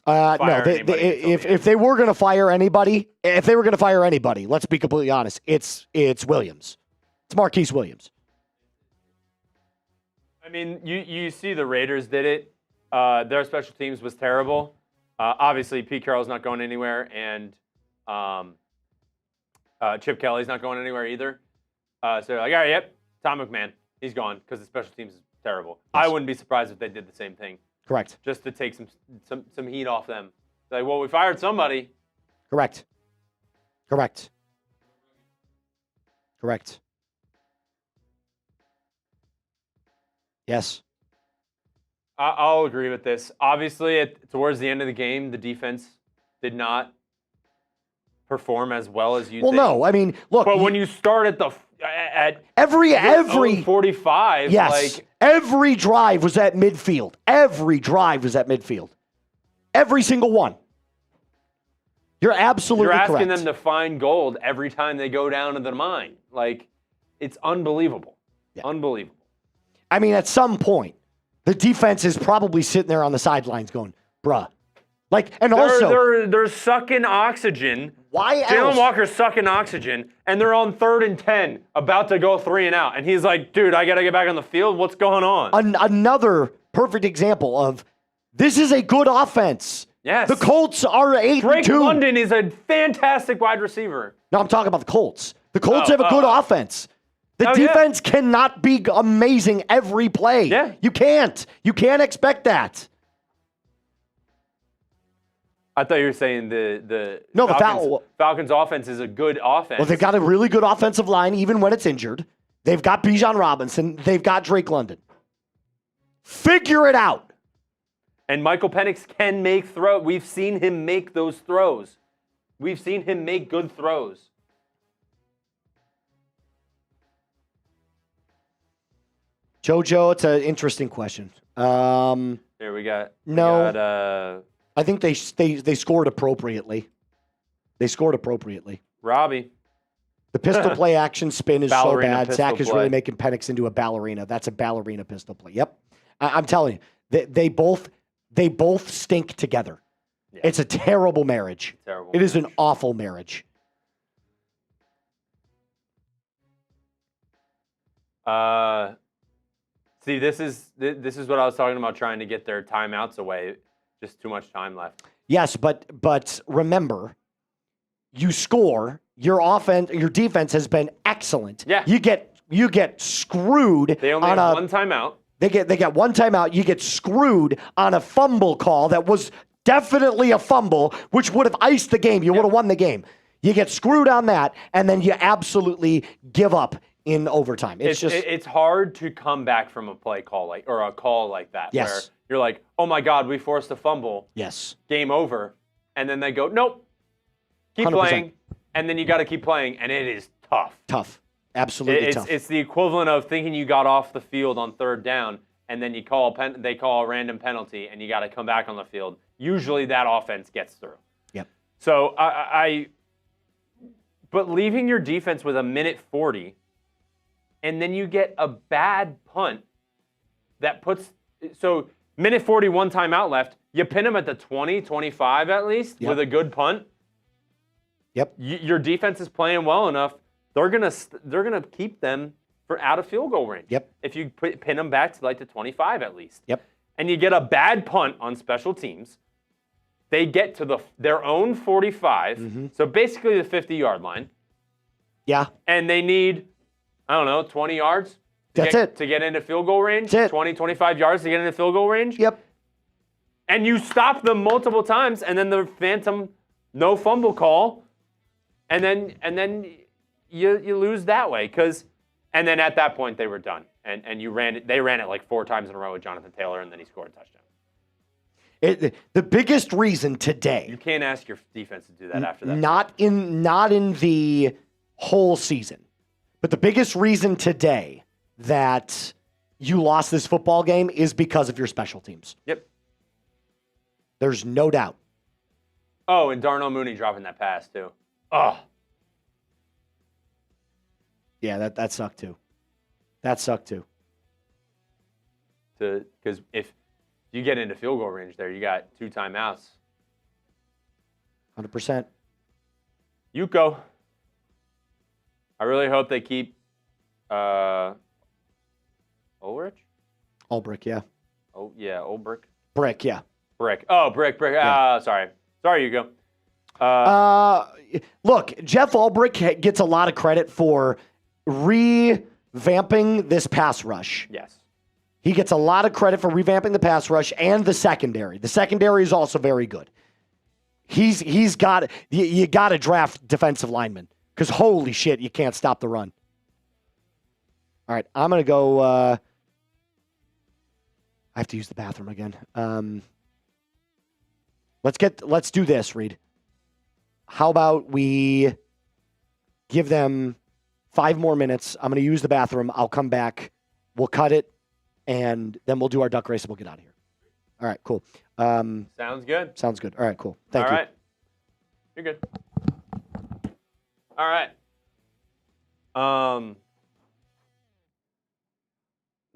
If they were gonna fire anybody, let's be completely honest. It's Williams. It's Marquise Williams. I mean, you see the Raiders did it. Their special teams was terrible. Obviously, Pete Carroll's not going anywhere, and Chip Kelly's not going anywhere either. So they're like, all right, yep, Tom McMahon, he's gone because the special teams is terrible. Yes. I wouldn't be surprised if they did the same thing. Correct. Just to take some heat off them. They're like, well, we fired somebody. Correct. Yes. I'll agree with this. Obviously, towards the end of the game, the defense did not perform as well as you think. Well, no. I mean, look. But when you start at every 45, yes, every drive was at midfield. Every single one. You're absolutely correct. You're asking them to find gold every time they go down to the mine. Like, it's unbelievable. Yeah. Unbelievable. I mean, at some point, the defense is probably sitting there on the sidelines going, bruh. They're sucking oxygen. Why else? Jalen Walker's sucking oxygen, and they're on 3rd and 10, about to go 3 and out. And he's like, dude, I got to get back on the field. What's going on? Another perfect example of this is a good offense. Yes. The Colts are 8-2. Drake London is a fantastic wide receiver. No, I'm talking about the Colts. The Colts have a good offense. The defense cannot be amazing every play. Yeah. You can't. You can't expect that. I thought you were saying the Falcons offense is a good offense. Well, they've got a really good offensive line even when it's injured. They've got Bijan Robinson. They've got Drake London. Figure it out. And Michael Penix can make throws. We've seen him make those throws. We've seen him make good throws. JoJo, it's an interesting question. Here we got. I think they scored appropriately. Robbie. The pistol play action spin is so bad. Zac is play. really making Penix into a ballerina. That's a ballerina pistol play. Yep. I'm telling you, they both stink together. Yeah. It's a terrible marriage. It is an awful marriage. See, this is what I was talking about, trying to get their timeouts away. Just too much time left. Yes, but remember, you score. Your defense has been excellent. Yeah. You get screwed. They only have one timeout. They get one timeout. You get screwed on a fumble call that was definitely a fumble, which would have iced the game. You would have won the game. You get screwed on that, and then you absolutely give up in overtime. It's hard to come back from a play call or a call like that. Yes. Where you're like, oh my God, we forced a fumble. Yes. Game over. And then they go, nope. Keep 100%. playing. And then you got to keep playing, and it is tough. Tough. Absolutely tough. It's the equivalent of thinking you got off the field on 3rd down, and then they call a random penalty, and you got to come back on the field. Usually that offense gets through. Yep. So But leaving your defense with a minute 40, and then you get a bad punt that puts so minute 40, one timeout left. You pin them at the 20, 25 at least with a good punt. Yep. Your defense is playing well enough. They're gonna keep them for out of field goal range. Yep. If you pin them back to like the 25 at least. Yep. And you get a bad punt on special teams. They get to their own 45, so basically the 50-yard line. Yeah. And they need, I don't know, 20 yards to get into field goal range. That's it. 20, 25 yards to get into field goal range. Yep. And you stop them multiple times, and then the phantom no fumble call, and then you lose that way and then at that point they were done, and they ran it like 4 times in a row with Jonathan Taylor, and then he scored a touchdown. The biggest reason today, You can't ask your defense to do that after that. not in the whole season, but the biggest reason today that you lost this football game is because of your special teams. Yep. There's no doubt. Oh, and Darnell Mooney dropping that pass too. Oh. Yeah, that sucked too. That sucked too. Because if you get into field goal range there, you got 2 timeouts. 100%. Yuko. I really hope they keep Ulrich? Ulbrich, yeah. Oh, yeah, Ulbrich. Brick, yeah. Brick. Oh, Brick. Yeah. Sorry, Yuko. Look, Jeff Ulbrich gets a lot of credit for revamping this pass rush. Yes. He gets a lot of credit for revamping the pass rush and the secondary. The secondary is also very good. He's got you got to draft defensive linemen because holy shit, you can't stop the run. All right, I'm gonna go. I have to use the bathroom again. Let's do this, Reed. How about we give them 5 more minutes? I'm gonna use the bathroom. I'll come back. We'll cut it. And then we'll do our duck race and we'll get out of here. All right, cool. Sounds good. Sounds good. All right, cool. Thank you. All right. You're good. All right.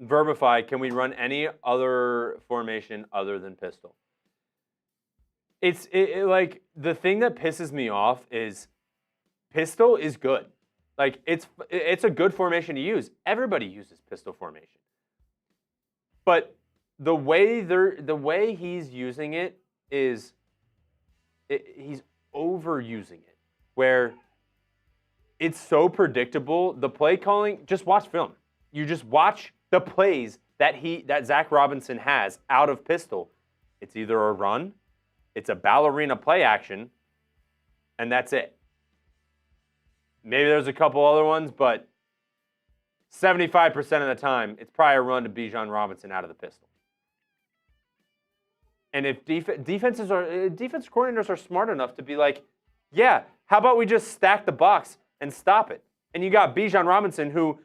Verbify, can we run any other formation other than pistol? It's like the thing that pisses me off is pistol is good. Like it's a good formation to use. Everybody uses pistol formation. But the way he's using it is he's overusing it, where it's so predictable. The play calling, just watch film. You just watch the plays that Zac Robinson has out of pistol. It's either a run, it's a ballerina play action, and that's it. Maybe there's a couple other ones, but 75% of the time, it's probably a run to Bijan Robinson out of the pistol. And if defense coordinators are smart enough to be like, yeah, how about we just stack the box and stop it? And you got Bijan Robinson, who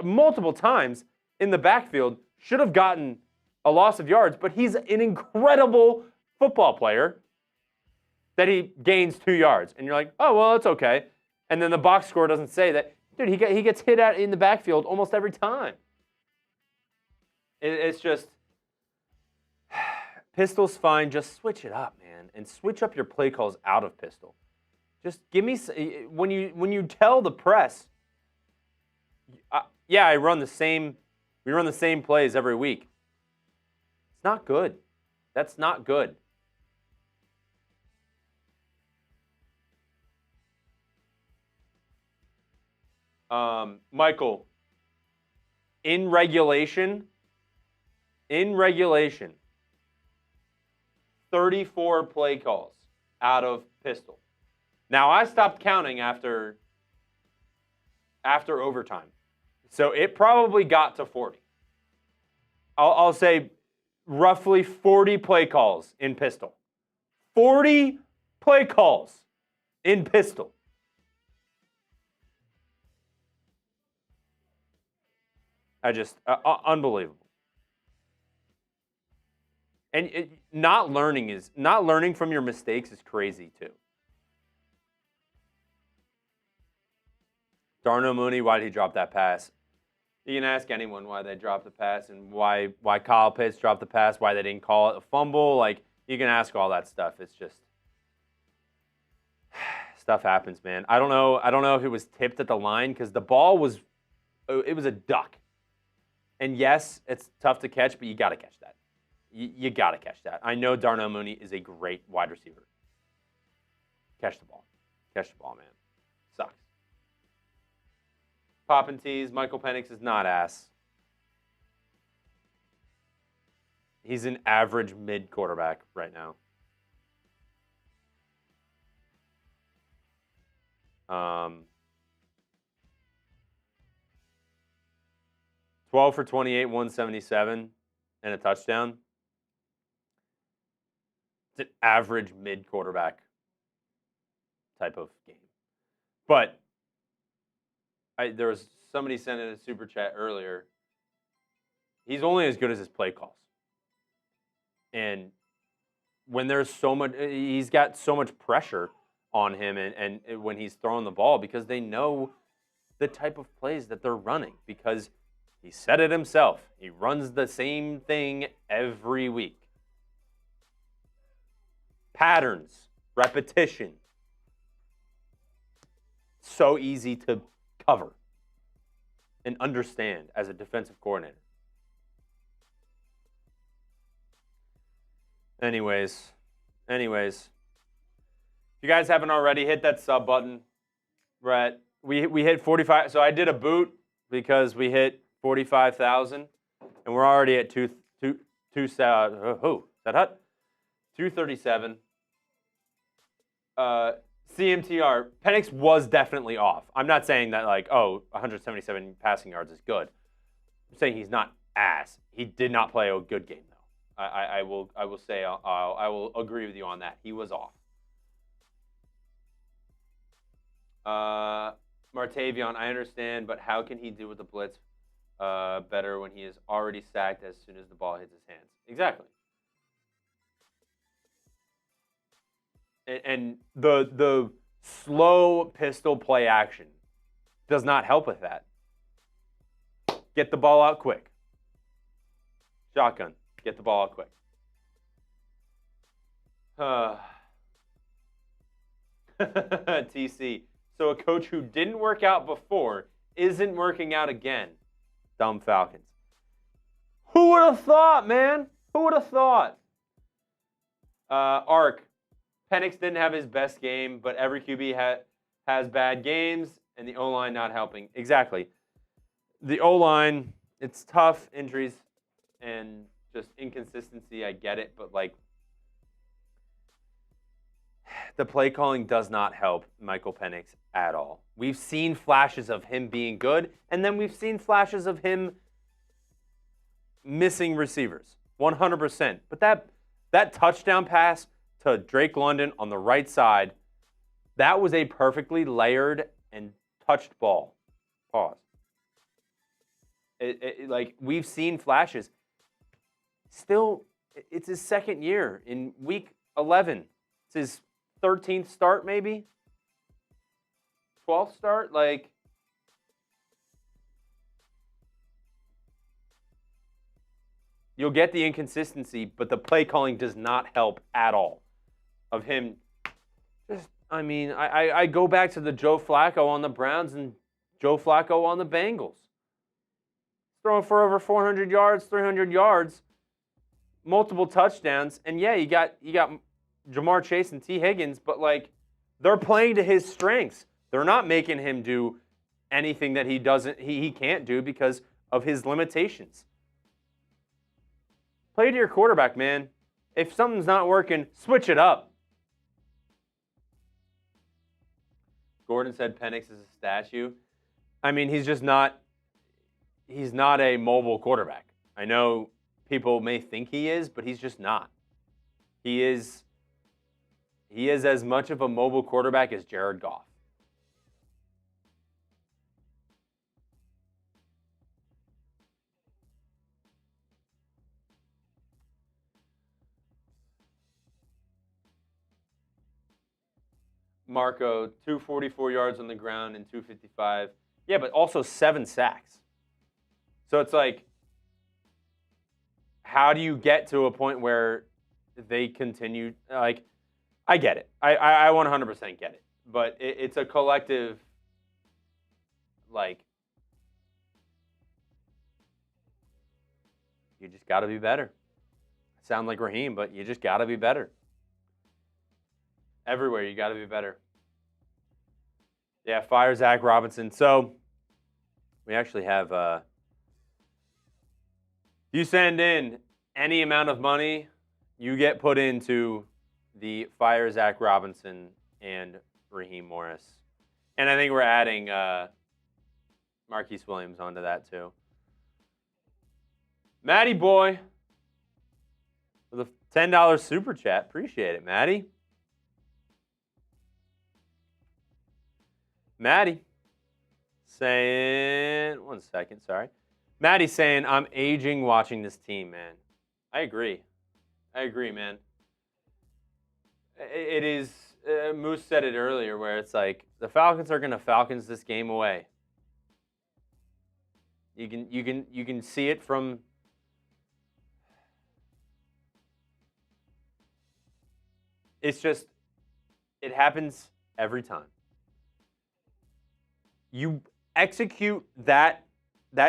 multiple times in the backfield should have gotten a loss of yards, but he's an incredible football player that he gains 2 yards. And you're like, oh, well, that's okay. And then the box score doesn't say that. Dude, he gets hit at in the backfield almost every time. It's just, pistol's fine. Just switch it up, man, and switch up your play calls out of pistol. Just give me when you tell the press, yeah, we run the same plays every week. It's not good. That's not good. Michael, in regulation, 34 play calls out of pistol. Now, I stopped counting after overtime, so it probably got to 40. I'll say roughly 40 play calls in pistol. 40 play calls in pistol. Unbelievable. And not learning from your mistakes is crazy too. Darnell Mooney, why did he drop that pass? You can ask anyone why they dropped the pass and why Kyle Pitts dropped the pass, why they didn't call it a fumble. Like, you can ask all that stuff. It's just stuff happens, man. I don't know if it was tipped at the line because the ball was a duck. And yes, it's tough to catch, but you got to catch that. You got to catch that. I know Darnell Mooney is a great wide receiver. Catch the ball. Catch the ball, man. Sucks. Pop and tease. Michael Penix is not ass. He's an average mid quarterback right now. 12 for 28, 177, and a touchdown. It's an average mid quarterback type of game. But there was somebody sent in a super chat earlier. He's only as good as his play calls. And when there's so much, he's got so much pressure on him and when he's throwing the ball because they know the type of plays that they're running because he said it himself. He runs the same thing every week. Patterns, repetition. So easy to cover and understand as a defensive coordinator. Anyways, if you guys haven't already, hit that sub button. We hit 45. So I did a boot because we hit 45,000, and we're already at 237. CMTR, Penix was definitely off. I'm not saying that 177 passing yards is good. I'm saying he's not ass. He did not play a good game though. I will say I will agree with you on that. He was off. Martavion, I understand, but how can he do with the blitz better when he is already sacked as soon as the ball hits his hands? Exactly. And the slow pistol play action does not help with that. Get the ball out quick. Shotgun. Get the ball out quick. TC. So a coach who didn't work out before isn't working out again. Dumb Falcons. Who would have thought, man? Who would have thought? Ark. Penix didn't have his best game, but every QB has bad games, and the O-line not helping. Exactly. The O-line, it's tough, injuries, and just inconsistency. I get it, but the play calling does not help Michael Penix at all. We've seen flashes of him being good, and then we've seen flashes of him missing receivers, 100%. But that touchdown pass to Drake London on the right side, that was a perfectly layered and touched ball. Pause. We've seen flashes. Still, it's his second year in week 11. It's his 13th start, maybe? 12th start? You'll get the inconsistency, but the play calling does not help at all. Of him, I go back to the Joe Flacco on the Browns and Joe Flacco on the Bengals. Throwing for over 400 yards, 300 yards, multiple touchdowns, and yeah, you got Jamar Chase and T. Higgins, but they're playing to his strengths. They're not making him do anything that he can't do because of his limitations. Play to your quarterback, man. If something's not working, switch it up. Gordon said Penix is a statue. He's not a mobile quarterback. I know people may think he is, but he's just not. He is as much of a mobile quarterback as Jared Goff. Marco, 244 yards on the ground and 255 Yeah, but also 7 sacks. So it's like, how do you get to a point where they continue? Like, I get it. I 100% get it. But it's a collective, like, you just got to be better. I sound like Raheem, but you just got to be better. Everywhere, you got to be better. Yeah, fire Zac Robinson. So we actually have, you send in any amount of money, you get put into the fire Zac Robinson and Raheem Morris. And I think we're adding Marquise Williams onto that too. Matty boy with a $10 super chat. Appreciate it, Matty. Maddie saying, one second, sorry. Maddie's saying, I'm aging watching this team, man. I agree, man. It is, Moose said it earlier, where it's like, the Falcons are going to Falcons this game away. You can see it from, it's just, it happens every time. You execute that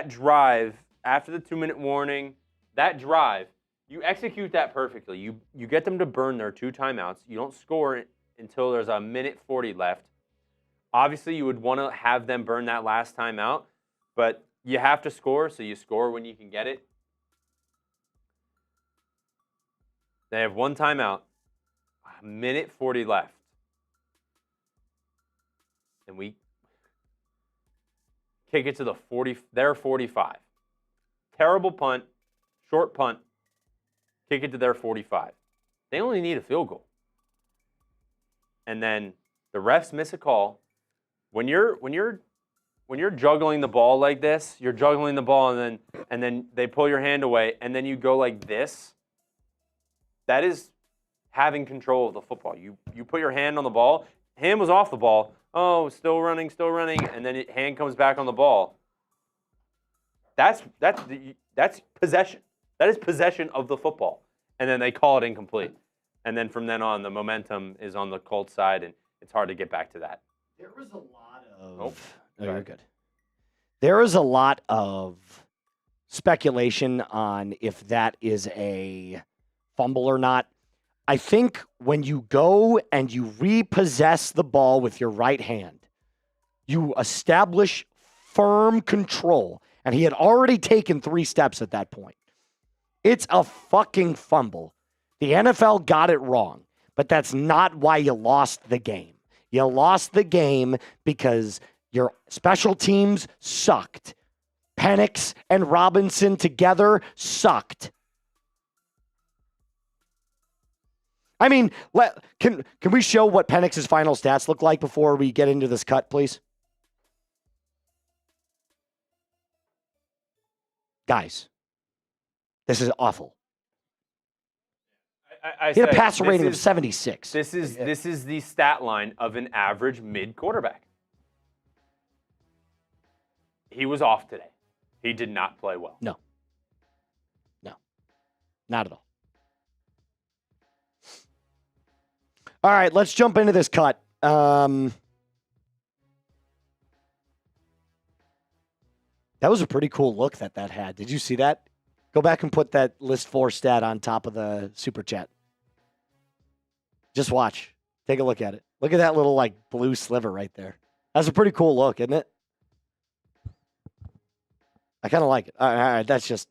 drive after the 2-minute warning, that drive, you execute that perfectly. You get them to burn their 2 timeouts. You don't score it until there's a minute 40 left. Obviously, you would want to have them burn that last timeout, but you have to score, so you score when you can get it. They have 1 timeout, a minute 40 left. And we kick it to the 40, their 45. Terrible punt, short punt, kick it to their 45. They only need a field goal. And then the refs miss a call. When you're juggling the ball like this, you're juggling the ball and then they pull your hand away and then you go like this. That is having control of the football. You put your hand on the ball, hand was off the ball. Oh, still running, and then hand comes back on the ball. That's possession. That is possession of the football. And then they call it incomplete. And then from then on, the momentum is on the Colts side, and it's hard to get back to that. There was a lot of... Oh, you're good. There is a lot of speculation on if that is a fumble or not. I think when you go and you repossess the ball with your right hand, you establish firm control. And he had already taken 3 steps at that point. It's a fucking fumble. The NFL got it wrong, but that's not why you lost the game. You lost the game because your special teams sucked. Penix and Robinson together sucked. I mean, can we show what Penix's final stats look like before we get into this cut, please? Guys, this is awful. He had a passer rating of 76. This is the stat line of an average mid quarterback. He was off today. He did not play well. No, not at all. All right, let's jump into this cut. That was a pretty cool look that had. Did you see that? Go back and put that list 4 stat on top of the super chat. Just watch. Take a look at it. Look at that little like blue sliver right there. That's a pretty cool look, isn't it? I kind of like it. All right, that's just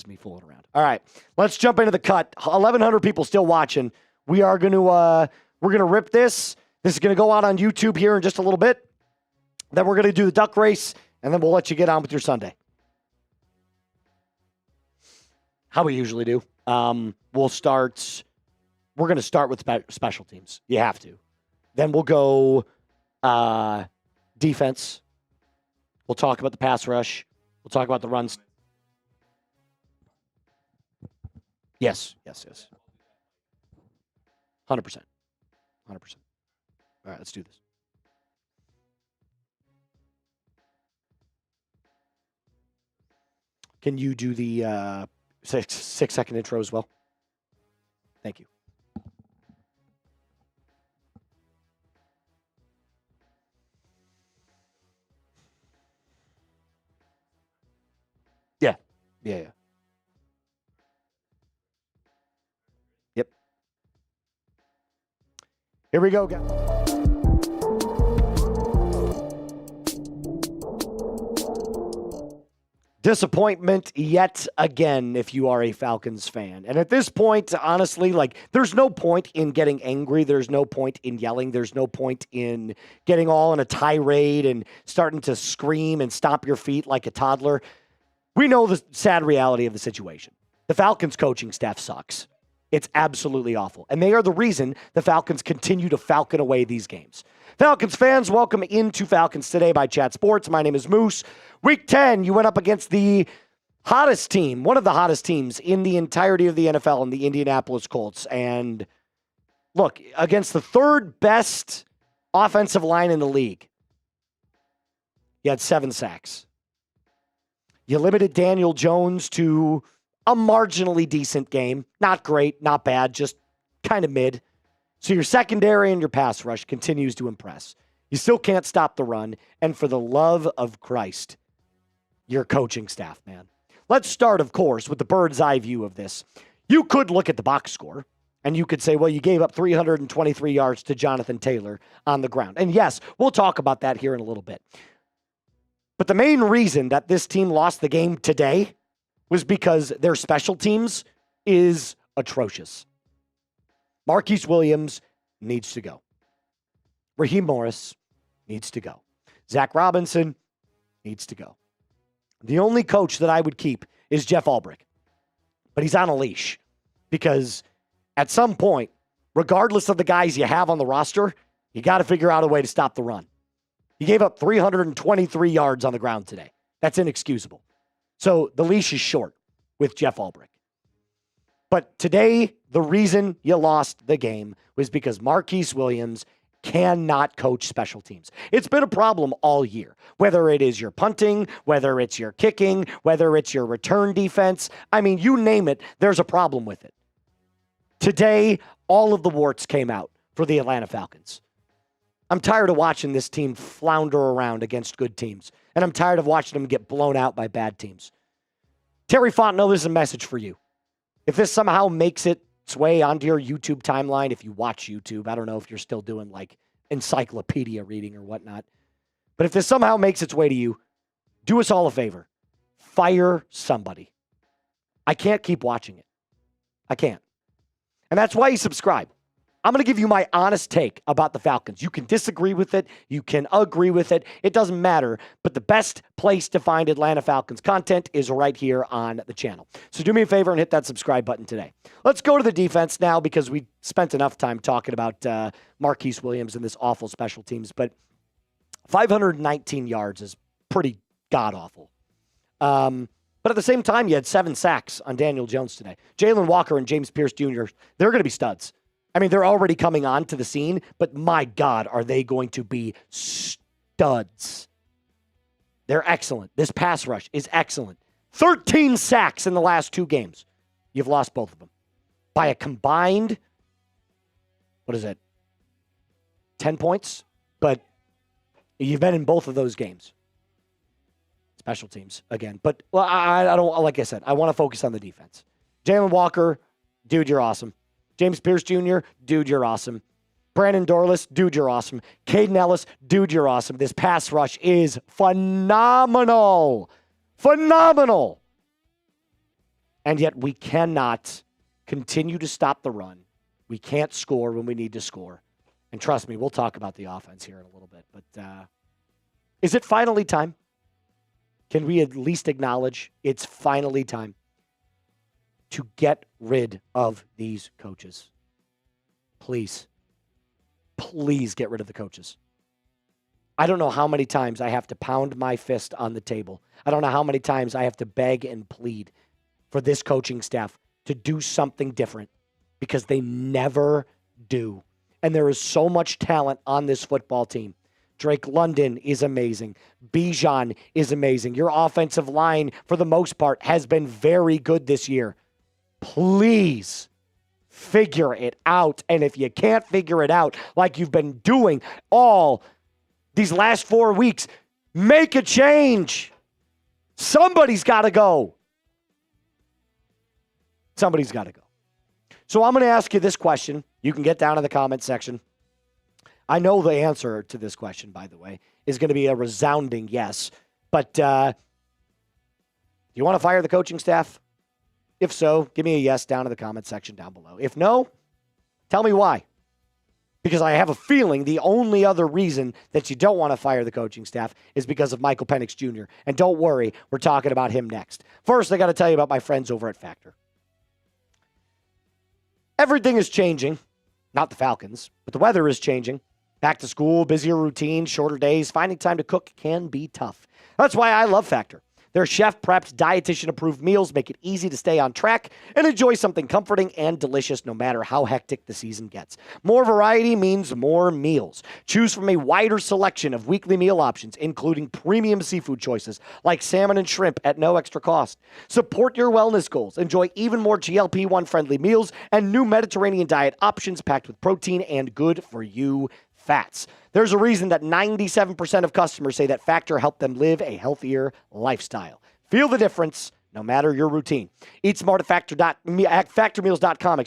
me fooling around. All right, let's jump into the cut. 1,100 people still watching. We are going to we're going to rip this. This is going to go out on YouTube here in just a little bit. Then we're going to do the duck race, and then we'll let you get on with your Sunday. How we usually do. We're going to start with special teams. You have to. Then we'll go defense. We'll talk about the pass rush. We'll talk about the runs. Yes. 100%. 100%. All right, let's do this. Can you do the 6-second intro as well? Thank you. Yeah. Yep. Here we go, guys. Disappointment yet again if you are a Falcons fan. And at this point, honestly, there's no point in getting angry. There's no point in yelling. There's no point in getting all in a tirade and starting to scream and stomp your feet like a toddler. We know the sad reality of the situation. The Falcons coaching staff sucks. It's absolutely awful. And they are the reason the Falcons continue to falcon away these games. Falcons fans, welcome into Falcons Today by Chat Sports. My name is Moose. Week 10, you went up against the hottest team, one of the hottest teams in the entirety of the NFL, in the Indianapolis Colts. And look, against the third best offensive line in the league, you had 7 sacks. You limited Daniel Jones to a marginally decent game. Not great, not bad, just kind of mid. So your secondary and your pass rush continues to impress. You still can't stop the run. And for the love of Christ, your coaching staff, man. Let's start, of course, with the bird's eye view of this. You could look at the box score, and you could say, well, you gave up 323 yards to Jonathan Taylor on the ground. And yes, we'll talk about that here in a little bit. But the main reason that this team lost the game today was because their special teams is atrocious. Marquise Williams needs to go. Raheem Morris needs to go. Zac Robinson needs to go. The only coach that I would keep is Jeff Ulbrich. But he's on a leash because at some point, regardless of the guys you have on the roster, you got to figure out a way to stop the run. He gave up 323 yards on the ground today. That's inexcusable. So the leash is short with Jeff Ulbrich. But today, the reason you lost the game was because Marquise Williams cannot coach special teams. It's been a problem all year, whether it is your punting, whether it's your kicking, whether it's your return defense. I mean, you name it, there's a problem with it. Today, all of the warts came out for the Atlanta Falcons. I'm tired of watching this team flounder around against good teams, and I'm tired of watching them get blown out by bad teams. Terry Fontenot, this is a message for you. If this somehow makes its way onto your YouTube timeline, if you watch YouTube, I don't know if you're still doing encyclopedia reading or whatnot, but if this somehow makes its way to you, do us all a favor. Fire somebody. I can't keep watching it. I can't. And that's why you subscribe. I'm going to give you my honest take about the Falcons. You can disagree with it. You can agree with it. It doesn't matter. But the best place to find Atlanta Falcons content is right here on the channel. So do me a favor and hit that subscribe button today. Let's go to the defense now because we spent enough time talking about Marquise Williams and this awful special teams. But 519 yards is pretty god-awful. But at the same time, you had 7 sacks on Daniel Jones today. Jalen Walker and James Pierce Jr., they're going to be studs. I mean, they're already coming on to the scene, but my God, are they going to be studs. They're excellent. This pass rush is excellent. 13 sacks in the last 2 games. You've lost both of them by a combined, 10 points? But you've been in both of those games. Special teams, again. But I don't, like I said, I want to focus on the defense. Jalen Walker, dude, you're awesome. James Pierce Jr., dude, you're awesome. Brandon Dorlus, dude, you're awesome. Caden Ellis, dude, you're awesome. This pass rush is phenomenal. Phenomenal. And yet we cannot continue to stop the run. We can't score when we need to score. And trust me, we'll talk about the offense here in a little bit. But is it finally time? Can we at least acknowledge it's finally time to get rid of these coaches? Please. Please get rid of the coaches. I don't know how many times I have to pound my fist on the table. I don't know how many times I have to beg and plead for this coaching staff to do something different because they never do. And there is so much talent on this football team. Drake London is amazing. Bijan is amazing. Your offensive line, for the most part, has been very good this year. Please figure it out. And if you can't figure it out like you've been doing all these last 4 weeks, make a change. Somebody's got to go. Somebody's got to go. So I'm going to ask you this question. You can get down in the comment section. I know the answer to this question, by the way, is going to be a resounding yes. But do you want to fire the coaching staff? If so, give me a yes down in the comment section down below. If no, tell me why. Because I have a feeling the only other reason that you don't want to fire the coaching staff is because of Michael Penix Jr. And don't worry, we're talking about him next. First, I got to tell you about my friends over at Factor. Everything is changing. Not the Falcons, but the weather is changing. Back to school, busier routines, shorter days. Finding time to cook can be tough. That's why I love Factor. Their chef-prepped, dietitian-approved meals make it easy to stay on track and enjoy something comforting and delicious no matter how hectic the season gets. More variety means more meals. Choose from a wider selection of weekly meal options, including premium seafood choices like salmon and shrimp at no extra cost. Support your wellness goals. Enjoy even more GLP-1-friendly meals and new Mediterranean diet options packed with protein and good-for-you fats. There's a reason that 97% of customers say that Factor helped them live a healthier lifestyle. Feel the difference no matter your routine. Eat smart at factormeals.com,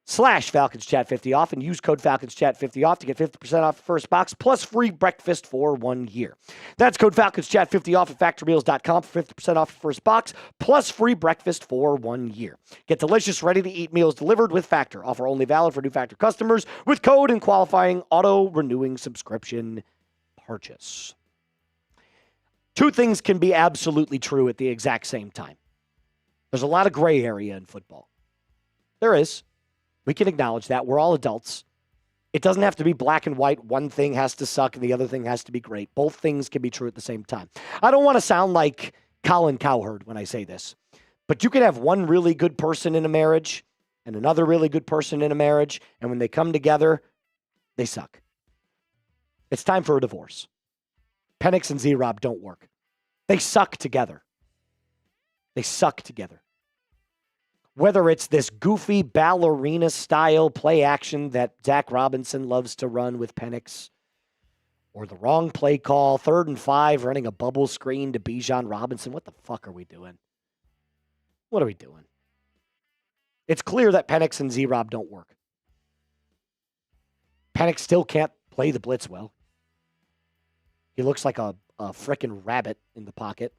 /FalconsChat50 off and use code FalconsChat50 off to get 50% off the first box plus free breakfast for 1 year. That's code FalconsChat50 off at factormeals.com for 50% off the first box plus free breakfast for 1 year. Get delicious, ready-to-eat meals delivered with Factor. Offer only valid for new Factor customers with code and qualifying auto-renewing subscription purchase. Two things can be absolutely true at the exact same time. There's a lot of gray area in football. There is. We can acknowledge that. We're all adults. It doesn't have to be black and white. One thing has to suck and the other thing has to be great. Both things can be true at the same time. I don't want to sound like Colin Cowherd when I say this, but you can have one really good person in a marriage and another really good person in a marriage, and when they come together, they suck. It's time for a divorce. Penix and Z-Rob don't work. They suck together. They suck together. Whether it's this goofy ballerina-style play action that Zac Robinson loves to run with Penix, or the wrong play call, 3rd and 5, running a bubble screen to Bijan Robinson. What the fuck are we doing? What are we doing? It's clear that Penix and Z-Rob don't work. Penix still can't play the blitz well. He looks like a frickin' rabbit in the pocket,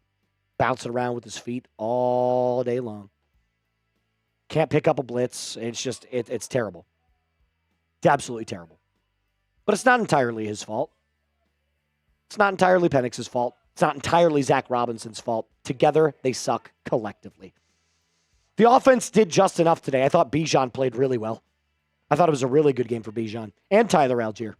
bouncing around with his feet all day long. Can't pick up a blitz. It's just, it's terrible. It's absolutely terrible. But it's not entirely his fault. It's not entirely Penix's fault. It's not entirely Zac Robinson's fault. Together, they suck collectively. The offense did just enough today. I thought Bijan played really well. I thought it was a really good game for Bijan and Tyler Algier.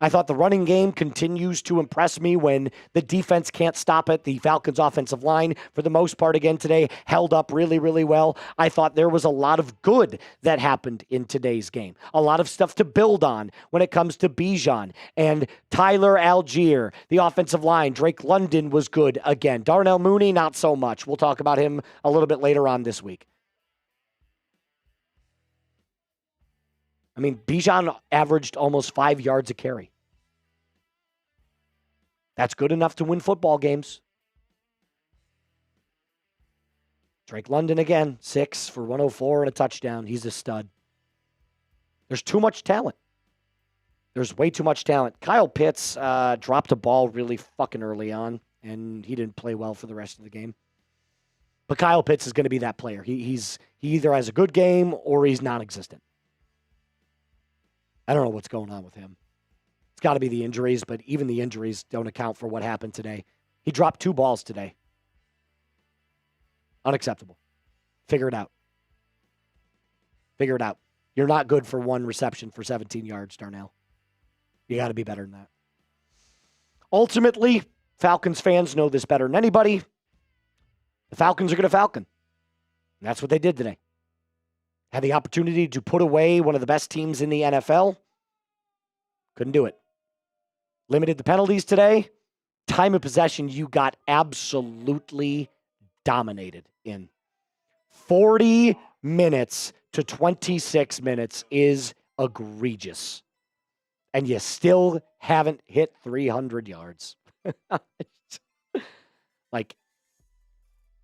I thought the running game continues to impress me when the defense can't stop it. The Falcons' offensive line, for the most part again today, held up really, really well. I thought there was a lot of good that happened in today's game. A lot of stuff to build on when it comes to Bijan and Tyler Algier. The offensive line, Drake London was good again. Darnell Mooney, not so much. We'll talk about him a little bit later on this week. I mean, Bijan averaged almost 5 yards a carry. That's good enough to win football games. Drake London again, 6 for 104 and a touchdown. He's a stud. There's too much talent. There's way too much talent. Kyle Pitts dropped a ball really fucking early on, and he didn't play well for the rest of the game. But Kyle Pitts is going to be that player. He either has a good game or he's non-existent. I don't know what's going on with him. It's got to be the injuries, but even the injuries don't account for what happened today. He dropped 2 balls today. Unacceptable. Figure it out. Figure it out. You're not good for 1 reception for 17 yards, Darnell. You got to be better than that. Ultimately, Falcons fans know this better than anybody. The Falcons are going to Falcon. And that's what they did today. Had the opportunity to put away one of the best teams in the NFL. Couldn't do it. Limited the penalties today. Time of possession, you got absolutely dominated in. 40 minutes to 26 minutes is egregious. And you still haven't hit 300 yards. Like,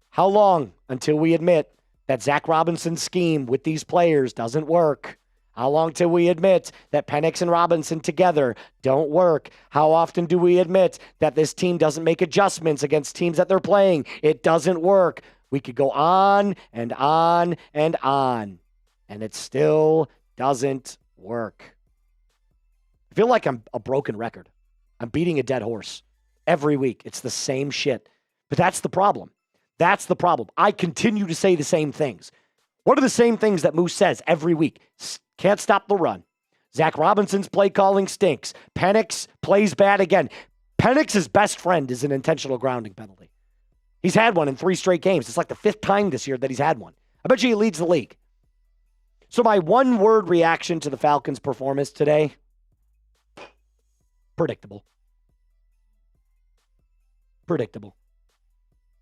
how long until we admit that Zac Robinson's scheme with these players doesn't work? How long till we admit that Penix and Robinson together don't work? How often do we admit that this team doesn't make adjustments against teams that they're playing? It doesn't work. We could go on and on and on, and it still doesn't work. I feel like I'm a broken record. I'm beating a dead horse every week. It's the same shit. But that's the problem. That's the problem. I continue to say the same things. What are the same things that Moose says every week? Can't stop the run. Zac Robinson's play calling stinks. Penix plays bad again. Penix's best friend is an intentional grounding penalty. He's had one in 3 straight games. It's like the 5th time this year that he's had one. I bet you he leads the league. So my one-word reaction to the Falcons' performance today, predictable. Predictable.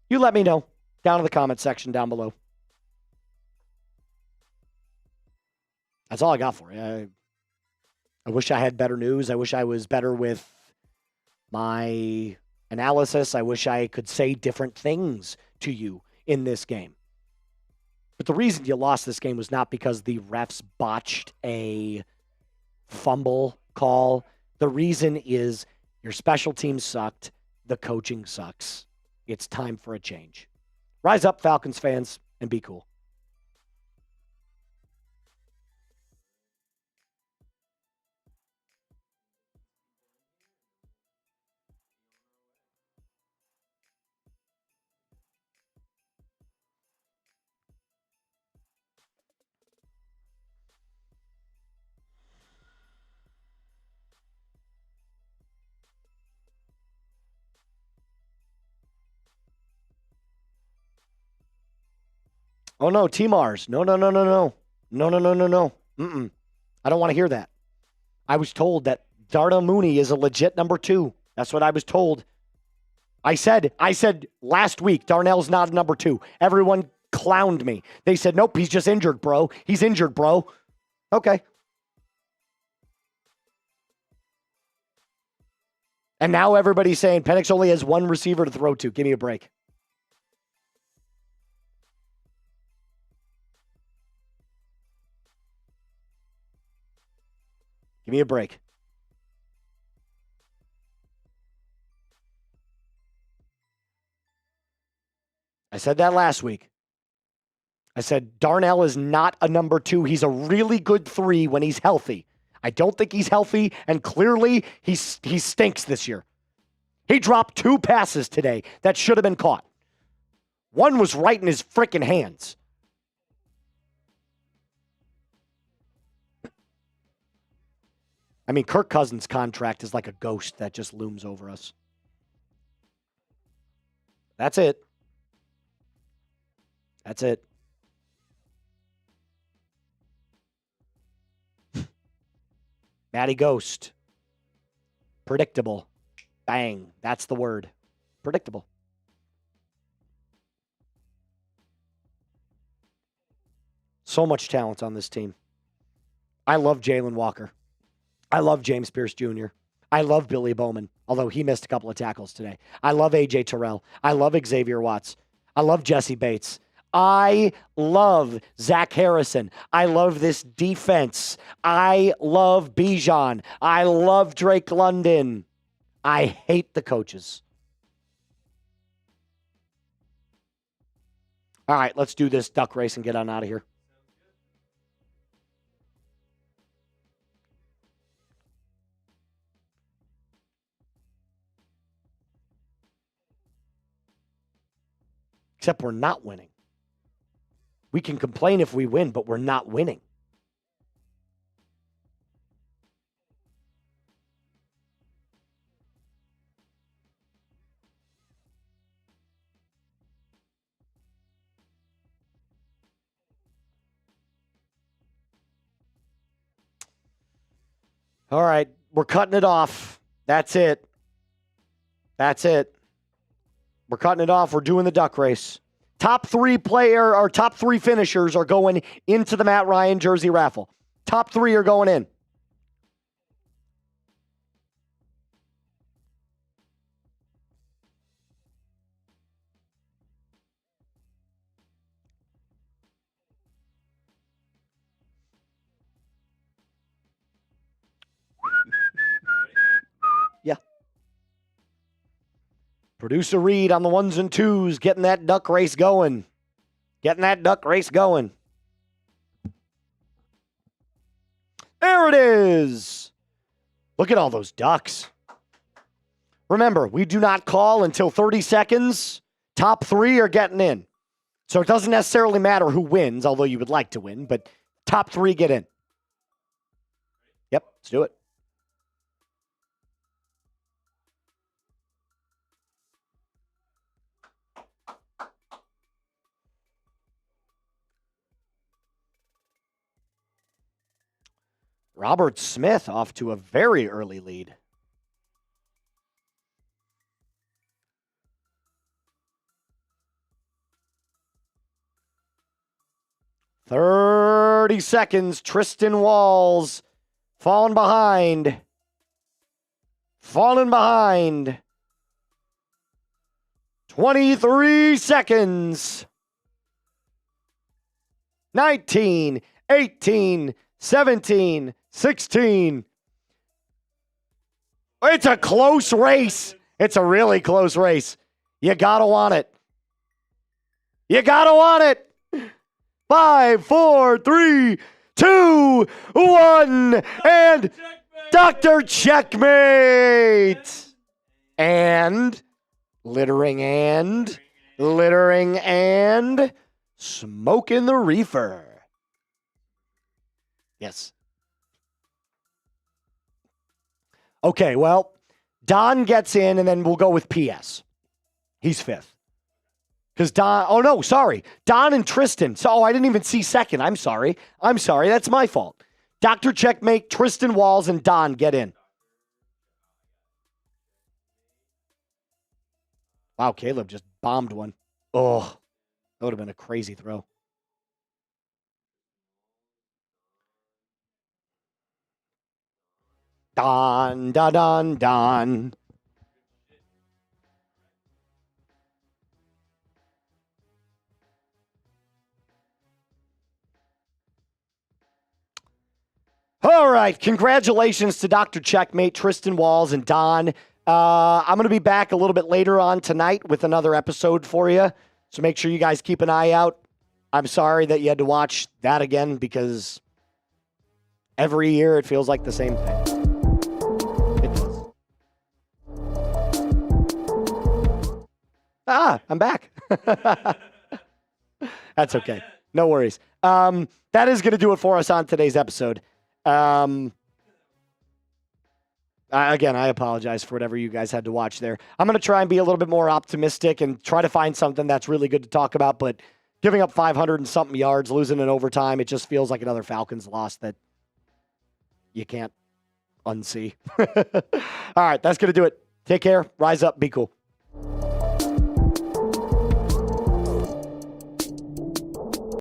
You let me know down in the comment section down below. That's all I got for you. I wish I had better news. I wish I was better with my analysis. I wish I could say different things to you in this game. But the reason you lost this game was not because the refs botched a fumble call. The reason is your special teams sucked. The coaching sucks. It's time for a change. Rise up, Falcons fans, and be cool. Oh, no, T-Mars. No. No. Mm-mm. I don't want to hear that. I was told that Darnell Mooney is a legit number 2. That's what I was told. I said last week, Darnell's not a number 2. Everyone clowned me. They said, nope, he's just injured, bro. He's injured, bro. Okay. And now everybody's saying Penix only has 1 receiver to throw to. Give me a break. Give me a break. I said that last week. I said Darnell is not a number 2. He's a really good 3 when he's healthy. I don't think he's healthy, and clearly he stinks this year. He dropped 2 passes today that should have been caught. One was right in his freaking hands. I mean, Kirk Cousins' contract is like a ghost that just looms over us. That's it. That's it. Matty Ghost. Predictable. Bang. That's the word. Predictable. So much talent on this team. I love Jalen Walker. I love James Pierce Jr. I love Billy Bowman, although he missed a couple of tackles today. I love A.J. Terrell. I love Xavier Watts. I love Jesse Bates. I love Zach Harrison. I love this defense. I love Bijan. I love Drake London. I hate the coaches. All right, let's do this duck race and get on out of here. Except we're not winning. We can complain if we win, but we're not winning. All right, we're cutting it off. That's it. That's it. We're cutting it off. We're doing the duck race. Top 3 finishers are going into the Matt Ryan jersey raffle. Top 3 are going in. Yeah. Producer Reed on the 1s and 2s, getting that duck race going. Getting that duck race going. There it is. Look at all those ducks. Remember, we do not call until 30 seconds. Top 3 are getting in. So it doesn't necessarily matter who wins, although you would like to win, but top 3 get in. Yep, let's do it. Robert Smith off to a very early lead. "30 seconds. Tristan Walls falling behind. Falling behind. 23 seconds. 19, 18, 17, 16. It's a close race. It's a really close race. You gotta want it. You gotta want it. 5, 4, 3, 2, 1, and Dr. Checkmate. And littering and smoking the reefer. Yes. Okay, well, Don gets in, and then we'll go with PS. He's 5th. Because Don and Tristan. So, I didn't even see 2nd. I'm sorry. That's my fault. Dr. Checkmate, Tristan Walls, and Don get in. Wow, Caleb just bombed one. Oh, that would have been a crazy throw. Don, da, don, don. All right. Congratulations to Dr. Checkmate, Tristan Walls, and Don. I'm going to be back a little bit later on tonight with another episode for you. So make sure you guys keep an eye out. I'm sorry that you had to watch that again because every year it feels like the same thing. It does. I'm back. That's okay. No worries. That is going to do it for us on today's episode. Again, I apologize for whatever you guys had to watch there. I'm going to try and be a little bit more optimistic and try to find something that's really good to talk about, but giving up 500 and something yards, losing in overtime, it just feels like another Falcons loss that you can't unsee. All right, that's going to do it. Take care. Rise up. Be cool.